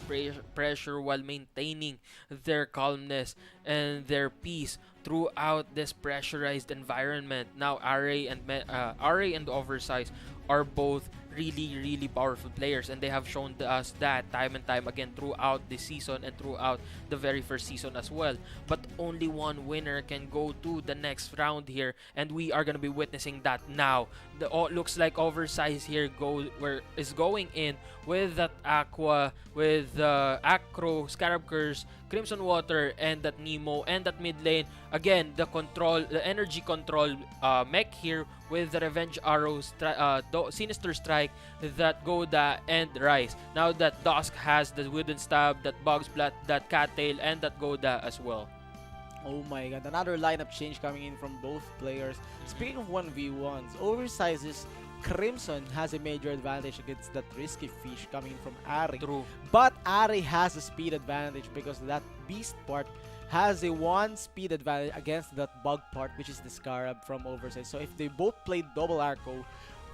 pressure, while maintaining their calmness and their peace throughout this pressurized environment. Now, RA and Oversize are both really powerful players, and they have shown to us that time and time again throughout the season and throughout the very first season as well. But only one winner can go to the next round here, and we are gonna be witnessing that now. Looks like Oversize here is going in with that Aqua, with Acro, Scarab Curse, Crimson Water, and that Nemo, and that mid lane. Again, the energy control mech here with the Revenge Arrows, Sinister Strike, that Goda, and Rise. Now that Dusk has the Wooden Stab, that Bog's Blood, that Cattail, and that Goda as well. Oh my god, another lineup change coming in from both players. Speaking of 1v1s, Oversize's Crimson has a major advantage against that Risky Fish coming in from Ari. True. But Ari has a speed advantage because that Beast part has a 1 speed advantage against that Bug part, which is the Scarab from Oversize. So if they both played double Arco,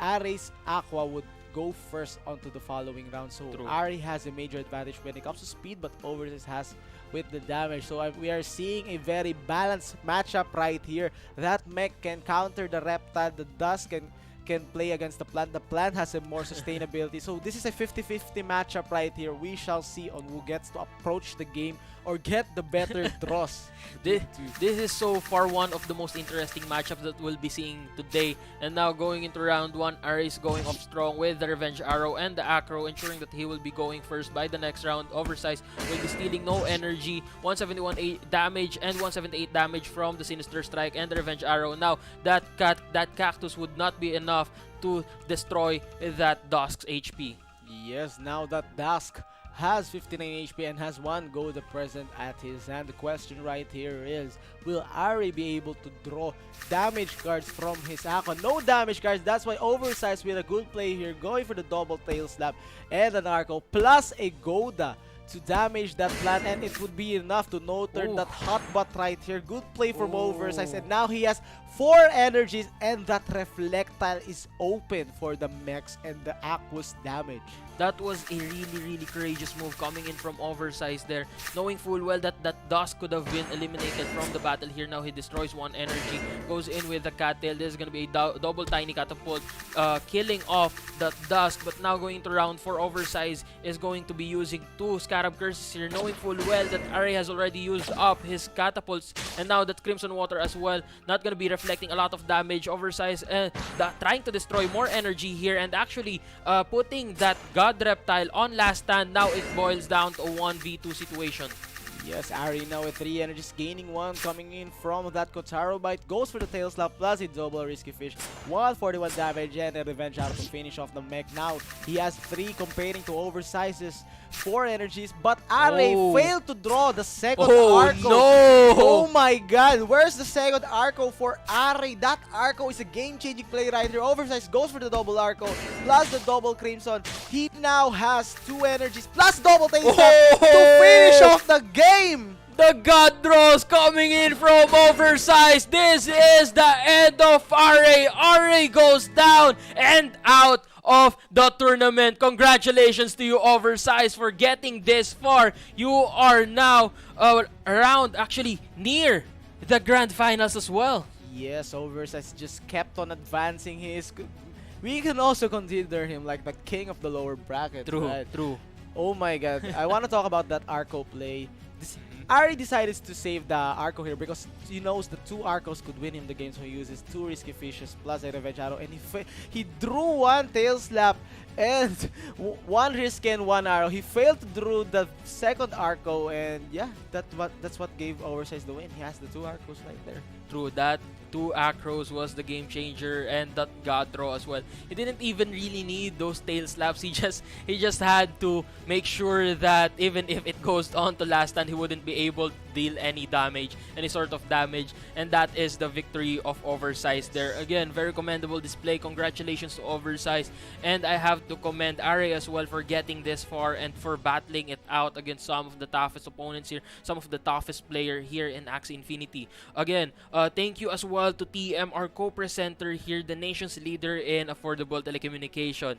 Ari's Aqua would go first onto the following round. So True. Ari has a major advantage when it comes to speed, but Oversize has with the damage. So we are seeing a very balanced matchup right here. That mech can counter the Reptile, the Dusk can play against the Plant. The Plant has a more sustainability. So this is a 50-50 matchup right here. We shall see on who gets to approach the game or get the better draws. This is so far one of the most interesting matchups that we'll be seeing today. And now going into round 1, Ari is going off strong with the Revenge Arrow and the Acro, ensuring that he will be going first by the next round. Oversize will be stealing no energy, 171 damage and 178 damage from the Sinister Strike and the Revenge Arrow. Now that Cactus would not be enough to destroy that Dusk's HP. Yes, now that Dusk has 59 HP and has 1 Goda present at his hand. The question right here is, will Ari be able to draw damage cards from his Aqua? No damage cards, that's why Oversize with a good play here, going for the double tail slap and an Arco plus a Goda to damage that Plant, and it would be enough to no-turn that hot butt right here. Good play from Oversize, and now he has 4 energies, and that Reflectile is open for the mechs and the Aqua's damage. That was a really courageous move coming in from Oversize there, knowing full well that Dusk could have been eliminated from the battle here. Now he destroys 1 energy, goes in with the Cattail. This is going to be a double Tiny Catapult, killing off that Dusk. But now going into round 4, Oversize is going to be using 2 Scarab Curses here, knowing full well that Ari has already used up his Catapults, and now that Crimson Water as well, not going to be reflecting a lot of damage. Oversize trying to destroy more energy here, and actually putting that God Reptile on last stand. Now it boils down to a 1v2 situation. Yes, Ari now with 3 energies, gaining 1 coming in from that Kotaro Bite. Goes for the Tail Slap plus a double Risky Fish. 141 damage and a Revenge Arrow to finish off the mech. Now he has 3 comparing to Oversize's 4 energies, but Ari failed to draw the second Arco. No! Oh my god, where's the second Arco for Ari? That Arco is a game-changing play right here. Oversize goes for the double Arco plus the double Crimson. He now has 2 energies plus double Tail Slap to finish off the game. The God draws coming in from Oversize. This is the end of RA. RA goes down and out of the tournament. Congratulations to you, Oversize, for getting this far. You are now near the grand finals as well. Yes, Oversize just kept on advancing. We can also consider him like the king of the lower bracket. True, right? true. Oh my god, I want to talk about that Arco play. Ari decided to save the Arco here because he knows the 2 Arcos could win him the game, so he uses 2 Risky Fishes plus a Revenge Arrow, and he drew 1 Tail Slap and 1 Risky and 1 Arrow. He failed to draw the second Arco, and yeah, that's what gave Oversize the win. He has the 2 Arcos right there. True, that 2 Acros was the game changer, and that God draw as well. He didn't even really need those tail slaps. He just had to make sure that even if it goes on to last stand, he wouldn't be able to deal any sort of damage, and that is the victory of Oversize there. Again, very commendable display. Congratulations to Oversize, and I have to commend Ari as well for getting this far and for battling it out against some of the toughest opponents here, some of the toughest player here in Axie Infinity. Again, thank you as well well to TM, our co-presenter here, the nation's leader in affordable telecommunication.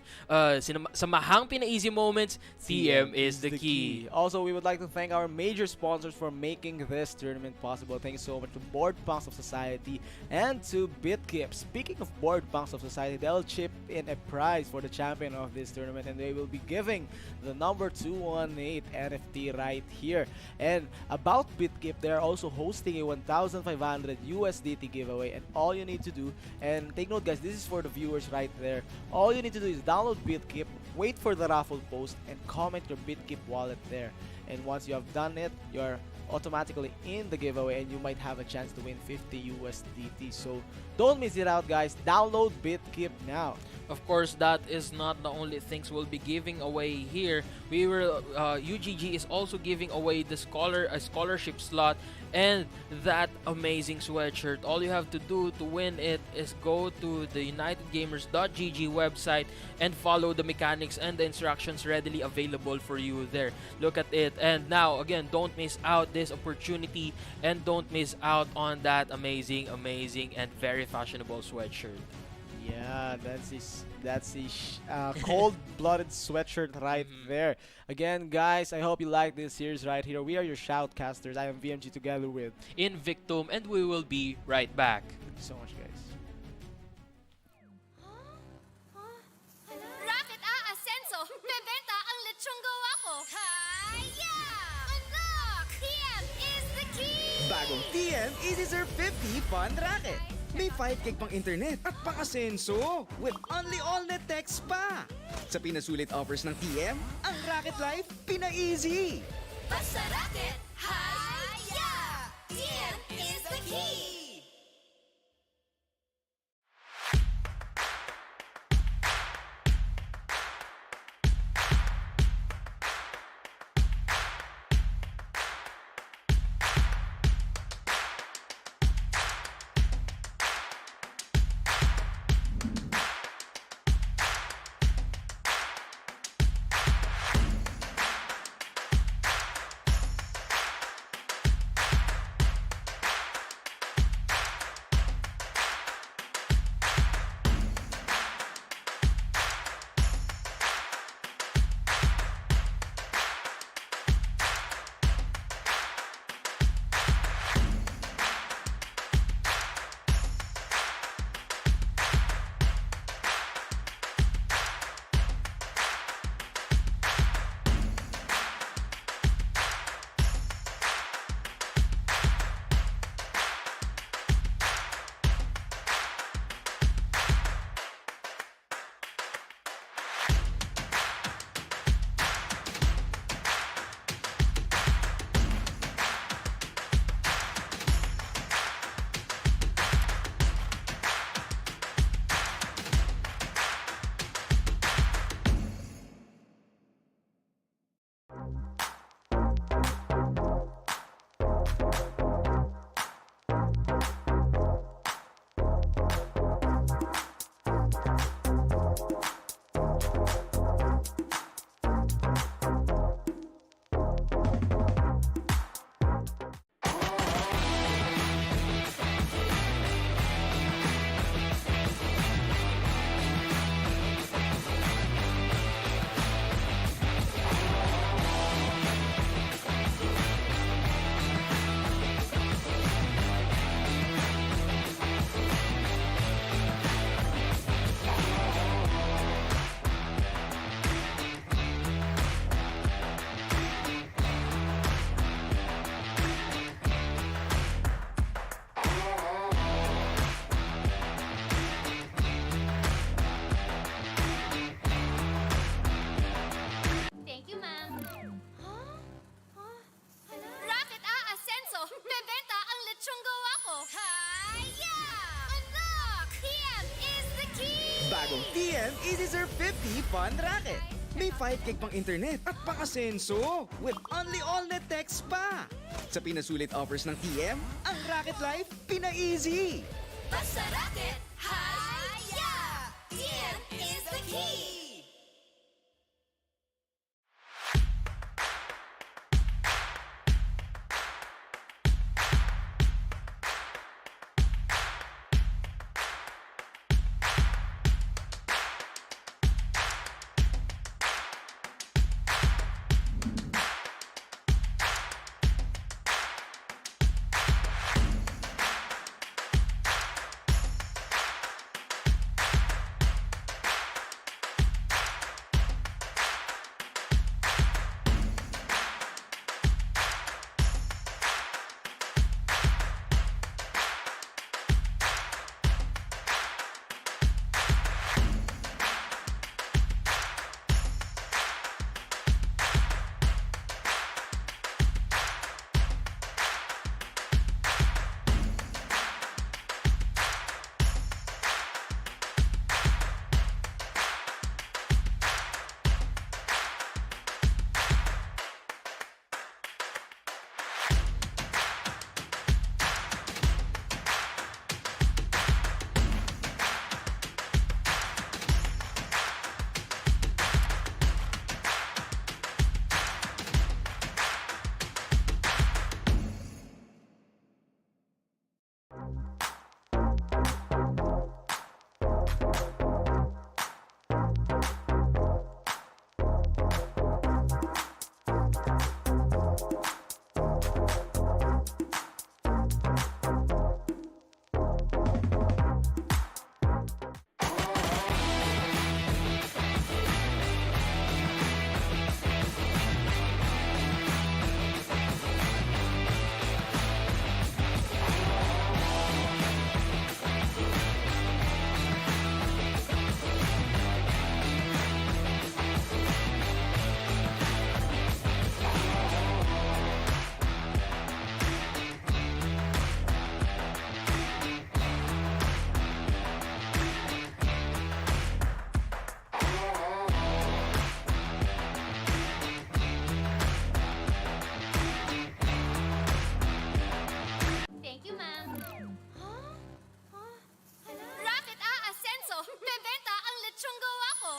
Sa mahang pina-easy moments, TM is the key. Also, we would like to thank our major sponsors for making this tournament possible. Thank you so much to Board Punks of Society and to BitKip. Speaking of Board Punks of Society, they'll chip in a prize for the champion of this tournament, and they will be giving the number 218 NFT right here. And about BitKip, they're also hosting a 1,500 USDT giveaway, and all you need to do, and take note guys, this is for the viewers right there, all you need to do is download BitKip, wait for the raffle post, and comment your BitKip wallet there. And once you have done it, you're automatically in the giveaway, and you might have a chance to win 50 USDT. So don't miss it out guys, download BitKip now. Of course, that is not the only things we'll be giving away here. We will, UGG is also giving away the scholarship slot and that amazing sweatshirt. All you have to do to win it is go to the unitedgamers.gg website and follow the mechanics and the instructions readily available for you there. Look at it. And now, again, don't miss out this opportunity and don't miss out on that amazing and very fashionable sweatshirt. Yeah, that's his cold-blooded sweatshirt right there. Again, guys, I hope you like this series right here. We are your shoutcasters. I am VMG together with Invictum, and we will be right back. Thank you so much, guys. Rocket Ascenso! Bebenta ang lechong gawa ko! Haya! Unlock! TM is the key! Bagong TM Easy Serve 50 Fun Racket. May 5 gig pang internet at pang-asenso with only all-net text pa. Sa pinasulit offers ng TM, ang Racket Life pina-easy. Basta racket, haya! TM is the key! Bagong TM Easy Serve 50 Fun Racket. May 5 gig pang internet at pang-asenso with only all-net text pa. Sa pinasulit offers ng TM, ang Racket Life pina-easy. Basta racket, haya! TM is the key!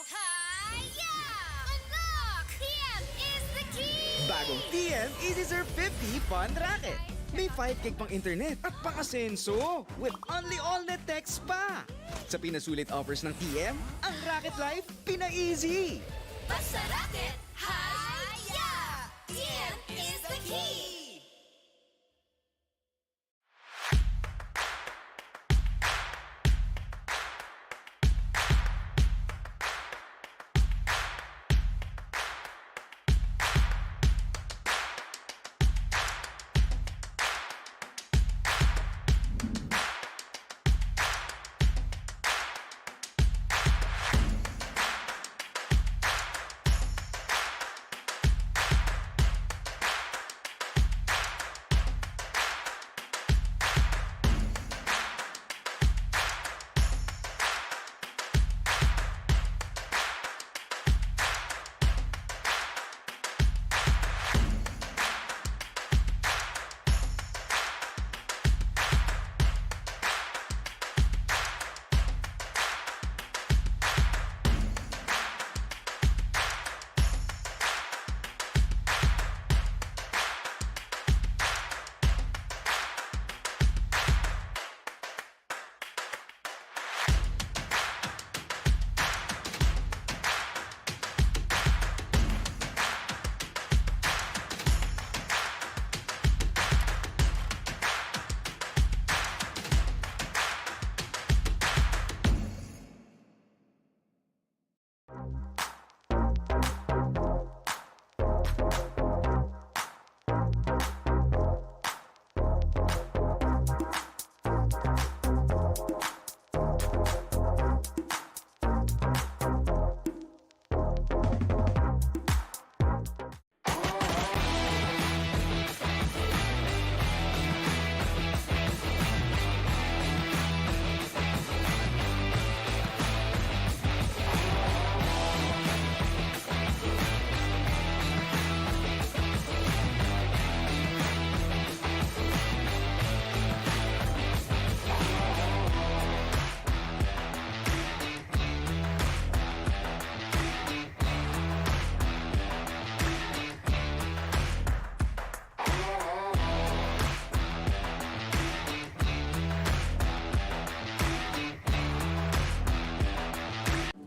Hiya! Unlock! TM is the key! Bagong TM Easy Surf 50 Fun Racket. May 5 gig pang internet at pang-asenso with only all-net text pa. Sa pinasulit offers ng TM, ang Racket Life pina-easy. Basta racket, hiya! TM is the key!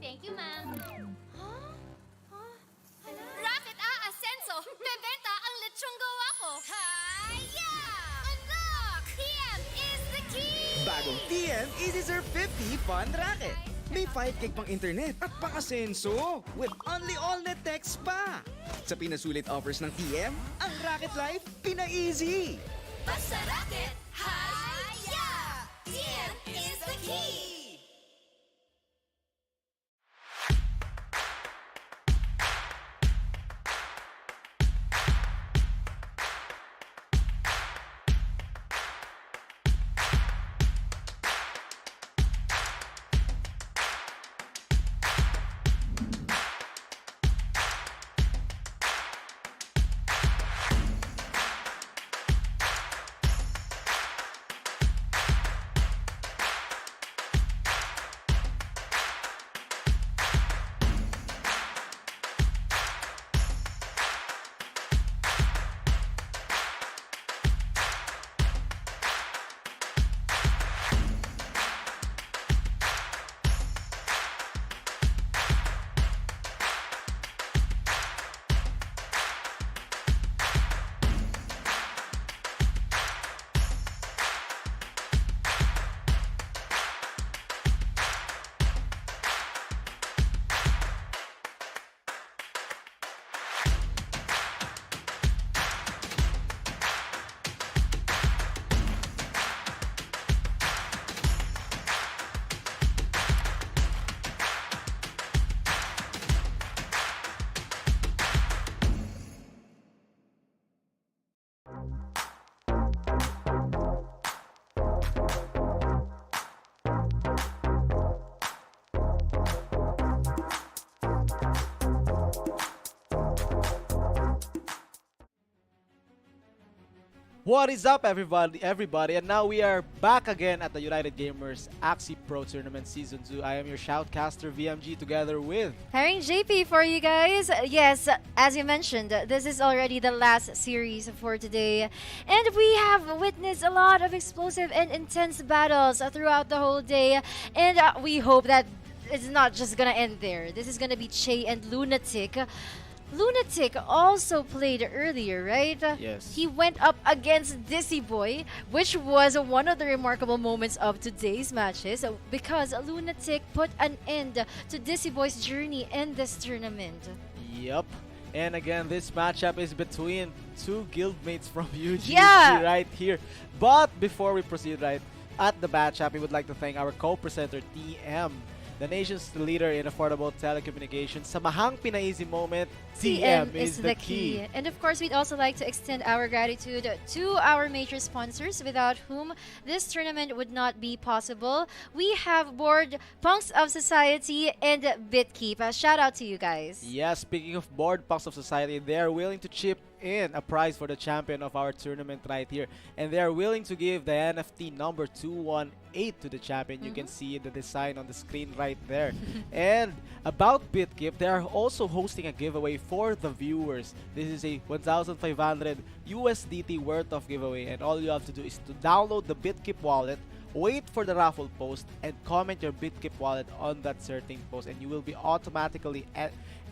Thank you, ma'am. Racket Ascenso! Bebenta ang lechong gawa ko! Hiya! Unlock! TM is the key! Bagong TM Easy Surf 50 Fun Racket. May 5 gig pang internet at pang-asenso with only all-net text pa. Sa pinasulit offers ng TM, ang Racket Life pina-easy. Basta racket, hiya! TM is the key! What is up, everybody, and now we are back again at the United Gamers Axie Pro Tournament Season 2. I am your shoutcaster VMG together with... Hiring JP for you guys. Yes, as you mentioned, this is already the last series for today. And we have witnessed a lot of explosive and intense battles throughout the whole day. And we hope that it's not just gonna end there. This is gonna be Che and Lunatic. Lunatic also played earlier, right? Yes. He went up against Dizzy Boy, which was one of the remarkable moments of today's matches because Lunatic put an end to Dizzy Boy's journey in this tournament. Yep. And again, this matchup is between two guildmates from UGG Yeah. right here. But before we proceed at the matchup, we would like to thank our co-presenter TM, the nation's leader in affordable telecommunications. Sa mahang pinaizi moment, TM is the key. And of course, we'd also like to extend our gratitude to our major sponsors, without whom this tournament would not be possible. We have board Punks of Society and BitKeep. Shout out to you guys. Yeah, speaking of board Punks of Society, they are willing to chip in a prize for the champion of our tournament right here. And they are willing to give the NFT number 218 to the champion. You can see the design on the screen right there. And about BitKeep, they are also hosting a giveaway for the viewers. This is a 1,500 USDT worth of giveaway, and all you have to do is to download the BitKeep wallet, wait for the raffle post, and comment your BitKeep wallet on that certain post, and you will be automatically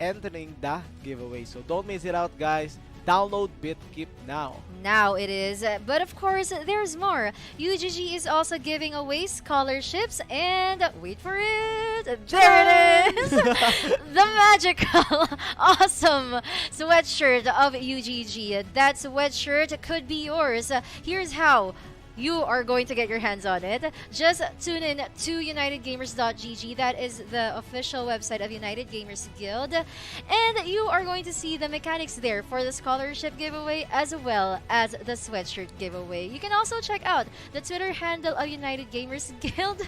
entering the giveaway. So don't miss it out, guys. Download BitKeep now. Now it is. But of course, there's more. UGG is also giving away scholarships, and wait for it. There it is. The magical, awesome sweatshirt of UGG. That sweatshirt could be yours. Here's how you are going to get your hands on it. Just tune in to unitedgamers.gg. That is the official website of United Gamers Guild, and you are going to see the mechanics there for the scholarship giveaway as well as the sweatshirt giveaway. You can also check out the Twitter handle of United Gamers Guild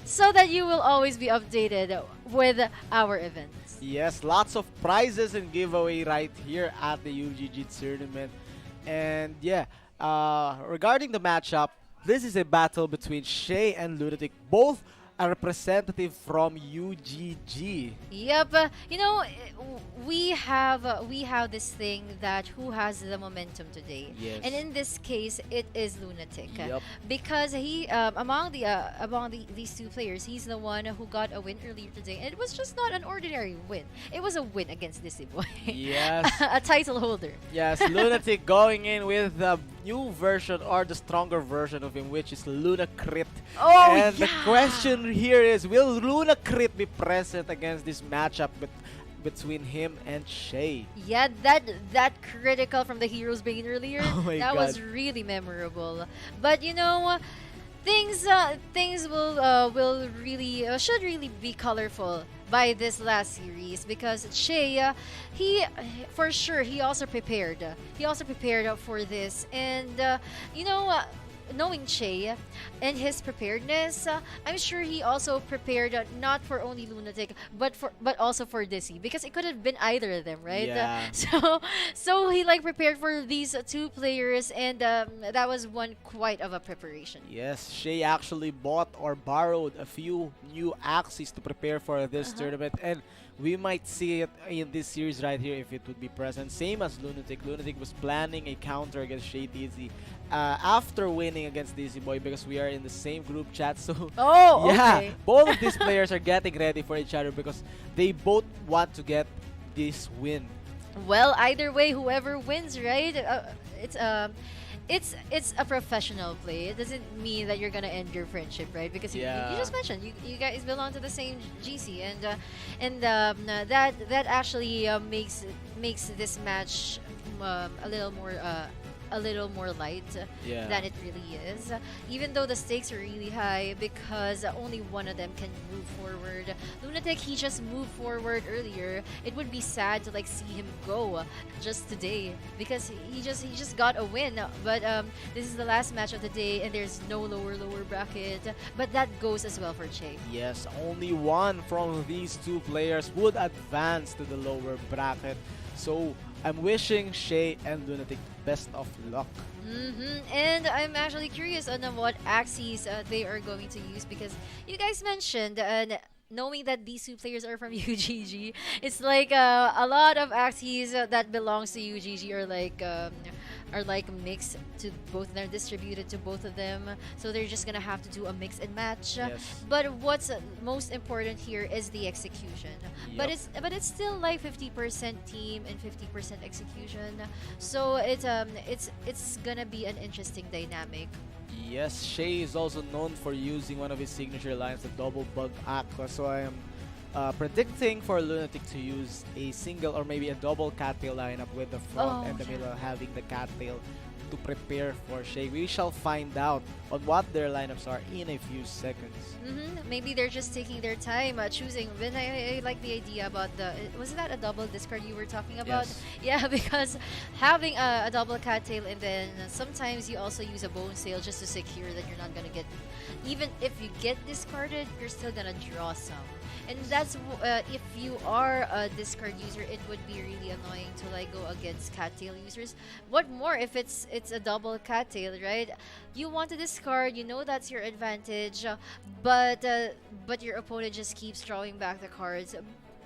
so that you will always be updated with our events. Yes, lots of prizes and giveaway right here at the UGG tournament. And yeah, regarding the matchup, this is a battle between Shay and Lunatic, both a representative from UGG. Yep. You know, we have this thing that who has the momentum today. Yes. And in this case, it is Lunatic. Yep. Because he among these two players, he's the one who got a win earlier today. And it was just not an ordinary win. It was a win against Dizzy Boy. Yes. A title holder. Yes, Lunatic going in with the new version or the stronger version of him, which is Luna Crit. Oh, and the yeah. question here is, will Luna Crit be present against this matchup between him and Shay? Yeah, that critical from the Hero's Bane earlier, Oh my that God. was really memorable. But you know, things will really should really be colorful by this last series, because Shay, he for sure he also prepared. He also prepared for this, and you know. Knowing Che and his preparedness, I'm sure he also prepared not for only Lunatic, but also for Dizzy, because it could have been either of them, right? Yeah. So he prepared for these two players, and that was one quite of a preparation. Yes, Shay actually bought or borrowed a few new Axies to prepare for this tournament, and we might see it in this series right here if it would be present. Same as Lunatic. Lunatic was planning a counter against Shay Dizzy after winning against Dizzy Boy, because we are in the same group chat. So Oh, yeah, okay. both of these players are getting ready for each other because they both want to get this win. Well, either way, whoever wins, right? It's a professional play. It doesn't mean that you're gonna end your friendship, right? Because you just mentioned you guys belong to the same GC, and that actually makes this match a little more light Yeah. than it really is. Even though the stakes are really high, because only one of them can move forward. Lunatic, he just moved forward earlier. It would be sad to see him go just today, because he just got a win. But this is the last match of the day, and there's no lower bracket. But that goes as well for Che. Yes, only one from these two players would advance to the lower bracket. So I'm wishing Shay and Lunatic best of luck. And I'm actually curious on what Axies they are going to use, because you guys mentioned knowing that these two players are from UGG, it's like a lot of Axies that belongs to UGG are like mixed to both. They're distributed to both of them, so they're just gonna have to do a mix and match. Yes. But what's most important here is the execution. But it's still like 50% team and 50% execution. So it's gonna be an interesting dynamic. Yes, Shay is also known for using one of his signature lines, the double bug aqua. So I am predicting for Lunatic to use a single or maybe a double cattail lineup with the front and the middle having the cattail to prepare for Shay. We shall find out on what their lineups are in a few seconds. Maybe they're just taking their time choosing. When I like the idea about was that a double discard you were talking about? Yes. Yeah, because having a double cattail and then sometimes you also use a bone sail just to secure that you're not gonna get. Even if you get discarded, you're still gonna draw some. And that's if you are a discard user, it would be really annoying to like go against cattail users. What more if it's a double cattail, right? You want to discard, you know that's your advantage, but your opponent just keeps drawing back the cards.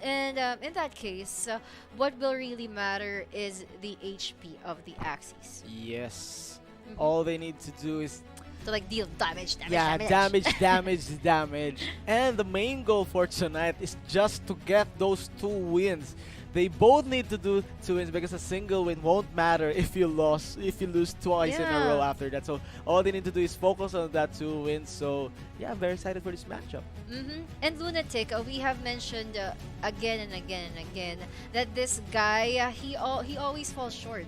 And in that case, what will really matter is the HP of the Axies. Yes. All they need to do is To like deal damage. yeah, damage. And the main goal for tonight is just to get those 2 wins. They both need to do 2 wins because a single win won't matter if you lose twice in a row after that. So all they need to do is focus on that 2 wins. So yeah, I'm very excited for this matchup. And Lunatic, we have mentioned again and again and again that this guy he always falls short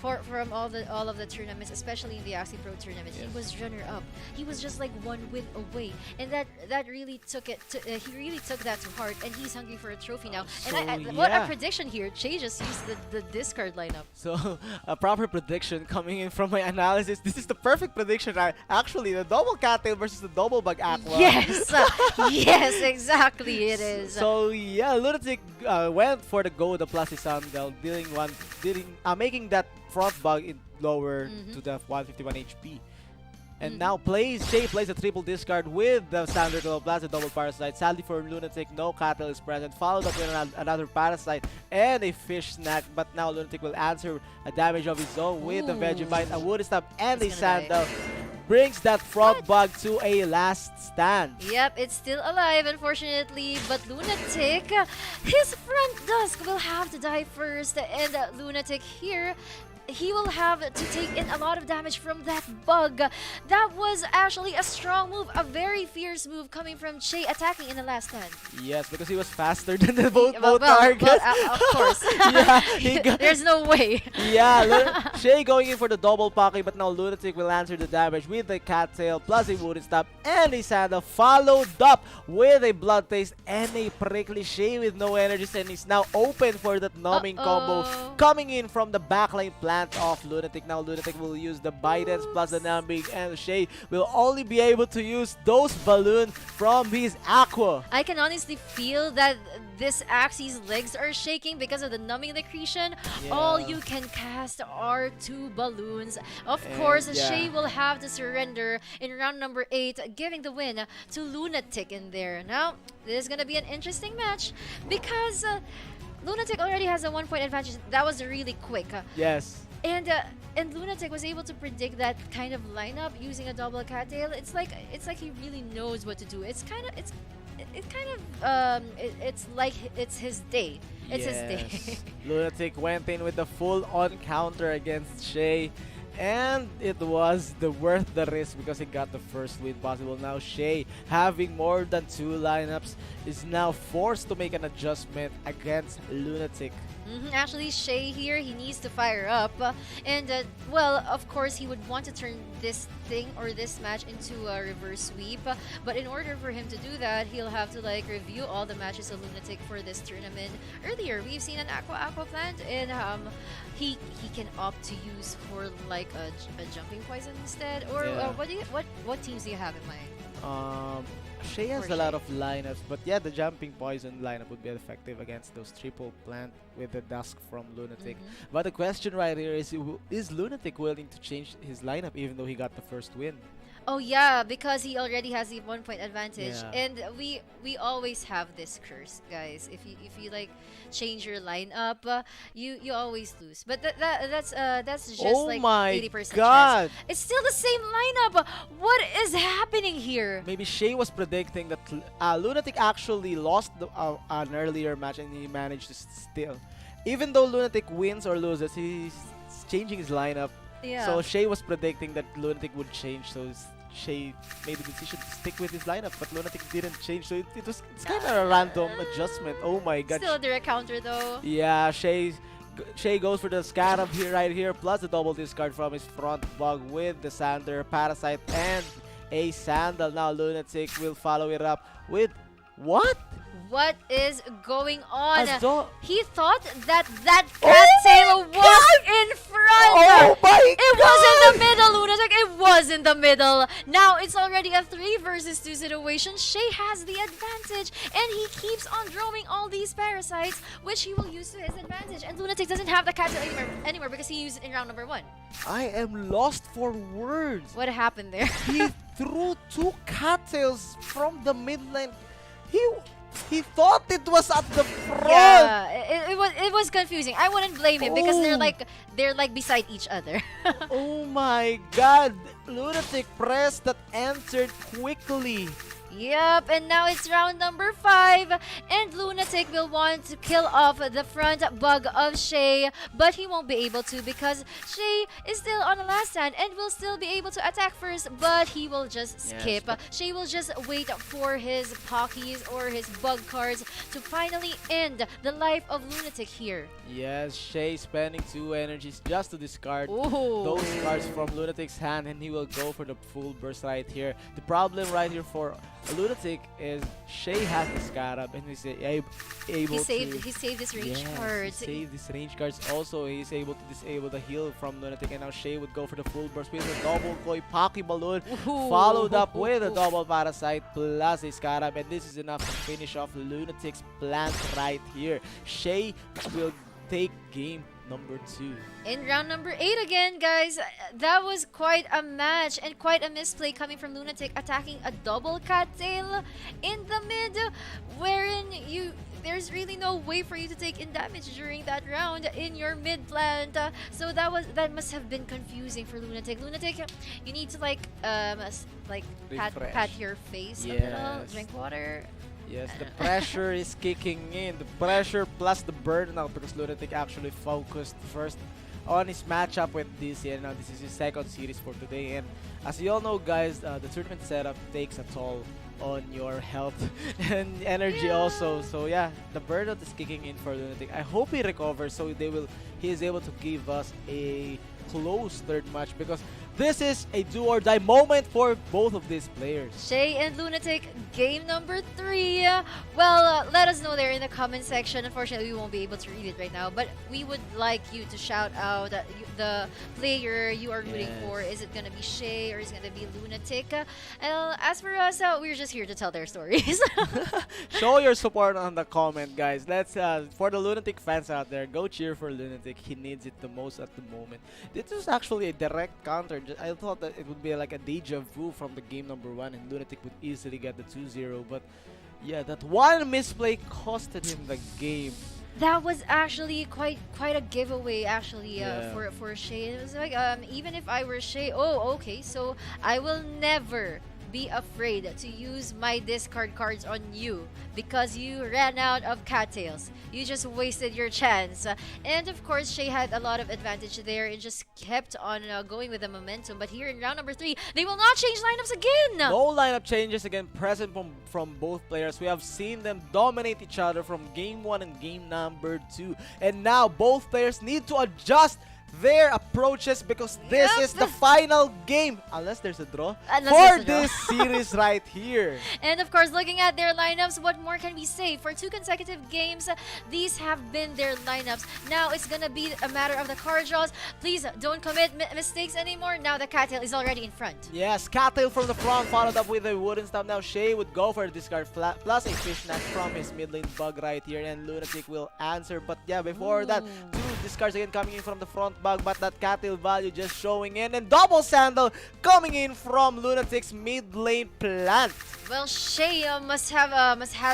from all of the tournaments, especially in the Axie Pro Tournament. Yes. He was runner up. He was just like 1 win away, and that really took it. He really took that to heart, and he's hungry for a trophy now. And So, what a yeah. prediction here! Jay just used the discard lineup. So a proper prediction coming in from my analysis. This is the perfect prediction. Actually, the double cattail versus the double bug aqua. Yes, yes, exactly. It is. So yeah, Lunatic went for the go, the plus sandal, making that front bug lower to the 151 HP. And now Shay plays a triple discard with the standard double blast, a double parasite. Sadly for Lunatic, no cattle is present. Followed up with another parasite and a fish snack. But now Lunatic will answer a damage of his own with a veggie bite, a wood stab, and a It's gonna sandal. Brings that frog bug to a last stand. Yep, it's still alive, unfortunately, but Lunatic, his front dusk will have to die first, and Lunatic here, he will have to take in a lot of damage from that bug. That was actually a strong move, a very fierce move coming from Shay attacking in the last stand. Yes, because he was faster than the both Well, targets. of course. Yeah, There's no way. Yeah, Shay going in for the double pocket, but now Lunatic will answer the damage with a cattail plus a wooden stab and a sandal, followed up with a blood taste and a prickly. Shay with no energies and is now open for that numbing combo coming in from the backline plant of Lunatic. Now Lunatic will use the Bidens plus the numbing, and Shay will only be able to use those balloons from his aqua. I can honestly feel that this Axie's legs are shaking because of the numbing accretion. Yeah. All you can cast are 2 balloons. Of course, yeah. Shay will have to surrender in round number 8, giving the win to Lunatic in there. Now, this is going to be an interesting match because Lunatic already has a 1-point advantage. That was really quick. Yes. And Lunatic was able to predict that kind of lineup using a double cattail. It's like he really knows what to do. It's like it's his day. It's his day. Lunatic went in with the full-on counter against Shay, and it was worth the risk because he got the first win possible. Now Shay, having more than 2 lineups, is now forced to make an adjustment against Lunatic. Actually, Shay here, he needs to fire up. Well, of course, he would want to turn this thing or this match into a reverse sweep. But in order for him to do that, he'll have to like review all the matches of Lunatic for this tournament. Earlier, we've seen an Aqua plant, and he can opt to use for like a jumping poison instead. Or Yeah. what teams do you have in mind? Shay has For a lot Shay. of lineups, but yeah, the jumping poison lineup would be effective against those triple plant with the dusk from Lunatic. But the question right here is Lunatic willing to change his lineup even though he got the first win? Oh yeah, because he already has the 1 point advantage, Yeah. and we always have this curse, guys. If you like change your lineup, you always lose. But that's just Oh like my 80% god! chance. It's still the same lineup. What is happening here? Maybe Shay was predicting that Lunatic actually lost an earlier match and he managed to steal. Even though Lunatic wins or loses, he's changing his lineup. Yeah. So Shay was predicting that Lunatic would change, so Shay made the decision to stick with his lineup, but Lunatic didn't change, so it's kind of a random adjustment. Oh my god. Still a direct counter though. Yeah, Shay goes for the Scarab here, right here, plus the double discard from his front bug with the Sander, Parasite, and a Sandal. Now Lunatic will follow it up with what? What is going on? He thought that Oh cattail was in front. Oh my It was in the middle, Lunatic. It was in the middle. Now it's already a 3 versus 2 situation. Shay has the advantage, and he keeps on drawing all these parasites, which he will use to his advantage. And Lunatic doesn't have the cattail anymore because he used it in round number 1. I am lost for words. What happened there? He threw 2 cattails from the mid lane. He thought it was at the front. Yeah, it was confusing. I wouldn't blame him because Oh. they're like beside each other. Oh my god. Lunatic pressed that answered quickly. Yep, and now it's round number 5, and Lunatic will want to kill off the front bug of Shay, but he won't be able to because Shay is still on the last stand and will still be able to attack first, but he will just Yes, skip. but- Shay will just wait for his Pockeys or his bug cards to finally end the life of Lunatic here. Yes, Shay spending 2 energies just to discard Ooh. those cards from Lunatic's hand, and he will go for the full burst right here. The problem right here for Lunatic is Shay has the Scarab and he's able He to... saved his range cards. He saved his range cards. Also, he's able to disable the heal from Lunatic, and now Shay would go for the full burst with a double Koi Pocky Balloon, Ooh. followed up with a double Parasite plus a Scarab, and this is enough to finish off Lunatic's plant right here. Shay will take game number 2. In round number 8 again, guys, that was quite a match and quite a misplay coming from Lunatic, attacking a double cattail in the mid, wherein there's really no way for you to take in damage during that round in your mid plant. So that must have been confusing for Lunatic. Lunatic, you need to pat Refresh. your face a Yes. little, drink water. Yes, the pressure is kicking in. The pressure plus the burnout because Lunatic actually focused first on his matchup with DC, and now this is his second series for today. And as you all know, guys, the tournament setup takes a toll on your health and energy also. So yeah, the burnout is kicking in for Lunatic. I hope he recovers so he is able to give us a close third match because this is a do or die moment for both of these players. Shay and Lunatic, game number 3. Well, let us know there in the comment section. Unfortunately, we won't be able to read it right now, but we would like you to shout out the player you are rooting Yes. for. Is it going to be Shay or is it going to be Lunatic? As for us, we're just here to tell their stories. Show your support on the comment, guys. Let's for the Lunatic fans out there, go cheer for Lunatic. He needs it the most at the moment. This was actually a direct counter. I thought that it would be like a deja vu from the game number 1, and Lunatic would easily get the 2-0. But yeah, that one misplay costed him the game. That was actually quite a giveaway actually Yeah. for Shay. It was like even if I were Shay, oh okay, so I will never be afraid to use my discard cards on you because you ran out of cattails. You just wasted your chance. And of course, Shay had a lot of advantage there and just kept on going with the momentum. But here in round number 3, they will not change lineups again. No lineup changes again present from both players. We have seen them dominate each other from game 1 and game number 2. And now both players need to adjust their approaches because this Yep. is the final game, unless there's a draw, Unless for there's a draw. this series right here. And of course, looking at their lineups, what more can we say? For 2 consecutive games, these have been their lineups. Now it's gonna be a matter of the card draws. Please don't commit mistakes anymore. Now the Cattail is already in front. Yes, Cattail from the front, followed up with a wooden stump. Now Shay would go for a discard plus a fishnet from his mid lane bug right here, and Lunatic will answer. But yeah, before that, 2 discards again coming in from the front bug, but that Cattail value just showing in, and double sandal coming in from Lunatic's mid lane plant. Well, Shay must have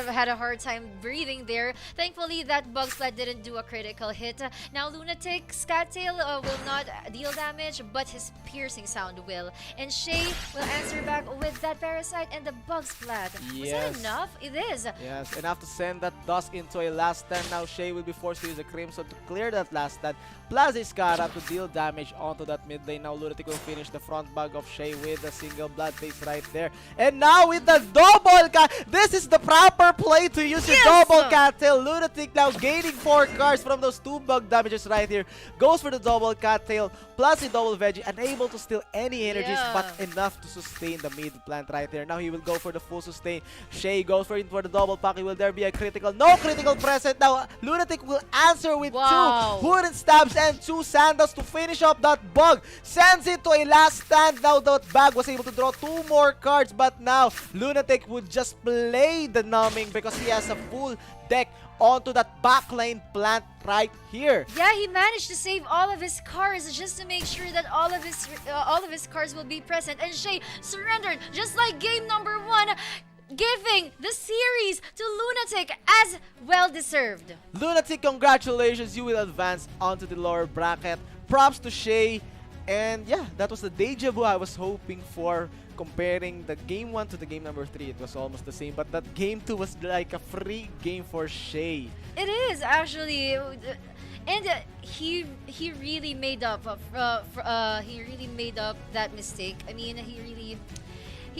had a hard time breathing there. Thankfully, that bug splat didn't do a critical hit. Now Lunatic's Cattail will not deal damage, but his piercing sound will. And Shay will answer back with that parasite and the bug splat. Was Yes. that enough? It is. Yes, enough to send that Dusk into a last stand. Now Shay will be forced to use a Crimson to clear that last stand. Plus a Scarab to deal damage onto that mid lane. Now Lunatic will finish the front bug of Shay with a single blood face right there. And now with the double this is the proper play to use your double Cattail. Lunatic now gaining 4 cards from those 2 bug damages right here. Goes for the double Cattail plus a double Veggie. Unable to steal any energies, Yeah. but enough to sustain the mid plant right there. Now he will go for the full sustain. Shay goes for the double Pocky. Will there be a critical? No critical present. Now Lunatic will answer with Wow. 2 wooden stabs and 2 sandals to finish up that bug. Sends it to a last stand. Now that bag was able to draw 2 more cards, but now Lunatic would just play the numbing because he has a full deck onto that backline plant right here. Yeah, he managed to save all of his cards just to make sure that all of his cards will be present. And Shay surrendered just like game number 1, giving the series to Lunatic as well deserved. Lunatic, congratulations, you will advance onto the lower bracket. Props to Shay. And yeah, that was the deja vu I was hoping for. Comparing the game 1 to the game number 3, it was almost the same, but that game 2 was like a free game for Shay. It is actually, and he really made up that mistake. I mean, he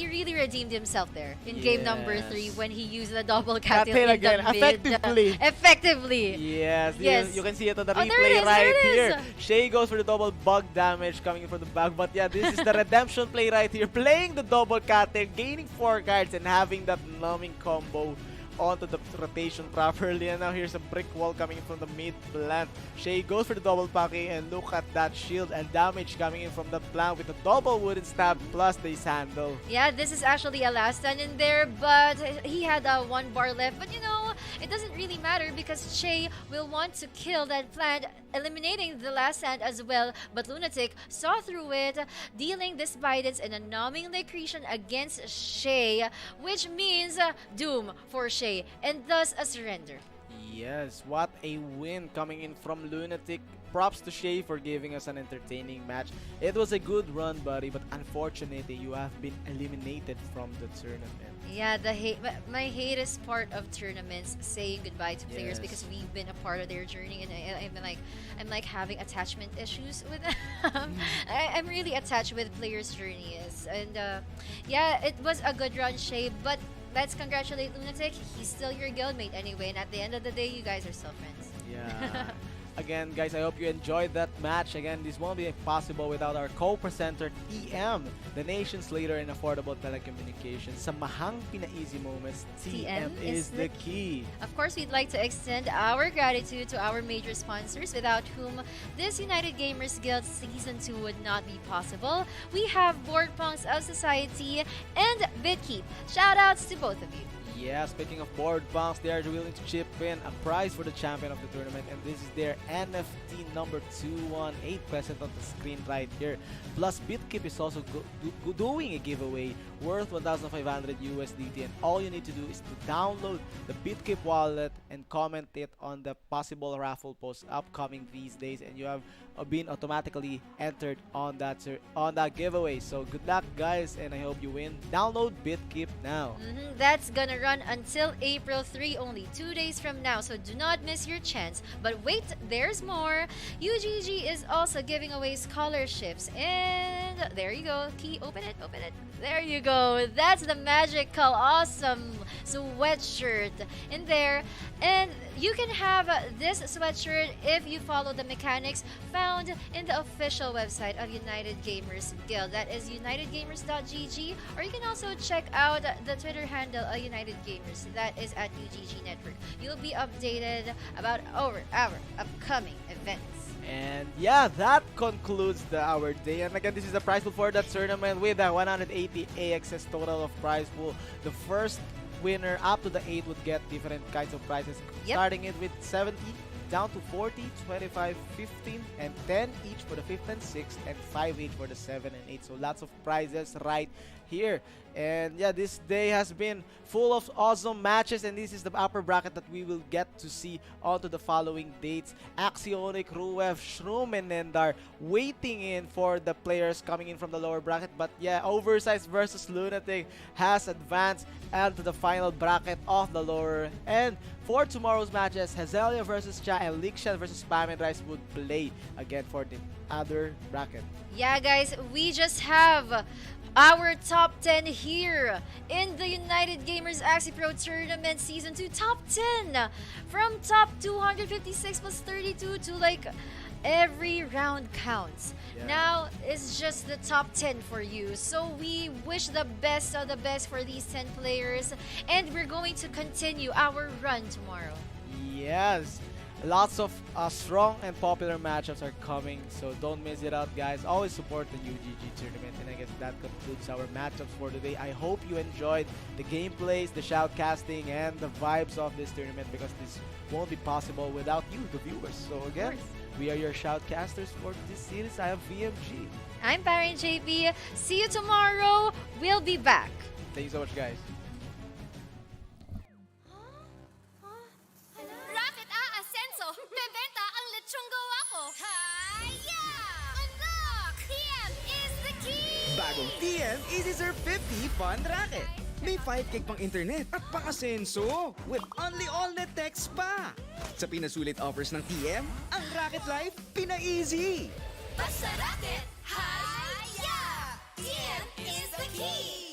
really redeemed himself there in game number 3 Yes. when he used the double Cattail Cattail in again, the mid. effectively. Effectively. Yes, Yes. You can see it on the Oh, there it replay is, right there it here. is. Shay goes for the double bug damage coming in from the back. But yeah, this is the redemption play right here. Playing the double Cattail, gaining 4 cards and having that numbing combo onto the rotation properly. And now here's a brick wall coming in from the mid plant. Shay goes for the double Pocky, and look at that shield and damage coming in from the plant with a double wooden stab plus the sandal. Yeah, this is actually a last stand in there, but he had 1 bar left. But you know, it doesn't really matter because Shay will want to kill that plant, eliminating the last stand as well. But Lunatic saw through it, dealing this Bidens and a numbing Lucretion against Shay, which means doom for Shay and thus a surrender. Yes, what a win coming in from Lunatic. Props to Shay for giving us an entertaining match. It was a good run, buddy, but unfortunately, you have been eliminated from the tournament. Yeah, my hatest part of tournaments, saying goodbye to players because we've been a part of their journey, and I'm like having attachment issues with them. I'm really attached with players' journeys, and yeah, it was a good run, Shay, but let's congratulate Lunatic. He's still your guildmate anyway, and at the end of the day, you guys are still friends. Yeah. Again, guys, I hope you enjoyed that match. Again, this won't be possible without our co-presenter, TM, the nation's leader in affordable telecommunications. Sa mahang pina-easy moments, TM is the key. Of course, we'd like to extend our gratitude to our major sponsors, without whom this United Gamers Guild Season 2 would not be possible. We have Board Punks of Society and BitKeep. Shoutouts to both of you. Yeah, speaking of board punks, they are willing to chip in a prize for the champion of the tournament, and this is their NFT number 218 present on the screen right here. Plus, BitKeep is also doing a giveaway worth 1,500 USDT, and all you need to do is to download the BitKeep wallet and comment it on the possible raffle post upcoming these days, and you have been automatically entered on that giveaway. So good luck, guys, and I hope you win. Download BitKeep now. That's gonna run until April 3, only 2 days from now, so do not miss your chance. But wait, there's more. UGG is also giving away scholarships, and there you go. Key, open it. There you go. That's the magical, awesome sweatshirt in there. And you can have this sweatshirt if you follow the mechanics found in the official website of United Gamers Guild. That is unitedgamers.gg, or you can also check out the Twitter handle of United Gamers. That is at UGG Network. You'll be updated about our upcoming events. And yeah, that concludes our day. And again, this is the prize pool for the tournament with a 180 AXS total of prize pool. The first winner up to the 8 would get different kinds of prizes, starting it with 70 down to 40, 25, 15, and 10 each for the 5th and 6th, and 5 each for the 7 and 8. So lots of prizes right here. And yeah, this day has been full of awesome matches, and this is the upper bracket that we will get to see onto the following dates. Axionic, Ruev, Shroom, and Nendar waiting in for the players coming in from the lower bracket. But yeah, Oversized versus Lunatic has advanced onto the final bracket of the lower. And for tomorrow's matches, Hazelia versus Cha and Lixian versus Spam and Rice would play again for the other bracket. Yeah, guys, we just have our top 10 here in the United Gamers Axie Pro Tournament Season 2. Top 10! From top 256 plus 32 to like every round counts. Yeah. Now it's just the top 10 for you. So we wish the best of the best for these 10 players, and we're going to continue our run tomorrow. Yes, lots of strong and popular matchups are coming, so don't miss it out, guys. Always support the UGG tournament. And I guess that concludes our matchups for today. I hope you enjoyed the gameplays, the shoutcasting, and the vibes of this tournament, because this won't be possible without you, the viewers. So again, we are your shoutcasters for this series. I am VMG. I'm Baron JP. See you tomorrow. We'll be back. Thank you so much, guys. Rocket Ascenso, bebenta ang lechong gawa ko. Hiya! Unlock! TM is the key! Bagong TM Easy Surf 50 Fun Racket. May 5 gig pang internet at pang-asenso with only all-net text pa. Sa pinasulit offers ng TM, ang Racket Life pina-easy. Basta racket, hiya! TM is the key!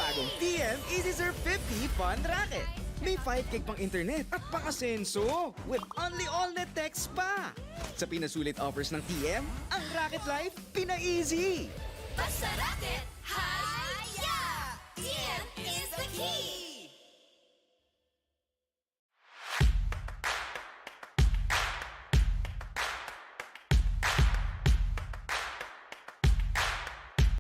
bagong TM Easy Surf 50 Fun Racket. May 5 gig pang internet at pang-asenso with only all-net text pa. Sa pinasulit offers ng TM, ang Racket Life, pina-easy. Basta racket,